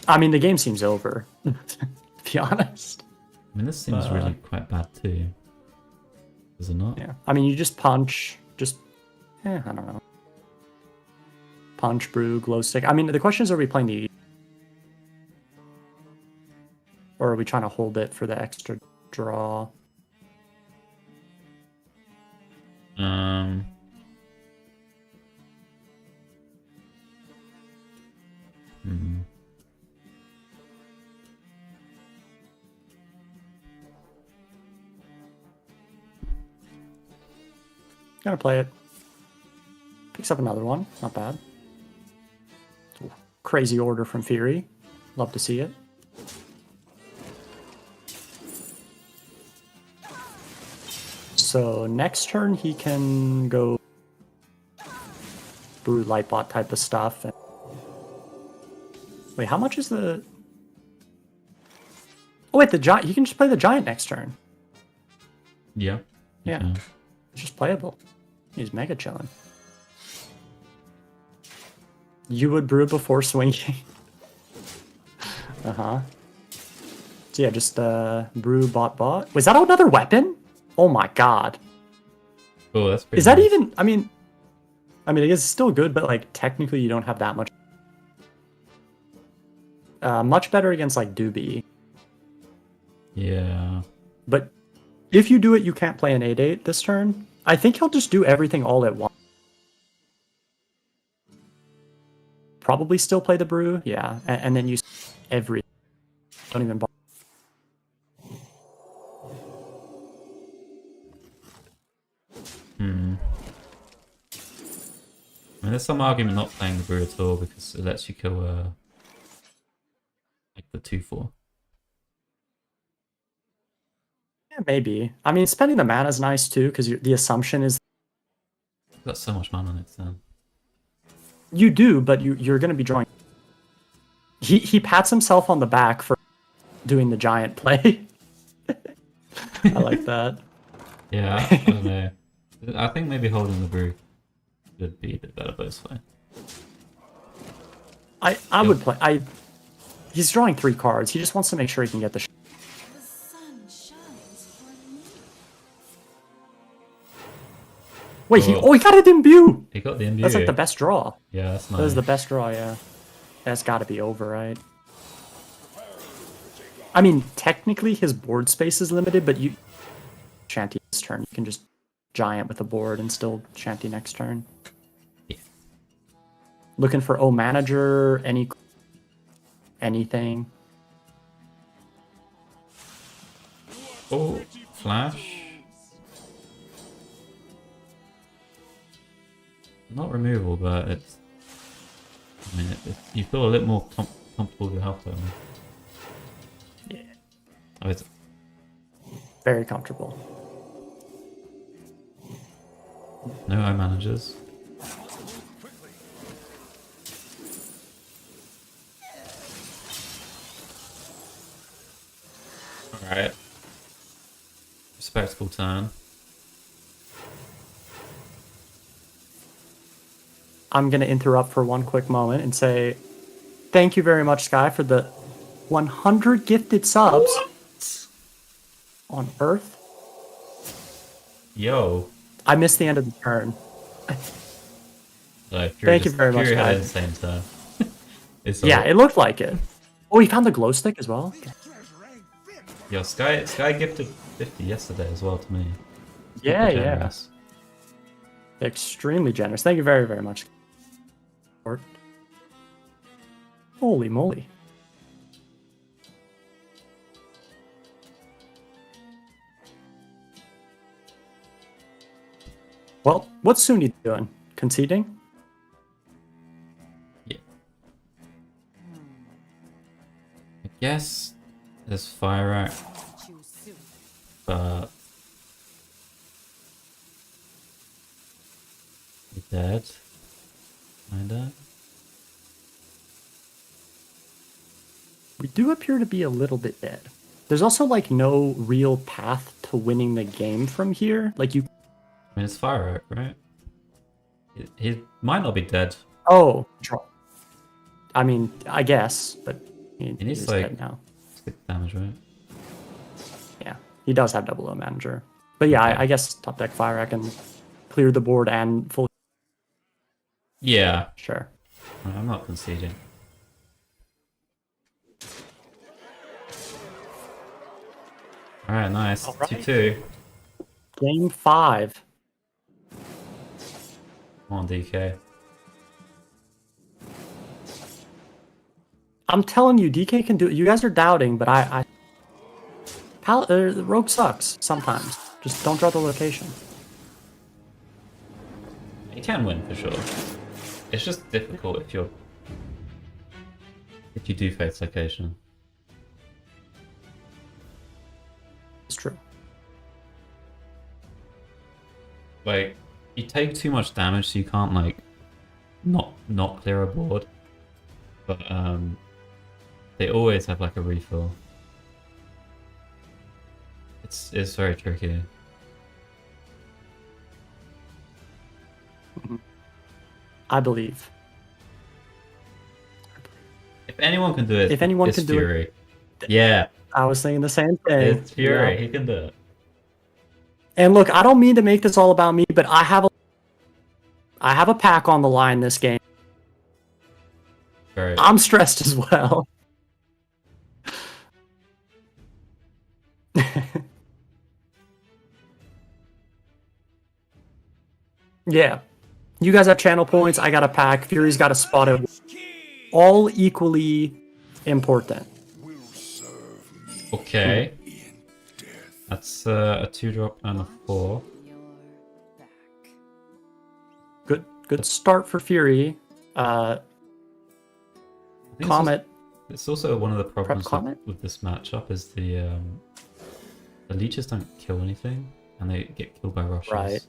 I mean, the game seems over. To be honest. I mean, this seems really quite bad too. Is it not? Yeah. I mean, you just punch. I don't know. Punch, brew, glow stick. I mean, the question is, are we playing the, or are we trying to hold it for the extra draw? Hmm. Gonna play it. Picks up another one. Not bad. Crazy order from Fury. Love to see it. So next turn he can go brew lightbot type of stuff. Wait, how much is the? Oh wait, the giant. He can just play the giant next turn. Yeah. Yeah. Okay. It's just playable. He's mega chilling. You would brew before swinging. Uh-huh. So yeah, just brew bot. Was that another weapon? Oh my god. Oh, that's pretty Is that nice. even I mean I guess it's still good, but like technically you don't have that much. Much better against like Doobie. Yeah. But if you do it, you can't play an 8/8 this turn. I think he'll just do everything all at once. Probably still play the brew, yeah, and then use every. Don't even bother. Hmm. I mean, there's some argument not playing the brew at all because it lets you kill the 2/4. Yeah, maybe. I mean, spending the mana is nice too, because the assumption is You've got so much mana on its turn. you do, but you're going to be drawing. He pats himself on the back for doing the giant play. I like that. Yeah, I don't know. I think maybe holding the brew would be a bit better both way. I would play. He's drawing 3 cards. He just wants to make sure he can get the. The sun shines for me. Wait, Oh. he got it imbue. He got the imbue. That's like the best draw. Yeah, that's nice. That is the best draw. Yeah, that's got to be over, right? I mean, technically his board space is limited, but you shanty this turn. You can just giant with a board and still shanty next turn. Yeah. Looking for O manager, anything. Oh, flash. Not removal, but it's. I mean, you feel a little more comfortable with your health total. Yeah. Oh, it's Very comfortable. no eye managers. Alright. Respectable turn. I'm going to interrupt for one quick moment and say thank you very much, Sky, for the 100 gifted subs on Earth. Yo. I missed the end of the turn. No, Thank you very much, Fury had guys. an insane turn. It's Yeah, it looked like it. Oh, he found the glow stick as well? Yo, Sky gifted 50 yesterday as well to me. Yeah, Super yeah. generous. Extremely generous. Thank you very, very much. Holy moly. Well, what's Suni doing? Conceding? Yeah. I guess there's Fire Act, Too soon. but he's dead. Kinda. We do appear to be a little bit dead. There's also like no real path to winning the game from here. Like you. I mean, it's Fire Act, right? He might not be dead. Oh, I mean, I guess, but He he's needs like dead now. 6 damage, right? Yeah, he does have double O manager. But yeah, Okay. I guess top deck Fire I can clear the board and full. Yeah. Sure. I'm not conceding. Alright, nice. Alright. 2-2. Game 5. Come on, DK. I'm telling you, DK can do it. You guys are doubting, but the Rogue sucks sometimes. Just don't draw the location. You can win for sure. It's just difficult if you do face location. It's true. Like, you take too much damage, so you can't like not clear a board. But they always have like a refill. It's very tricky. I believe. If anyone can do it, If anyone it's can do it- Fury. Yeah, I was thinking the same thing. it's Fury. Yeah. He can do it. And look, I don't mean to make this all about me, but I have a pack on the line this game. Very. I'm stressed as well. Yeah. You guys have channel points, I got a pack, Fury's got a spot of all equally important. Will serve me Okay. in death. That's a 2-drop and a 4. Your back. Good start for Fury. I think Comet It's also one of the problems Comet? with this matchup is the leeches don't kill anything, and they get killed by rushes. Right.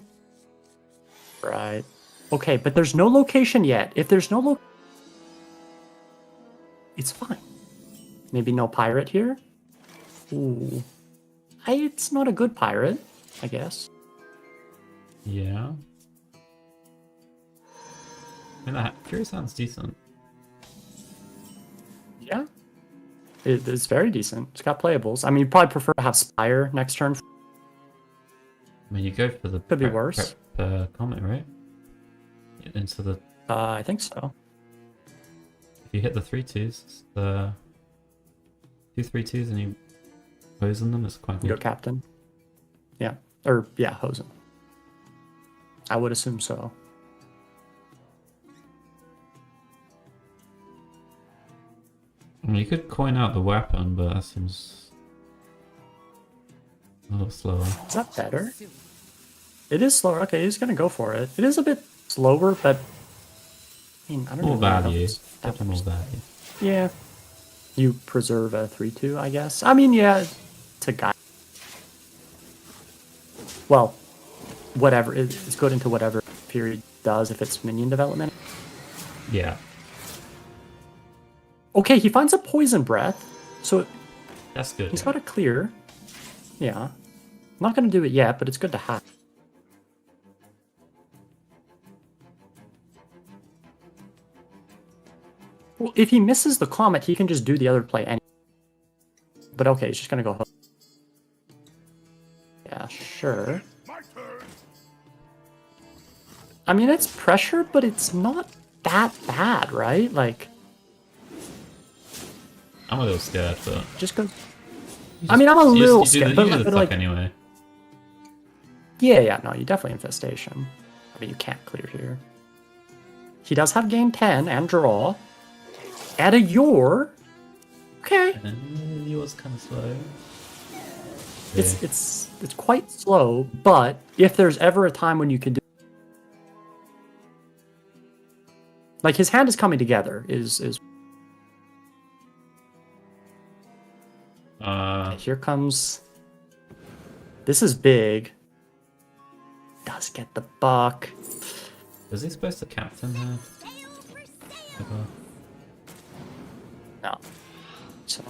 Right. Okay, but there's no location yet. If there's no it's fine. Maybe no pirate here? Ooh. It's not a good pirate, I guess. Yeah. I mean, that Fury sounds decent. Yeah. It's very decent. It's got playables. I mean, you'd probably prefer to have Spire next turn. I mean, you go for the Could be worse. Comet, right? Into the I think so. if you hit the 3/2s, the 2/3/2s, and you poison them, it's quite You go good. Captain. Yeah. Or, yeah, Hosen. I would assume so. I mean, you could coin out the weapon, but that seems a little slower. Is that better? It is slower. Okay, he's gonna go for it. It is a bit slower, but I mean, I don't More know. why value. that Definitely more value. Yeah. You preserve a 3/2, I guess. I mean, yeah, to guide. Well, whatever. It's good into whatever Fury does if it's minion development. Yeah, Okay, he finds a poison breath, so that's good. he's got a clear. Yeah. I'm not gonna do it yet, but it's good to have. Well, if he misses the comet, he can just do the other play anyway. But okay, he's just gonna go. Yeah, sure. My turn. I mean, it's pressure, but it's not that bad, right? Like, I'm a little scared, but just go. I mean, I'm a little scared, You but, do the but fuck like, anyway. yeah, no, you definitely infestation. I mean, you can't clear here. He does have gain 10 and draw. Add a Yor. Okay. And yours kind of slow. It's quite slow, but if there's ever a time when you can do, like, his hand is coming together. Is here comes. This is big. Does get the buck. Was he supposed to captain there? Ever? No. So.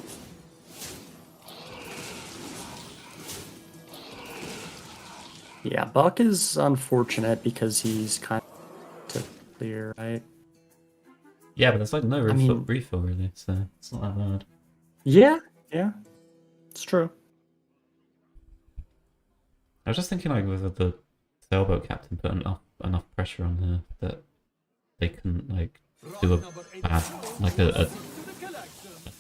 Yeah, Buck is unfortunate because he's kind of to clear, right? Yeah, but there's like no mean- refill really, so it's not that bad. Yeah, it's true. I was just thinking like whether the sailboat captain put enough pressure on her that they couldn't like do a bad like a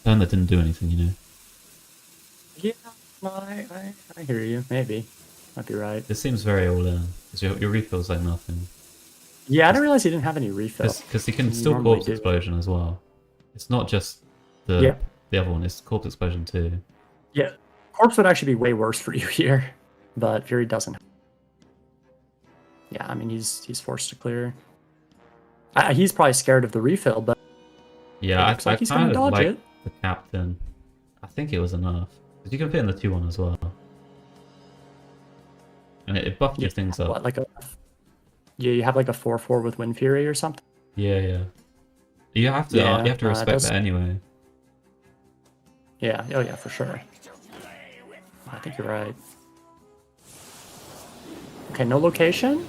turn that didn't do anything, you know. Yeah, no, I hear you. Maybe, might be right. It seems very all in because your refill's like nothing. Yeah, I didn't realize he didn't have any refill. Because he can You still normally corpse do. explosion as well. It's not just the Yeah. the other one. It's corpse explosion too. Yeah, Corpse would actually be way worse for you here, but Fury doesn't. Yeah, I mean he's forced to clear. He's probably scared of the refill, but Yeah, looks like I he's gonna kind of dodge like it. the captain. I think it was enough because you can fit in the 2/1 as well, and it buffed your things up. what, like a you have like a 4/4 with Wind Fury or something. Yeah. You have to. Yeah, you have to it respect does- that anyway. Yeah, oh yeah, for sure. I think you're right. Okay, no location.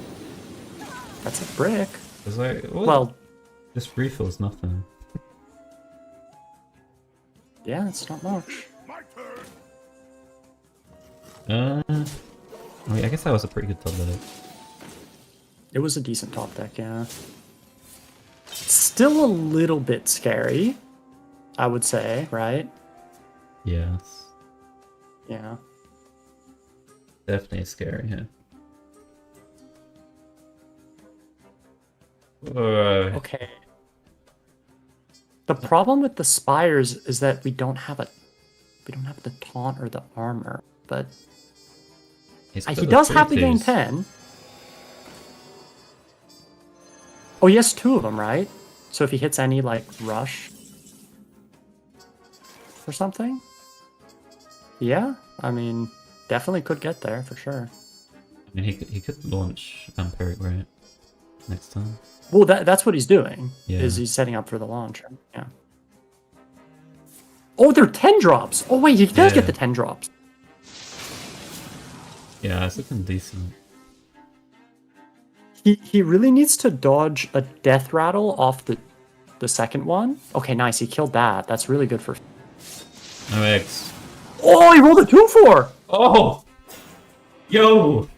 That's a brick. It's like, Well, this refill's nothing. yeah, it's not much. My turn. I mean, I guess that was a pretty good top deck. It was a decent top deck, yeah. Still a little bit scary, I would say, right? Yes, Yeah. definitely scary. Yeah. Whoa. Okay. The problem with the spires is that we don't have the taunt or the armor, but He's he got the does have the gain 3/2s. 10. Oh, he has 2 of them, right? So if he hits any like rush, or something. Yeah, I mean, definitely could get there for sure. I mean, he could launch Vampiric, right? Next time. Well, that's what he's doing. Yeah. Is he's setting up for the launcher? Yeah. Oh, they're 10 drops. Oh wait, he does Yeah. get the 10 drops. Yeah, it's looking decent. He really needs to dodge a death rattle off the second one. Okay, nice. He killed that. That's really good for. No eggs. Oh, he rolled a 2-4. Oh! Yo!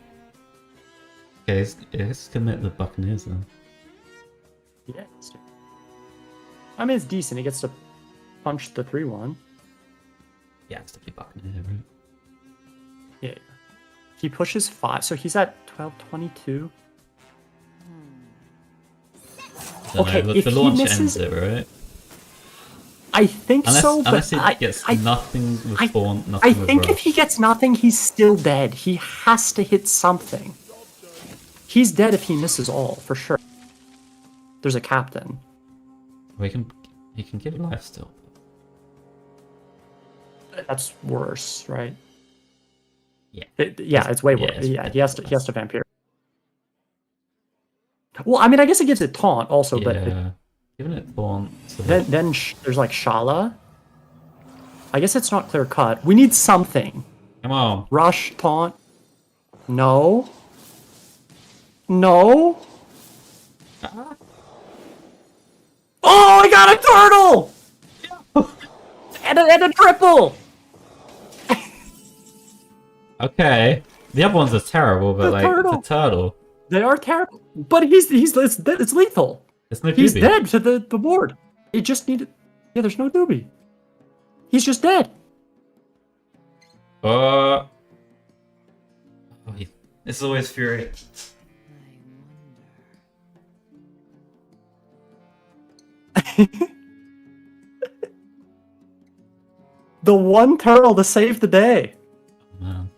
Okay, let's commit the Buccaneers then. Yes. I mean, it's decent. He gets to punch the 3-1. Yeah, it's definitely Buccaneer, right? Yeah. He pushes 5, so he's at 12-22. Okay, Look, if the he launch misses- ends it, right? I think so, but Unless he I gets I, nothing with I- Thorn, I nothing with think if Rush. he gets nothing, he's still dead. He has to hit something. He's dead if he misses all, for sure. There's a captain. Well, he can give life still. That's worse, right? Yeah. It's way Yeah, worse. it's Yeah, he definitely has to vampire. Well, I mean, I guess it gives it taunt also, but Yeah. Giving it Thorn. So then there's like Shala. I guess it's not clear cut. We need something. come on. Rush, taunt. No. No. Oh, I got a turtle! and a triple! Okay. The other ones are terrible, but The like turtle. the turtle. They are terrible. But it's lethal. It's no He's Doobie. dead to the board. It just needed. Yeah, there's no doobie. He's just dead. Oh, this is always Fury. The one turtle to save the day. Man.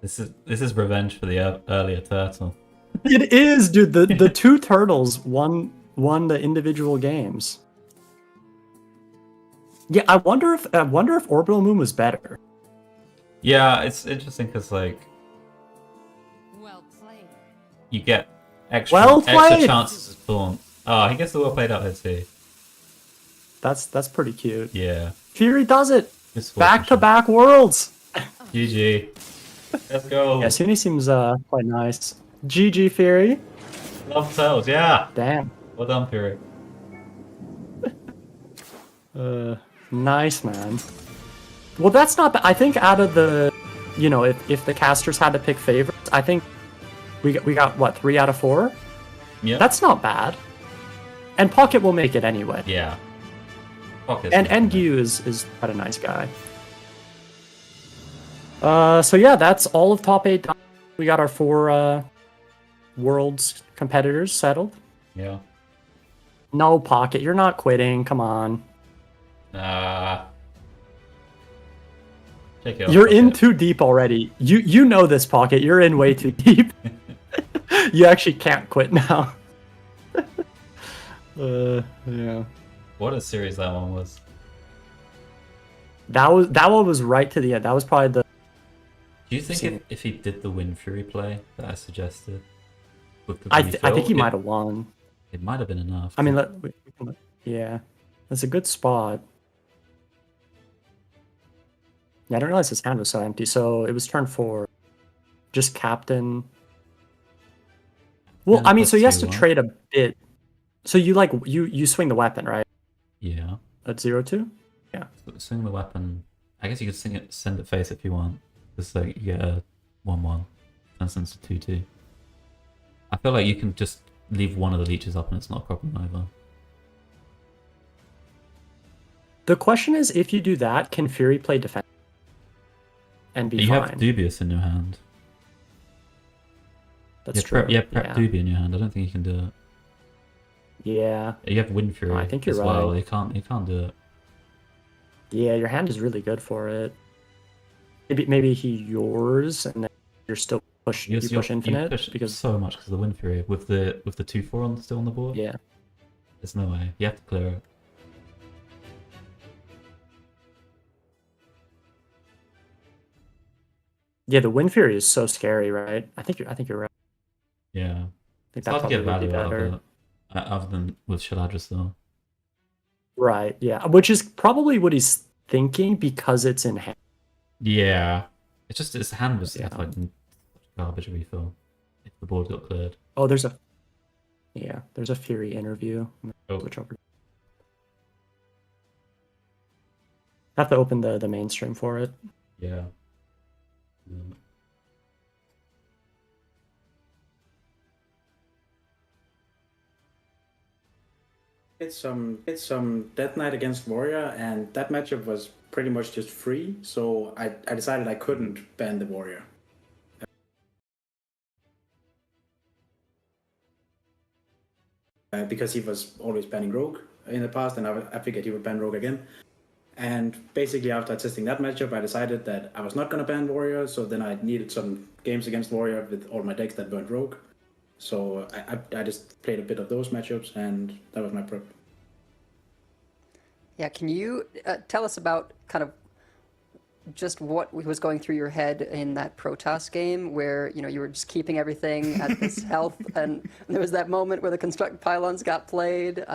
This is revenge for the earlier turtle. It is, dude. The two turtles won the individual games. Yeah, I wonder if Orbital Moon was better. Yeah, it's interesting because like Well played. you get extra Well extra played! chances of Thorn. Oh, he gets the well played out here too. That's pretty cute. Yeah. Fury does it. Good sport, Back to Michelle. back worlds. GG. Let's go. Yeah, Suni seems quite nice. GG Fury. Love turtles. Yeah. Damn. Well done, Fury. Nice, man. Well, that's not bad. I think out of the, if the casters had to pick favorites, I think we got what, 3 out of 4? Yeah. That's not bad. And Pocket will make it anyway. Yeah. Pockets. And Gyu is quite a nice guy. So yeah, that's all of top 8. We got our 4 worlds competitors settled. Yeah. No, Pocket, you're not quitting. Come on. Check it out. You're in too deep already. You know this, Pocket. You're in way too deep. You actually can't quit now. Yeah. What a series that one was. That one was right to the end. That was probably the. Do you think See. if he did the Win Fury play that I suggested, with the I think refill, he might have won. It might have been enough. I mean, yeah, that's a good spot. Yeah, I didn't realize his hand was so empty. So it was turn 4. Just captain. Well, Yeah, I mean, so he has to that's 2-1. trade a bit. So you swing the weapon, right? Yeah. At 0-2? Swing the weapon. I guess you could send it face if you want. Just like you get a 1-1. Turns into 2-2. I feel like you can just leave one of the leeches up and it's not a problem either. The question is, if you do that, can Fury play defense and be You fine? have Dubious in your hand. That's true. Prep Doobie in your hand. I don't think you can do it. Yeah. You have Wind Fury I think you're as well. right. You can't do it. Yeah, your hand is really good for it. Maybe he yours, and then you're still push. You push infinite push because so much because of the Wind Fury with the 2-4 still on the board. yeah. There's no way. You have to clear it. Yeah, the Wind Fury is so scary, right? I think you're right. Yeah. I think It's that hard to probably get would be value out better. of it. Other than with Shaladris though. Right, yeah. Which is probably what he's thinking because it's in hand. Yeah. It's just his hand was Yeah. fucking garbage refill. If the board got cleared. Oh, there's a Fury interview. Oh. Switch over. I have to open the mainstream for it. Yeah. It's some Death Knight against Warrior, and that matchup was pretty much just free. So I decided I couldn't ban the Warrior. Because he was always banning Rogue in the past, and I figured he would ban Rogue again. And basically, after testing that matchup, I decided that I was not going to ban Warrior, so then I needed some games against Warrior with all my decks that weren't Rogue. So I just played a bit of those matchups, and that was my prep. Yeah, can you tell us about kind of just what was going through your head in that Protoss game where, you know, you were just keeping everything at this health, and there was that moment where the construct pylons got played?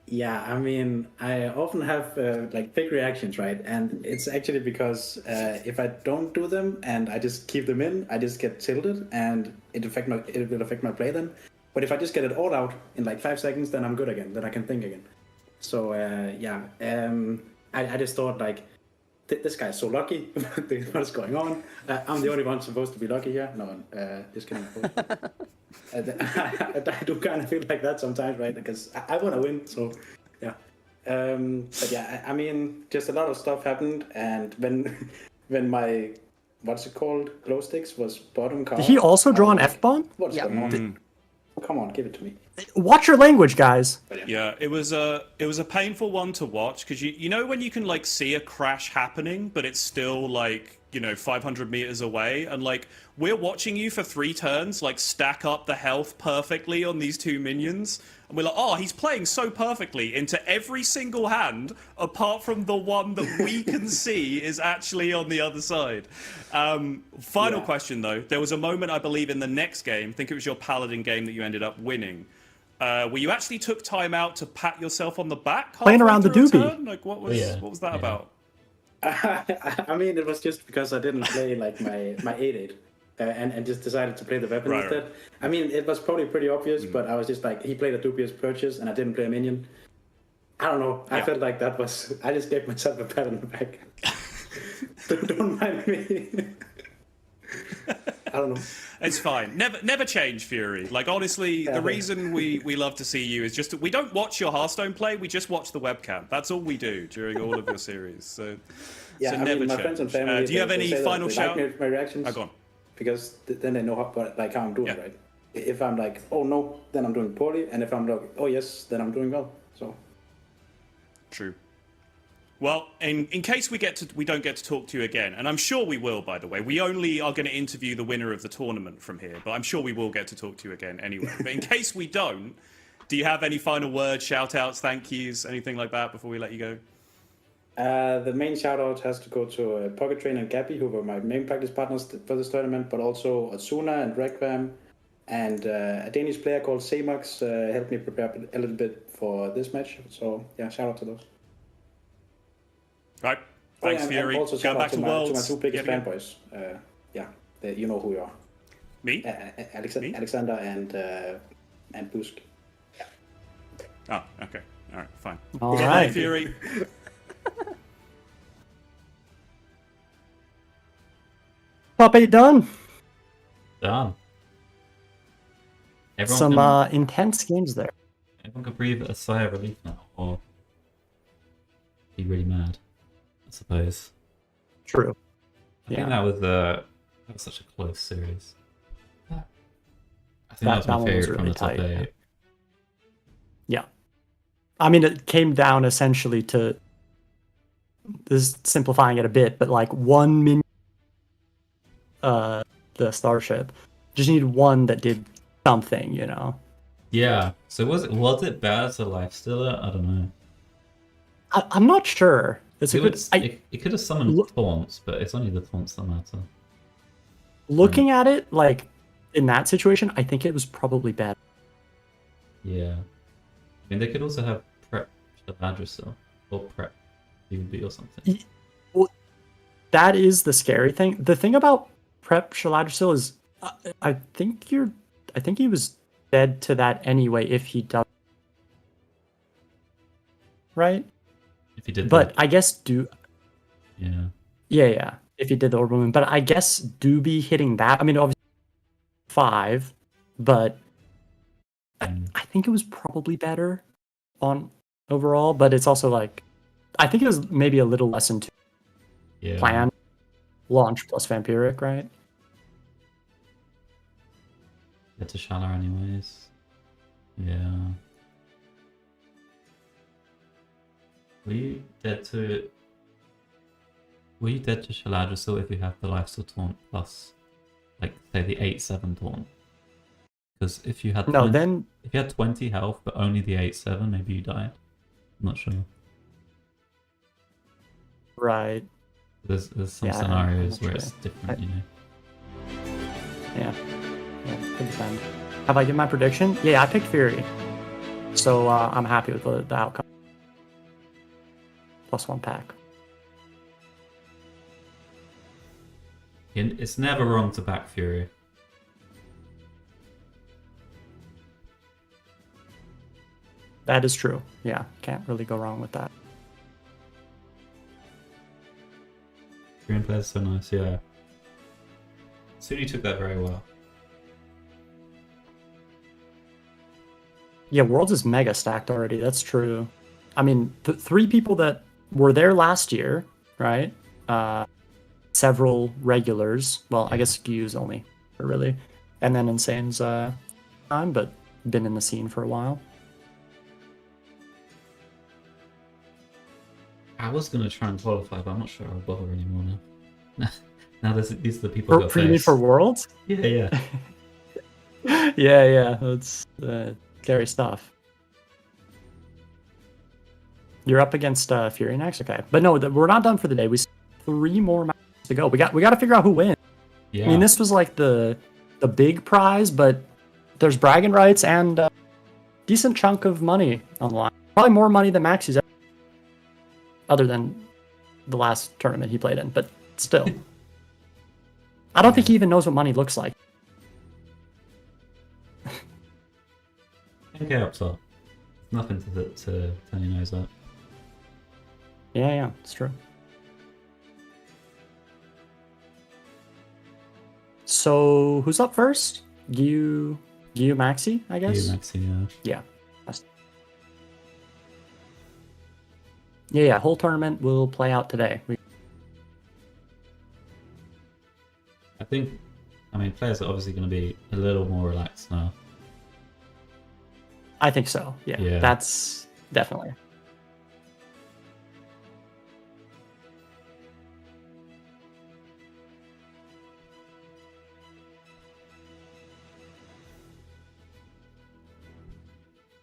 Yeah, I mean, I often have like big reactions, right? And it's actually because if I don't do them and I just keep them in, I just get tilted, and it will affect my play then. But if I just get it all out in like 5 seconds, then I'm good again. Then I can think again. So I just thought like, this guy's so lucky. What's going on? I'm the only one supposed to be lucky here. No, just kidding. I do kind of feel like that sometimes, right? Because I want to win, so yeah. But yeah, I mean, just a lot of stuff happened, and when my what's it called, glow sticks was bottom card. Did he also draw an F-bomb? What's going on? Come on, give it to me. Watch your language, guys. Yeah, it was a painful one to watch because you know when you can like see a crash happening, but it's still like, you know, 500 meters away, and like we're watching you for 3 turns like stack up the health perfectly on these 2 minions, and we're like, oh, he's playing so perfectly into every single hand apart from the one that we can see is actually on the other side. Final question though, there was a moment I believe in the next game, I think it was your Paladin game that you ended up winning, where you actually took time out to pat yourself on the back playing halfway around the through a doobie. turn? Like what was that about? I mean, it was just because I didn't play like my 8/8, and just decided to play the weapon Right, instead. I mean, it was probably pretty obvious, but I was just like, he played a dubious purchase, and I didn't play a minion. I don't know. I felt like that was. I just gave myself a pat on the back. Don't mind me. I don't know. It's fine. Never change, Fury. Like honestly, the reason we love to see you is just we don't watch your Hearthstone play. We just watch the webcam. That's all we do during all of your series. So Yeah, so I never mean, my change. friends and family. Do you have they any say that final they shout? like my reactions. Oh, go on. Because then they know how I'm doing, right? If I'm like, oh no, then I'm doing poorly, and if I'm like, oh yes, then I'm doing well. So True. Well, in case we don't get to talk to you again, and I'm sure we will, by the way. We only are going to interview the winner of the tournament from here, but I'm sure we will get to talk to you again anyway. But in case we don't, do you have any final words, shout-outs, thank yous, anything like that before we let you go? the main shout out has to go to Pocket Train and Gabby, who were my main practice partners for this tournament, but also Asuna and Requiem, and a Danish player called Semax helped me prepare a little bit for this match. So yeah, shout out to those. Right. Thanks, Fury. Also Go shout back out to to my Worlds. two biggest Yeah. fanboys. You know who you are. Me? Me? Alexander and Busk. Oh, okay. All right, fine. All Bye, right. Fury. Top 8 done. Done. Everyone Some can, intense games there. everyone can breathe a sigh of relief now, or be really mad, I suppose. True. I think that was such a close series. I think that was my one was favorite from really the top tight, yeah. 8. Yeah. I mean, it came down essentially to, this is simplifying it a bit, but like one minion, the starship, just needed one that did something, you know? Yeah. So was it better to Lifestealer? I don't know. I'm not sure. It's a It, good. would, it could have summoned Look- taunts, but it's only the taunts that matter. Looking at it, like in that situation, I think it was probably bad. Yeah. I mean, they could also have prep Shaladrisil or prep DB or something. That is the scary thing. The thing about Prep Shaladrisil is, I think he was dead to that anyway if he does. Right? If he did But that. I guess Yeah. yeah. If he did the Orbital Moon, but I guess Doobie hitting that. I mean, obviously 5, but I think it was probably better on overall. But it's also like, I think it was maybe a little less into Yeah. plan launch plus Vampiric, right? Get to Shala anyways. Yeah. Were you dead to Shaladrisil if you have the Lifesteal Taunt plus, like, say the 8-7 Taunt? Because if you had No, 20, then if you had 20 health but only the 8-7, maybe you died. I'm not sure. right. There's some Yeah, scenarios I'm where not it's sure. different, you know. Yeah, could depend. Have I given my prediction? Yeah, I picked Fury, so I'm happy with the outcome. +1 pack. And it's never wrong to back Fury. That is true. Yeah, can't really go wrong with that. Green is so nice, yeah. Suni took that very well. Yeah, Worlds is mega stacked already. That's true. I mean, the 3 people that were there last year, right? Several regulars. Well, I guess Gyu's only, really. And then Insane's time, but been in the scene for a while. I was gonna try and qualify, but I'm not sure I'll bother anymore now. Now these are the people who got For you mean faced. for Worlds? Yeah. yeah, that's scary stuff. You're up against Fury next, okay? But no, we're not done for the day. We still have 3 more matches to go. We got to figure out who wins. Yeah. I mean, this was like the big prize, but there's bragging rights and a decent chunk of money on the line. Probably more money than Maxi's ever, other than the last tournament he played in. But still, I don't think he even knows what money looks like. 10k up top. Nothing to turn your nose at. Yeah, it's true. So who's up first? Gyu Maxi, I guess. You, Maxi, Yeah. Yeah. Whole tournament will play out today. I mean, players are obviously going to be a little more relaxed now. I think so. Yeah. That's definitely.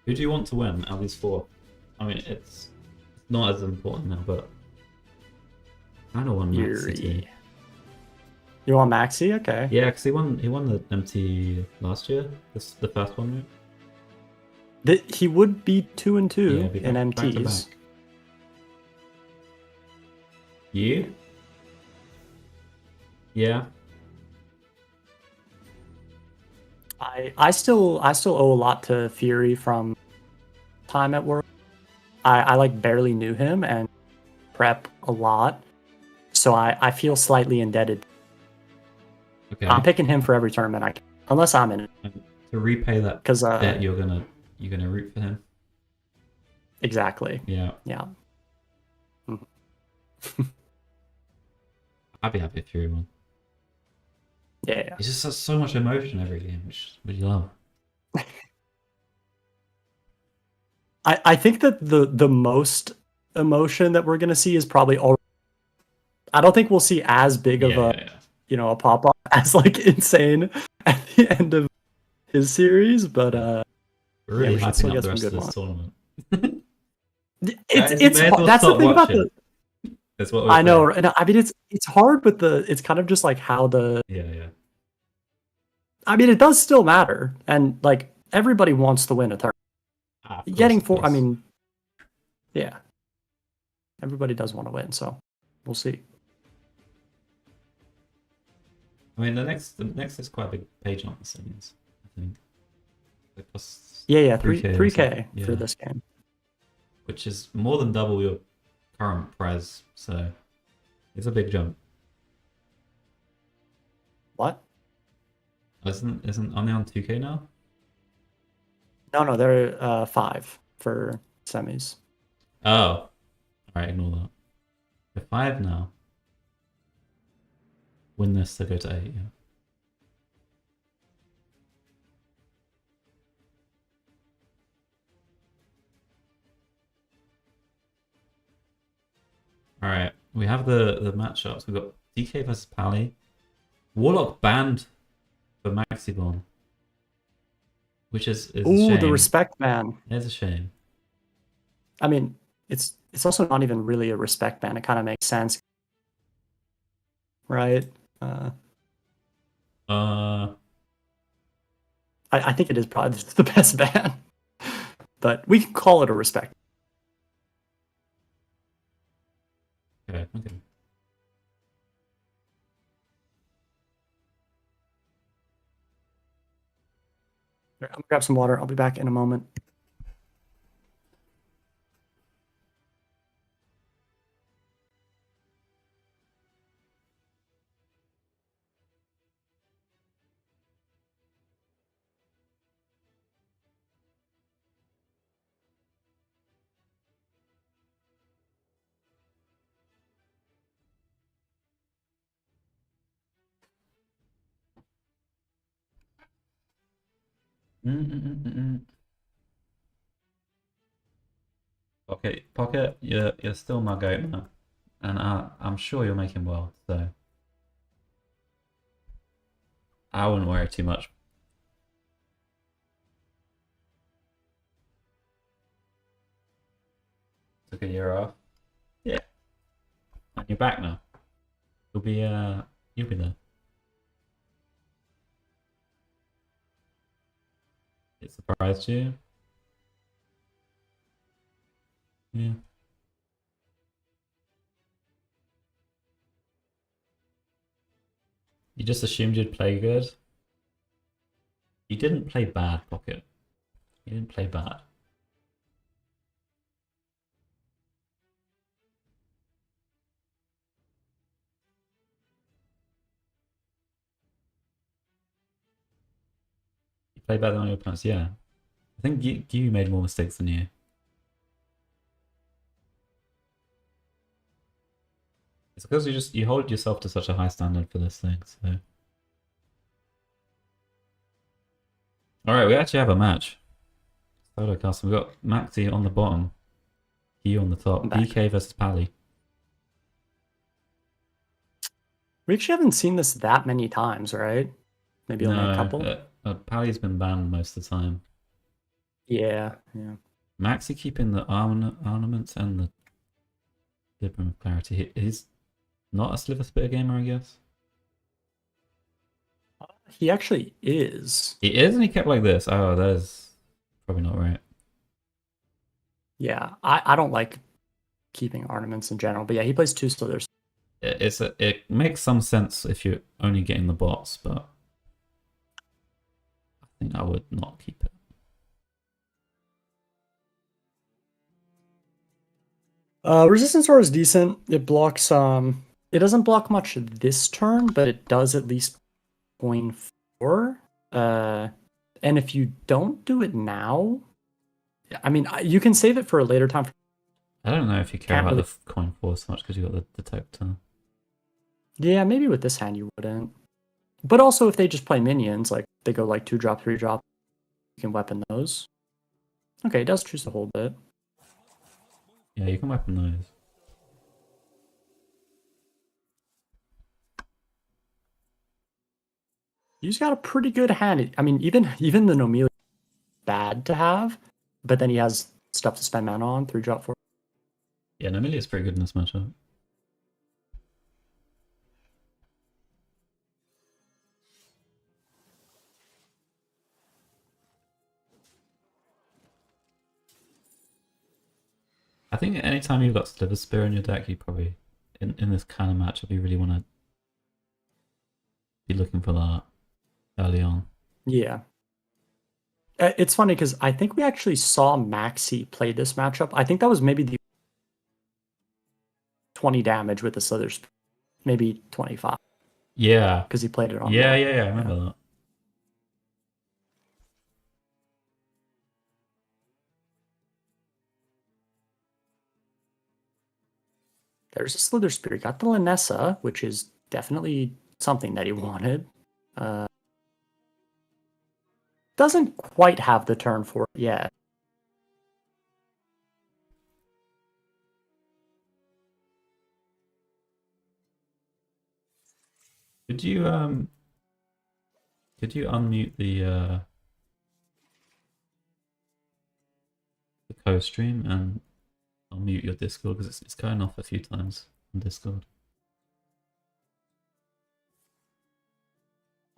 Who do you want to win out of these 4? I mean, it's not as important now, but I don't want Maxi to. Yuri. You want Maxi? Okay. Yeah, because he won the MT last year. The first one, right? He would be 2-2 Yeah, be in back to MTs. back. You? Yeah. I still owe a lot to Fury from time at work. I like barely knew him and prep a lot, so I feel slightly indebted. Okay. I'm picking him for every tournament I can, unless I'm in it. And to repay that 'Cause, debt, you're gonna root for him. Exactly. Yeah. Yeah. I'd be happy if Fury won. Yeah. He just has so much emotion every game, which you love. I think that the most emotion that we're gonna see is probably already. I don't think we'll see as big of a pop off as like Insane at the end of his series, but Really we should hyping still up get the some rest of good this ones. tournament. It's may as well that's the stop thing about watching. That's what we're I know, saying. and I mean it's hard with the. It's kind of just like how the. Yeah. I mean, it does still matter, and like everybody wants to win a tournament. Ah, of Getting course, of four. I course. mean, yeah, everybody does want to win, so we'll see. I mean, the next is quite a big page on the semis, I think. It costs Yeah, 3K or 3K something. for Yeah. this game. Which is more than double your current prize, so it's a big jump. What? Isn't are they on 2K now? No, they're 5 for semis. Oh, alright, ignore that. They're 5 now. Win this, they go to 8. Yeah. Alright, we have the matchups. We've got DK versus Pally. Warlock banned for Maxibon. Which is a Ooh, shame. the respect ban. It's a shame. I mean, it's also not even really a respect ban. It kind of makes sense, right? I think it is probably the best ban, but we can call it a respect. Okay. I'm gonna grab some water. I'll be back in a moment. Okay, Pocket, you're still my goat, man, and I'm sure you're making well. So I wouldn't worry too much. Took a year off. Yeah, and you're back now. You'll be there. It surprised you. Yeah. You just assumed you'd play good. You didn't play bad, Pocket. You didn't play bad. You played better than your opponents, yeah. I think you made more mistakes than you. It's because you hold yourself to such a high standard for this thing, so. Alright, we actually have a match. Solo custom. We've got Maxi on the bottom. You on the top. DK versus Pally. We actually haven't seen this that many times, right? Maybe only a couple. Pally's been banned most of the time. Yeah. Maxi keeping the ornaments and the Libram of Clarity. He's not a Sliver Spitter gamer, I guess. He actually is. He is, and he kept like this. Oh, that's probably not right. Yeah, I don't like keeping ornaments in general, but yeah, he plays 2 slithers. It makes some sense if you're only getting the bots, but I think I would not keep it. Resistance Aura is decent. It blocks it doesn't block much this turn, but it does at least 0.4. And if you don't do it now, I mean, you can save it for a later time. I don't know if you care Can't about really- the coin force so much because you got the detector. Yeah, maybe with this hand you wouldn't. But also if they just play minions, like they go like 2-drop, 3-drop, you can weapon those. Okay, it does choose to hold it. Yeah, you can weapon those. He's got a pretty good hand. I mean, even the Nomelia is bad to have, but then he has stuff to spend mana on, 3-drop, 4. Yeah, Nomilia's pretty good in this matchup. I think anytime you've got Slither Spear in your deck, you probably in this kind of matchup you really want to be looking for that early on. Yeah. It's funny because I think we actually saw Maxi play this matchup. I think that was maybe the 20 damage with the Slither Spear. Maybe 25. Yeah. Because he played it on. Yeah, I remember that. There's a Slither Spear. He got the Linessa, which is definitely something that he wanted. Doesn't quite have the turn for it yet. Could you unmute the co-stream and unmute your Discord because it's going off a few times on Discord.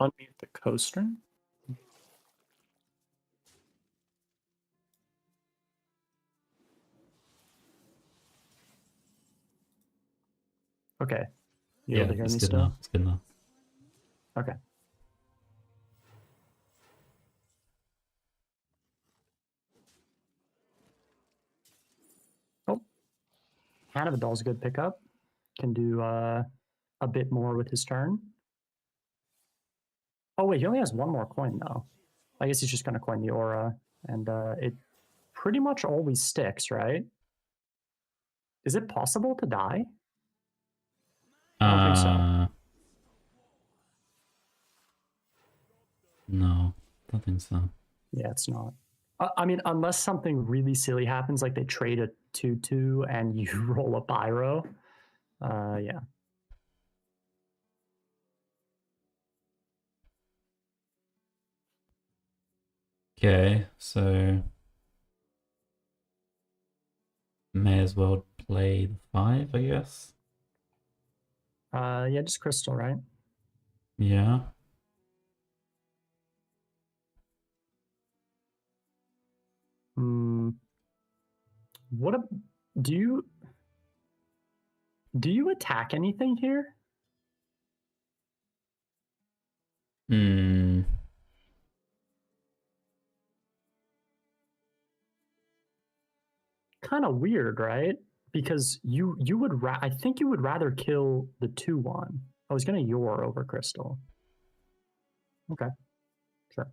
Unmute the co-stream? Okay. You able to hear it's me good still? now. It's good now. Okay. Oh. Hand of Vidal's a good pickup. Can do a bit more with his turn. Oh wait, he only has one more coin though. I guess he's just gonna coin the aura, and it pretty much always sticks, right? Is it possible to die? I don't think so. No, I don't think so. Yeah, it's not. I mean, unless something really silly happens, like they trade a 2/2 and you roll a Pyro. Yeah. Okay, so may as well play the 5, I guess. Yeah, just Crystal, right? Yeah. What do you attack anything here? Kind of weird, right? Because you would I think you would rather kill the 2/1. I was gonna Yor over Crystal. Okay, sure.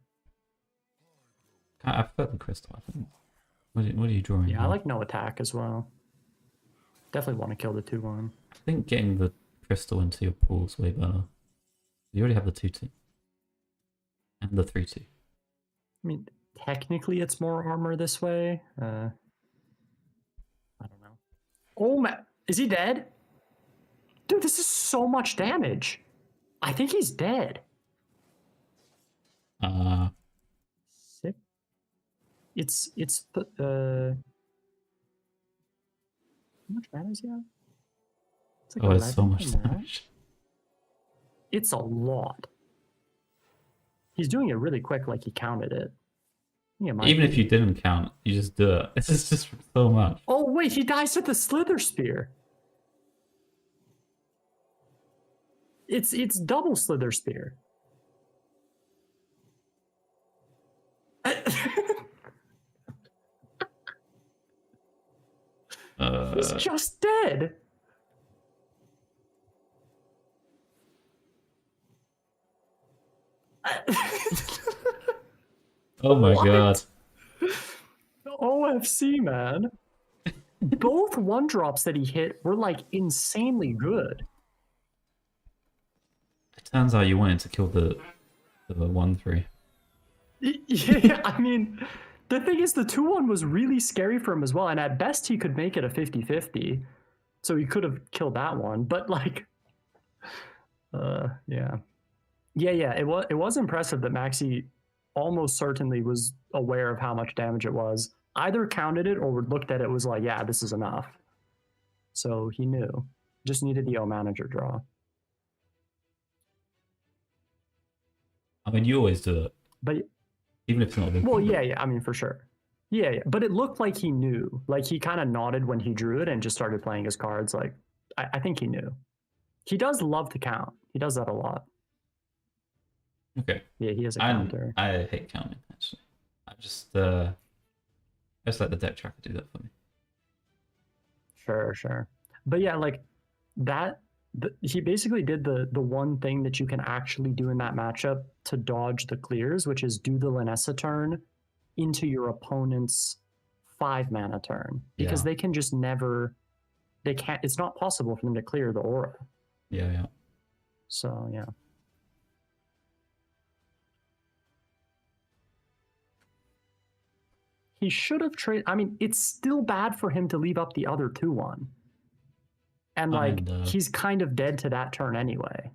I prefer the Crystal, I think. What are you drawing? Yeah, I like no attack as well. Definitely want to kill the 2/1. I think getting the Crystal into your pool is way better. You already have the 2/2. And the 3/2. I mean, technically it's more armor this way. I don't know. Oh man, is he dead? Dude, this is so much damage. I think he's dead. Sick. It's how much mana does he have? It's like It's so 11 much mana. damage. It's a lot. He's doing it really quick, like he counted it. Yeah, Even if you didn't count, you just do it. It's just so much. Oh wait, he dies with the Slither Spear. It's double Slither Spear. He's just dead. Oh my god. OFC, man. Both 1-drops that he hit were like insanely good. It turns out you wanted to kill the 1/3. Yeah, I mean, the thing is, the 2/1 was really scary for him as well, and at best he could make it a 50-50. So he could have killed that one, but like, yeah. It was impressive that Maxi almost certainly was aware of how much damage it was. Either counted it or looked at it was like, yeah, this is enough. So he knew. Just needed the O manager draw. I mean, you always do it. But even if it's not a big well, thing. yeah, I mean, for sure. Yeah, but it looked like he knew. Like he kind of nodded when he drew it and just started playing his cards. Like I think he knew. He does love to count. He does that a lot. Okay. Yeah, he has a counter. I hate counting actually. I just let the deck tracker do that for me. Sure. But yeah, like that. He basically did the one thing that you can actually do in that matchup to dodge the clears, which is do the Linessa turn into your opponent's 5-mana turn, because they can just never. They can't. It's not possible for them to clear the aura. Yeah. So yeah. He should have traded. I mean, it's still bad for him to leave up the other 2/1. And like he's kind of dead to that turn anyway.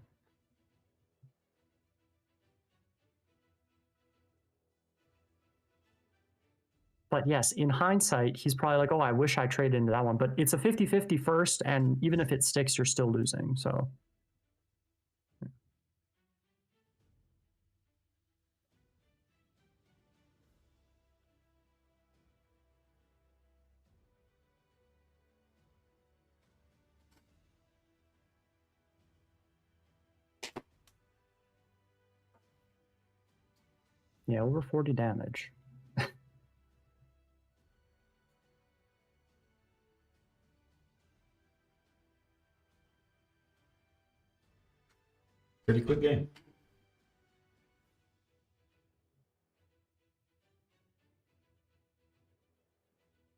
But yes, in hindsight, he's probably like, oh, I wish I traded into that one. But it's a 50-50 first, and even if it sticks, you're still losing. So yeah, over 40 damage. Pretty quick game.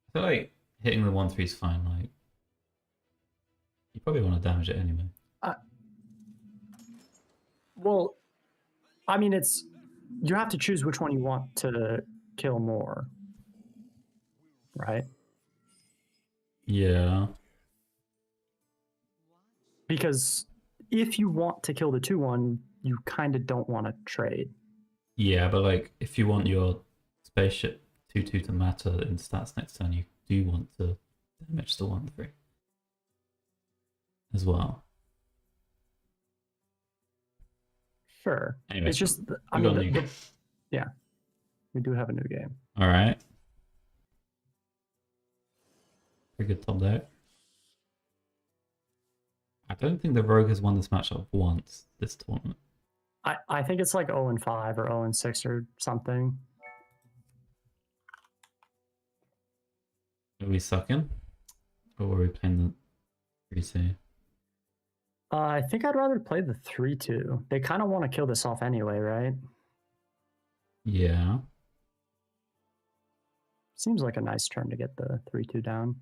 I feel like hitting the 1/3 is fine. Like you probably want to damage it anyway. Well, I mean, you have to choose which one you want to kill more, right? Yeah. Because if you want to kill the 2/1, you kind of don't want to trade. Yeah, but like if you want your spaceship 2/2 to matter in stats next turn, you do want to damage the 1/3 as well. Sure. Anyway, it's just, I we got a mean, new game. yeah, we do have a new game. All right. Pretty good top deck. I don't think the Rogue has won this matchup once this tournament. I think it's like 0-5 or 0-6 or something. Are we sucking? Or are we playing the 3-2? I think I'd rather play the 3-2. They kind of want to kill this off anyway, right? Yeah. Seems like a nice turn to get the 3-2 down.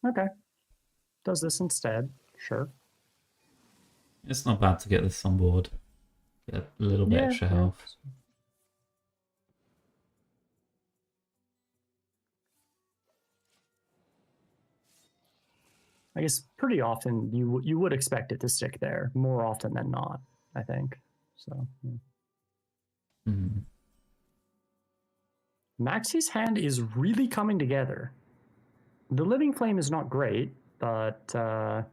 Okay. Does this instead. Sure. It's not bad to get this on board. Get a little bit extra health. I guess pretty often you would expect it to stick there, more often than not, I think. So yeah. Maxi's hand is really coming together. The Living Flame is not great, but okay,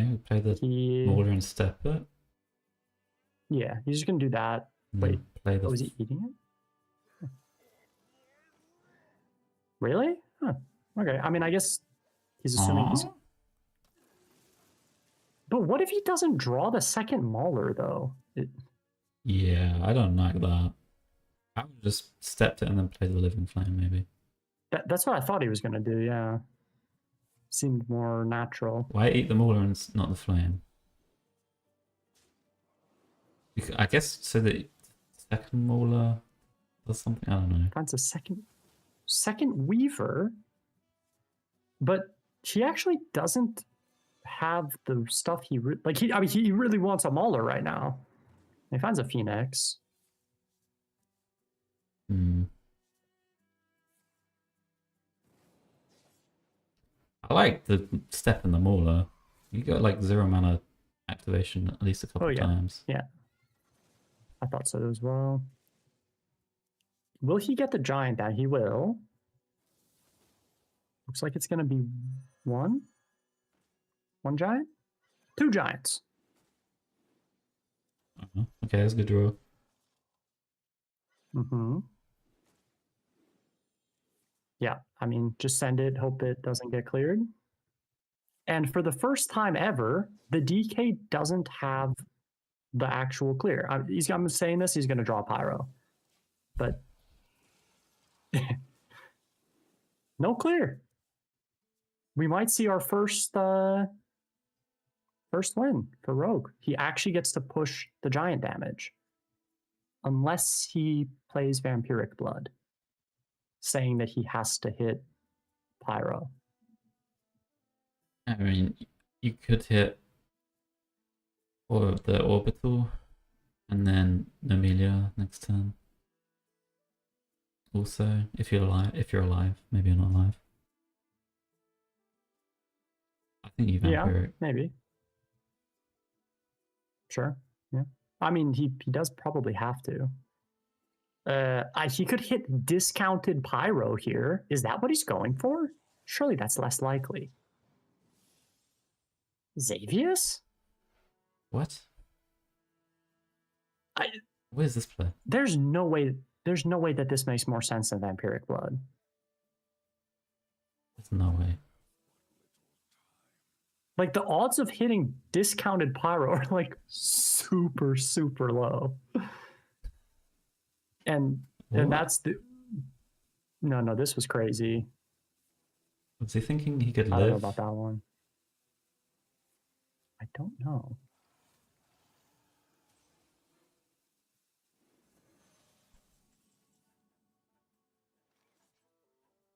we play the Mortar and step it. Yeah, he's just gonna do that. Wait, play the... is he eating it? Really? Huh. Okay, I mean, I guess he's assuming he's... But what if he doesn't draw the second Mauler, though? Yeah, I don't like that. I would just stepped it and then play the Living Flame, maybe. That's what I thought he was going to do, yeah. Seemed more natural. Why eat the Mauler and not the Flame? I guess so that second Mauler does something, I don't know. Finds a second Weaver, but he actually doesn't have the stuff he really wants a Mauler right now. He finds a Phoenix. I like the step in the Mauler. You got like 0 mana activation at least a couple times. Yeah. I thought so as well. Will he get the Giant down? He will. Looks like it's going to be one giant, 2 giants. Okay, that's a good draw. Mm-hmm. Yeah, I mean, just send it, hope it doesn't get cleared. And for the first time ever, the DK doesn't have the actual clear. I'm saying this, he's going to draw Pyro. But no clear. We might see our first win for Rogue. He actually gets to push the giant damage. Unless he plays Vampiric Blood, saying that he has to hit Pyro. I mean, you could hit or the orbital and then Nomelia next turn. Also, if you're alive, maybe you're not alive. I think you Vampiric. Yeah, maybe. Sure. Yeah. I mean, he does probably have to. He could hit discounted Pyro here. Is that what he's going for? Surely that's less likely. Xavius? What? Where's this play? There's no way that this makes more sense than Vampiric Blood. There's no way. Like, the odds of hitting discounted Pyro are like super, super low. And that's the... No, this was crazy. Was he thinking he could live? I don't know about that one. I don't know.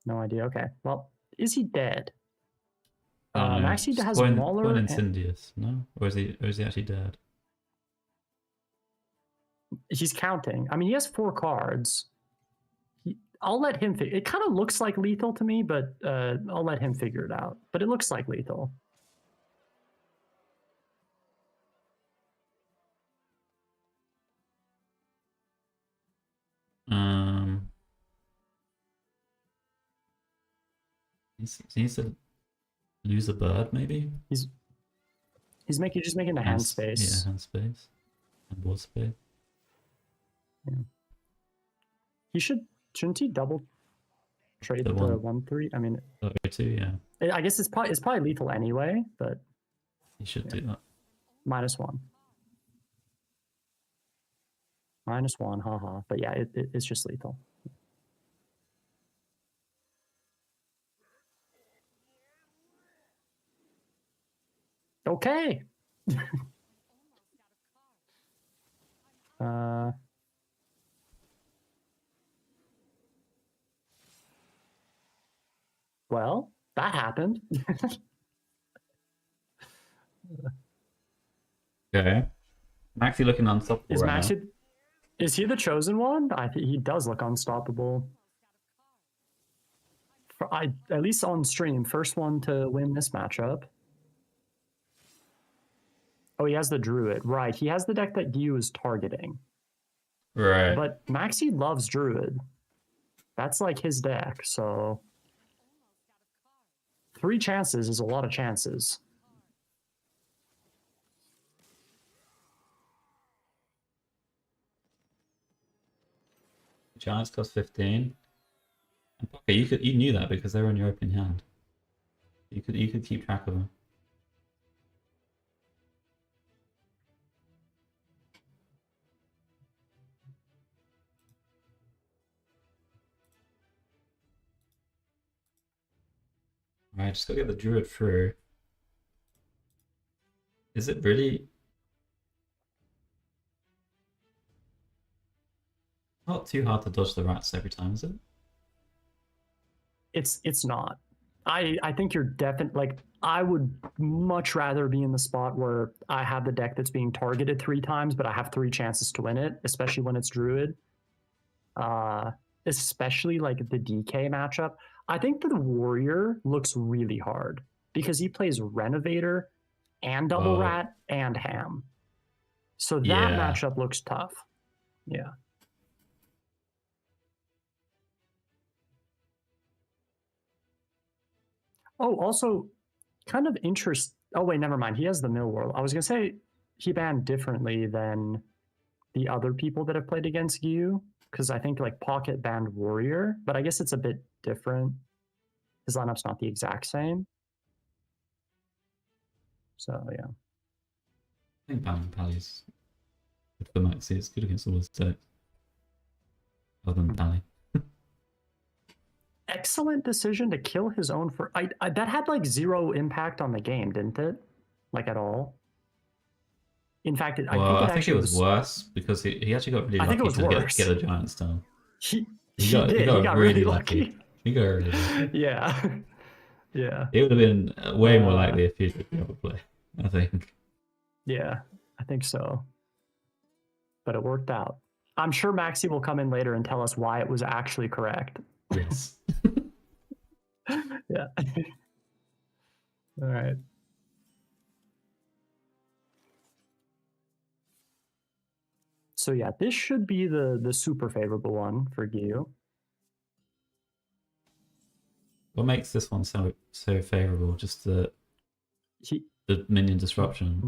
No idea. Okay. Well, is he dead? Maxi has Mauler. Going Incendious, no? Or is he actually dead? He's counting. I mean, he has 4 cards. I'll let him figure. It kind of looks like lethal to me, but I'll let him figure it out. But it looks like lethal. He needs to lose a bird, maybe? He's just making the hand space. Yeah, hand space. And board space. Yeah. Shouldn't he double trade the 1/3? I mean, 2, yeah. I guess it's probably lethal anyway, but He should do that. -1. -1, haha. But yeah, it's just lethal. Okay. Well, that happened. Okay. Maxi looking unstoppable Is right now. Is he the chosen one? I think he does look unstoppable. At least on stream, first one to win this matchup. Oh, he has the Druid. Right, he has the deck that Yu is targeting. Right. But Maxi loves Druid. That's like his deck, so... 3 chances is a lot of chances. Giants cost 15. And Pocket, you knew that because they were in your opening hand. You could keep track of them. Alright, just gotta get the Druid through. Is it really not too hard to dodge the rats every time, is it? It's not. I think you're definitely, like, I would much rather be in the spot where I have the deck that's being targeted 3 times, but I have 3 chances to win it, especially when it's Druid. Especially like the DK matchup. I think the Warrior looks really hard because he plays Renovator and Double Rat and Ham. So that matchup looks tough. Yeah. Oh, also, kind of interest. Oh wait, never mind. He has the Mill World. I was gonna say he banned differently than the other people that have played against you, because I think like Pocket banned Warrior, but I guess it's a bit different. His lineup's not the exact same. So yeah. I think Banning Pally's good for Maxi. It's good against all his decks. Other than Pally. Excellent decision to kill his own for that had like 0 impact on the game, didn't it? Like at all. In fact, Well, I think it actually was worse because he actually got really I think it lucky was to worse. get the Giants down. He got really lucky. He got really lucky. Yeah. Yeah. It would have been way more likely if he did the other play, I think. Yeah, I think so. But it worked out. I'm sure Maxi will come in later and tell us why it was actually correct. Yes. Yeah. All right. So yeah, this should be the super favorable one for Gyu. What makes this one so favorable? Just the minion disruption.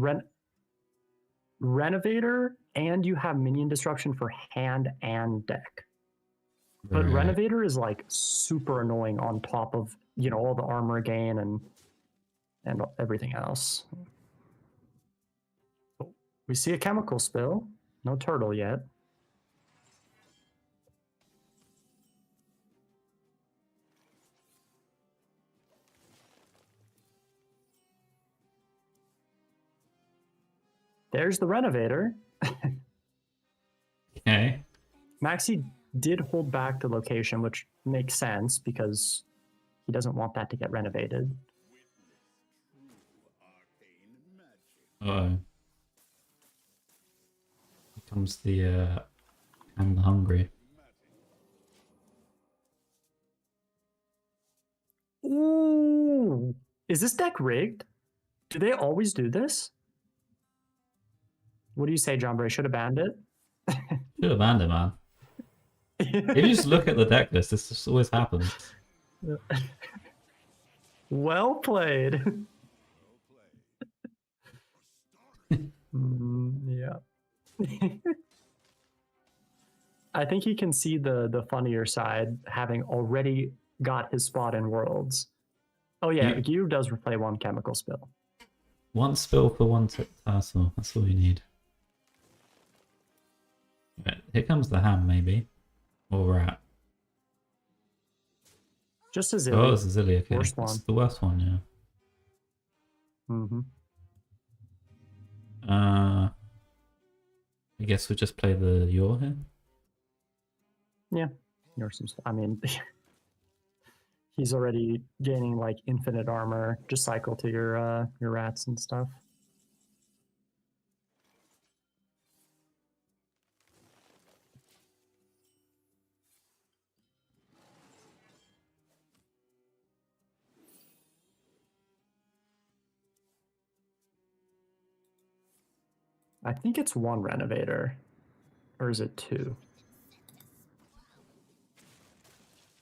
Renovator, and you have minion disruption for hand and deck. But Right. Renovator is like super annoying on top of, you know, all the armor gain and everything else. We see a chemical spill. No turtle yet. There's the Renovator. Okay. Maxi did hold back the location, which makes sense because he doesn't want that to get renovated. Uh-oh. Here comes the and the hungry. Ooh! Is this deck rigged? Do they always do this? What do you say, John Bray? Should have banned it? Should have banned it, man. If you just look at the deck list, this just always happens. Well played. Yeah. I think he can see the funnier side, having already got his spot in Worlds. Oh yeah, Gyu does replay one chemical spill. One spill for one tassel. That's all you need. Right, here comes the ham, maybe. Or rat. Just as Oh, it's a Zilly, okay. Worst It's one. the worst one, yeah. Mm-hmm. I guess we'll just play the Yor here. Yeah, yours seems. I mean, he's already gaining like infinite armor. Just cycle to your rats and stuff. I think it's one Renovator, or is it two?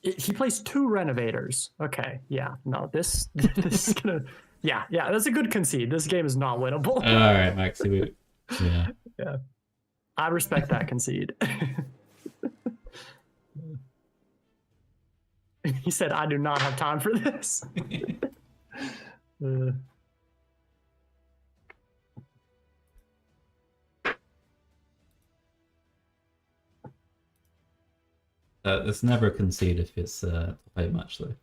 He plays two Renovators. Okay, yeah, no, this is gonna, yeah, that's a good concede. This game is not winnable. All right, Maxi. Yeah. Yeah, I respect that concede. He said, "I do not have time for this." There's never a concede if it's play match though.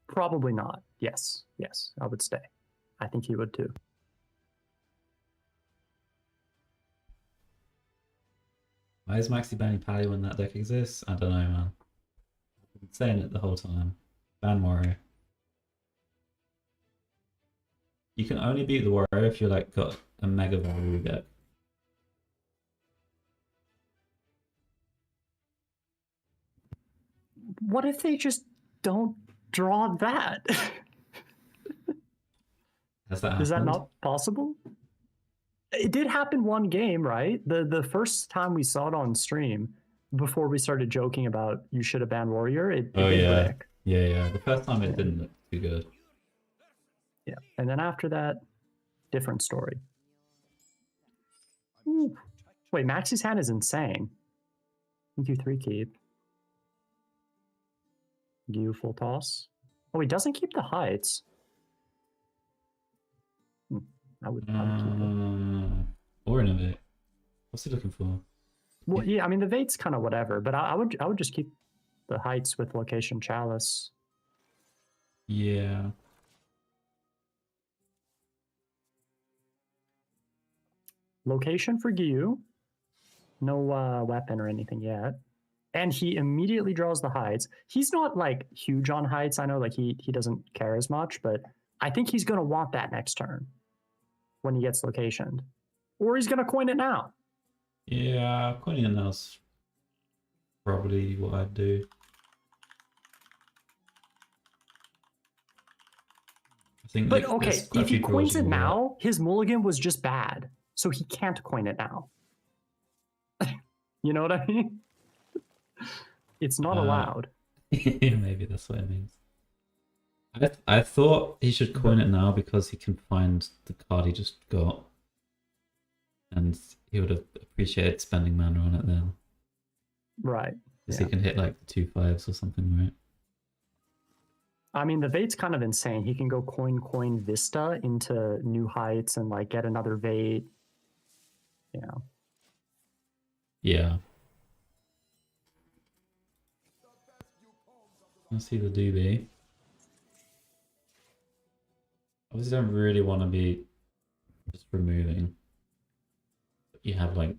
Probably not. Yes, I would stay. I think he would too. Why is Maxi banning Pally when that deck exists? I don't know, man. I've been saying it the whole time. Ban Warrior. You can only beat the Warrior if you like got a mega value deck. What if they just don't draw that? Has that Is that happened? not possible? It did happen one game, right? The first time we saw it on stream, before we started joking about you should have banned Warrior, it Oh did yeah, click. yeah. The first time it Yeah. didn't look too good. Yeah. And then after that, different story. Ooh. Wait, Maxi's hand is insane. Thank you, 3 keep. Gyu full toss. Oh, he doesn't keep the heights. I would keep it. Or innovate. What's he looking for? Well, yeah, I mean the Vate's kind of whatever, but I would just keep the heights with location chalice. Yeah. Location for Gyu. No weapon or anything yet. And he immediately draws the heights. He's not like huge on heights. I know like he doesn't care as much, but I think he's gonna want that next turn when he gets locationed. Or he's gonna coin it now. Yeah, coining it now's probably what I'd do. I think But like, okay, there's quite a if he few draws coins you it can get. now, his mulligan was just bad. So he can't coin it now. You know what I mean? It's not allowed. Maybe that's what it means. I thought he should coin it now because he can find the card he just got. And he would have appreciated spending mana on it then. Right. Because Yeah. he can hit like 2 5s or something, right? I mean, the Vate's kind of insane. He can go coin Vista into new heights and like get another Vate. You know. Yeah. I see the doobie. Obviously, don't really want to be just removing. But you have like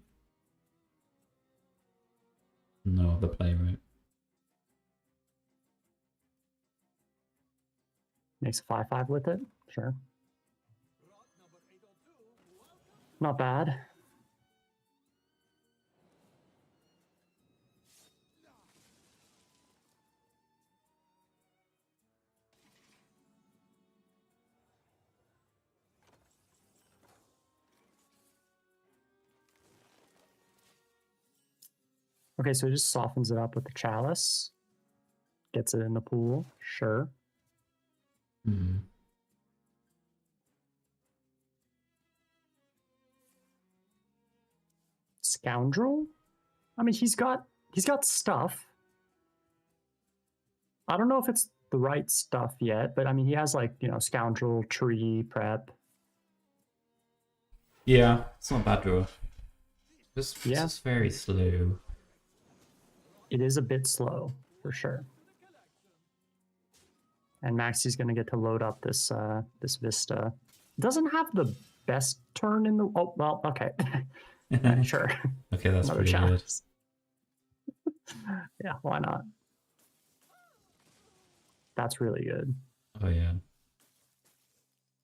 no other play, right? Makes a 5/5 with it. Sure. Not bad. Okay, so he just softens it up with the chalice. Gets it in the pool. Sure. Hmm. Scoundrel? I mean, he's got stuff. I don't know if it's the right stuff yet, but I mean, he has like, you know, Scoundrel, Tree, Prep. Yeah, it's not a bad draw. It's Yeah. just very slow. It is a bit slow, for sure. And Maxi's going to get to load up this this Vista. Doesn't have the best turn in the... Oh, well, okay. Sure. Okay, that's Another pretty good. chalice. Yeah, why not? That's really good. Oh yeah.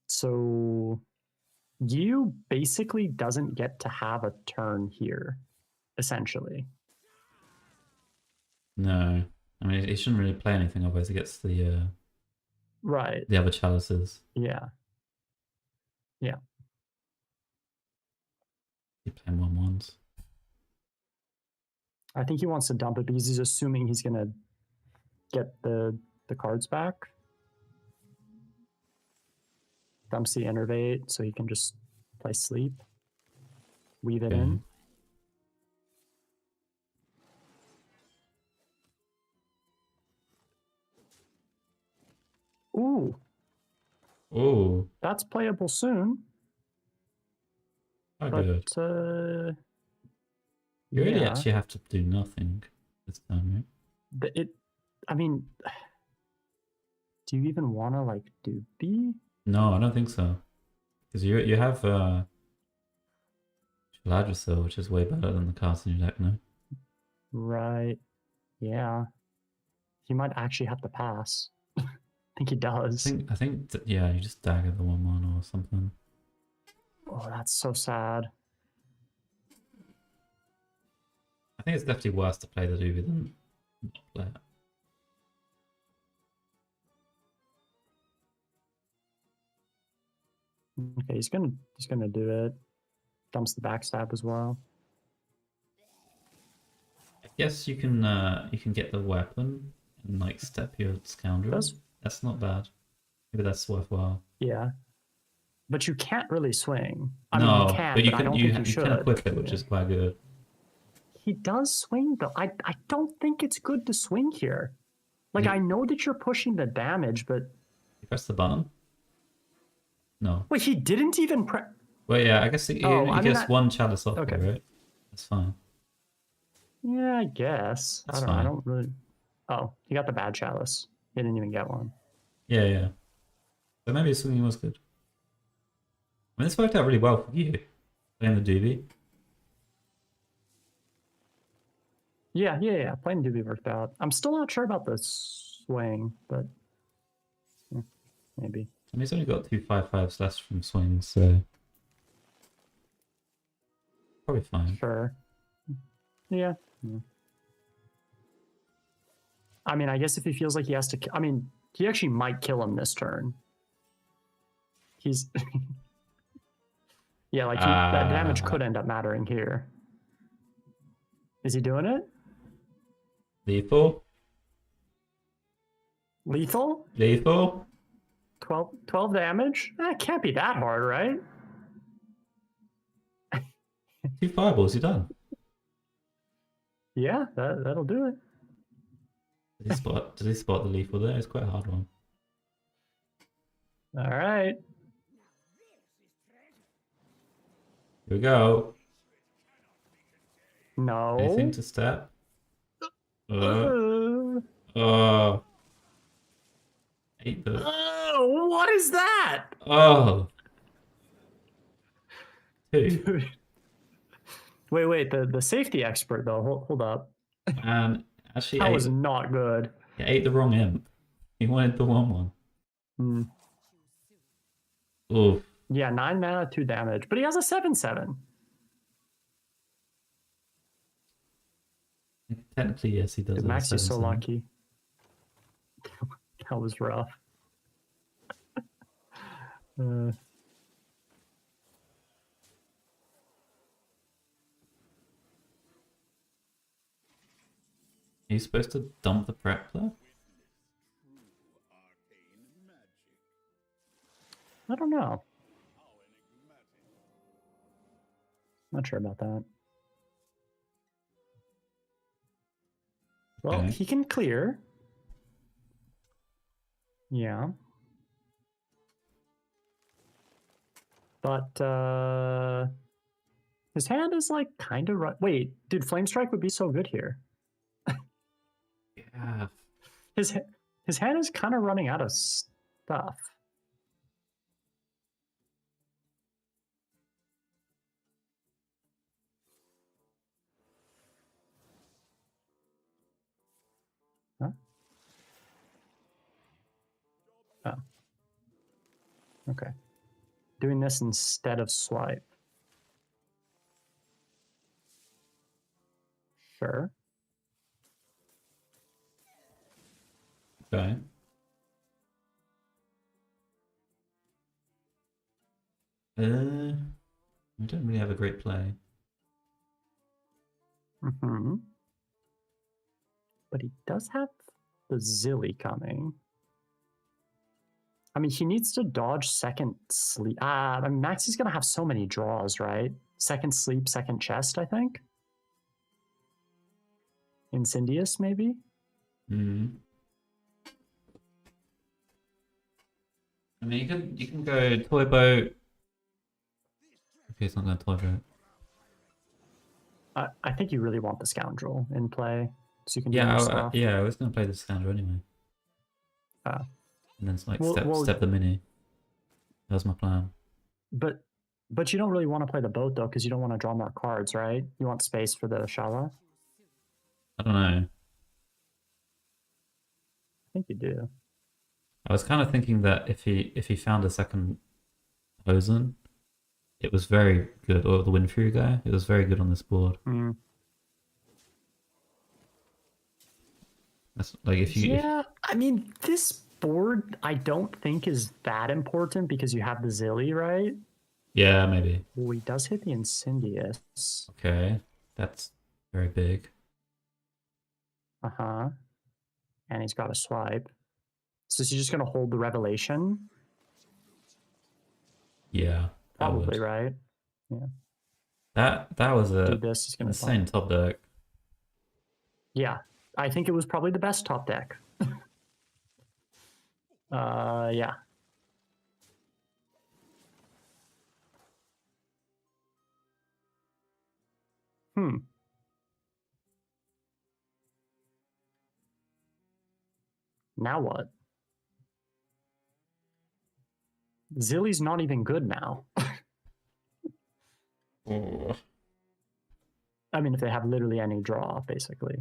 So you basically doesn't get to have a turn here, essentially. No. I mean, he shouldn't really play anything, otherwise he gets the Right. other chalices. Yeah. Yeah. You play 1/1s. I think he wants to dump it because he's assuming he's going to get the cards back. Dumps the Innervate so he can just play Sleep. Weave it Okay. in. Ooh, Oh, that's playable soon. oh But good. You really yeah, actually have to do nothing this time, right? I mean, do you even want to like do B? No, I don't think so. Because you have Shaladrisil, which is way better than the cards in your deck, no? Right. Yeah. He might actually have to pass. I think he does. I think yeah, you just dagger the 1/1 or something. Oh, that's so sad. I think it's definitely worse to play the Doobie than not play it. Okay, he's gonna do it. Dumps the backstab as well. guess you can get the weapon and like step your scoundrel. Does- That's not bad. Maybe that's worthwhile. Yeah. But you can't really swing. I mean, No, you can, but you I can don't you, think you you should. can equip it, which is quite good. He does swing, though. I don't think it's good to swing here. Like, Yeah. I know that you're pushing the damage, but... You press the button. No. Wait, he didn't even press... Well, yeah, I guess he Oh, I mean, gets one chalice off, okay. right? That's fine. Yeah, I guess. That's I don't know. I fine. don't really... Oh, he got the bad chalice. He didn't even get one. Yeah, yeah. But maybe swinging was good. I mean, this worked out really well for you, playing the doobie. Yeah. Playing Doobie worked out. I'm still not sure about the swing, but... maybe. I mean, he's only got 2 5/5s less from swings, so... Probably fine. Sure. Yeah. I mean, I guess if he feels like he has to... I mean, he actually might kill him this turn. He's... yeah, like, that damage could end up mattering here. Is he doing it? Lethal? Lethal? Lethal? 12 damage? That can't be that hard, right? 2 fireballs, you're done. Yeah, that'll do it. Does he spot the lethal there? It's quite a hard one. All right. Here we go. No. Anything to step? Uh, Oh. Ate the... oh, what is that? Oh. 2. Dude. Wait, the safety expert though. Hold up. And actually That ate, was not good. he ate the wrong imp. He wanted the 1/1. Hmm. Oof. Yeah, 9 mana, 2 damage, but he has a 7/7. Technically, yes, he does. Dude, have a Max is so 7/7. lucky. That was rough. Are you supposed to dump the prep there? I don't know. Not sure about that. Well, Okay. he can clear. Yeah. But his hand is like kind of wait, dude, Flame Strike would be so good here. Yeah. His hand is kind of running out of stuff. Huh? Oh. Okay. Doing this instead of swipe. Sure. Okay. We don't really have a great play. Mm-hmm. But he does have the Zilly coming. I mean, he needs to dodge second sleep. I mean, Max is going to have so many draws, right? Second sleep, second chest, I think. Incendious, maybe? Hmm. I mean, you can go toy boat. Okay, it's not going toy boat. I think you really want the Scoundrel in play, so you can do Yeah, more I stuff. yeah, I was going to play the Scoundrel anyway. Ah. And then it's like Well, step the mini. That was my plan. But you don't really want to play the boat, though, because you don't want to draw more cards, right? You want space for the Shala? I don't know. I think you do. I was kind of thinking that if he found a second Hosen, it was very good, or the Windfury guy, it was very good on this board. Mm. That's like if you Yeah, I mean, this board I don't think is that important because you have the Zilly, right? yeah, maybe. Oh, he does hit the Incendious. Okay, that's very big. Uh-huh. And he's got a swipe. So is he just going to hold the Revelation? Yeah, I Probably, would. right? That was Do a this. He's going to insane top deck. Yeah. I think it was probably the best top deck. Yeah. Hmm. Now what? Zilly's not even good now. Oh. I mean, if they have literally any draw, basically.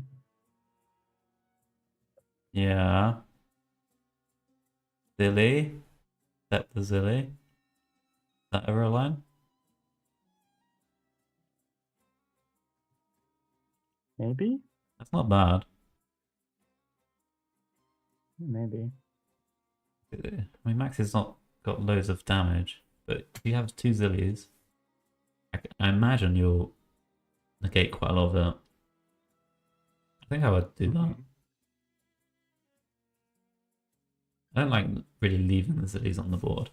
Yeah. Zilly? Set the Zilly? Is that ever a line? Maybe? That's not bad. Maybe. I mean, Max has not got loads of damage, but if you have 2 Zillies, I imagine you'll negate quite a lot of that. I think I would do that. I don't like really leaving the Zillies on the board.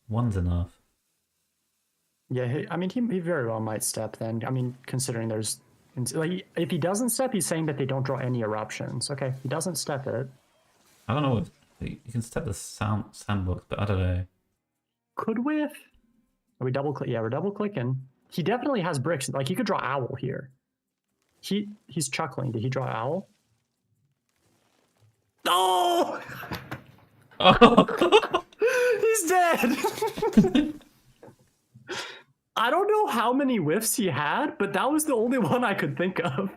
One's enough. Yeah, I mean, he very well might step then. I mean, considering there's... Like, if he doesn't step, he's saying that they don't draw any eruptions. Okay, he doesn't step it. I don't know if you can step the sandbox, but I don't know. Could whiff. Are we double click? Yeah, we're double clicking. He definitely has bricks. Like, he could draw owl here. He's chuckling. Did he draw owl? Oh! Oh! He's dead. I don't know how many whiffs he had, but that was the only one I could think of.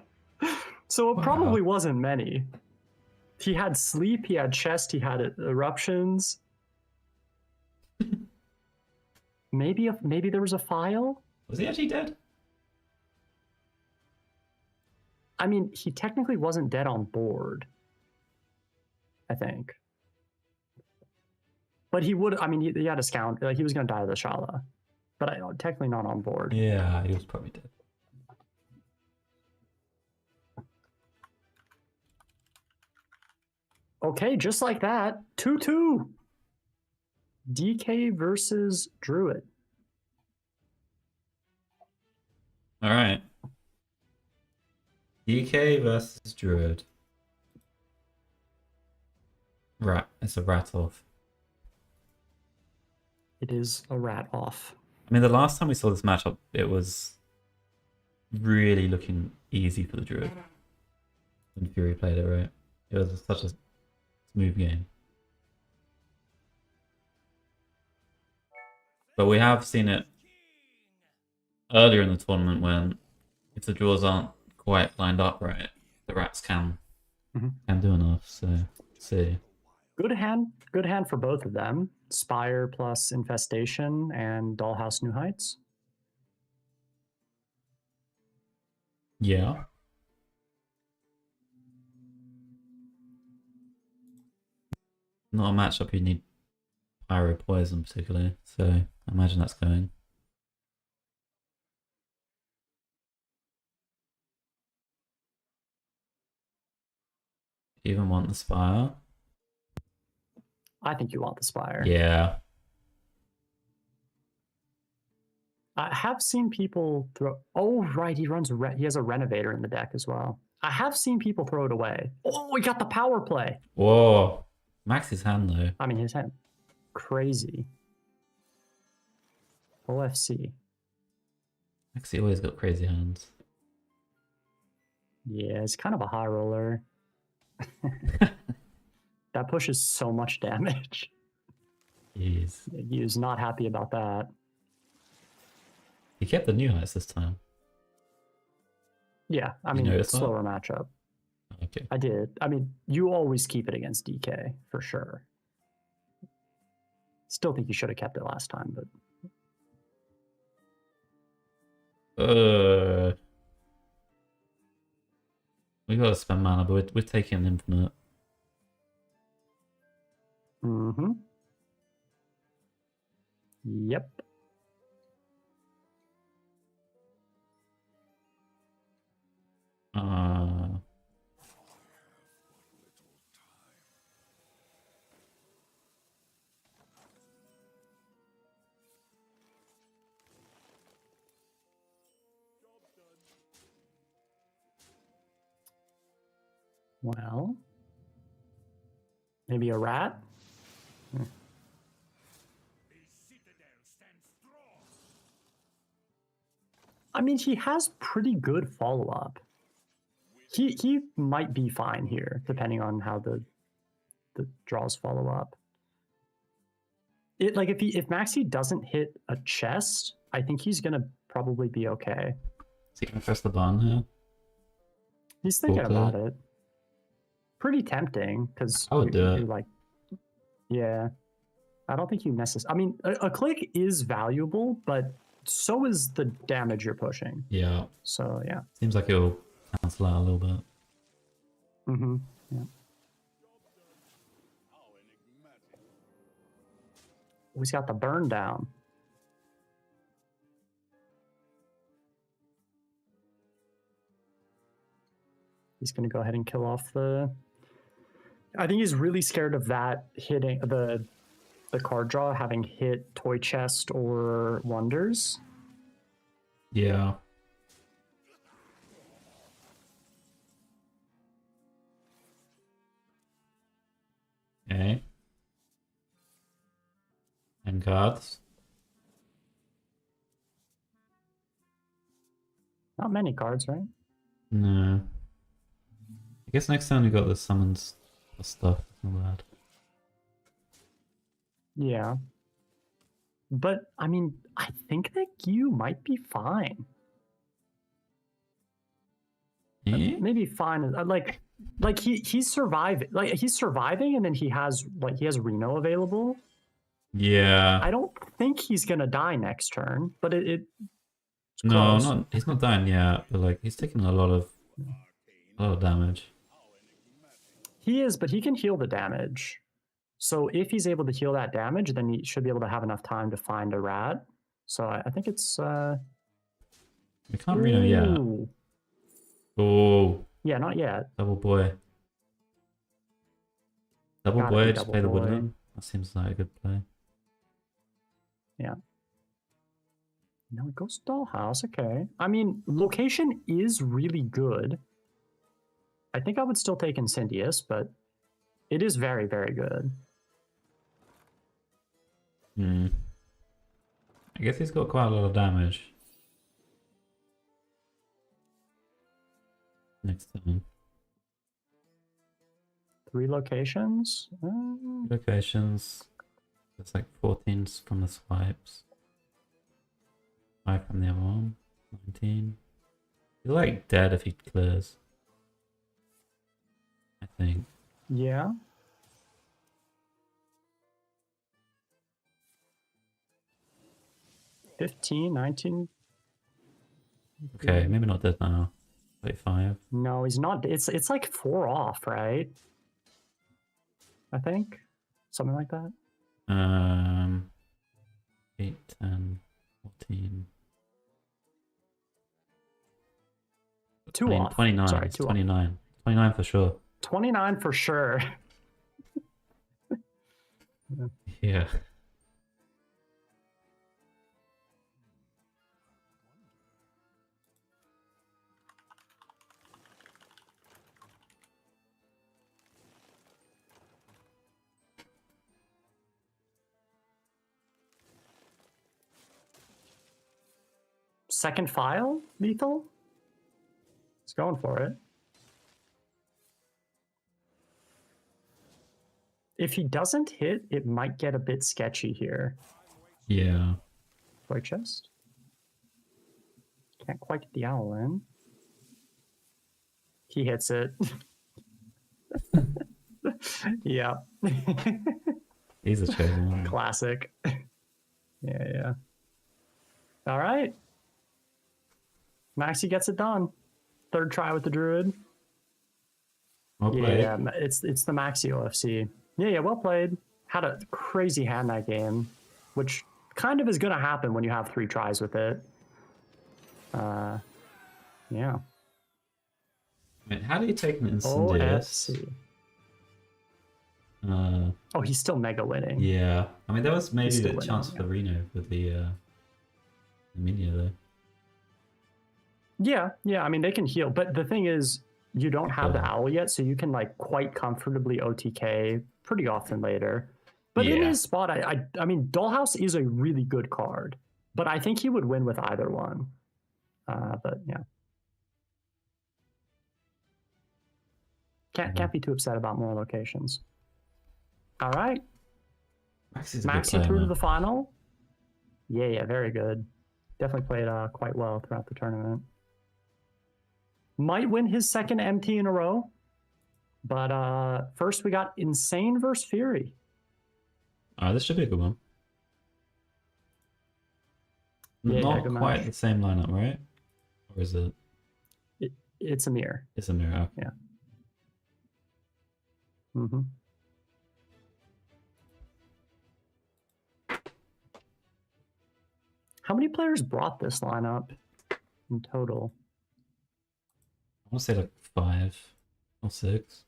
So it probably wasn't many. He had sleep, he had chest, he had eruptions. Maybe there was a file? Was he actually dead? I mean, he technically wasn't dead on board, I think. But he would, I mean, he had a scout, like he was going to die of the Shala. But technically not on board. Yeah, he was probably dead. Okay, just like that. 2-2. DK versus Druid. All right. DK versus Druid. Rat. It's a rat off. It is a rat off. I mean, the last time we saw this matchup, it was really looking easy for the Druid. When Fury played it, right? It was such a smooth game. But we have seen it earlier in the tournament when if the draws aren't quite lined up right, the rats can do enough. So let's see. Good hand for both of them. Spire plus Infestation and Dollhouse New Heights. Yeah. Not a matchup you need Pyro Poison particularly, so I imagine that's going. Even want the Spire? I think you want the Spire. Yeah. I have seen people throw... Oh, right, he has a Renovator in the deck as well. I have seen people throw it away. Oh, we got the power play. Whoa. Max's hand, though. I mean, his hand. Crazy. OFC. Maxi always got crazy hands. Yeah, it's kind of a high roller. That pushes so much damage. Jeez. He is not happy about that. He kept the New Heights this time. Yeah, I You mean, noticed that? slower matchup. Okay. I did. I mean, you always keep it against DK, for sure. Still think you should have kept it last time, but... We gotta spend mana, but we're taking infinite. Mm-hmm. Yep. Well, maybe a rat? I mean, he has pretty good follow-up. He might be fine here, depending on how the draws follow up. It like if Maxi doesn't hit a chest, I think he's gonna probably be okay. Is he gonna press the button here? He's thinking Okay. about it. Pretty tempting because I would do it. like, yeah. I don't think you necessarily. I mean, a click is valuable, but so is the damage you're pushing. Yeah. So yeah. Seems like it'll cancel out a little bit. Mm-hmm. Yeah. He's got the burn down. He's going to go ahead and kill off the... I think he's really scared of that hitting the card draw having hit Toy Chest or Wonders. Yeah. Okay. And cards. Not many cards, right? No. I guess next time we got the summons stuff. Not bad. Yeah. But, I mean, I think that you might be fine. Eh? Maybe fine. Like he's surviving. Like he's surviving, and then he has Reno available. Yeah. I don't think he's gonna die next turn, but it's No, close. he's not dying yet, but like he's taking a lot of damage. He is, but he can heal the damage. So if he's able to heal that damage, then he should be able to have enough time to find a rat. So I think it's We can't Reno yet. ooh. Oh, Yeah, not yet. double boy. Double Gotta boy, be just double play the boy. woodland. That seems like a good play. Yeah. No, it goes Dollhouse. Okay. I mean, location is really good. I think I would still take Incendious, but it is very, very good. Hmm. I guess he's got quite a lot of damage. Next turn. 3 locations. Locations. It's like 14 from the swipes. 5 from the other one. 19. He's like dead if he clears. I think. Yeah. $15, $19. Okay, maybe not dead now. 35. No, he's not. It's like 4 off, right? I think something like that. 8, 10, 14. 2 off. 29. Sorry, It's 2 off. 29. 29 for sure. 29 for sure. Yeah. Second file, lethal? He's going for it. If he doesn't hit, it might get a bit sketchy here. Yeah. Toy chest. Can't quite get the owl in. He hits it. Yeah. He's a chosen one. Classic. Yeah. All right. Maxi gets it done. Third try with the druid. Well played. Yeah, it's the Maxi OFC. Yeah, well played. Had a crazy hand that game, which kind of is going to happen when you have 3 tries with it. Yeah. I mean, how do you take an Incendious? OFC. Uh, Oh, he's still mega winning. yeah. I mean, there was maybe still a winning, chance yeah. for Reno with the Minia though. Yeah. I mean, they can heal, but the thing is, you don't have the Cool. owl yet, so you can like quite comfortably OTK pretty often later. But in Yeah. his spot, I mean, Dollhouse is a really good card, but I think he would win with either one. But yeah, can't be too upset about more locations. All right, Max is a good Maxi player, through to man. the final. Yeah, very good. Definitely played quite well throughout the tournament. Might win his second MT in a row. But first we got Insane versus Fury. This should be a good one. Yeah, Not good quite match. the same lineup, right? Or is it? It's a mirror. It's a mirror. Yeah. Mm-hmm. How many players brought this lineup in total? I want to say like 5 or 6.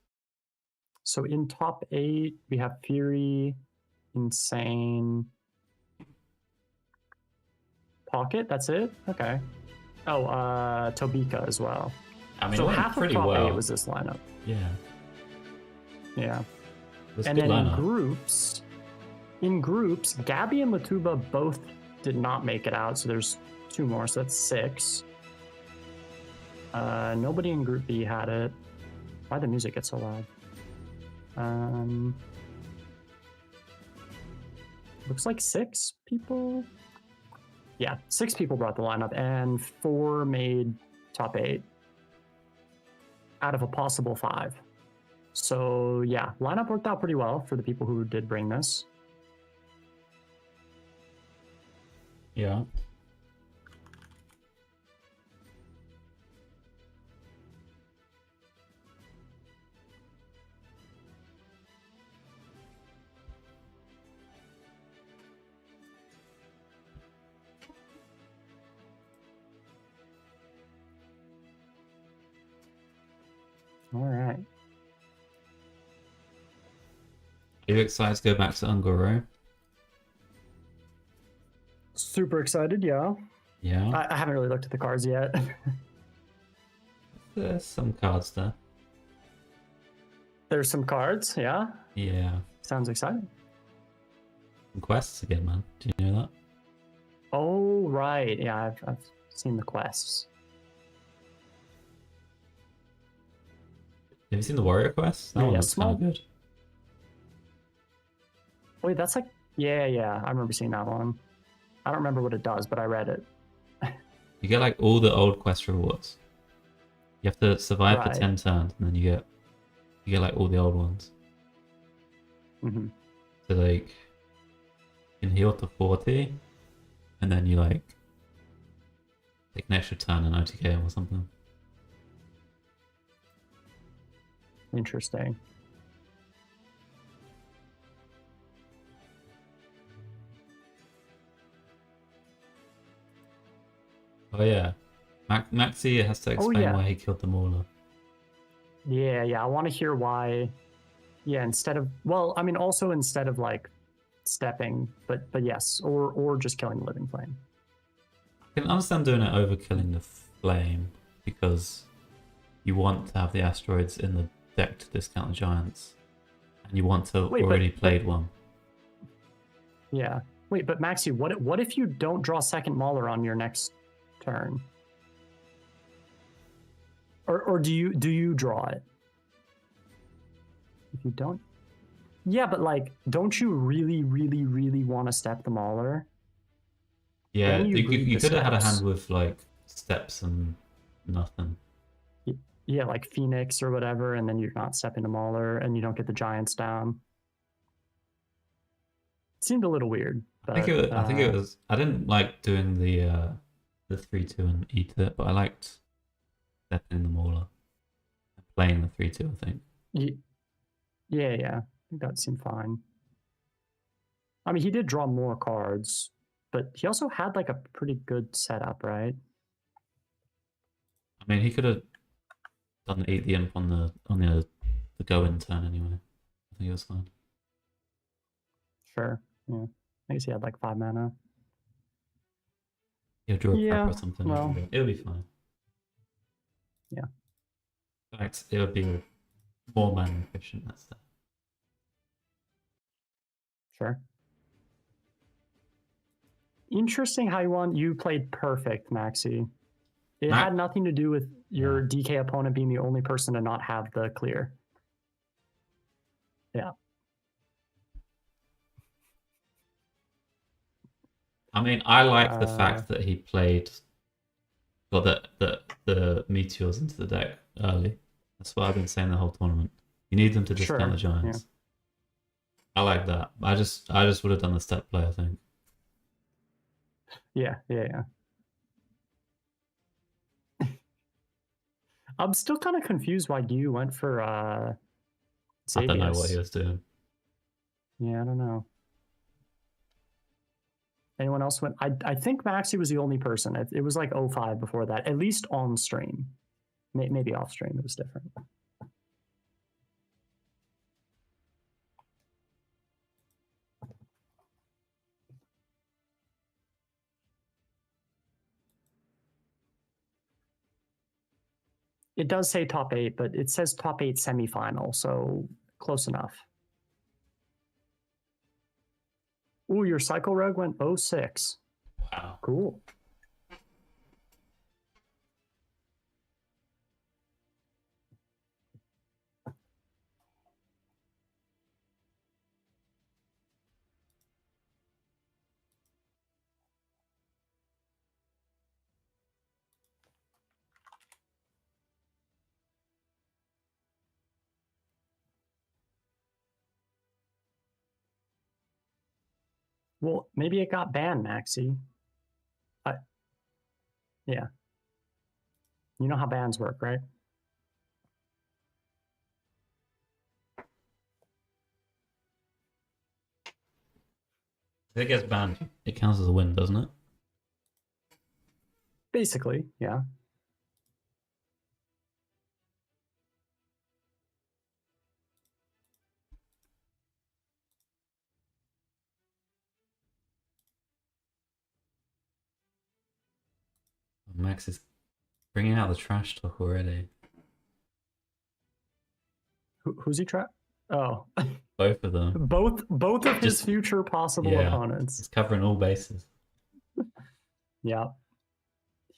So in top 8, we have Fury, Insane, Pocket. That's it? Okay. Oh, Tobika as well. I mean, So it went half of pretty top well. 8 was this lineup. Yeah. Yeah. It was a And good then lineup. in groups, Gabby and Matuba both did not make it out. So there's 2 more. So that's 6. Nobody in Group B had it. Why the music get so loud? Looks like 6 people. Yeah, 6 people brought the lineup, and 4 made top 8 out of a possible 5. So yeah, lineup worked out pretty well for the people who did bring this. Yeah. All right. Are you excited to go back to Ungoro? Super excited, yeah. Yeah. I haven't really looked at the cards yet. There's some cards there. There's some cards, yeah. Yeah. Sounds exciting. Some quests again, man. Do you know that? Oh, right. Yeah, I've seen the quests. Have you seen the warrior quest? That Yeah, one yeah, looks kind of small- good. Wait, that's like, yeah. I remember seeing that one. I don't remember what it does, but I read it. You get like all the old quest rewards. You have to survive for Right. 10 turns, and then you get like all the old ones. Hmm. So like, you can heal to 40, and then you like take an extra turn and OTK or something. Interesting. Oh yeah, Maxi has to explain yeah. why he killed the Mauler. Yeah. I want to hear why. Yeah, instead of, well, I mean, also instead of like stepping, but yes, or just killing the living flame. I can understand doing it over killing the flame because you want to have the asteroids in the deck to discount the giants, and you want to Wait, but- already played one. Yeah. Wait, but Maxi, what if you don't draw second Mauler on your next turn? Or do you draw it? If you don't, yeah, but like, don't you really want to step the Mauler? Yeah, Then you you read the could have had a steps. hand with like steps and nothing. Yeah, like Phoenix or whatever, and then you're not stepping the Mauler, and you don't get the giants down. It seemed a little weird. I think it was. I didn't like doing the 3-2 and eat it, but I liked stepping the Mauler and playing the 3-2. I think. Yeah. I think that seemed fine. I mean, he did draw more cards, but he also had like a pretty good setup, right? I mean, he could have done the eat the imp on the go in turn anyway. I think it was fine. Sure. Yeah. I guess he had like 5 mana. He'll draw a Yeah, prep or something. well. It'll be fine. Yeah. In fact, it would be more man efficient. That's that. Sure. Interesting how you played perfect, Maxi. It had nothing to do with your DK opponent being the only person to not have the clear. Yeah. I mean, I like the fact that he played, got the meteors into the deck early. That's what I've been saying the whole tournament. You need them to discount the giants. Yeah. I like that. I just would have done the step play, I think. Yeah. I'm still kind of confused why you went for Xavius. I don't know what he was doing. Yeah, I don't know. Anyone else went? I think Maxi was the only person. It was like 05 before that, at least on stream. Maybe off stream, it was different. It does say top 8, but it says top 8 semifinal, so close enough. Ooh, your Cycle Rogue went 06. Wow. Cool. Well, maybe it got banned, Maxi. Yeah. You know how bans work, right? If it gets banned, it counts as a win, doesn't it? Basically, yeah. Max is bringing out the trash talk already. Who's he trap? Oh, Both of them. both of his future possible opponents. He's covering all bases. Yeah.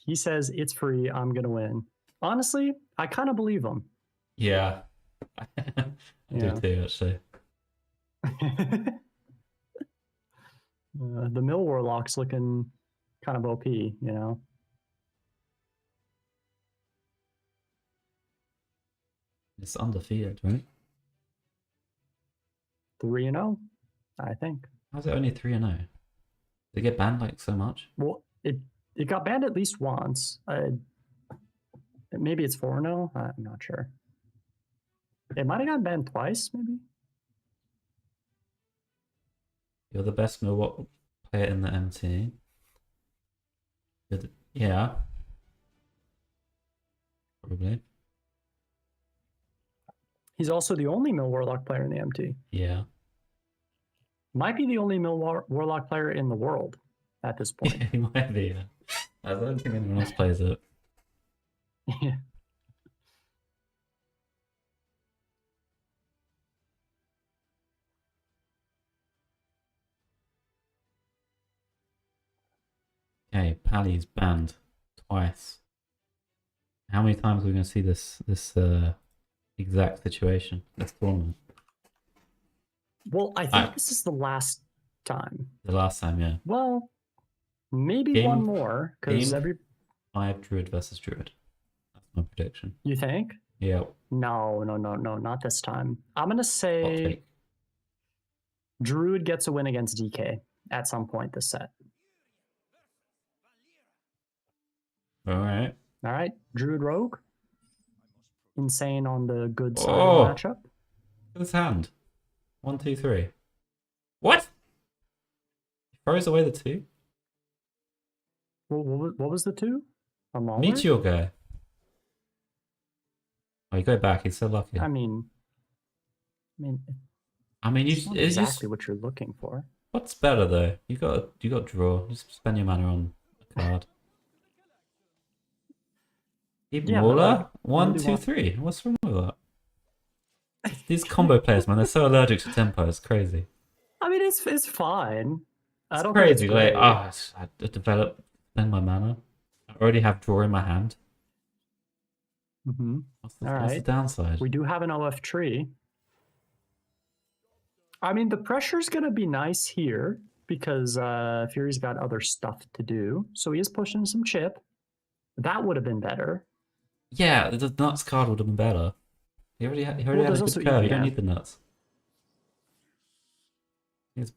He says it's free. I'm gonna win. Honestly, I kind of believe him. Yeah, I do too, actually. The Mill Warlock's looking kind of OP, you know. It's undefeated, right? 3-0, I think. How's it only 3-0? Did it get banned like so much? Well, it got banned at least once. Maybe it's 4-0. I'm not sure. It might have gotten banned twice, maybe. You're the best Milwaukee player in the MT. Yeah. Probably. He's also the only Mill Warlock player in the MT. Yeah. Might be the only Mill Warlock player in the world at this point. Yeah, he might be. Yeah. I don't think anyone else plays it. Yeah. Okay, Pally's banned twice. How many times are we going to see this exact situation, this tournament? Well, I think this is the last time. The last time, yeah. Well, maybe one more, because 5 Druid versus Druid. That's my prediction. You think? Yeah. No, not this time. I'm going to say Druid gets a win against DK at some point this set. All right. All right, Druid Rogue. Insane on the good side of the matchup. Look at his hand. 1, 2, 3. What? He throws away the 2? Well, what was the 2? A Mauler? Meteor guy. Oh, you go back. He's so lucky. I mean, you it's not exactly what you're looking for. What's better though? You got draw. Just spend your mana on a card. Even Yeah, but, Mauler? like, One, really two, want- three. What's wrong with that? These combo players, man, they're so allergic to tempo. It's crazy. I mean, it's fine. I It's don't crazy. think it's Like, great. I develop spend my mana. I already have draw in my hand. Mhm. What's the, All what's the right. downside? We do have an OF tree. I mean, the pressure's going to be nice here because Fury's got other stuff to do. So he is pushing some chip. That would have been better. Yeah, the nuts card would have been better. He already had a there's good also curve. You don't EDM. need the nuts. It's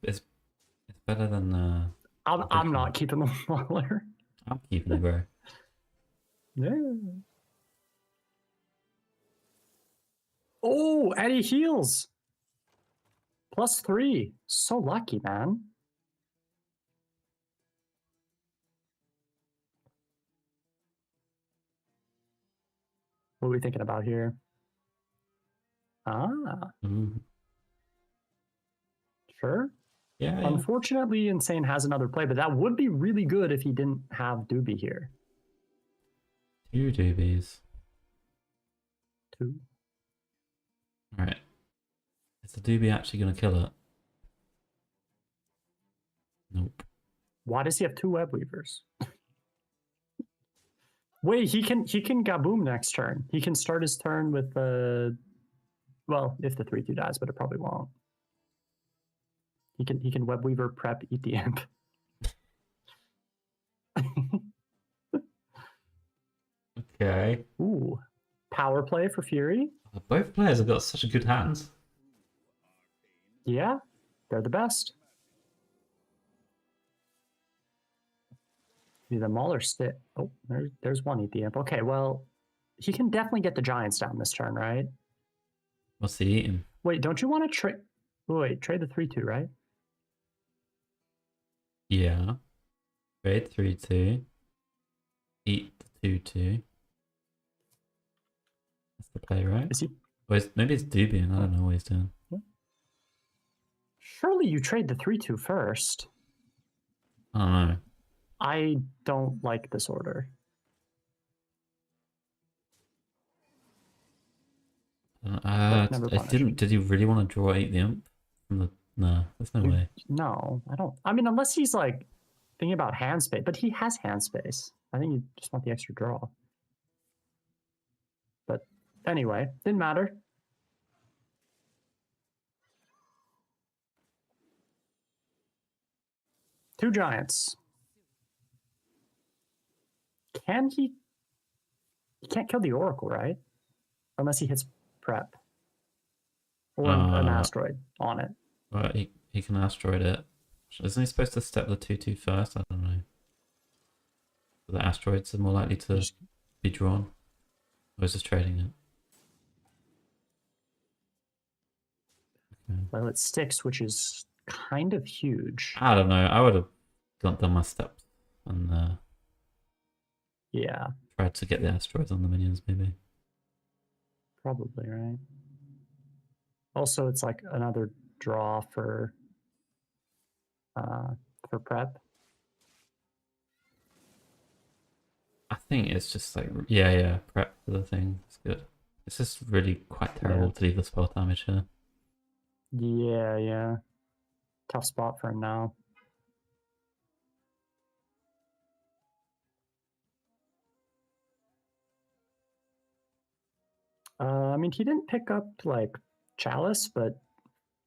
better than. I'm not keeping the Mauler. I'm keeping it, bro. Yeah. Oh, and he heals. +3. So lucky, man. What are we thinking about here? Ah, Mm. sure. Yeah, yeah. Unfortunately, Insane has another play, but that would be really good if he didn't have Doobie here. 2 doobies. 2. Alright. Is the doobie actually gonna kill it? Nope. Why does he have 2 web weavers? Wait, he can Gaboom next turn. He can start his turn with the well, if the 3/2 dies, but it probably won't. He can web weaver prep eat the imp. Okay. Ooh. Power play for Fury. Both players have got such a good hands. Yeah, they're the best. The Mauler stick. Oh, there's one eat the imp. Okay, well, he can definitely get the giants down this turn, right? What's he eating? Wait, don't you want to trade? Wait, trade the 3/2, right? Yeah. Trade 3/2. Eat the 2/2. That's the play, right? Is he? Maybe it's Dubian. I don't know what he's doing. Surely you trade the 3/2 first. I don't know. I don't like this order. never I didn't. Did he really want to draw 8 the imp? From the no, there's no way. No, I don't. I mean, unless he's like thinking about hand space, but he has hand space. I think you just want the extra draw. But anyway, didn't matter. Two giants. Can he? He can't kill the Oracle, right? Unless he hits prep. Or an asteroid on it. Right, he can asteroid it. Isn't he supposed to step the 2/2 first? I don't know. The asteroids are more likely to be drawn. Or is just trading it? Okay. Well, it sticks, which is kind of huge. I don't know. I would have done my steps and Yeah, tried to get the asteroids on the minions, maybe. probably, right? Also, it's like another draw for prep. I think it's just like yeah, prep for the thing. It's good. It's just really quite terrible to leave the spell damage here. Yeah. Tough spot for him now. I mean, he didn't pick up like Chalice, but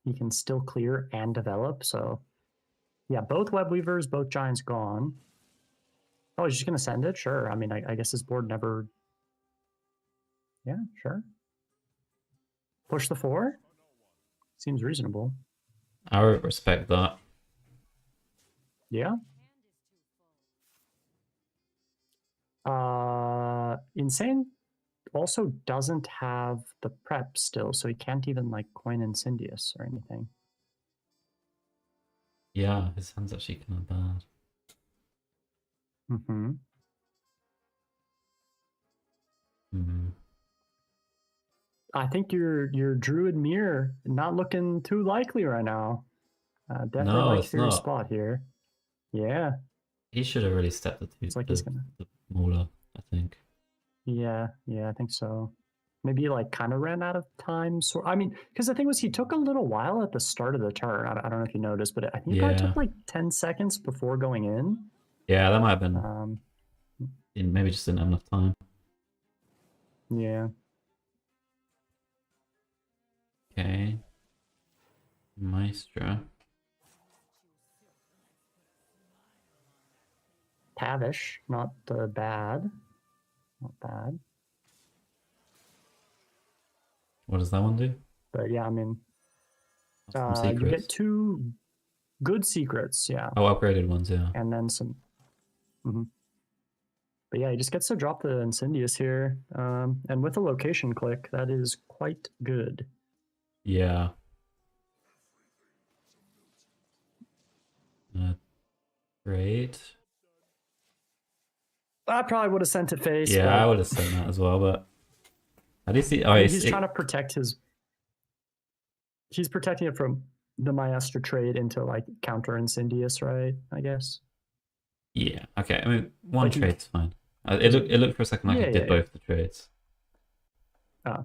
he can still clear and develop. So, yeah, both web weavers, both giants gone. Oh, he's just gonna send it? Sure. I mean, I guess his board never. Yeah, sure. Push the 4. Seems reasonable. I would respect that. Yeah. Insane also doesn't have the prep still, so he can't even like coin Incendius or anything. Yeah, his hand's actually kind of bad. Mm-hmm. I think your Druid Mirror not looking too likely right now. Definitely No, like it's your not. spot here. Yeah. He should have really stepped the two. It's like he's gonna. The Mauler, I think. Yeah, I think so. Maybe he, like, kind of ran out of time. So I mean, because the thing was, he took a little while at the start of the turn. I don't know if you noticed, but I think he probably Yeah. took like 10 seconds before going in. Yeah, that might have been. Um, Maybe just didn't have enough time. yeah. Okay. Maestro. Tavish, not bad. Not bad. What does that one do? But yeah, I mean, Some you secrets. get 2 good secrets, yeah. Oh, upgraded ones, yeah. And then some. But yeah, he just gets to drop the Incendius here. And with a location click, that is quite good. Yeah. Great. I probably would have sent it face. Yeah, but I would have said that as well, but at least he. Oh, he's trying to protect his. He's protecting it from the Maestro trade into like counter Incendius, right? I guess. Yeah. Okay. I mean, one Like he- trade's fine. It looked for a second like Yeah, he did yeah, both the trades. Oh.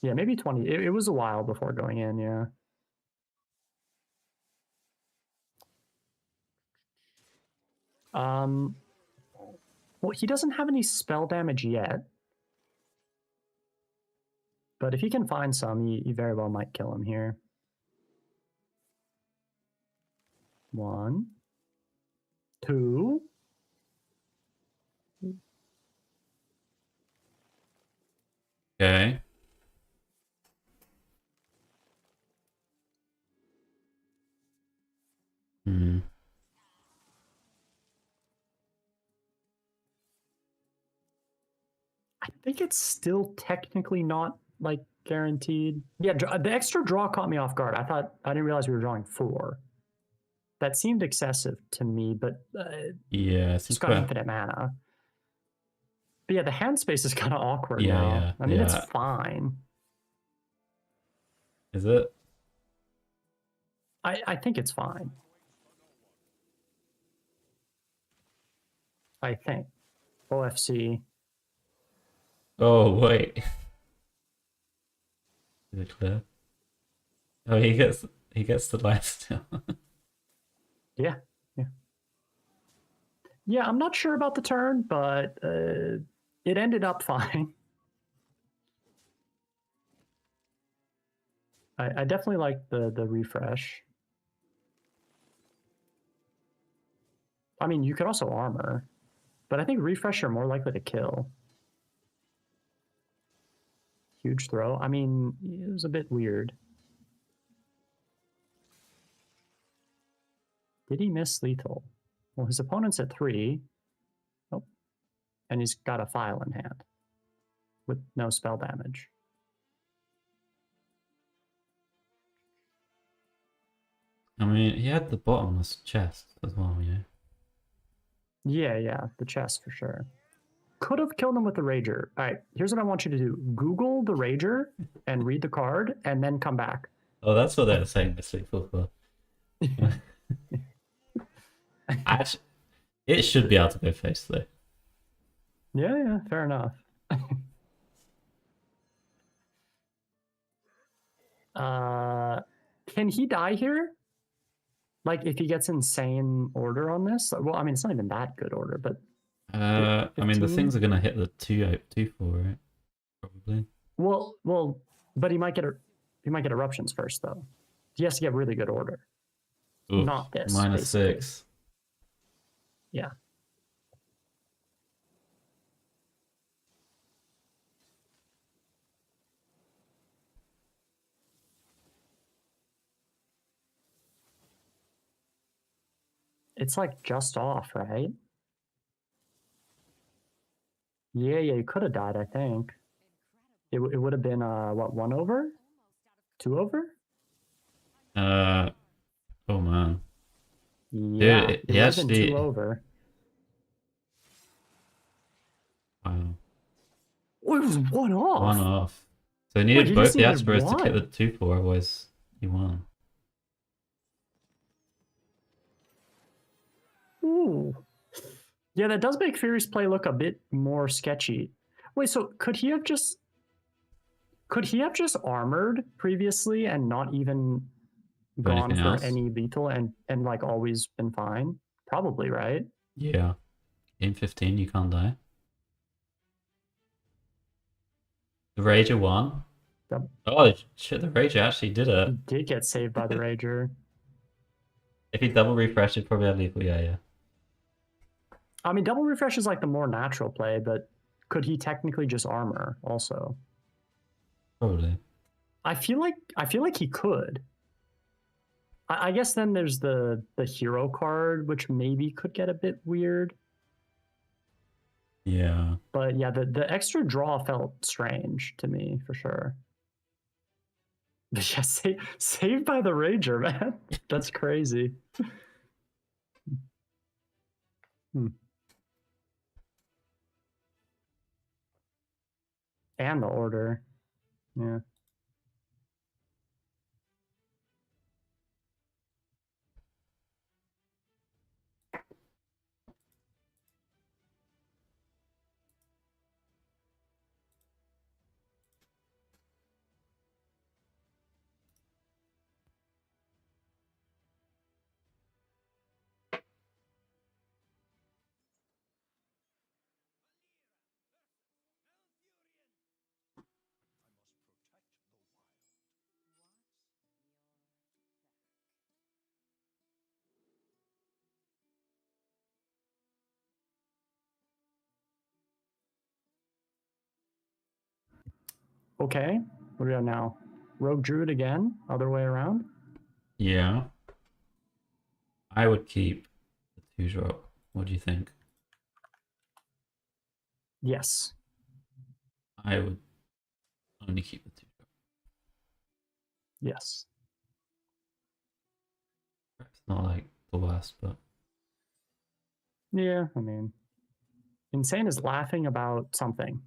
Yeah, maybe 20. It was a while before going in, yeah. Well, he doesn't have any spell damage yet. But if he can find some, he very well might kill him here. 1, 2. Okay. Hmm. I think it's still technically not like guaranteed. Yeah, the extra draw caught me off guard. I didn't realize we were drawing 4. That seemed excessive to me, but Yeah, it's seems got quite. infinite mana. But yeah, the hand space is kind of awkward Yeah, now. yeah, I mean, it's yeah. fine. Is it? I think it's fine. I think. OFC. Oh wait. Is it clear? Oh, he gets the life still. Yeah. Yeah, I'm not sure about the turn, but it ended up fine. I definitely like the refresh. I mean, you could also armor, but I think refresh are more likely to kill. Huge throw. I mean, it was a bit weird. Did he miss lethal? Well, his opponent's at 3. Oh. And he's got a file in hand with no spell damage. I mean, he had the bottomless chest as well, you know. Yeah, the chest for sure. Could have killed him with the Rager. All right, here's what I want you to do. Google the Rager and read the card and then come back. Oh, that's what they were saying this week for. Actually, it should be able to go face though. Yeah, fair enough. Can he die here? Like, if he gets insane order on this? Well, I mean, it's not even that good order, but... I mean, the 15? things are going to hit the 2-4, right? Probably. Well, but he might get eruptions first, though. He has to get really good order. Oof, Not this, -6. basically. Yeah. It's like just off, right? Yeah, you could have died, I think. It would have been, what, 1 over? 2 over? Oh man. Yeah, Dude, it he would have been actually. 2 over. Wow. Oh, it was 1 off. 1 off. So he Wait, needed he both just the needed Aspers to one? get the 2-4, otherwise he won. Ooh. Yeah, that does make Fury's play look a bit more sketchy. Wait, so could he have just armored previously and not even Do gone anything for else? any lethal and like always been fine? Probably, right? Yeah. In 15, you can't die. The Rager won. Yep. Oh shit! The Rager actually did He it. did get saved by the Rager. If he double refreshed, he'd probably have lethal. Yeah, yeah. I mean, double refresh is like the more natural play, but could he technically just armor also? Probably. I feel like he could. I guess then there's the hero card, which maybe could get a bit weird. Yeah. But yeah, the extra draw felt strange to me for sure. But yeah, saved by the Rager, man. That's crazy. And the order. Yeah. Okay, what do we have now? Rogue Druid again? Other way around? Yeah. I would keep the 2-drop. What do you think? Yes. I would only keep the 2-drop. Yes. Perhaps not like the worst, but Yeah, I mean, Insane is laughing about something.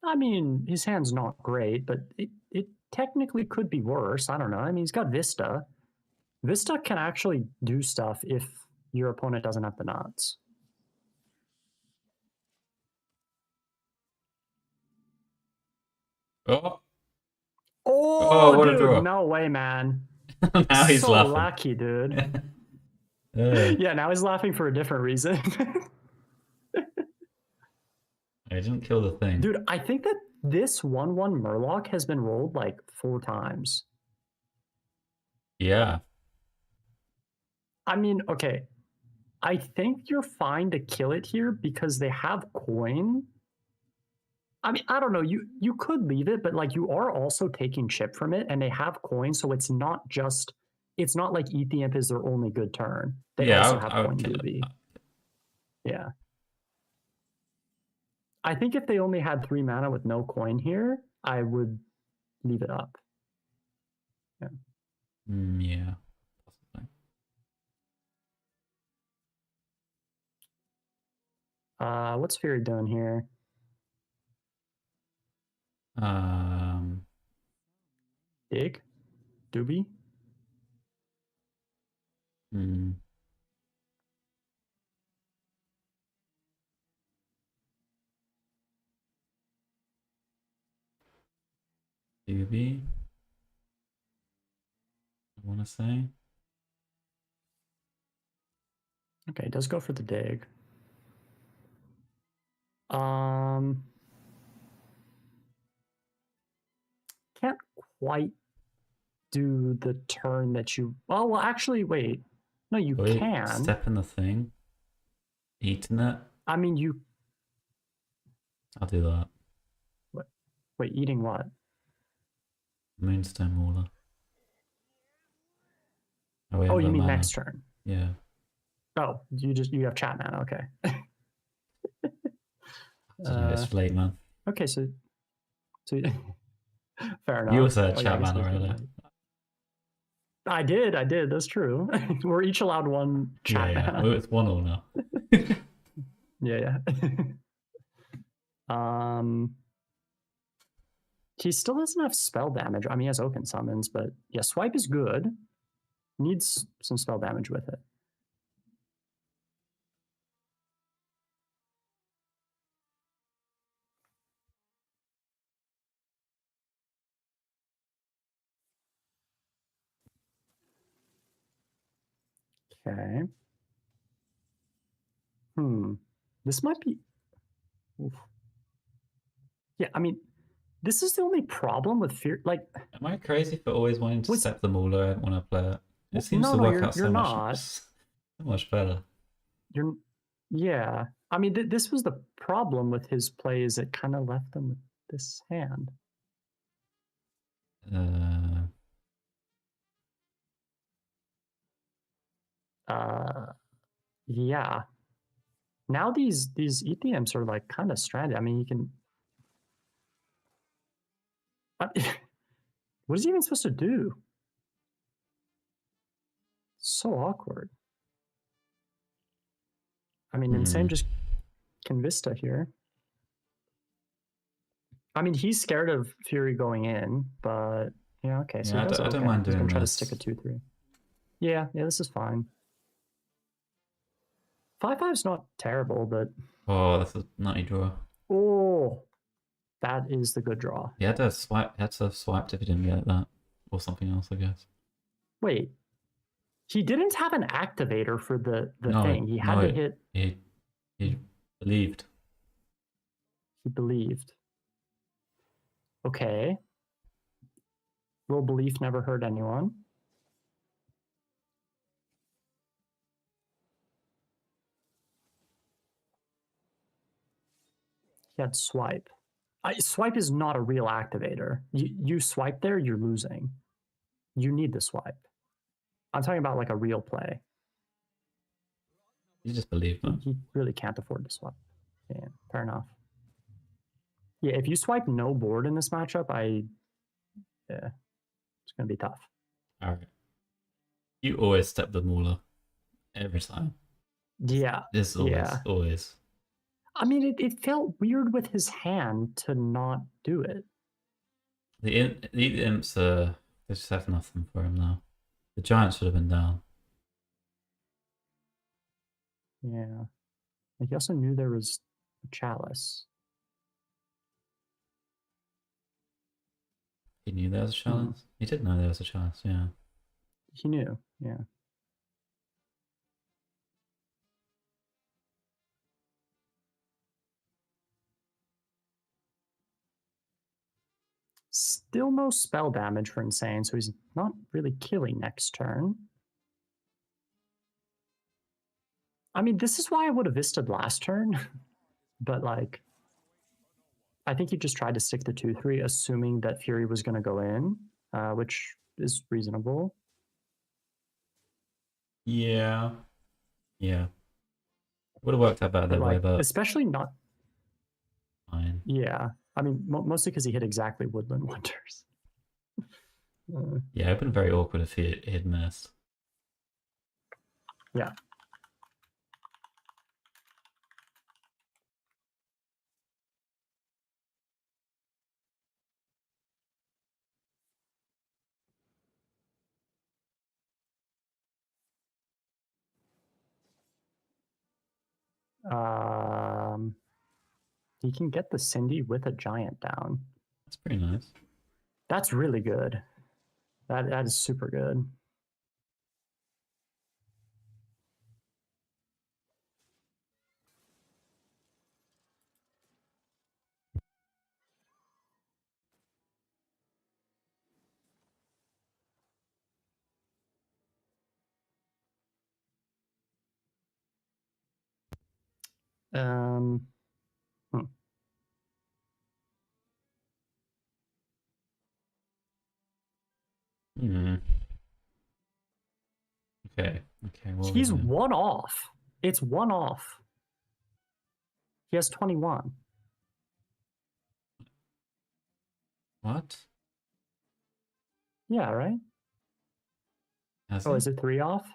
I mean, his hand's not great, but it technically could be worse. I don't know. I mean, he's got Vista. Vista can actually do stuff if your opponent doesn't have the nuts. oh, Oh, what a dude, draw. no way, man. now he's so laughing. lucky, dude. Yeah, now he's laughing for a different reason. I didn't kill the thing. Dude, I think that this 1/1 Murloc has been rolled like 4 times. Yeah. I mean, okay. I think you're fine to kill it here because they have coin. I mean, I don't know. You could leave it, but like you are also taking chip from it, and they have coin, so it's not like Eat the Imp is their only good turn. They Yeah, also I have would coin kill duty. it. Yeah. I think if they only had 3 mana with no coin here, I would leave it up. Yeah. Yeah. Possibly. What's Fury doing here? Dig? Doobie? Hmm. Doobie. I want to say. Okay, it does go for the dig. Can't quite do the turn that you... Oh, well, actually, wait. No, you Wait, can. step in the thing. Eating it. I mean, you... I'll do that. Wait, eating what? Moonstone Mauler. We Oh, have you a mean mana. next turn. Yeah. Oh, you have chat mana, okay. It's late, man. Okay, so fair enough. You also had Oh, chat I guess mana we can, earlier. I did, that's true. We're each allowed one chat Yeah, mana. well, it's 1-1 now. Yeah. He still doesn't have spell damage. I mean, he has Oaken Summons, but yeah, Swipe is good. Needs some spell damage with it. Okay. This might be... Oof. Yeah, I mean, this is the only problem with Fear... Like, Am I crazy for always wanting to step the Mauler when I play it? It seems no, to no, work you're- out you're so not. much, so much better. you're... Yeah. I mean, this was the problem with his plays. It kind of left him with this hand. Yeah. Now these ETMs are like kind of stranded. I mean, you can... what is he even supposed to do? So awkward. I mean, Insane just can Vista here. I mean, he's scared of Fury going in, but yeah, okay. So Yeah, he does I don't okay. mind He's doing gonna try to this. stick a 2-3. Yeah, this is fine. 5-5's not terrible, but Oh, that's a nutty draw. oh, that is the good draw. He had to have swiped if he didn't get that. Or something else, I guess. Wait, he didn't have an activator for the No, thing. He had no, to hit. He believed. He believed. Okay. Will belief never hurt anyone? He had swipe. Swipe is not a real activator. You swipe there, you're losing. You need the swipe. I'm talking about like a real play. You just believe that. He really can't afford to swipe. Yeah, fair enough. Yeah, if you swipe no board in this matchup, yeah, it's gonna be tough. Alright. You always step the Mauler. Every time. Yeah. This always, yeah. always. I mean, it felt weird with his hand to not do it. The imps they just have nothing for him now. The giant should have been down. Yeah. Like he also knew there was a chalice. He knew there was a chalice? He did know there was a chalice, yeah. He knew, yeah. Still no spell damage for Insane, so he's not really killing next turn. I mean, this is why I would have Vista'd last turn, but like, I think he just tried to stick the 2-3, assuming that Fury was going to go in, which is reasonable. Yeah. Yeah. Would have worked out better that way, but especially not. Fine. Yeah. I mean, mostly because he hit exactly Woodland Wonders. Yeah, it'd been very awkward if he had missed. Yeah. He can get the Cindy with a giant down. That's pretty nice. That's really good. That is super good. Okay. Well, he's one off. It's one off. He has 21. What? Yeah, right? Has Oh, he? is it 3 off?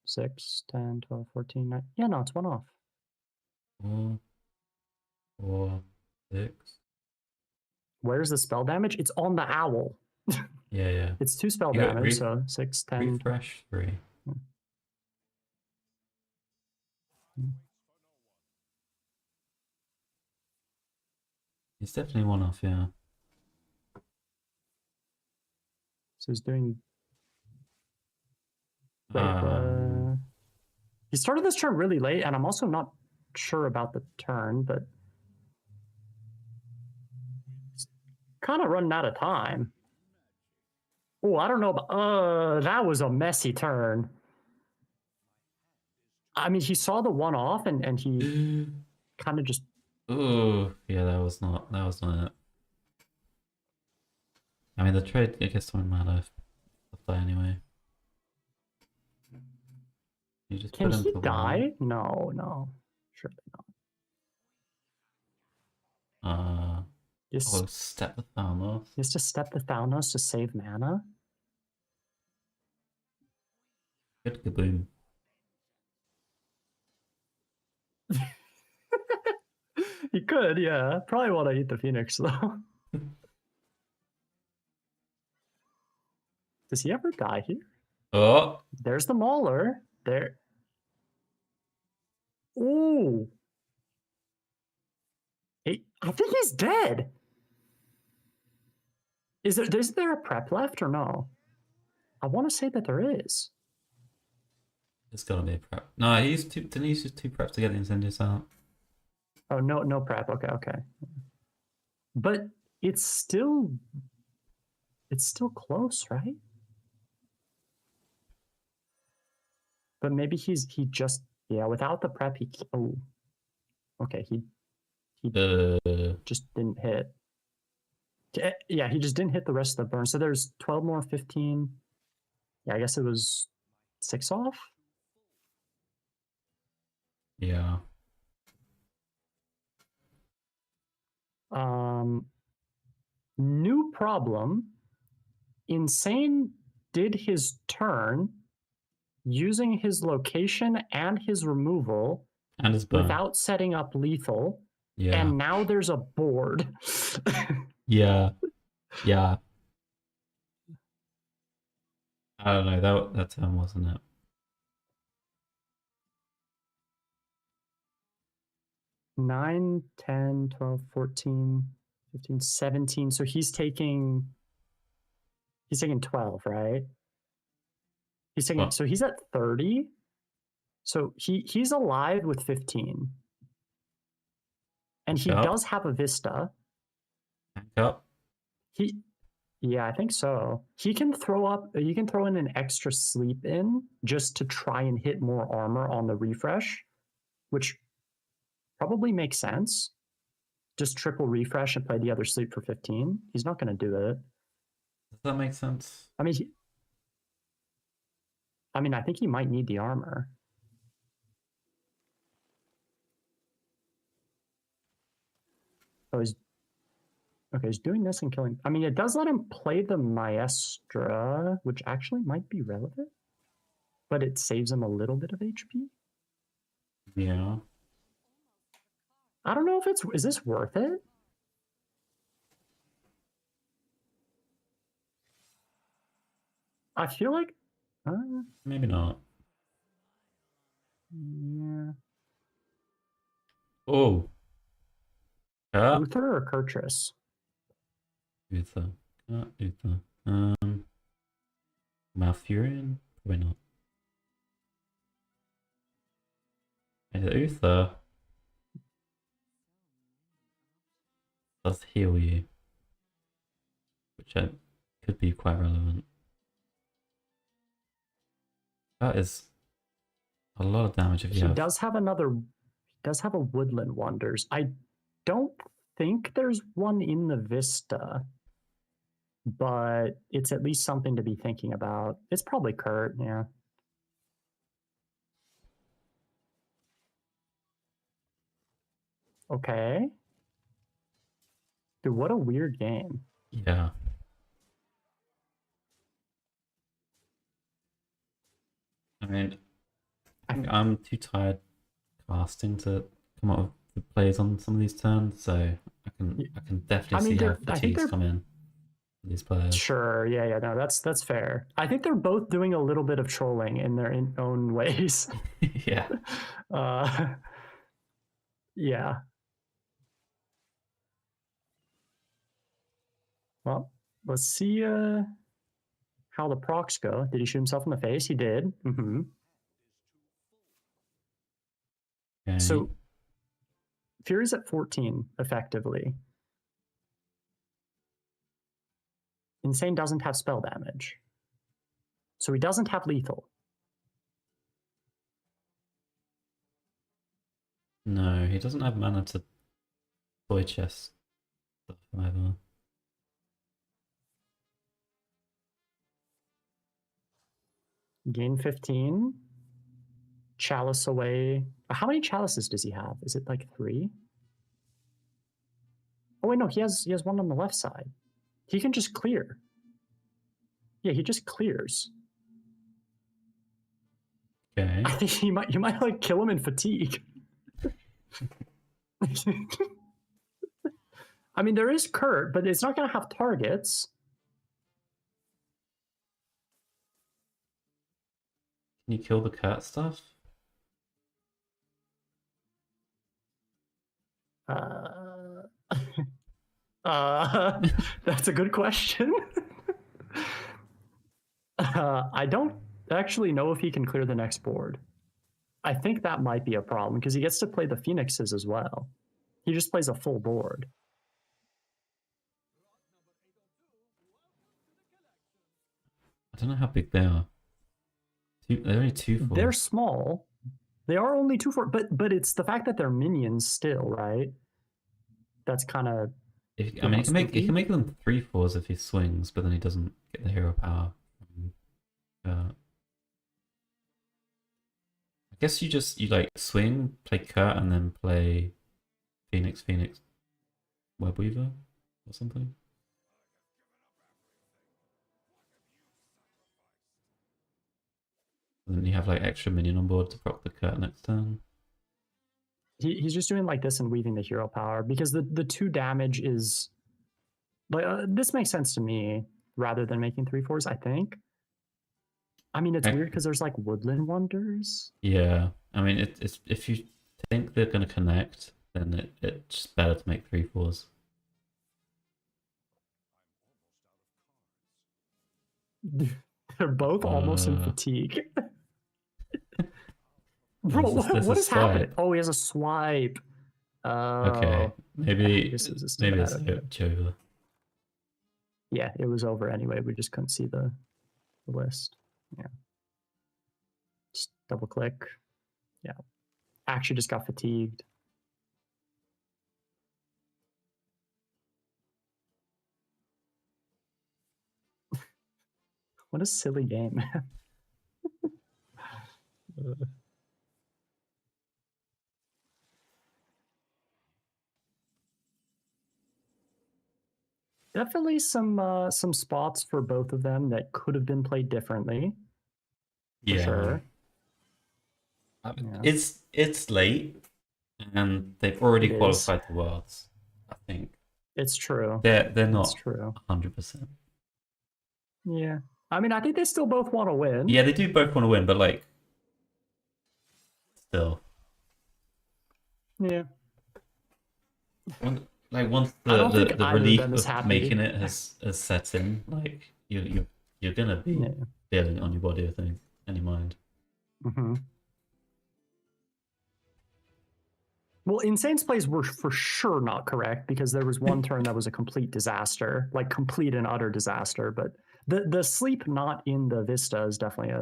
6, 10, 12, 14, 9. Yeah, no, it's 1 off. 4, 6. Where's the spell damage? It's on the owl. Yeah, yeah. It's 2 spell You got damage, so 6, 10. Refresh 3. He's definitely one off, yeah. So he's doing. Wait, Um, he started this turn really late, and I'm also not sure about the turn, but kind of running out of time. Oh, I don't know about. That was a messy turn. I mean, he saw the one off, and he kind of just. Oh, yeah, that was not it. I mean, the trade, I guess, don't matter if play anyway. You just Can put him he to die? No, surely not. Yes. Oh, step the Thalmos. He has to step the Thalmos to save mana. Good kaboom. He could, yeah. Probably want to eat the Phoenix, though. Does he ever die here? Oh, There's the Mauler. There. Ooh. I think he's dead. Is there a prep left or no? I want to say that there is. it's gotta be a prep. No, didn't he use 2 preps to get the Incendius out? Oh, no prep. Okay. But it's still close, right? But maybe he just, yeah, without the prep, oh, okay, he just didn't hit. Yeah, he just didn't hit the rest of the burn. So there's 12 more, 15. Yeah, I guess it was 6 off. Yeah. New problem. Insane did his turn using his location and his removal And his burn. without setting up lethal. Yeah. And now there's a board. Yeah. Yeah. I don't know, that turn wasn't it. Nine, 10, 12, 14, 15, 17. So he's taking 12, right? He's taking, so he's at 30. So he's alive with 15. And he Yep. does have a Vista. Back up. Yeah, I think so. He can throw in an extra sleep in just to try and hit more armor on the refresh, which probably makes sense. Just triple refresh and play the other sleep for 15. He's not going to do it. Does that make sense? I mean, I think he might need the armor. Oh, he's doing this and killing. I mean, it does let him play the Maestra, which actually might be relevant, but it saves him a little bit of HP. Yeah. I don't know if is this worth it? I feel like, Maybe not. yeah. Oh. Uther or Kurtrus? Uther. Uther. Malfurion? Probably not. Uther does heal you, which could be quite relevant. That is a lot of damage if you He have. does have a Woodland Wonders. I don't think there's one in the Vista, but it's at least something to be thinking about. It's probably Kurt, yeah. Okay. Dude, what a weird game. Yeah. I mean, I think I'm too tired casting to come up with the plays on some of these turns, so I can definitely see how fatigues come in for these players. Sure, yeah, no, that's fair. I think they're both doing a little bit of trolling in their own ways. Yeah. Yeah. Well, let's see how the procs go. Did he shoot himself in the face? He did. Okay. So Fury's at 14 effectively. Insane doesn't have spell damage. So he doesn't have lethal. No, he doesn't have mana to toy chest stuff either. Gain 15. Chalice away. How many chalices does he have? Is it like 3? Oh wait, no, he has one on the left side. He can just clear. Yeah, he just clears. Okay. I think you might like kill him in fatigue. I mean, there is Kurt, but it's not going to have targets. Can you kill the cat stuff? That's a good question. I don't actually know if he can clear the next board. I think that might be a problem because he gets to play the Phoenixes as well. He just plays a full board. I don't know how big they are. They're only 2/4. They're small. They are only 2/4, but it's the fact that they're minions still, right? That's kind of. I mean, he can make them 3/4s if he swings, but then he doesn't get the hero power. I guess you like swing, play Kurt, and then play Phoenix, Webweaver or something. And then you have like extra minion on board to proc the Kurt next turn. He's just doing like this and weaving the hero power because the 2 damage is like this makes sense to me rather than making 3/4s. I think. I mean, it's weird because there's like Woodland Wonders. Yeah, I mean, it's if you think they're going to connect, then it's better to make 3/4s. They're both almost in fatigue. Bro, what is happening? Oh, he has a swipe. Okay, maybe it's over. Yeah, it was over anyway. We just couldn't see the list. Yeah. Just double click. Yeah. Actually just got fatigued. What a silly game. Definitely some spots for both of them that could have been played differently. For sure. It's late, and they've already qualified the Worlds. I think it's true. They're not it's true. 100%. Yeah, I mean, I think they still both want to win. Yeah, they do both want to win, but like, still. Yeah. Once the relief of making it has set in, like you're gonna be feeling it on your body, I think, and your mind. Mm-hmm. Well, Insane's plays were for sure not correct because there was one turn that was a complete disaster, like complete and utter disaster. But the sleep not in the Vista is definitely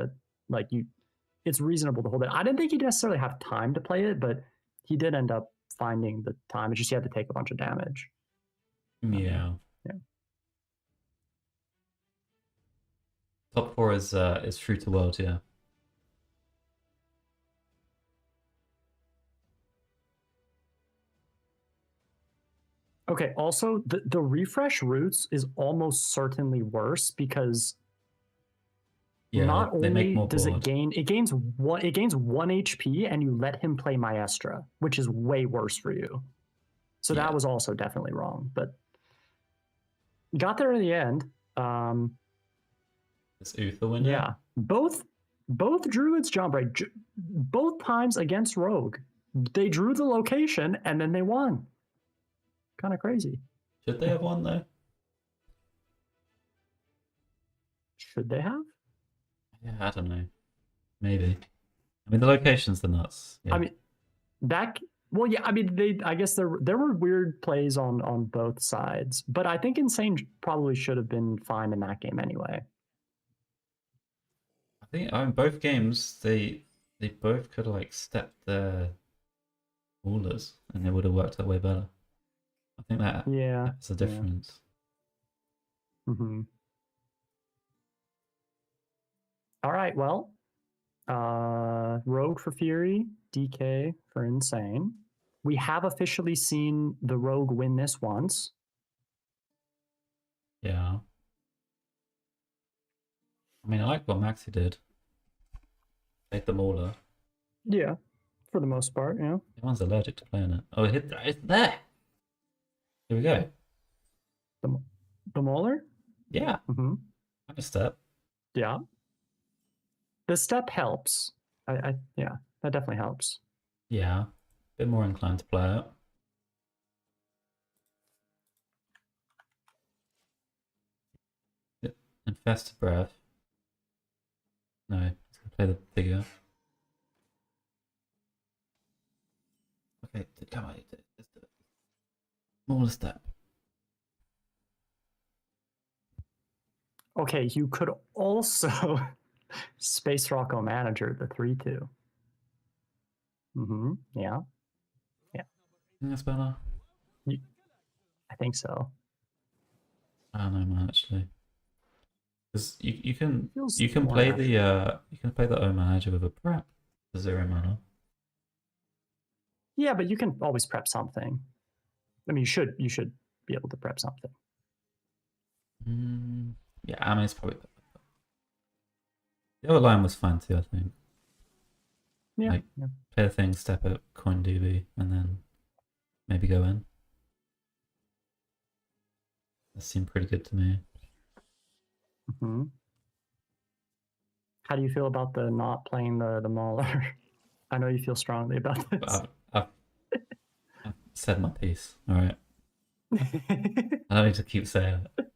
it's reasonable to hold it. I didn't think he'd necessarily have time to play it, but he did end up finding the time. It's just he had to take a bunch of damage. Yeah. Yeah. Top 4 is True to World, yeah. Okay, also the refresh roots is almost certainly worse because not only does it gains 1 HP and you let him play Maestra, which is way worse for you. So Yeah. that was also definitely wrong, but got there in the end. Is Uther winning? Yeah, both druids, John Bray, both times against Rogue, they drew the location and then they won. Kind of crazy. Should they have won though? Should they have? Yeah, I don't know. Maybe. I mean, the location's the nuts. Yeah. I mean, that. Well, yeah. I mean, I guess there were weird plays on both sides, but I think Insane probably should have been fine in that game anyway. I think in both games they both could have like stepped their rulers and they would have worked out way better. I think Yeah, that's the difference. Mm-hmm. All right. Well, Rogue for Fury, DK for Insane. We have officially seen the Rogue win this once. Yeah. I mean, I like what Maxi did. Take the mauler. Yeah, for the most part. Yeah. Everyone's allergic to playing it. Oh, it's there. Here we go. The Mauler. Yeah. Mm-hmm. Have a step. Yeah. The step helps. Yeah, that definitely helps. Yeah. Bit more inclined to play it. Infest breath. No, he's gonna play the figure. Okay, come on, let's do it. Smaller step. Okay, you could also Space Rocko Manager the 3/2. Mm-hmm. Yeah. Think that's better? I think so. I don't know, man. Actually, because you can Feels more play natural. you can play the O manager with a prep for 0 mana. Yeah, but you can always prep something. I mean, you should be able to prep something. Yeah, I mean it's probably better. The other line was fine too, I think. Yeah. Like, play the thing, step at coin DB, and then maybe go in. That seemed pretty good to me. Mm-hmm. How do you feel about the not playing the Mauler? I know you feel strongly about this. I've said my piece. All right. I don't need to keep saying it.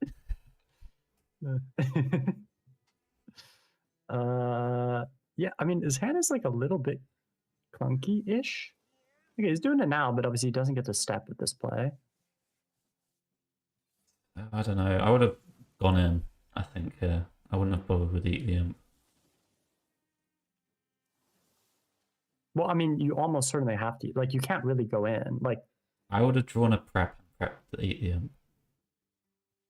Yeah, I mean, his hand is like a little bit clunky-ish. Okay, he's doing it now, but obviously he doesn't get to step with this play. I don't know. I would have gone in, I think, here. I wouldn't have bothered with Eat the Imp. Well, I mean, you almost certainly have to. Like, you can't really go in. Like, I would have drawn a prep and prepped the Eat the Imp.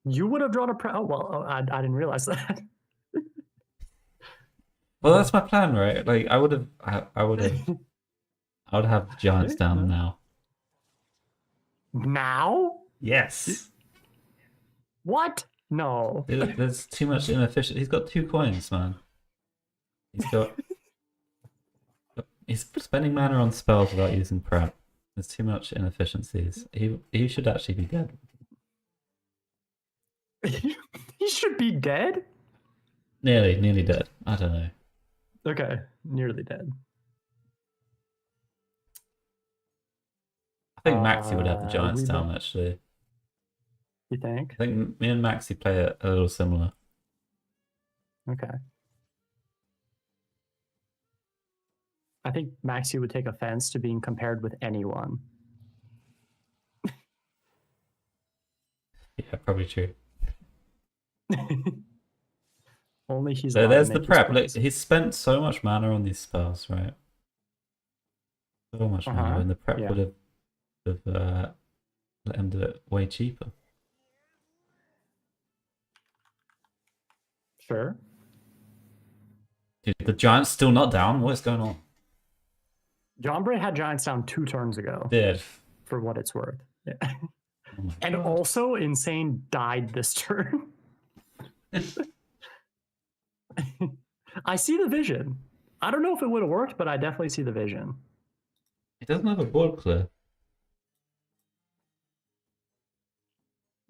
you would have drawn a oh, well, I didn't realize that. Well, that's my plan, right? Like, I would have Giants down now. Now? Yes. What? No. There's too much inefficient. He's got 2 coins, man. He's spending mana on spells without using prep. There's too much inefficiencies. He should actually be dead. He should be dead? Nearly dead. I don't know. Okay, nearly dead. I think Maxi would have the Giants we down, don't- actually. You think? I think me and Maxi play it a little similar. Okay. I think Maxi would take offense to being compared with anyone. Yeah, probably true. Only he's. So allowed to there's the make his prep. Look, plays. he's spent so much mana on these spells, right? So much mana, and the prep yeah. would have let him do it way cheaper. Sure. Dude, the Giants still not down? What is going on? John Bray had Giants down 2 turns ago, Did. for what it's worth. Yeah. Oh my And God. also, Insane died this turn. I see the vision. I don't know if it would have worked, but I definitely see the vision. He doesn't have a board clear.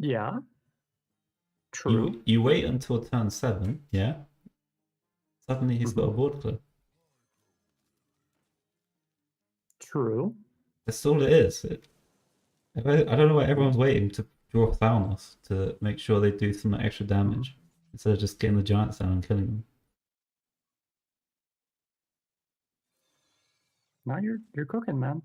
Yeah. True. You wait until turn 7, yeah? Suddenly he's got a Mhm. board clear. True. That's all it is. I don't know why everyone's waiting to draw Thalmos to make sure they do some extra damage instead of just getting the giants down and killing them. Now you're cooking, man.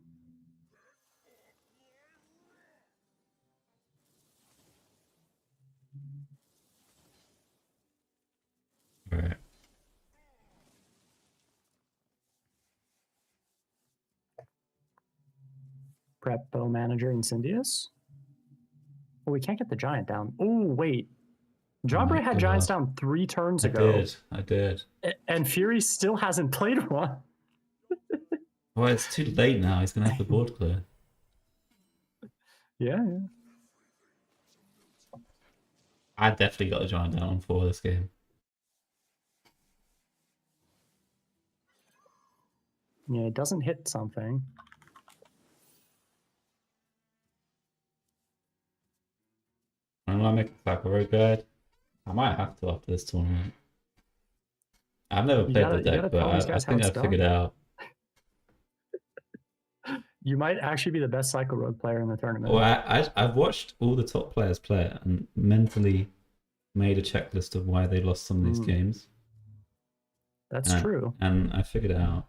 Right. Prep bow manager Incendius. Oh, we can't get the giant down. Oh, wait. Jawbreak had giants God. down 3 turns ago. I did. And Fury still hasn't played one. Well, it's too late now. He's going to have the board clear. Yeah. I definitely got a giant down on 4 this game. Yeah, it doesn't hit something. I might make a Cycle Road guide. I might have to after this tournament. I've never played gotta- the you deck, gotta but tell these I guys how think it's I've figured it done. out. You might actually be the best Cycle Road player in the tournament. Well, I've watched all the top players play it and mentally made a checklist of why they lost some of these games. That's true. And I figured it out.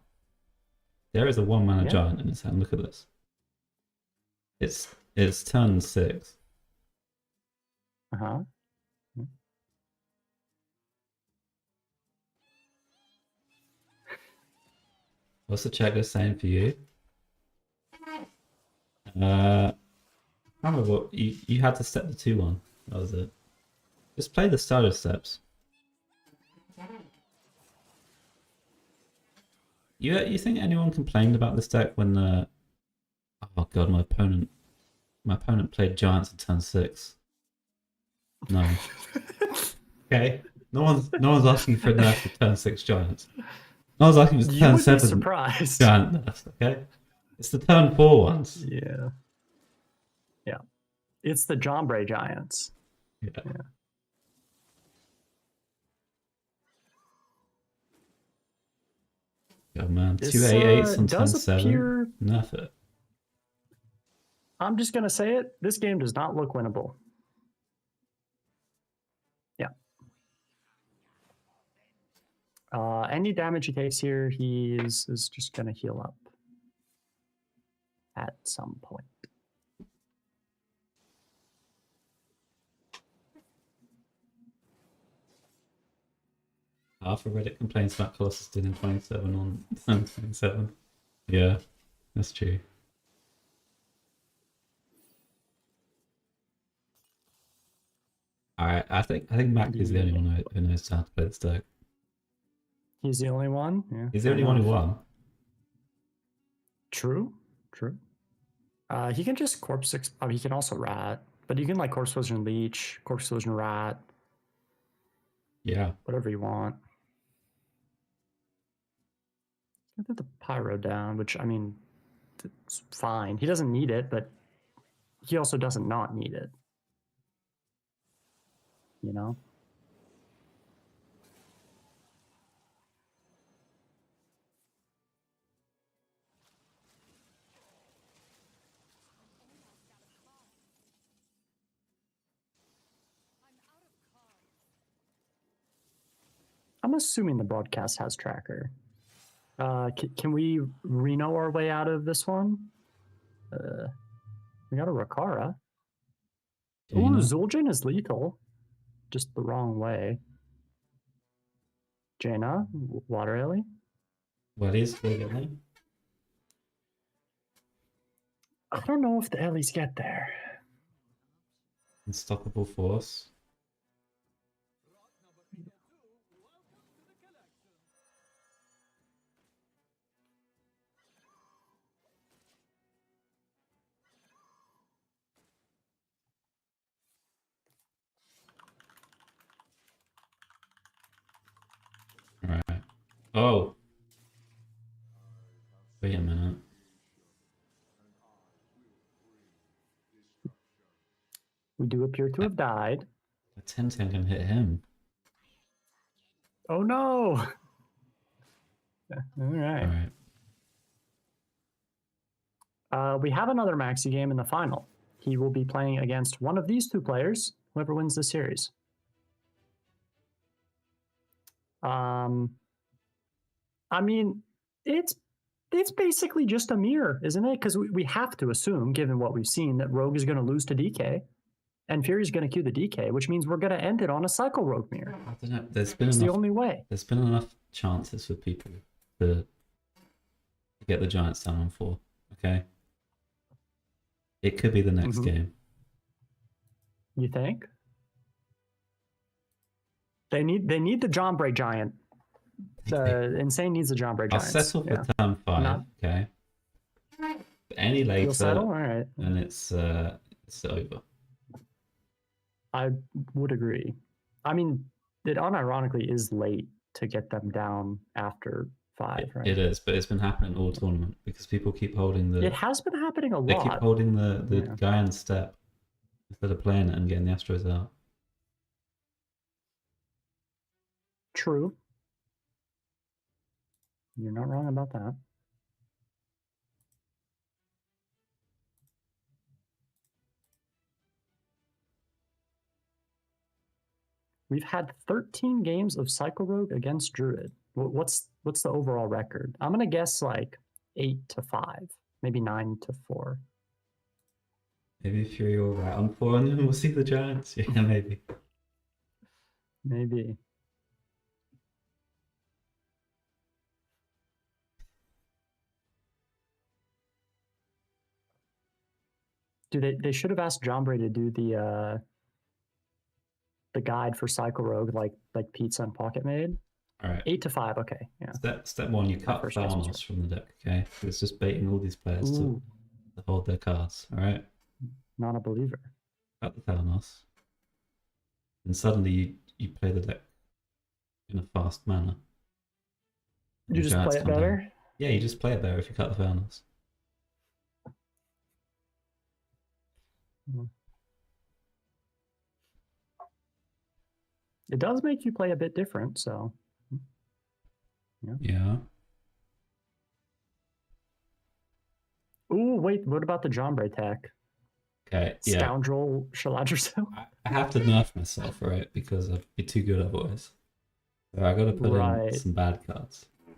There is a 1-mana Yeah. giant in his hand. Look at this. It's turn 6. Uh-huh. What's the checklist saying for you? I remember what you had to step the 2-1. That was it. Just play the starter steps. You think anyone complained about this deck when the oh god my opponent played giants at turn 6? No. Okay. No one's asking for a nerf to turn 6 giants. No one's asking for You turn would be 7 surprised. giant nerfs, okay? It's the turn 4 ones. Yeah. Yeah. It's the Jawbreak giants. Yeah. Oh man, This, 2 8/8s on turn does 7. appear- Nerf it. I'm just going to say it. This game does not look winnable. Yeah. Any damage he takes here, he is just going to heal up at some point. Half of Reddit complains about Colossus doing 27 on turn 27. Yeah, that's true. Alright, I think Mac is the only one who knows how to play this deck. He's the only one? Yeah. He's the only one who won. True. He can just Corpse 6. He can also Rat. But you can like Corpse Explosion Leech, Corpse Explosion Rat, Yeah. whatever you want. Put the Pyro down, which, I mean, it's fine. He doesn't need it, but he also doesn't not need it. You know? I'm assuming the broadcast has tracker. Can we Reno our way out of this one? We got a Rakara. Do you Ooh, know? Zul'jin is lethal. Just the wrong way. Jaina, Water Ellie. What is it? I don't know if the Ellies get there. Unstoppable Force. Right. Oh. Wait a minute. We do appear to have died. A 10-10 can hit him. Oh no! All right. All right. We have another Maxi game in the final. He will be playing against one of these two players, whoever wins the series. I mean, it's basically just a mirror, isn't it? Because we have to assume, given what we've seen, that Rogue is going to lose to DK, and Fury's going to queue the DK, which means we're going to end it on a Cycle Rogue mirror. I don't know. There's been It's the enough. only way. There's been enough chances for people to get the Giants down on 4. Okay. It could be the next game. You think? They need the John Bray Giant. The Insane needs the John Bray I'll Giants. settle for turn 5. Okay. Any later, You'll settle? All right. and it's over. I would agree. I mean, it unironically is late to get them down after 5, right? It is, but it's been happening all tournament because people keep holding the. It has been happening a They lot. keep holding the guy in step instead of playing it and getting the Astros out. True. You're not wrong about that. We've had 13 games of Cycle Rogue against Druid. What's the overall record? I'm gonna guess like 8-5, maybe 9-4. Maybe if you're all right on 4, and then we'll see the Giants. Yeah, maybe. Maybe. They should have asked John Bray to do the guide for Cycle Rogue like Pizza and Pocket made. All right. 8-5. Okay. Yeah. Step 1, you cut First Thalmos message. from the deck. Okay, it's just baiting all these players to Ooh, hold their cards. All right. not a believer. Cut the Thalmos, and suddenly you play the deck in a fast manner. And You the just Giants play it come down. better. Yeah, you just play it better if you cut the Thalmos. It does make you play a bit different, so Yeah. ooh, wait, what about the John Bray tech? Okay. Yeah. Scoundrel Shaladrzel? I have to nerf myself, right? Because I'd be too good otherwise. So I got to put in Right. some bad cards. I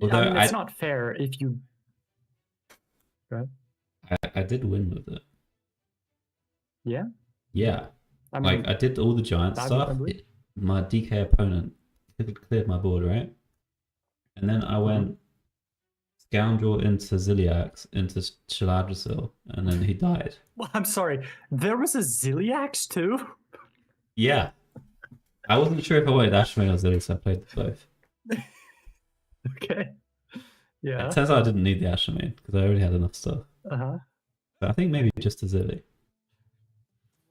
Although mean, it's not fair if you. Go ahead. I did win with it. Yeah? Yeah. I mean, Like I did all the giant I stuff. believe- My DK opponent cleared my board, right? And then I went Scoundrel into Ziliax into Shaladrzel, and then he died. well, I'm sorry. There was a Ziliax too? Yeah. I wasn't sure if I wanted Ashmane or Zilly, so I played both. Okay. Yeah. It turns out I didn't need the Ashmane because I already had enough stuff. Uh-huh. But I think maybe just a Zilly.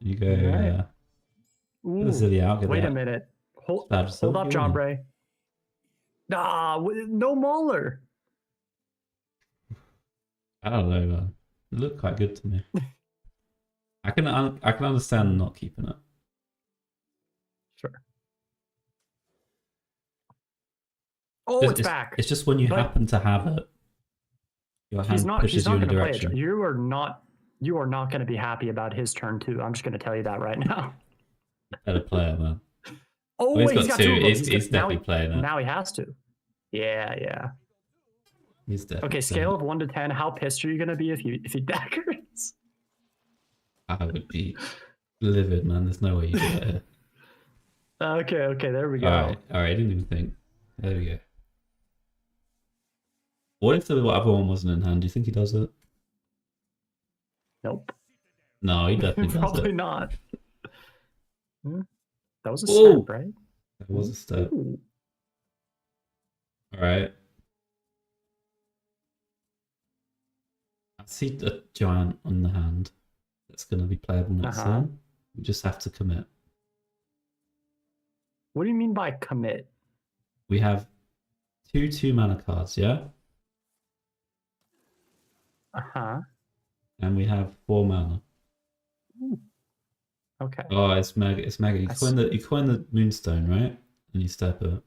You go Right. get the Zilly out. Get Wait the a minute. Hold Shaladrzel, up, you John win. Bray. No Mauler. I don't know, man. It looked quite good to me. I can understand not keeping it. Sure. Oh, it's It's back. It's just when you But- happen to have it, your hand He's not pushes you in a going to play direction. it. You are not going to be happy about his turn two. I'm just going to tell you that right now. Better player, man. Oh, Well, wait, he's got two of them. He's definitely playing it. Now he has to. Yeah. He's definitely Okay, scale of 1 to 10. How pissed are you going to be if he daggers? I would be livid, man. There's no way you do it here. Okay, there we go. Alright, I didn't even think. There we go. What if the other one wasn't in hand? Do you think he does it? Nope. No, he definitely does Probably it. not. That was a Whoa. step, right? That was a step. Ooh. Alright. I see a giant on the hand that's going to be playable next Uh-huh. turn. We just have to commit. What do you mean by commit? We have 2 mana cards, yeah? Uh-huh. And we have 4 mana. Okay. Oh, it's mega. It's mega. You coin the moonstone, right? And you step it.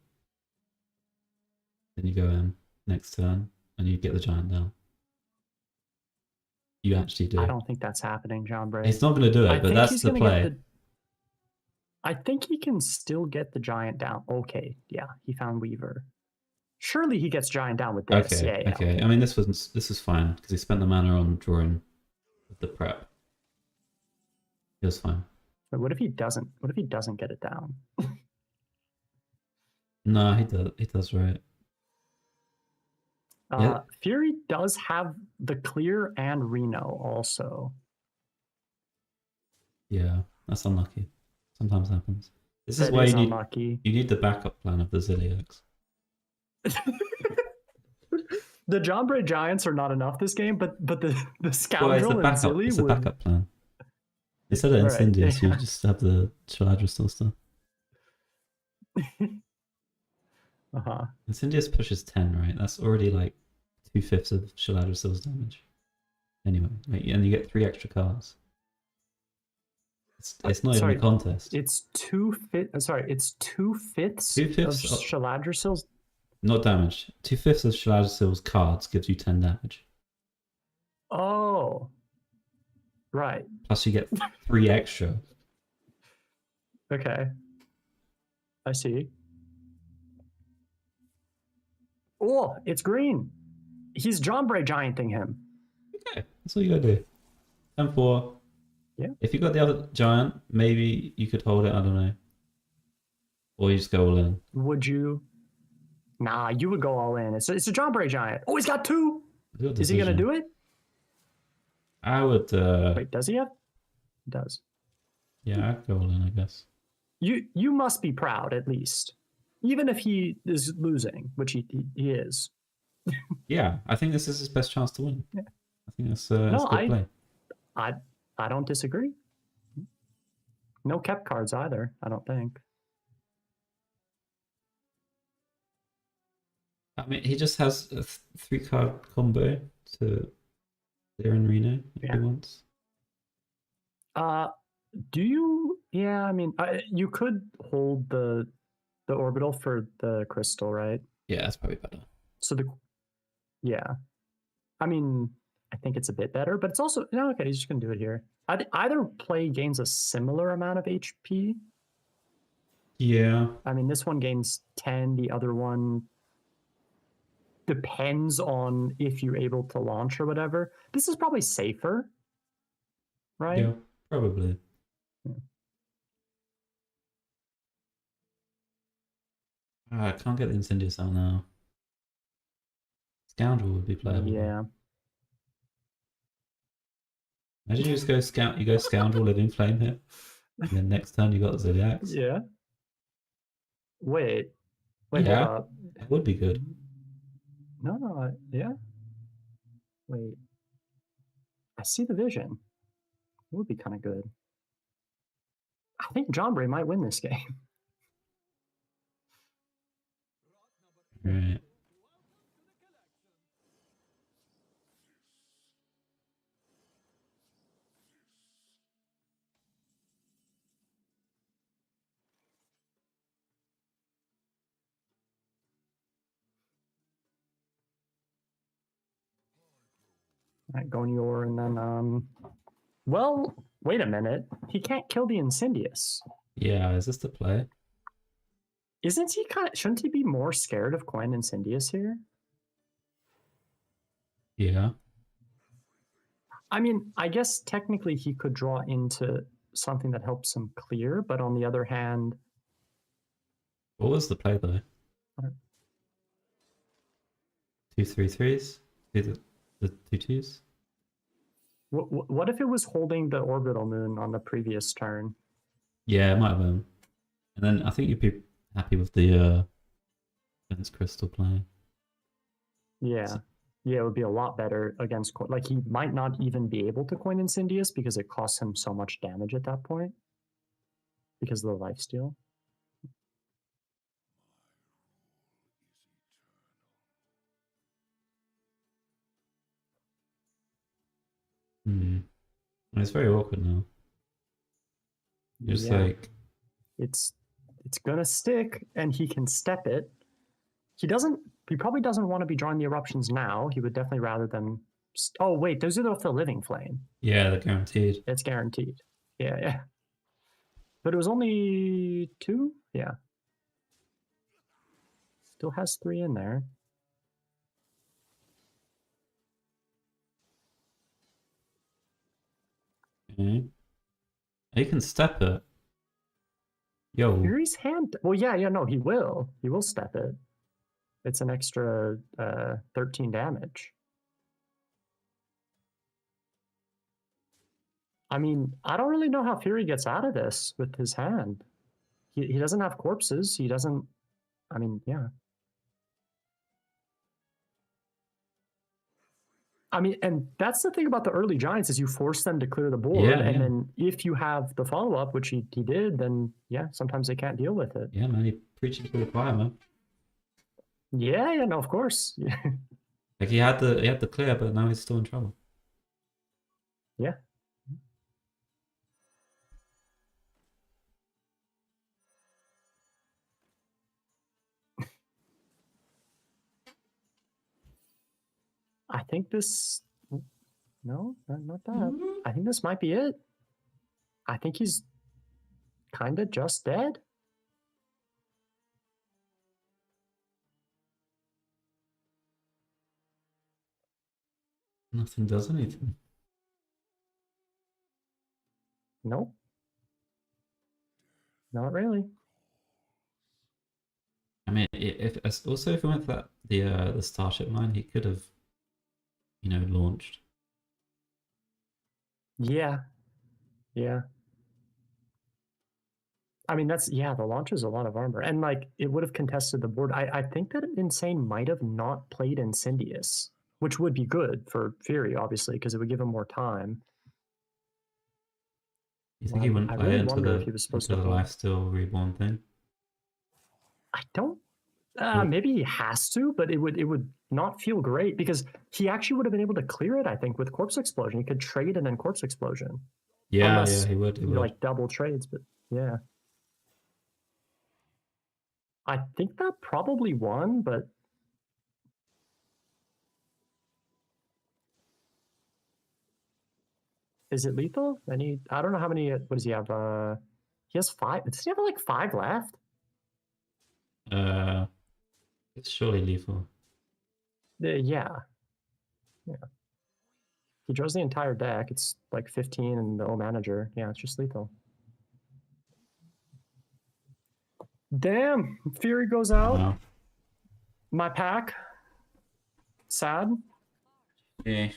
Then you go in next turn, and you get the giant down. You actually do. I don't think that's happening, John Bray. He's not going to do it, I but think that's he's the gonna play. get I think he can still get the giant down. Okay, yeah, he found Weaver. Surely he gets giant down with this. Okay, Yeah, yeah. okay. I mean, this was fine because he spent the mana on drawing with the prep. It was fine. But what if he doesn't? What if he doesn't get it down? No, he does. He does right. Yeah. Fury does have the clear and Reno also. Yeah, that's unlucky. Sometimes happens. This is That why is you need unlucky. you need the backup plan of the Zilliax. The John Bray Giants are not enough this game, but the Well, it's Scoundrel the and backup. Zilly It's the would. backup plan. Instead of Alright, Incendious, you yeah. just have the Shaladra stuff. Uh-huh. Incendious pushes 10, right? That's already like 2/5 of Shaladra damage. Anyway, and you get 3 extra cards. It's not even a contest. It's 2/5. Sorry, it's 2/5 of 2/5 Shaladra not damage. 2/5 of Shaladra cards gives you 10 damage. Oh, right. Plus you get 3 extra. Okay. I see. Oh, it's green. He's John Bray Gianting him. Okay, that's all you gotta do. 10-4. Yeah. If you got the other giant, maybe you could hold it, I don't know. Or you just go all in. Would you? Nah, you would go all in. It's a John Bray Giant. Oh, he's got 2. Is he going to do it? I would... Wait, does he have? He does. Yeah, I'd go all in, I guess. You must be proud, at least. Even if he is losing, which he is. Yeah, I think this is his best chance to win. Yeah. I think that's a good play. I don't disagree. No kept cards either, I don't think. I mean, he just has a 3-card combo to clear and Reno if he wants. Do you? Yeah, I mean, you could hold the orbital for the crystal, right? Yeah, that's probably better. So yeah. I mean, I think it's a bit better, but it's also no. Okay, he's just gonna do it here. Either play gains a similar amount of HP. Yeah. I mean, this one gains 10. The other one depends on if you're able to launch or whatever. This is probably safer, right? Yeah, probably. Yeah. I can't get the Incendious out now. Scoundrel would be playable. Yeah. Imagine you just go Scoundrel, Living Flame here. And then next turn you got the Zodiacs. Yeah. Wait, yeah, hold up. it would be good. No, yeah. Wait. I see the vision. It would be kind of good. I think John Bray might win this game. Right. All right, Gonior, and then well, wait a minute. He can't kill the Incendious. Yeah, is this the play? Isn't he shouldn't he be more scared of Coin Incendious here? Yeah. I mean, I guess technically he could draw into something that helps him clear, but on the other hand... What was the play though? 2 3/3s? The 2/2s? What if it was holding the Orbital Moon on the previous turn? Yeah, it might have been. And then I think you'd be happy with the Fence Crystal play. Yeah. Yeah, it would be a lot better against... Like, he might not even be able to coin Incendious because it costs him so much damage at that point. Because of the lifesteal. It's very awkward now. Just Yeah. like, It's gonna stick, and he can step it. He doesn't. He probably doesn't want to be drawing the eruptions now. He would definitely rather them. Oh wait, those are the living flame. yeah, they're guaranteed. It's guaranteed. Yeah, yeah. But it was only 2. Yeah. Still has 3 in there. Okay. He can step it. Yo, Fury's hand. Well, yeah, no, he will. He will step it. It's an extra 13 damage. I mean, I don't really know how Fury gets out of this with his hand. He doesn't have corpses. He doesn't. I mean, yeah. I mean, and that's the thing about the early Giants is you force them to clear the board, Yeah, and yeah. then if you have the follow up, which he did, then yeah, sometimes they can't deal with it. yeah, man, he preaching to the choir, man. Yeah, no, of course. Like he had the clear, but now he's still in trouble. Yeah. I think this. No, not that. I think this might be it. I think he's kind of just dead. Nothing does anything. Nope. Not really. I mean, if also if he went for that the Starship line, he could have, launched. Yeah. Yeah. I mean, the launch is a lot of armor. And like it would have contested the board. I think that Insane might have not played Incendious, which would be good for Fury, obviously, because it would give him more time. You think he wouldn't I play really into wonder the if he was supposed into to the play. lifesteal reborn thing? I don't. Maybe he has to, but it would not feel great because he actually would have been able to clear it. I think with Corpse Explosion, he could trade and then Corpse Explosion. Yeah, Unless yeah, he would. He would. like double trades, but yeah. I think that probably won, but is it lethal? I don't know how many. What does he have? He has 5. Does he have like 5 left? It's surely lethal. Yeah. He draws the entire deck. It's like 15 in the O manager. Yeah, it's just lethal. Damn, Fury goes out. Wow. My pack. Sad. Yeah.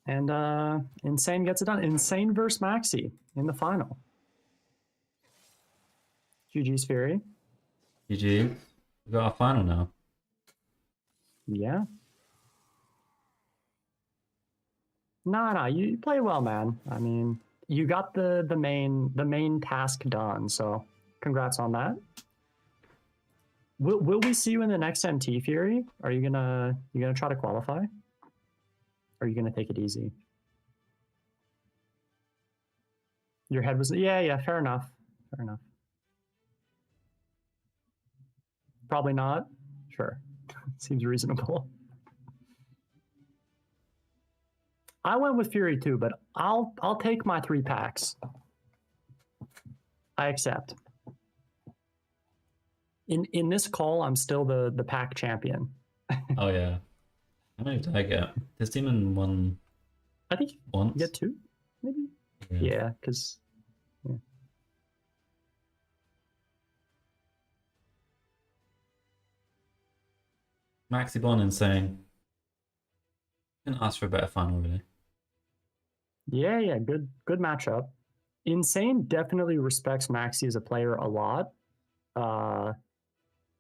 And Insane gets it done. Insane versus Maxi in the final. GG's Fury. GG. We got our final now. Yeah. No, you play well, man. I mean, you got the main task done, so congrats on that. Will we see you in the next MT, Fury? Are you gonna try to qualify? Or are you gonna take it easy? Your head was yeah, fair enough. Probably not. Sure. Seems reasonable. I went with Fury too, but I'll take my 3 packs. I accept. In this call, I'm still the pack champion. Oh yeah. How many did I get? This demon won. I think once. you get 2, maybe. Yeah, because. Yeah. Maxi Bon Insane. Couldn't ask for a better final, really. Yeah, good matchup. Insane definitely respects Maxi as a player a lot.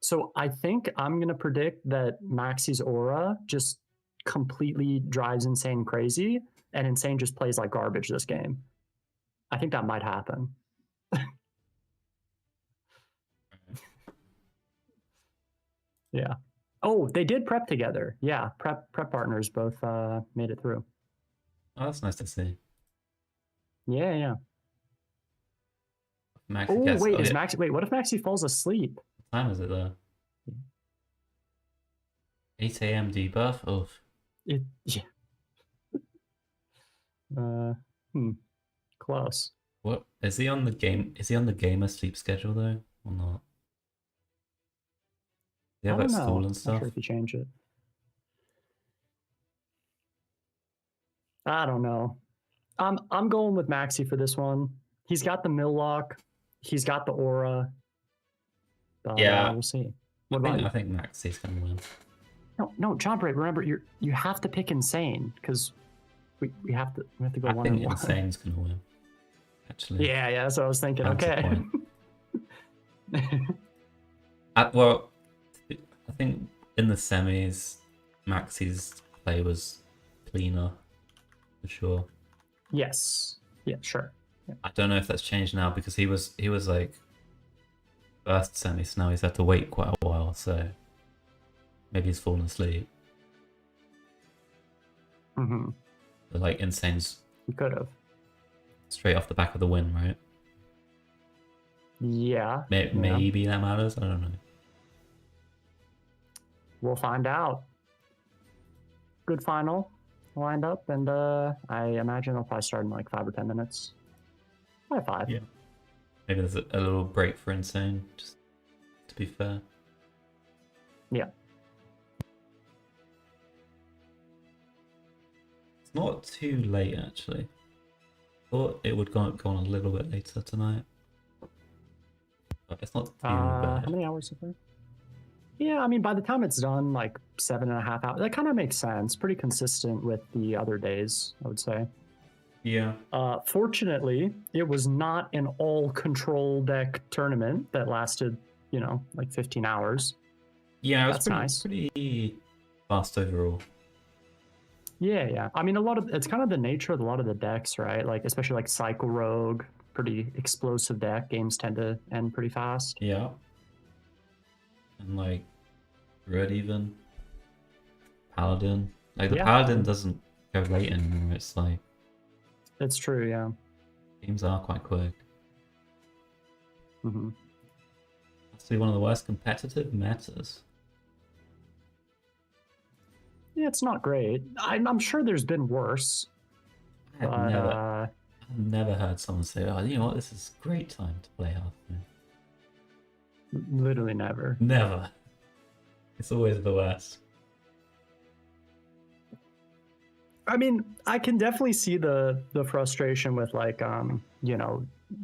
So I think I'm gonna predict that Maxi's aura just completely drives Insane crazy, and Insane just plays like garbage this game. I think that might happen. Yeah. Oh, they did prep together. Yeah, prep partners both made it through. Oh, that's nice to see. Yeah, yeah. Maxi Oh gets, wait, oh, is yeah. Maxi? Wait, what if Maxi falls asleep? What time is it though? 8 a.m. debuff? Oh, Yeah. Close. what is he on the game? Is he on the gamer sleep schedule though, or not? Yeah, I like don't know. school and Not stuff. sure if you change it. I don't know. I'm going with Maxi for this one. He's got the mill lock. He's got the aura. But, Yeah. we'll see. What I about think, you? I think Maxi's gonna win. No, John Bray. Remember, you have to pick insane because we have to go I one think and one. Insane's gonna win. Actually. Yeah, that's what I was thinking. Counterpoint. Okay. Well, I think in the semis, Maxi's play was cleaner, for sure. Yes. Yeah, sure. I don't know if that's changed now because he was like first semi, so now he's had to wait quite a while. So maybe he's fallen asleep. Mm-hmm. But like Insane's You could have. straight off the back of the win, right? Yeah. Maybe that matters. I don't know. We'll find out. Good final lined up, and I imagine they'll probably start in like 5 or 10 minutes. Probably 5. Yeah. Maybe there's a little break for Insane, just to be fair. Yeah. It's not too late actually. Thought it would go on a little bit later tonight. But it's not too bad. How many hours is there? Yeah, I mean, by the time it's done, like 7.5 hours. That kind of makes sense. Pretty consistent with the other days, I would say. Yeah. Fortunately, it was not an all control deck tournament that lasted, like 15 hours. Yeah, it was That's pretty, nice. pretty fast overall. Yeah. I mean, it's kind of the nature of a lot of the decks, right? Like, especially like Cycle Rogue, pretty explosive deck. Games tend to end pretty fast. Yeah. And like Red even. Paladin. Like the Yeah. Paladin doesn't go late anymore. It's like It's true, yeah. games are quite quick. hmm That's one of the worst competitive metas. Yeah, it's not great. I'm sure there's been worse. I've But, I've never heard someone say, "Oh, you know what? This is a great time to play Hearthstone." literally never. Never. It's always the worst. I mean, I can definitely see the frustration with like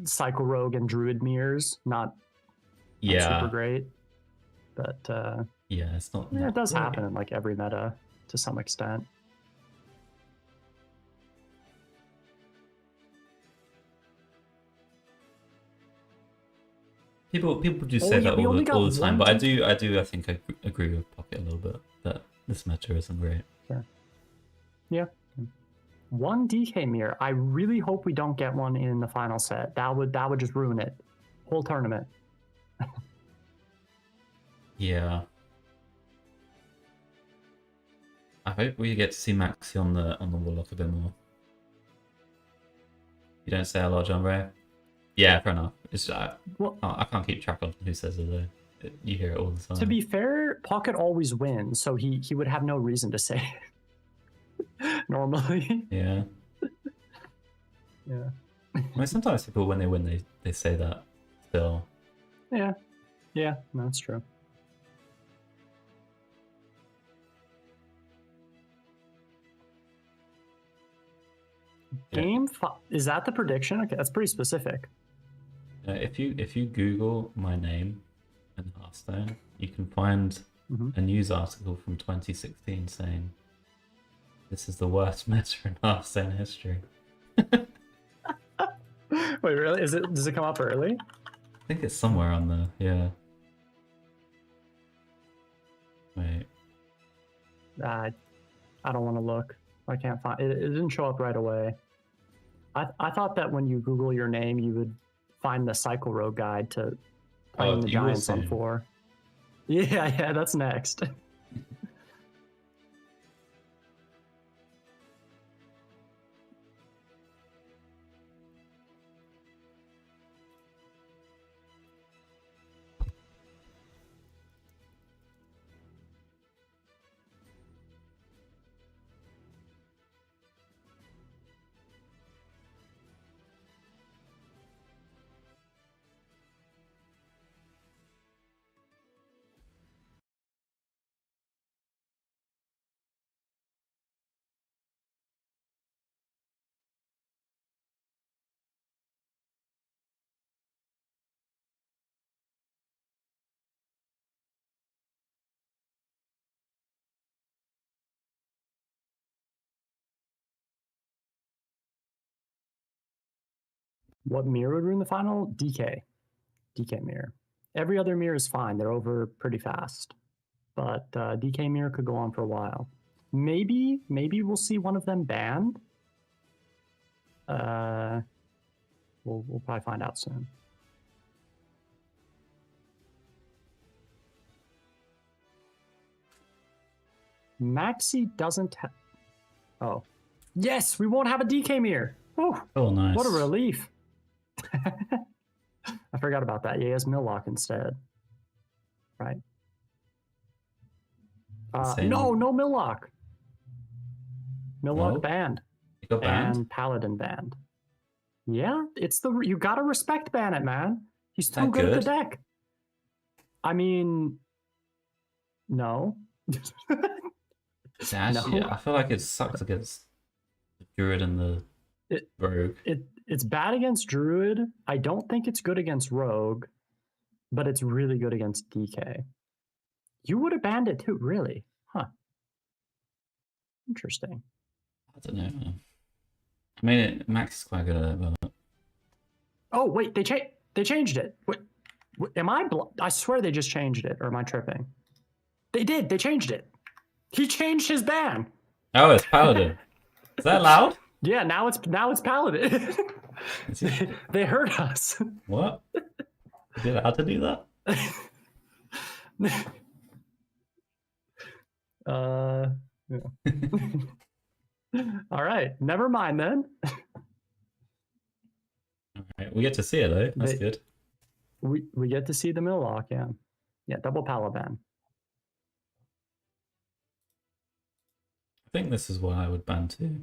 Cycle Rogue and Druid Mirrors not Yeah. super great. But Yeah, it's not. yeah, that it does great. happen in like every meta to some extent. People do Oh, say yeah, that we only got all the time, one but I think I agree with Pocket a little bit that this meta isn't great. Yeah. One DK mirror. I really hope we don't get one in the final set. That would just ruin it. Whole tournament. Yeah. I hope we get to see Maxi on the Warlock a bit more. You don't say a lot, John Ray. Yeah, fair enough. It's Well, I can't keep track of who says it though. You hear it all the time. to be fair, Pocket always wins, so he would have no reason to say it. Normally. Yeah. Yeah. I mean, sometimes people when they win they say that still. Yeah. Yeah, that's true. Yeah. Game 5. Is that the prediction? Okay, that's pretty specific. If you Google my name and Hearthstone, you can find Mhm. a news article from 2016 saying this is the worst meta in Hearthstone history. Wait, really? Does it come up early? I think it's somewhere on there. Yeah. Wait. I don't want to look. I can't find it. It didn't show up right away. I thought that when you Google your name, you would find the Cycle Rogue guide to playing the you will Giants on soon. 4. Yeah, that's next. What mirror would ruin the final? DK. DK mirror. Every other mirror is fine. They're over pretty fast. But DK mirror could go on for a while. Maybe we'll see one of them banned. We'll probably find out soon. Maxi doesn't have... Oh. Yes, we won't have a DK mirror. Whew. Oh, nice. What a relief. I forgot about that. Yeah, he has Millock instead. Right. Same. No Millock. Millock No? banned. You got banned? And Paladin banned. Yeah, it's the... You gotta respect Bannett, man. He's too That good at the good? deck. I mean... No. It's actually, No. I feel like it sucks against the Druid and the Rogue. It's bad against Druid. I don't think it's good against Rogue, but it's really good against DK. You would have banned it too, really? Huh. Interesting. I don't know, man. I mean, Max is quite good at it, but Oh, wait, they changed it. Wait, am I I swear they just changed it, or am I tripping? They did. They changed it. He changed his ban. oh, it's Paladin. Is that loud? Yeah, now it's Paladin. Is it- They heard us. What? Is it allowed to do that? Yeah. All right, never mind then. Alright, we get to see it though. That's They- good. We get to see the Millock, yeah. Yeah, double Palaban. I think this is what I would ban too.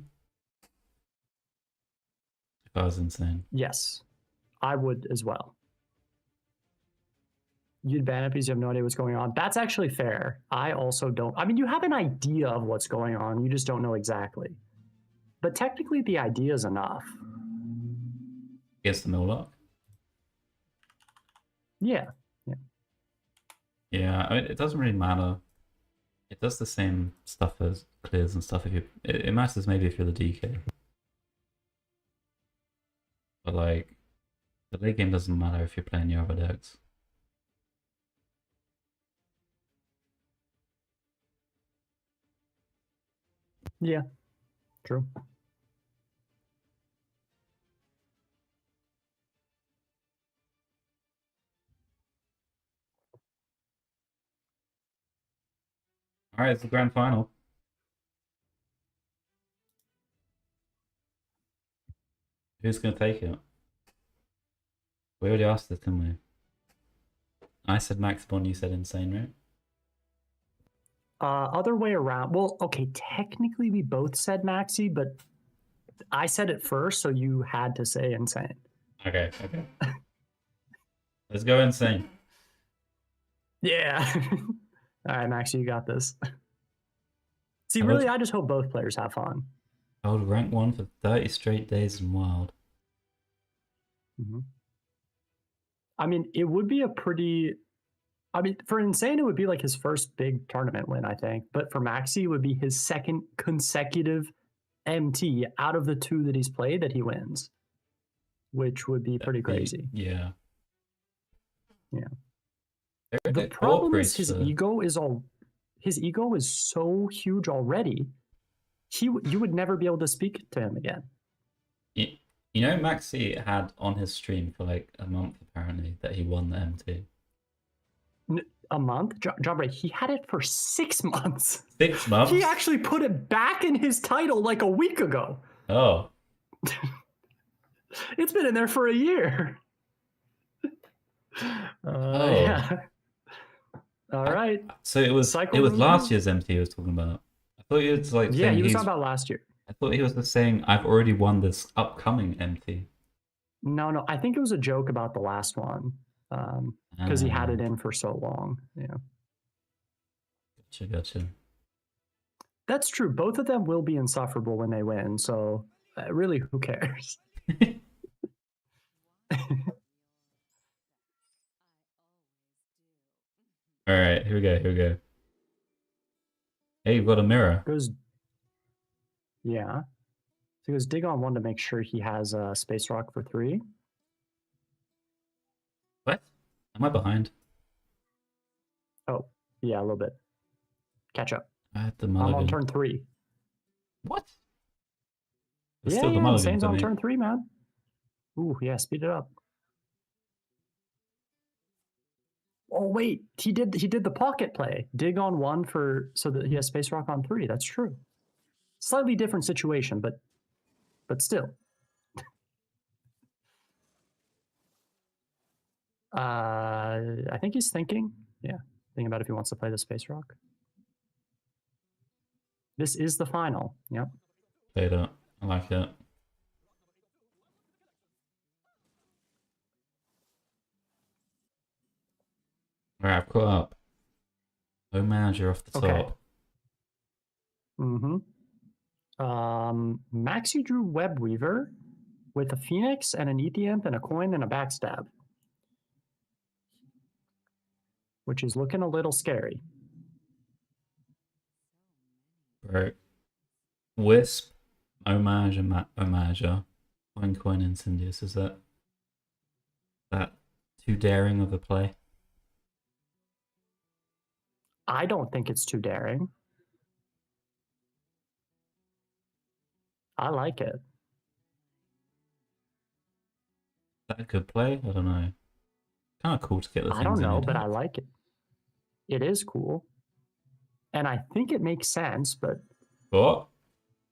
If I was insane. Yes, I would as well. You'd ban it because you have no idea what's going on. That's actually fair. I also don't. I mean, you have an idea of what's going on. You just don't know exactly. But technically, the idea is enough. Against the Millock? Yeah. Yeah, I mean, it doesn't really matter. It does the same stuff as clears and stuff. If you, it matters maybe if you're the DK. But like, the late game doesn't matter if you're playing your other decks. Yeah. True. All right, it's the grand final. Who's gonna take it? We already asked this, didn't we? I said Max Bond, you said Insane, right? Other way around. Well, okay, technically we both said Maxi, but I said it first, so you had to say Insane. Okay. Let's go Insane. Yeah. All right, Maxi, you got this. See, I really, would- I just hope both players have fun. Hold rank 1 for 30 straight days in Wild. I mean, it would be a pretty... I mean, for Insane, it would be like his first big tournament win, I think. But for Maxi, it would be his second consecutive MT out of the two that he's played that he wins, which would be pretty crazy. Yeah. Yeah. They're The good problem is corporates, his ego is so huge already. You would never be able to speak to him again. You know, Maxi had on his stream for like a month apparently that he won the MT. A month? Jabra, he had it for 6 months. 6 months? He actually put it back in his title like a week ago. Oh. It's been in there for a year. Yeah. All right. So it was Cycle it was room? last year's MT he was talking about. I thought he was like Yeah, saying he was he's- talking about last year. I thought he was just saying I've already won this upcoming MT. No, I think it was a joke about the last one because he had it in for so long. Yeah, Gotcha. that's true. Both of them will be insufferable when they win. So really, who cares? All right, here we go. Hey, you've got a mirror. Goes, yeah. So he goes dig on one to make sure he has a space rock for 3. Am I behind? Oh, yeah, a little bit. Catch up. I had the I'm mulligan. on turn 3. What? It's Yeah, still the yeah, mulligan Insane's for on me. turn 3, man. Ooh, yeah, speed it up. Oh wait, he did the pocket play. Dig on 1 for so that he has Space Rock on 3. That's true. Slightly different situation, but still. I think he's thinking. Yeah, thinking about if he wants to play the Space Rock. This is the final. Yep. Play that. I like it. Alright, I've caught up. Homage, you're off the top. Okay. Mm-hmm. Maxi drew Web Weaver with a Phoenix and an Ethiamp and a coin and a backstab, which is looking a little scary. Right. Wisp, Homage, and Homager. Coin, Incendius. Is that too daring of a play? I don't think it's too daring. I like it. Is that a good play? I don't know. Kind of cool to get the things I don't in know, your but deck. I like it. It is cool. And I think it makes sense, but What?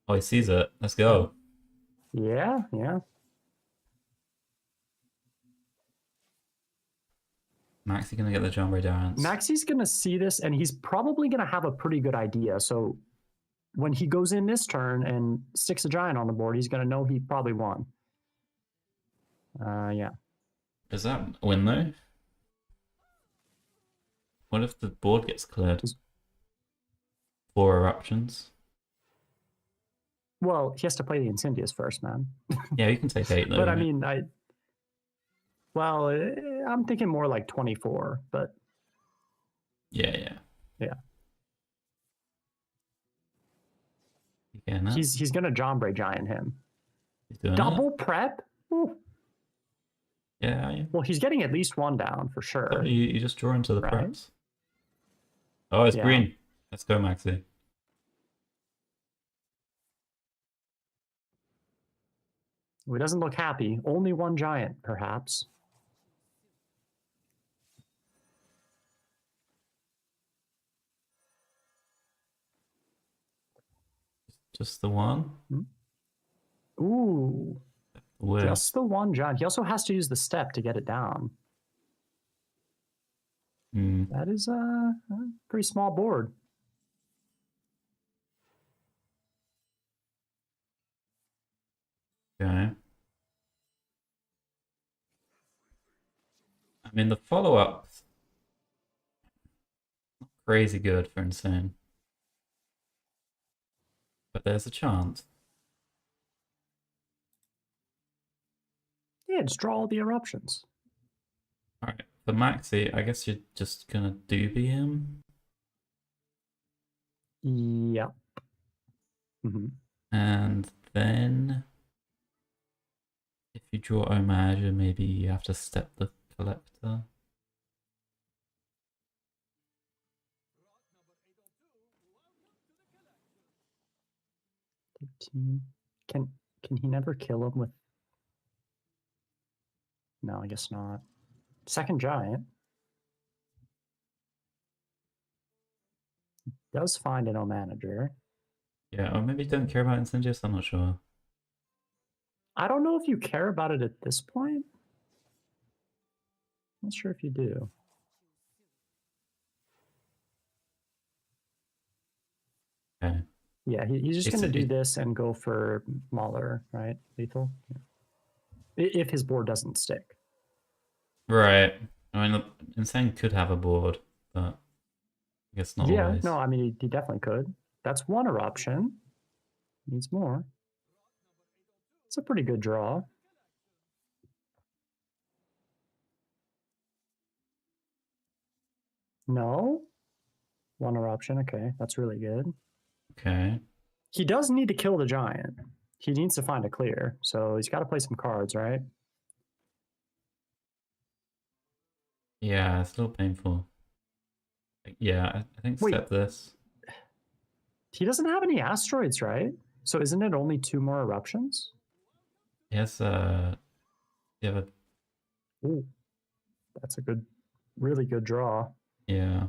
Oh, he sees it. Let's go. yeah. Maxi gonna get the Jumbo Dance. Maxi's going to see this and he's probably going to have a pretty good idea. So when he goes in this turn and sticks a giant on the board, he's going to know he probably won. Yeah. Does that win though? What if the board gets cleared? 4 eruptions. Well, he has to play the Incendius first, man. Yeah, you can take 8 though. But I right? mean, I'm thinking more like 24, but Yeah. yeah. You getting that? He's going to Jombre Giant him. He's doing Double prep? Ooh. it? Yeah. Well, he's getting at least 1 down for sure. Oh, you just draw into the Right. preps. Oh, it's Yeah. green. Let's go, Maxi. He doesn't look happy. Only 1 giant, perhaps. Just the one? Ooh. Where? Just the 1 giant. He also has to use the step to get it down. That is a pretty small board. Okay. I mean, the follow-up not crazy good for Insane. But there's a chance. Yeah, just draw all the eruptions. Alright, for Maxi, I guess you're just gonna doobie him. Yep. Mm-hmm. And then if you draw Homage, maybe you have to step the collector. Can he never kill him with? No, I guess not. Second giant does find an manager. Yeah, or maybe don't care about Incendius, I'm not sure. I don't know if you care about it at this point. Not sure if you do. Okay. Yeah, he's just It's going to a- do this and go for Mauler, right? Lethal? Yeah. If his board doesn't stick. Right. I mean, Insane could have a board, but I guess not Yeah, always. no, I mean, he definitely could. That's 1 eruption. Needs more. It's a pretty good draw. No? 1 eruption, okay. That's really good. Okay. He does need to kill the giant. He needs to find a clear, so he's got to play some cards, right? Yeah, it's a little painful. Yeah, I think Wait. step this. He doesn't have any asteroids, right? So isn't it only 2 more eruptions? Yes, you have a Ooh, that's a really good draw. yeah.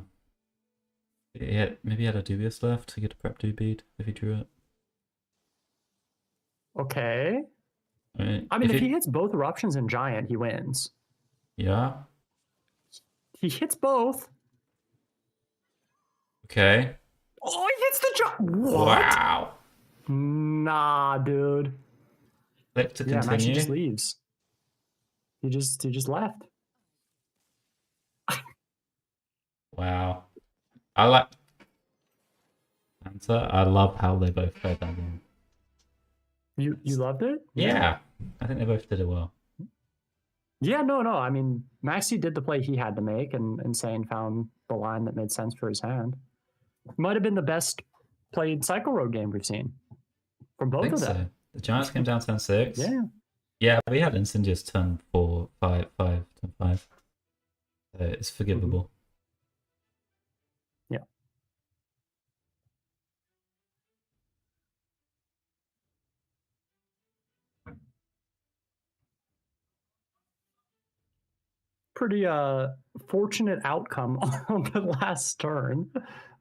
Maybe he had a dubious left to get a prep bead if he drew it. Okay. I mean, if he hits both eruptions and giant, he wins. Yeah. He hits both. Okay. Oh, he hits the giant. What? Wow. Nah, dude. Click to Yeah, Maxi continue. just leaves. He just left. Wow. I like answer. I love how they both played that game. You loved it? Yeah. I think they both did it well. Yeah, no. I mean, Maxi did the play he had to make, and Insane found the line that made sense for his hand. Might have been the best played Cycle Road game we've seen from I both think of them. so. The Giants came down turn 6. Yeah. Yeah, we had Incendious turn 4, 5, turn 5. So it's forgivable. Yeah. Pretty fortunate outcome on the last turn,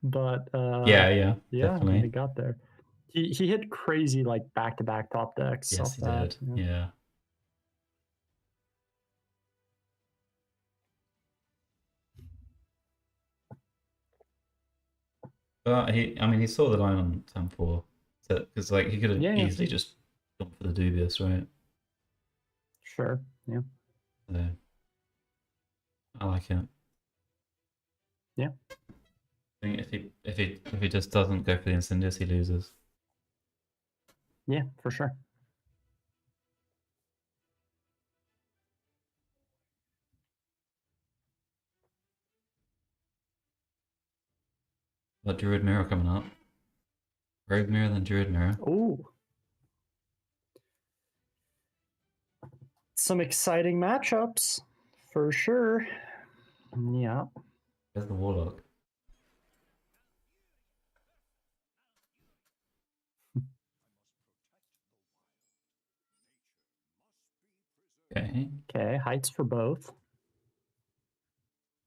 but Yeah, they definitely. got there. He hit crazy like back-to-back top decks. Yes, off he that. did. Yeah. But he saw the line on turn 4, because like he could have easily just gone for the dubious, right? Sure. Yeah. So, I like it. Yeah. I think if he just doesn't go for the Incendious, he loses. Yeah, for sure. But Druid Mirror coming up. Rogue Mirror, then Druid Mirror. Ooh. Some exciting matchups, for sure. Yeah. There's the Warlock. Okay, heights for both.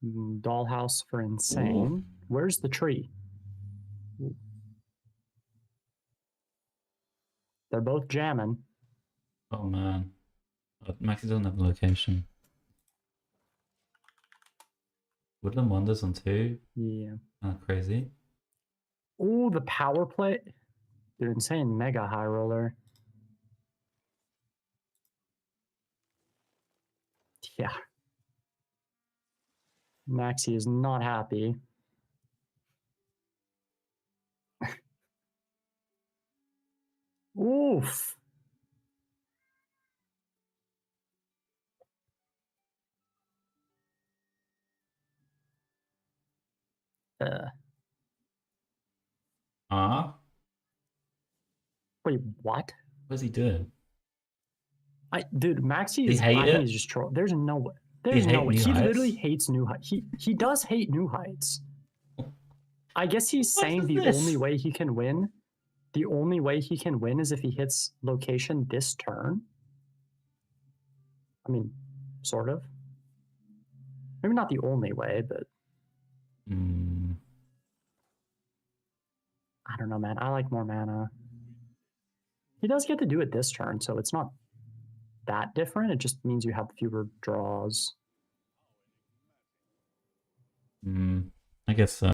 Dollhouse for Insane. Ooh. Where's the tree? They're both jamming. Oh man. Maxi doesn't have the location. Woodland Wonders on 2. Yeah. Crazy. Ooh, the power play. Dude, Insane mega high roller. Yeah. Maxi is not happy. Oof. Wait, what? What's he doing? Dude, Maxi is. I think he's just troll. There's no way. There's no way. He literally hates New Heights. He does hate New Heights. I guess he's saying the only way he can win. The only way he can win is if he hits location this turn. I mean, sort of. Maybe not the only way, but I don't know, man. I like more mana. He does get to do it this turn, so it's not that different. It just means you have fewer draws. I guess so.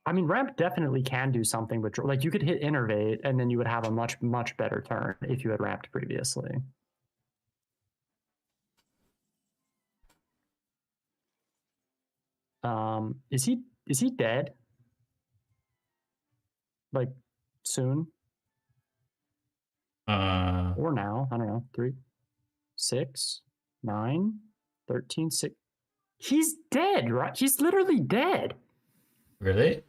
I mean, ramp definitely can do something with like you could hit Innervate and then you would have a much better turn if you had ramped previously. Is he dead? Like soon? Or now? I don't know. 3, 6, 9, 13, 6. He's dead, right? He's literally dead. Really?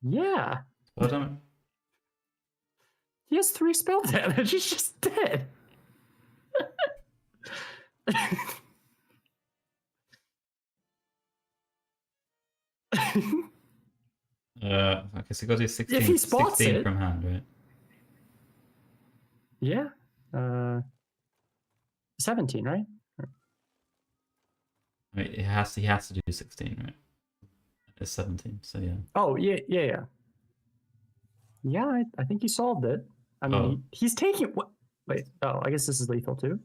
Yeah. Hold on. He has 3 spell damage. He's just dead. Okay, so you got to do 16, If he spots 16 it. from hand, right? Yeah. 17, right? I mean, he has to do 16, right? It's 17, so yeah. Oh, yeah. Yeah, I think he solved it. I mean, Oh. he's taking... What? Wait, I guess this is lethal too.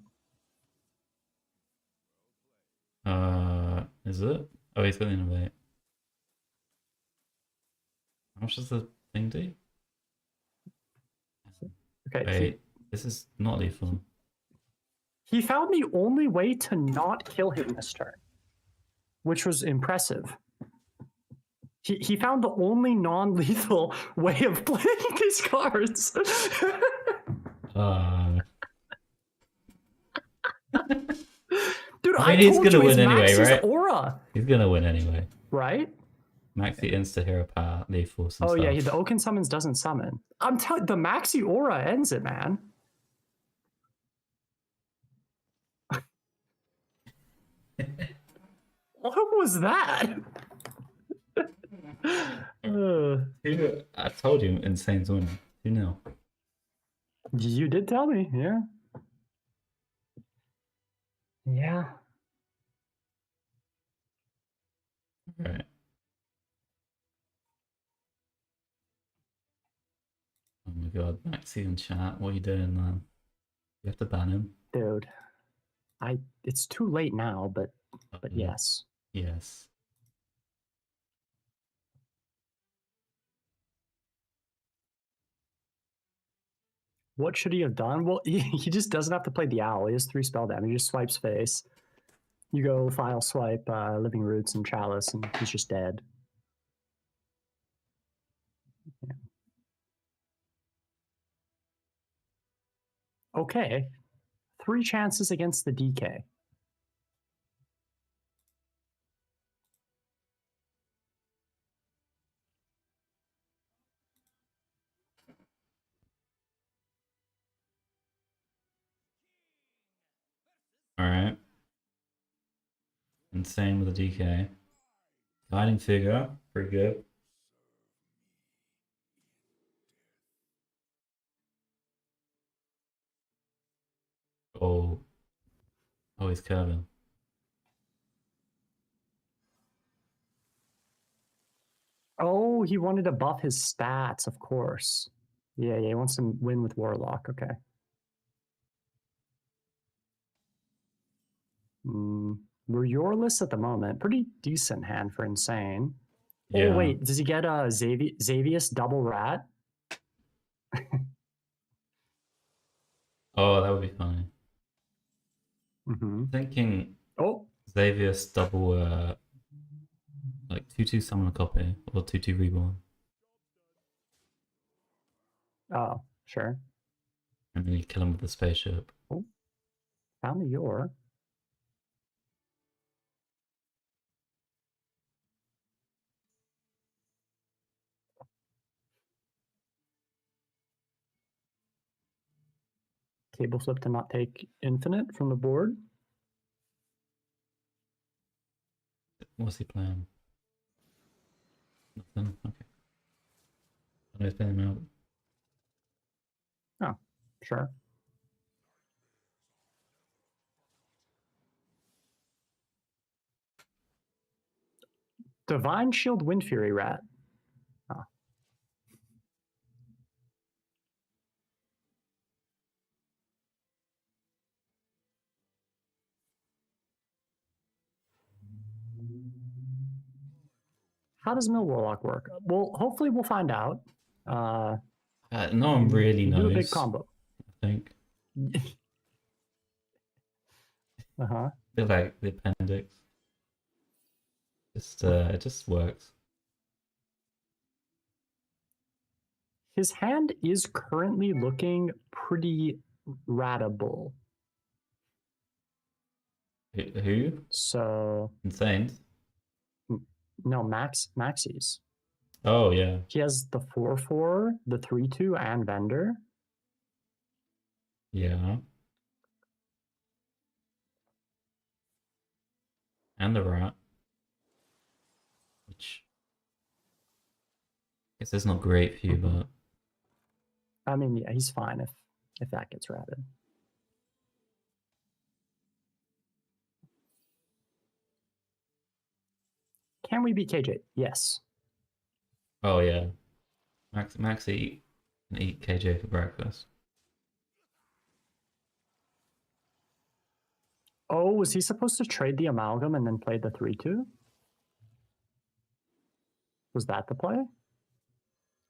Is it? Oh, he's got the innovate. How much does the thing do? Okay. Wait, this is not lethal. He found the only way to not kill him this turn, which was impressive. He found the only non-lethal way of playing these cards. Dude, I mean, he's told gonna you win it's anyway, Max's right? Aura, He's gonna win anyway. right? Maxi insta hero power, lethal, some Oh stuff. yeah, the Oaken summons doesn't summon. I'm telling the Maxi Aura ends it, man. What was that? I told you, Insane's winning. You know. You did tell me, yeah. Yeah. Right. Oh my god, Maxi in chat, what are you doing, man? You have to ban him. Dude. It's too late now, but Yeah. yes. Yes. What should he have done? Well, he just doesn't have to play the owl. He has 3 spell damage. He just swipes face. You go file swipe Living Roots and Chalice, and he's just dead. Yeah. Okay. 3 chances against the DK. Alright. Insane with the DK. Guiding figure, pretty good. Oh. Oh, he's curving. Oh, he wanted to buff his stats, of course. Yeah, he wants to win with Warlock. Okay. We're Yorless at the moment. Pretty decent hand for Insane. Yeah. Oh, wait. Does he get a Xavius double rat? Oh, that would be funny. Mm-hmm. Thinking Oh, Xavius double like 2/2 summon a copy or 2/2 reborn. oh, sure. And then you kill him with the spaceship. Found the Yor. Table flip to not take infinite from the board. What's he playing? Nothing. Okay. I know he's playing him out. Oh, sure. Divine Shield Wind Fury Rat. Oh. How does Mill Warlock work? Well, hopefully we'll find out. No one really knows. Do a big combo. I think. Uh-huh. Bit like the appendix. It just works. His hand is currently looking pretty ratable. Who? So Insane. no, Maxis. Oh yeah. He has the 4/4, the 3/2, and Vendor. Yeah. and the rat. Which I guess is not great for you, but I mean, yeah, he's fine if that gets ratted. Can we beat KJ? Yes. oh yeah. Max can eat KJ for breakfast. Oh, was he supposed to trade the amalgam and then play the 3-2? Was that the play?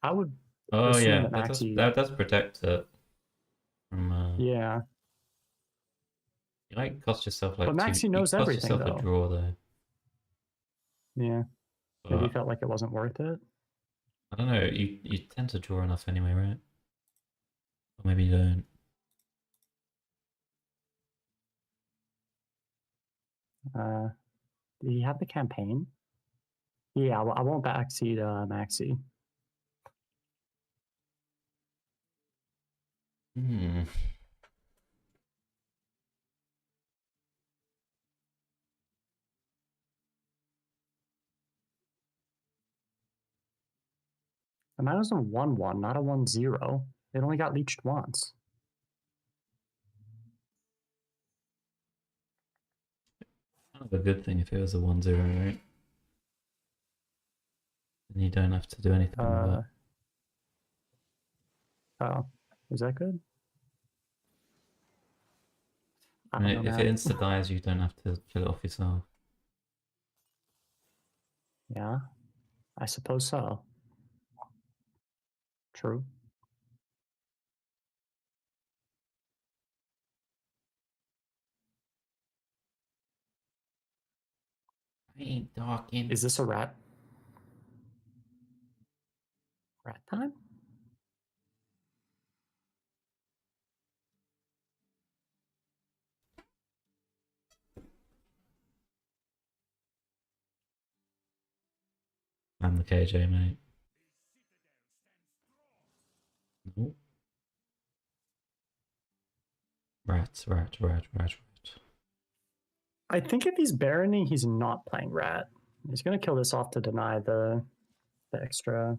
I would Oh assume yeah, that that does, Maxi. that does protect it from Yeah, you like cost yourself like but Maxi you knows cost everything yourself though. a draw though. Yeah, maybe he But felt like it wasn't worth it. I don't know, you tend to draw enough anyway, right? Or maybe you don't. Did he have the campaign? Yeah, I won't backseat Maxi. Hmm. And that was a 1-1, not a 1-0. It only got leached once. Kind of a good thing if it was a 1-0, right? And you don't have to do anything with it. Oh, is that good? I don't mean, know, if man. it insta dies, you don't have to kill it off yourself. Yeah, I suppose so. True. I ain't talking. Is this a rat? Rat time? I'm the KJ, mate. Nope. Rat. I think if he's barony, he's not playing rat. He's gonna kill this off to deny the extra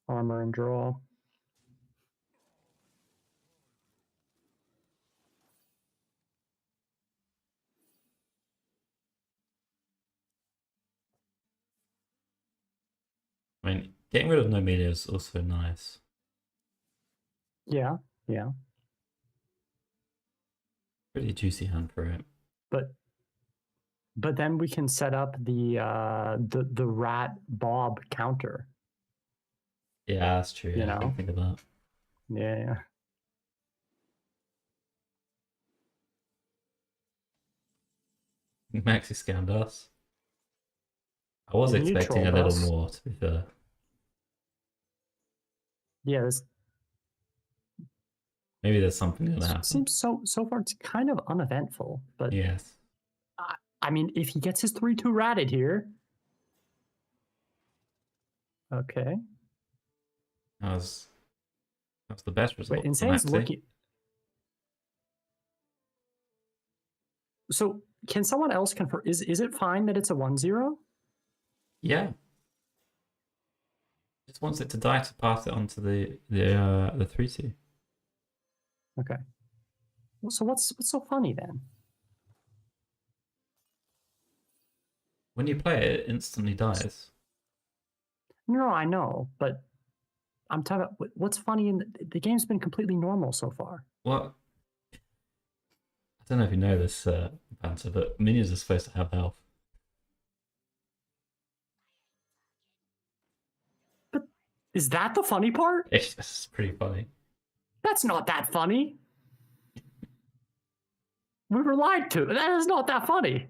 armor and draw. I mean, getting rid of no meter is also nice. Yeah, yeah. Pretty juicy hand for it. But then we can set up the rat Bob counter. Yeah, that's true. You Yeah, I know? didn't think of that. Yeah. Maxi scammed us. I was He expecting a trolled little us. more, to be fair. Yeah, this Maybe there's something gonna happen. seems so far it's kind of uneventful, but Yes. I mean if he gets his 3-2 ratted here. Okay. That's the best result. Wait, for Insane's Maxi. looking. So can someone else confirm? Is it fine that it's a 1-0? Yeah. Just wants it to die to pass it on to the 3-2. Okay. Well, so what's so funny then? When you play it, it instantly dies. No, I know, but I'm talking about what's funny in the game's been completely normal so far. Well, I don't know if you know this, Panther, but minions are supposed to have health. But is that the funny part? It's pretty funny. That's not that funny. We were lied to. That is not that funny.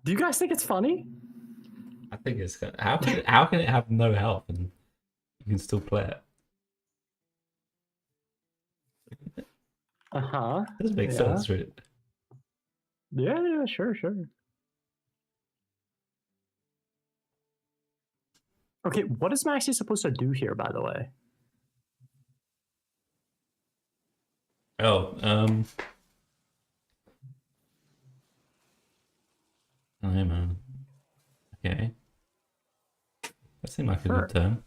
Do you guys think it's funny? I think it's how can it have no health and you can still play it? Uh-huh. Doesn't make Yeah. sense, really. Yeah, sure. Okay, what is Maxi supposed to do here, by the way? Oh, I don't know, man. Okay. That seemed like a Sure. good turn.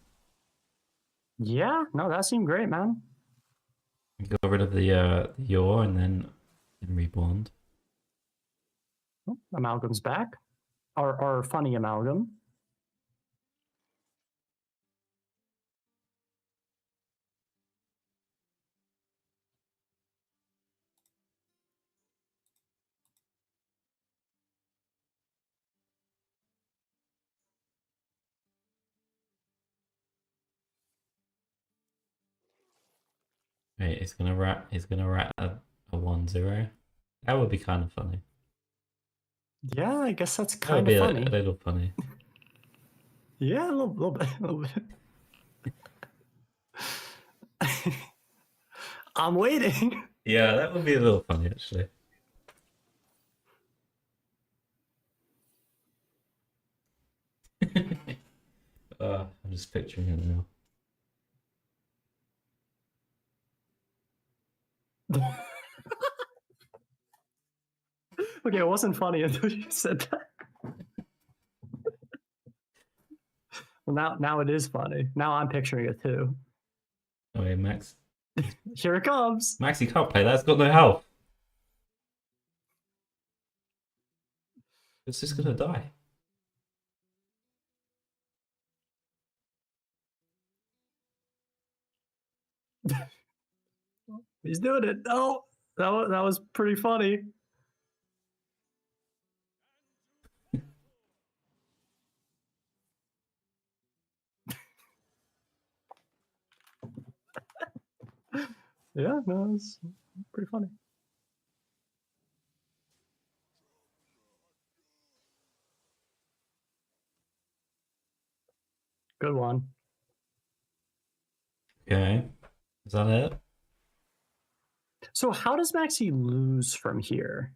Yeah, no, that seemed great, man. Got rid of the Yor and then reborn. Oh, Amalgam's back. Our funny Amalgam. Wait, he's gonna rat a 1-0. That would be kind of funny. Yeah, I guess that's That would kind be of a funny. little funny. Yeah, a little bit. A little bit. I'm waiting. Yeah, that would be a little funny actually. I'm just picturing it now. Okay, it wasn't funny until you said that. Well, now it is funny. Now I'm picturing it too. Oh wait, Max. Here it comes. Max, you can't play that. It's got no health. It's just gonna die. He's doing it. Oh, that was pretty funny. Yeah, no, it's pretty funny. Good one. Okay. Is that it? So how does Maxi lose from here?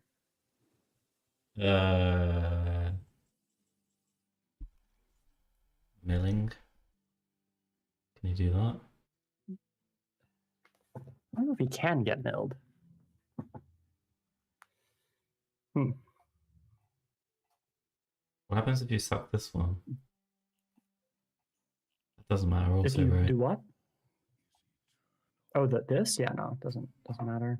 Milling. Can you do that? I don't know if he can get milled. What happens if you suck this one? It doesn't matter also, If you right? do what? Oh, this? Yeah, no, it doesn't matter.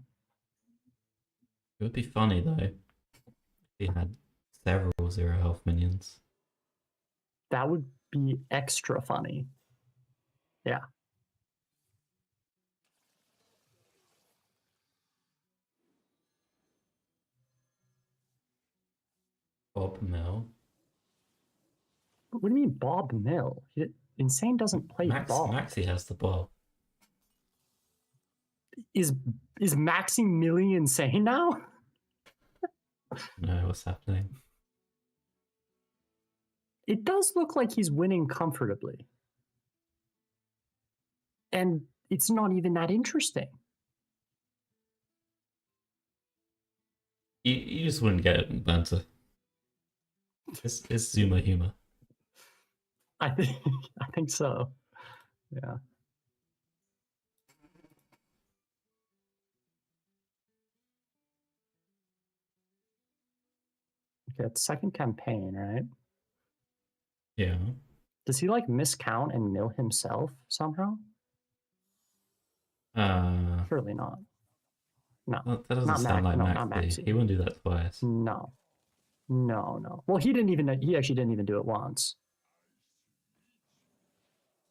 It would be funny though if he had several 0 health minions. That would be extra funny. Yeah. Bob Mill. What do you mean Bob Mill? Insane doesn't play Bob. Maxi has the Bob. Is Maxi milling Insane now? No, what's happening? It does look like he's winning comfortably. And it's not even that interesting. You just wouldn't get it in banter. It's Zuma humor. I think so. Yeah. Okay, it's second campaign, right? Yeah. Does he like miscount and mill himself somehow? Surely not. No. That doesn't sound like not Maxi. Maxi. He wouldn't do that twice. No. Well, he actually didn't even do it once.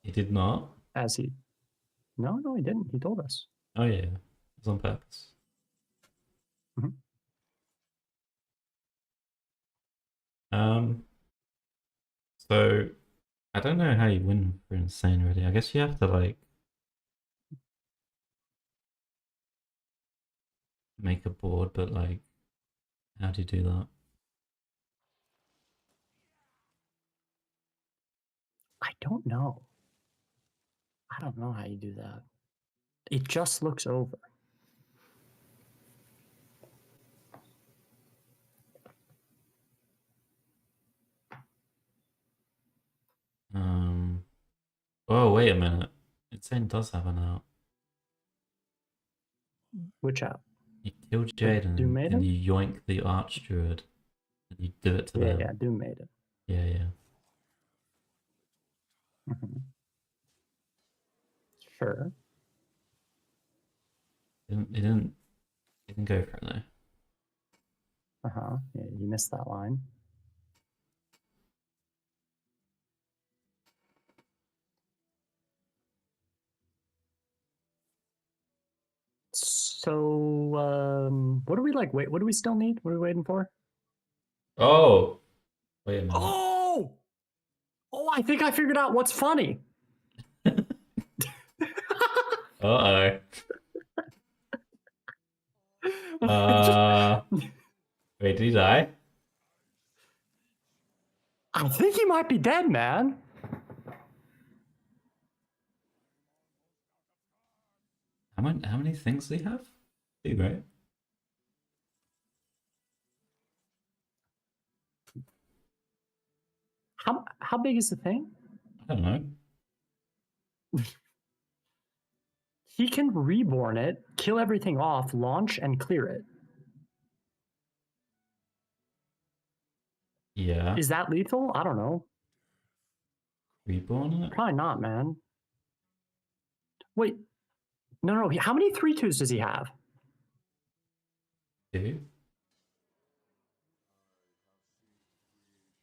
He did not? No, he didn't. He told us. Oh yeah. It was on purpose. Mhm. So I don't know how you win for Insane really. I guess you have to like make a board, but like how do you do that? I don't know. I don't know how you do that. It just looks over. Oh wait a minute. Insane does have an out. Which out? You kill Jaden Doom and Maiden? you yoink the Archdruid. You did it to Yeah, them. yeah, Doom made it. Yeah, yeah. Mhm. Sure. He didn't go for it though. Uh-huh. Yeah, you missed that line. So, what do we like? Wait, what do we still need? What are we waiting for? Oh, wait a minute. Oh! Oh, I think I figured out what's funny. Uh-oh. Wait, did he die? I think he might be dead, man. How many things do he have? Two, right? How big is the thing? I don't know. He can reborn it, kill everything off, launch, and clear it. Yeah. Is that lethal? I don't know. Reborn it? Probably not, man. Wait. No. How many 3/2s does he have? Two?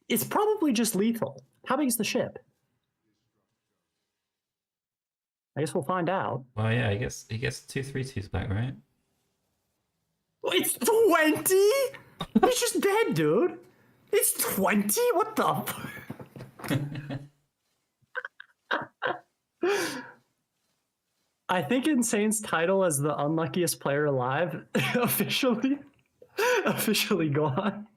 It's probably just lethal. How big is the ship? I guess we'll find out. Well, yeah, he gets 2 3/2s back, right? It's 20? He's just dead, dude. It's 20? What the? I think Insane's title as the unluckiest player alive officially gone.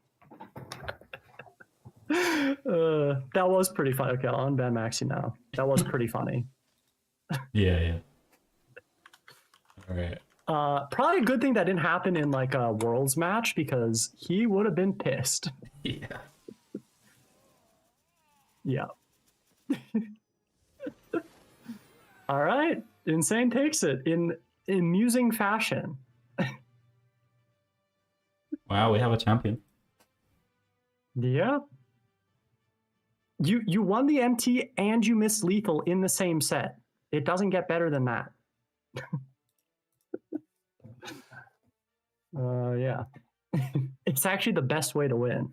That was pretty funny. Okay, I'll unban Maxi now. That was pretty funny. Yeah. All right. Probably a good thing that didn't happen in like a Worlds match because he would have been pissed. Yeah. Yeah. All right. Insane takes it in amusing fashion. Wow, we have a champion. Yeah. You won the MT and you missed lethal in the same set. It doesn't get better than that. Yeah. It's actually the best way to win.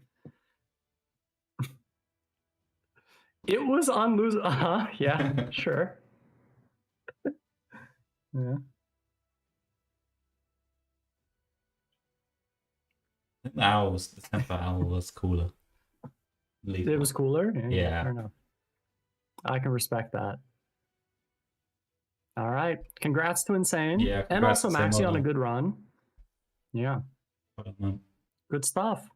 It was on lose. Yeah, sure. Yeah. I think the Temper Owl was cooler. It was cooler? Yeah. Fair enough. I can respect that. All right. Congrats to Insane. Yeah, and congrats also to Insane, Maxi well on a done. good run. Yeah. Well done, man. Good stuff.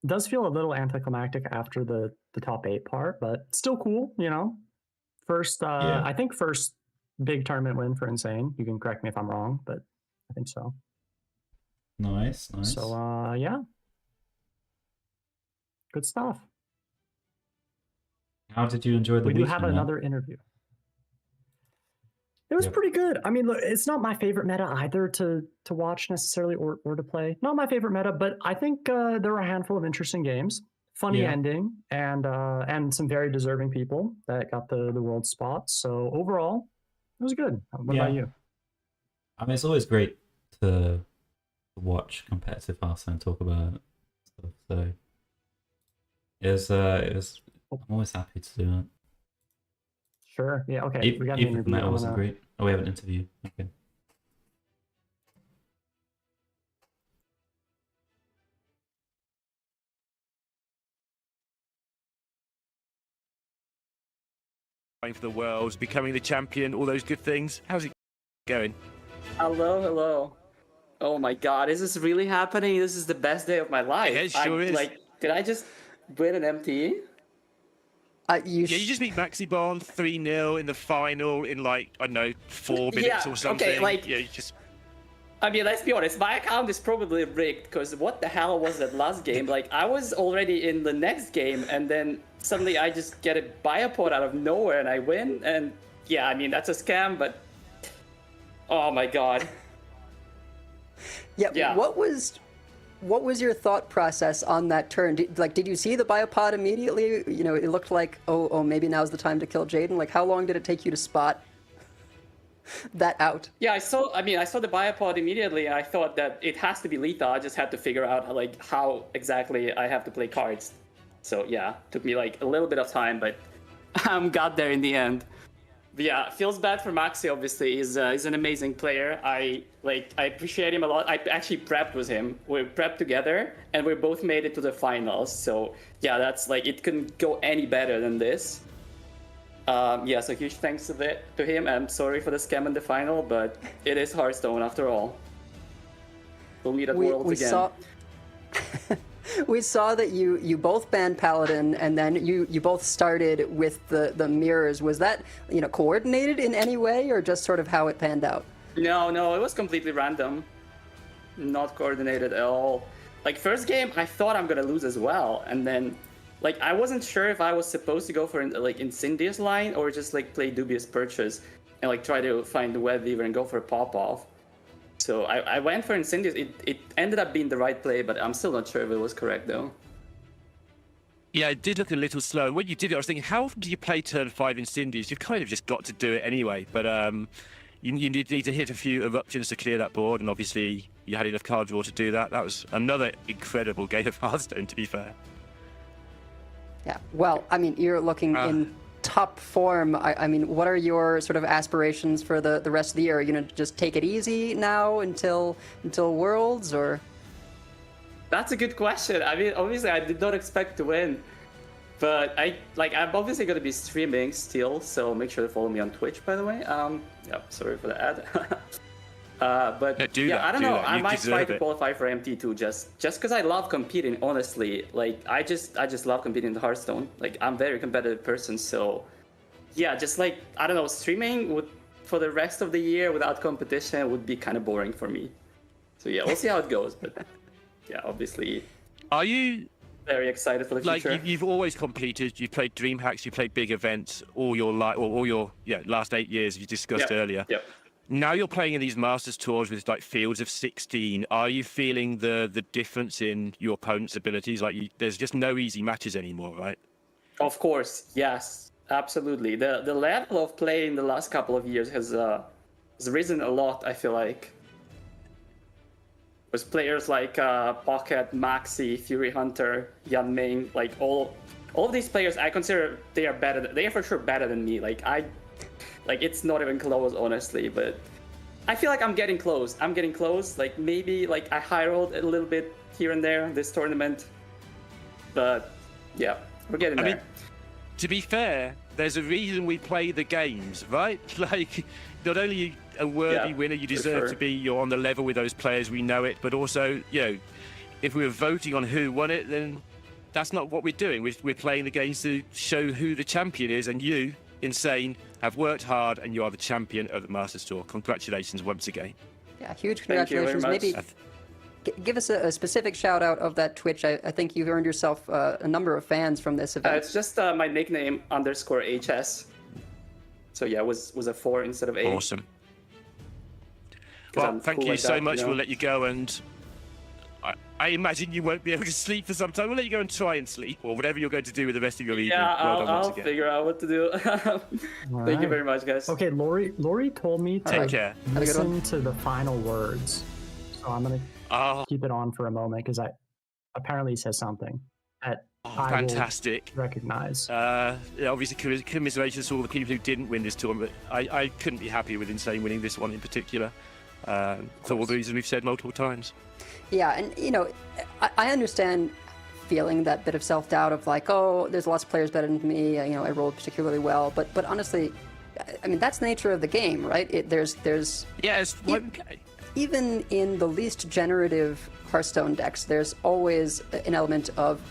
Does feel a little anticlimactic after the top 8 part, but still cool, you know. First, Yeah. I think first big tournament win for Insane. You can correct me if I'm wrong, but I think so. Nice. So, yeah. Good stuff. How did you enjoy the We do weekend, have man? another interview. It was Yep. pretty good. I mean, look, it's not my favorite meta either to watch necessarily or to play. Not my favorite meta, but I think there were a handful of interesting games. Funny Yeah. ending and some very deserving people that got the world spots. So overall, it was good. What about Yeah. you? I mean, it's always great to watch competitive Hearthstone and talk about it. So it was. I'm always happy to do it. Sure. Yeah. Okay. Even, we got an even if interview. the meta I'm wasn't gonna- great. Oh, we have an interview. Okay. Playing for the Worlds, becoming the champion, all those good things. How's it going? Hello. Oh my god, is this really happening? This is the best day of my life. It sure is. Like, did I just win an MT? You just beat Maxi Bond 3-0 in the final in like, I don't know, 4 minutes Yeah, or something. okay, like- Yeah, you just... I mean, let's be honest, my account is probably rigged, because what the hell was that last game? Like, I was already in the next game, and then suddenly I just get a biopod out of nowhere, and I win, and yeah, I mean, that's a scam, but... Oh my god. Yeah, Yeah. what was what was your thought process on that turn? Did you see the biopod immediately? You know, it looked like, oh, maybe now's the time to kill Jaden. Like, how long did it take you to spot that out? Yeah, I saw the biopod immediately, and I thought that it has to be lethal. I just had to figure out like how exactly I have to play cards. So yeah, took me like a little bit of time, but got there in the end. But yeah, feels bad for Maxi. Obviously, he's an amazing player. I appreciate him a lot. I actually prepped with him. We prepped together, and we both made it to the finals. So yeah, that's like, it couldn't go any better than this. Yeah, so huge thanks to him. I'm sorry for the scam in the final, but it is Hearthstone after all. We'll meet at Worlds again. We saw that you both banned Paladin, and then you both started with the mirrors. Was that, you know, coordinated in any way, or just sort of how it panned out? No, it was completely random. Not coordinated at all. Like, first game, I thought I'm gonna lose as well, and then, like, I wasn't sure if I was supposed to go for like Incendious line or just like play Dubious Purchase and like try to find the Web Weaver and go for a pop-off. So I went for Incendious. It ended up being the right play, but I'm still not sure if it was correct though. Yeah, it did look a little slow. When you did it, I was thinking, how often do you play turn 5 Incendious? You've kind of just got to do it anyway. But you need to hit a few eruptions to clear that board, and obviously you had enough card draw to do that. That was another incredible game of Hearthstone, to be fair. Yeah, well, I mean, you're looking in top form. I mean, what are your sort of aspirations for the rest of the year? Are you gonna just take it easy now until Worlds, or? That's a good question. I mean, obviously, I did not expect to win, but I'm obviously gonna be streaming still, so make sure to follow me on Twitch, by the way. Yeah, sorry for the ad. But I don't know. I might try to qualify for MT2 just because I love competing. Honestly, like I just love competing in Hearthstone. Like, I'm a very competitive person, so yeah, just like, I don't know, streaming for the rest of the year without competition would be kind of boring for me. So yeah, we'll see how it goes. But yeah, obviously. Are you very excited for the future? Like, you've always competed. You've played DreamHacks. You played big events all your last 8 years. You discussed earlier. Yep. Now you're playing in these Masters tours with like fields of 16. Are you feeling the difference in your opponent's abilities? Like, there's just no easy matches anymore, right? Of course, yes, absolutely. The level of play in the last couple of years has risen a lot, I feel like. With players like Pocket, Maxi, Fury Hunter, Yan Ming, like all of these players, I consider they are for sure better than me. Like, it's not even close, honestly, but I feel like I'm getting close. Like, maybe like I high rolled a little bit here and there this tournament, but yeah, we're getting there. I mean, to be fair, there's a reason we play the games, right? Like, not only a worthy winner, you deserve to be, you're on the level with those players, we know it, but also, you know, if we were voting on who won it, then that's not what we're doing. We're playing the games to show who the champion is, and you, Insane, have worked hard, and you are the champion of the Masters Tour. Congratulations once again. Yeah, huge congratulations. Maybe give us a specific shout out of that Twitch. I think you've earned yourself a number of fans from this event. It's just my nickname _HS. So yeah, it was a 4 instead of 8. Awesome. Well, thank you so much. We'll let you go, and I imagine you won't be able to sleep for some time. We'll let you go and try and sleep, or whatever you're going to do with the rest of your evening. Yeah, I'll figure out what to do. Thank you very much, guys. Okay, Lori told me to Take listen to the final words, so I'm gonna keep it on for a moment because apparently he says something that I fantastic. Will recognize. Obviously, commiserations to all the people who didn't win this tournament. I couldn't be happy with Insane winning this one in particular, for all the reasons we've said multiple times. Yeah, and you know, I understand feeling that bit of self-doubt of like, oh, there's lots of players better than me. You know, I rolled particularly well, but honestly, I mean, that's the nature of the game, right? There's even in the least generative Hearthstone decks, there's always an element of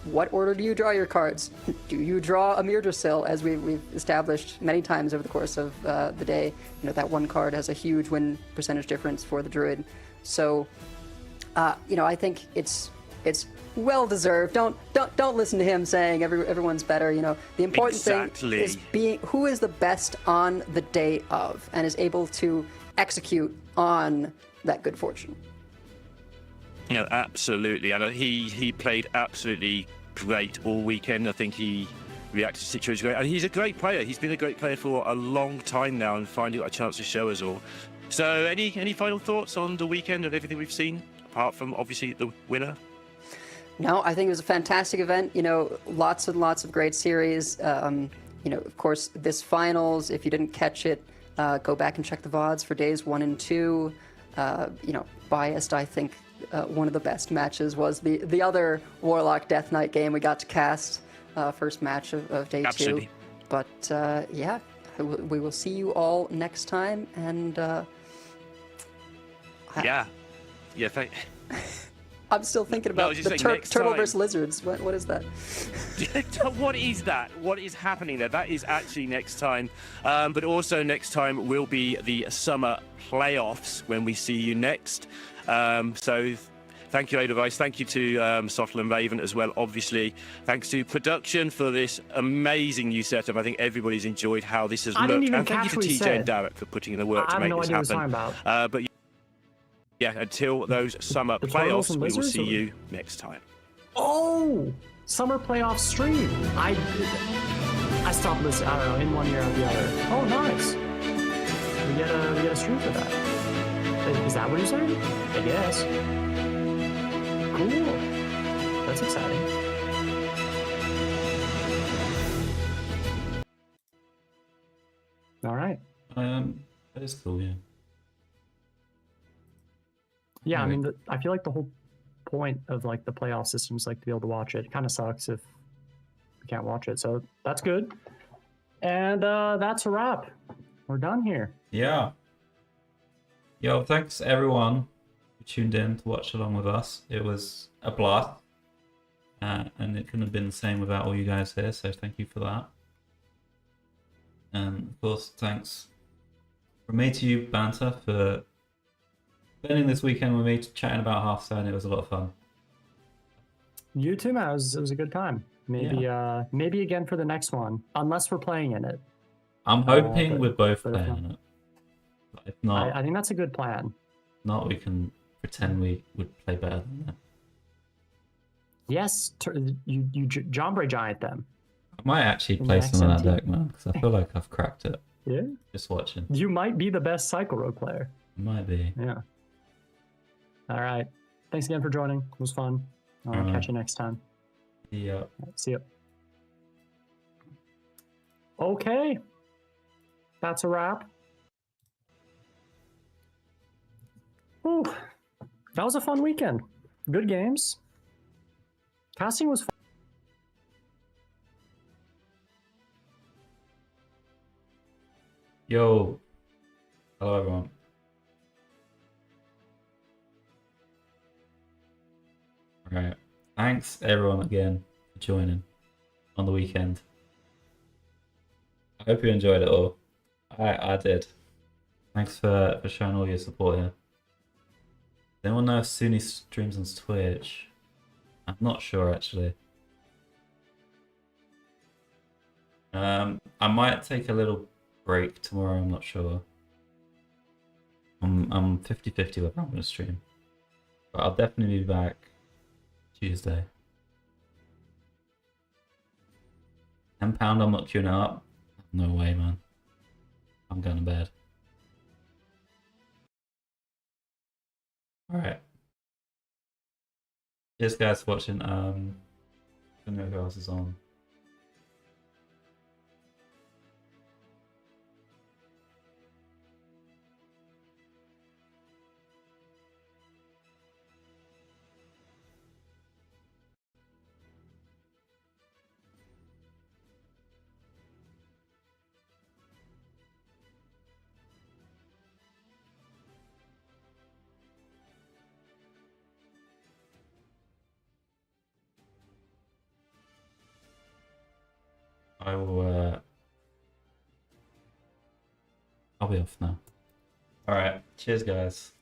what order do you draw your cards? Do you draw a Mirdrasil, as we've established many times over the course of the day? You know, that one card has a huge win percentage difference for the Druid. So, you know, I think it's well deserved. Don't listen to him saying everyone's better. You know, the important thing is being who is the best on the day of and is able to execute on that good fortune. You know, absolutely. And he played absolutely great all weekend. I think he reacted to the situation great. And he's a great player. He's been a great player for a long time now and finally got a chance to show us all. So any final thoughts on the weekend and everything we've seen, apart from obviously the winner? No, I think it was a fantastic event. You know, lots and lots of great series. You know, of course, this finals, if you didn't catch it, go back and check the VODs for days 1 and 2. You know, biased, I think one of the best matches was the other Warlock Death Knight game we got to cast, first match of day Absolutely. 2. But yeah, we will see you all next time. And Yeah. I'm still thinking about just the saying next Turtle time. vs. Lizards. What is that? What is that? What is happening there? That is actually next time. But also next time will be the summer playoffs when we see you next. So thank you, Edelweiss. Thank you to Sottle and Raven as well, obviously. Thanks to production for this amazing new setup. I think everybody's enjoyed how this has I looked. didn't even And thank catch you what to he TJ said. and Derek for putting in the work I to have make no this idea what he's happen. talking about. But yeah, until those summer The Turtles playoffs, and we will Lizards see or- you next time. Oh, summer playoff stream. I stopped listening. I don't know, in one year or the other. Oh, nice. We get a stream for that. Is that what you're saying? I guess. Cool. That's exciting. All right. That is cool, yeah. Yeah, I Alright. mean, I feel like the whole point of like the playoff system is like to be able to watch it. It kind of sucks if we can't watch it, so that's good. And that's a wrap. We're done here. Yeah. Yo, thanks everyone who tuned in to watch along with us. It was a blast. And it couldn't have been the same without all you guys here, so thank you for that. And of course, thanks from me to you, Banter, for spending this weekend with me chatting about Hearthstone. It was a lot of fun. You too, man. It was a good time. Maybe maybe again for the next one, unless we're playing in it. I'm hoping but- we're both but if playing not- it. But if not, I think that's a good plan. not we can pretend we would play better than that. Yes, you Jombre Giant them. I might actually In play the some of that XMT. deck, man, because I feel like I've cracked it. Yeah. Just watching. You might be the best Cycle Rogue player. Might be. Yeah. All right. Thanks again for joining. It was fun. I'll Alright. catch you next time. Yeah. See you. Okay. That's a wrap. Ooh, that was a fun weekend. Good games. Casting was fun. Yo. Hello, everyone. Alright. Thanks, everyone, again, for joining on the weekend. I hope you enjoyed it all. I did. Thanks for showing all your support here. Does anyone know if Suni streams on Twitch? I'm not sure, actually. I might take a little break tomorrow, I'm not sure. I'm 50-50 whether I'm going to stream. But I'll definitely be back Tuesday. £10 I'm not queuing up. No way, man. I'm going to bed. Alright. Cheers guys for watching. I don't know who else is on. I will, I'll be off now. Alright, cheers guys.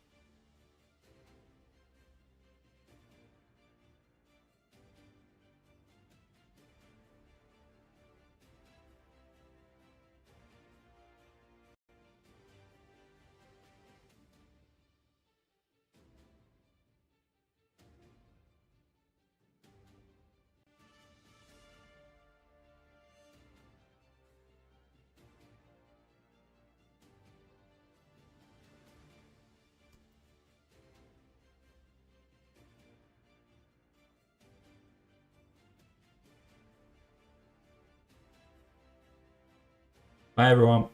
Bye, everyone.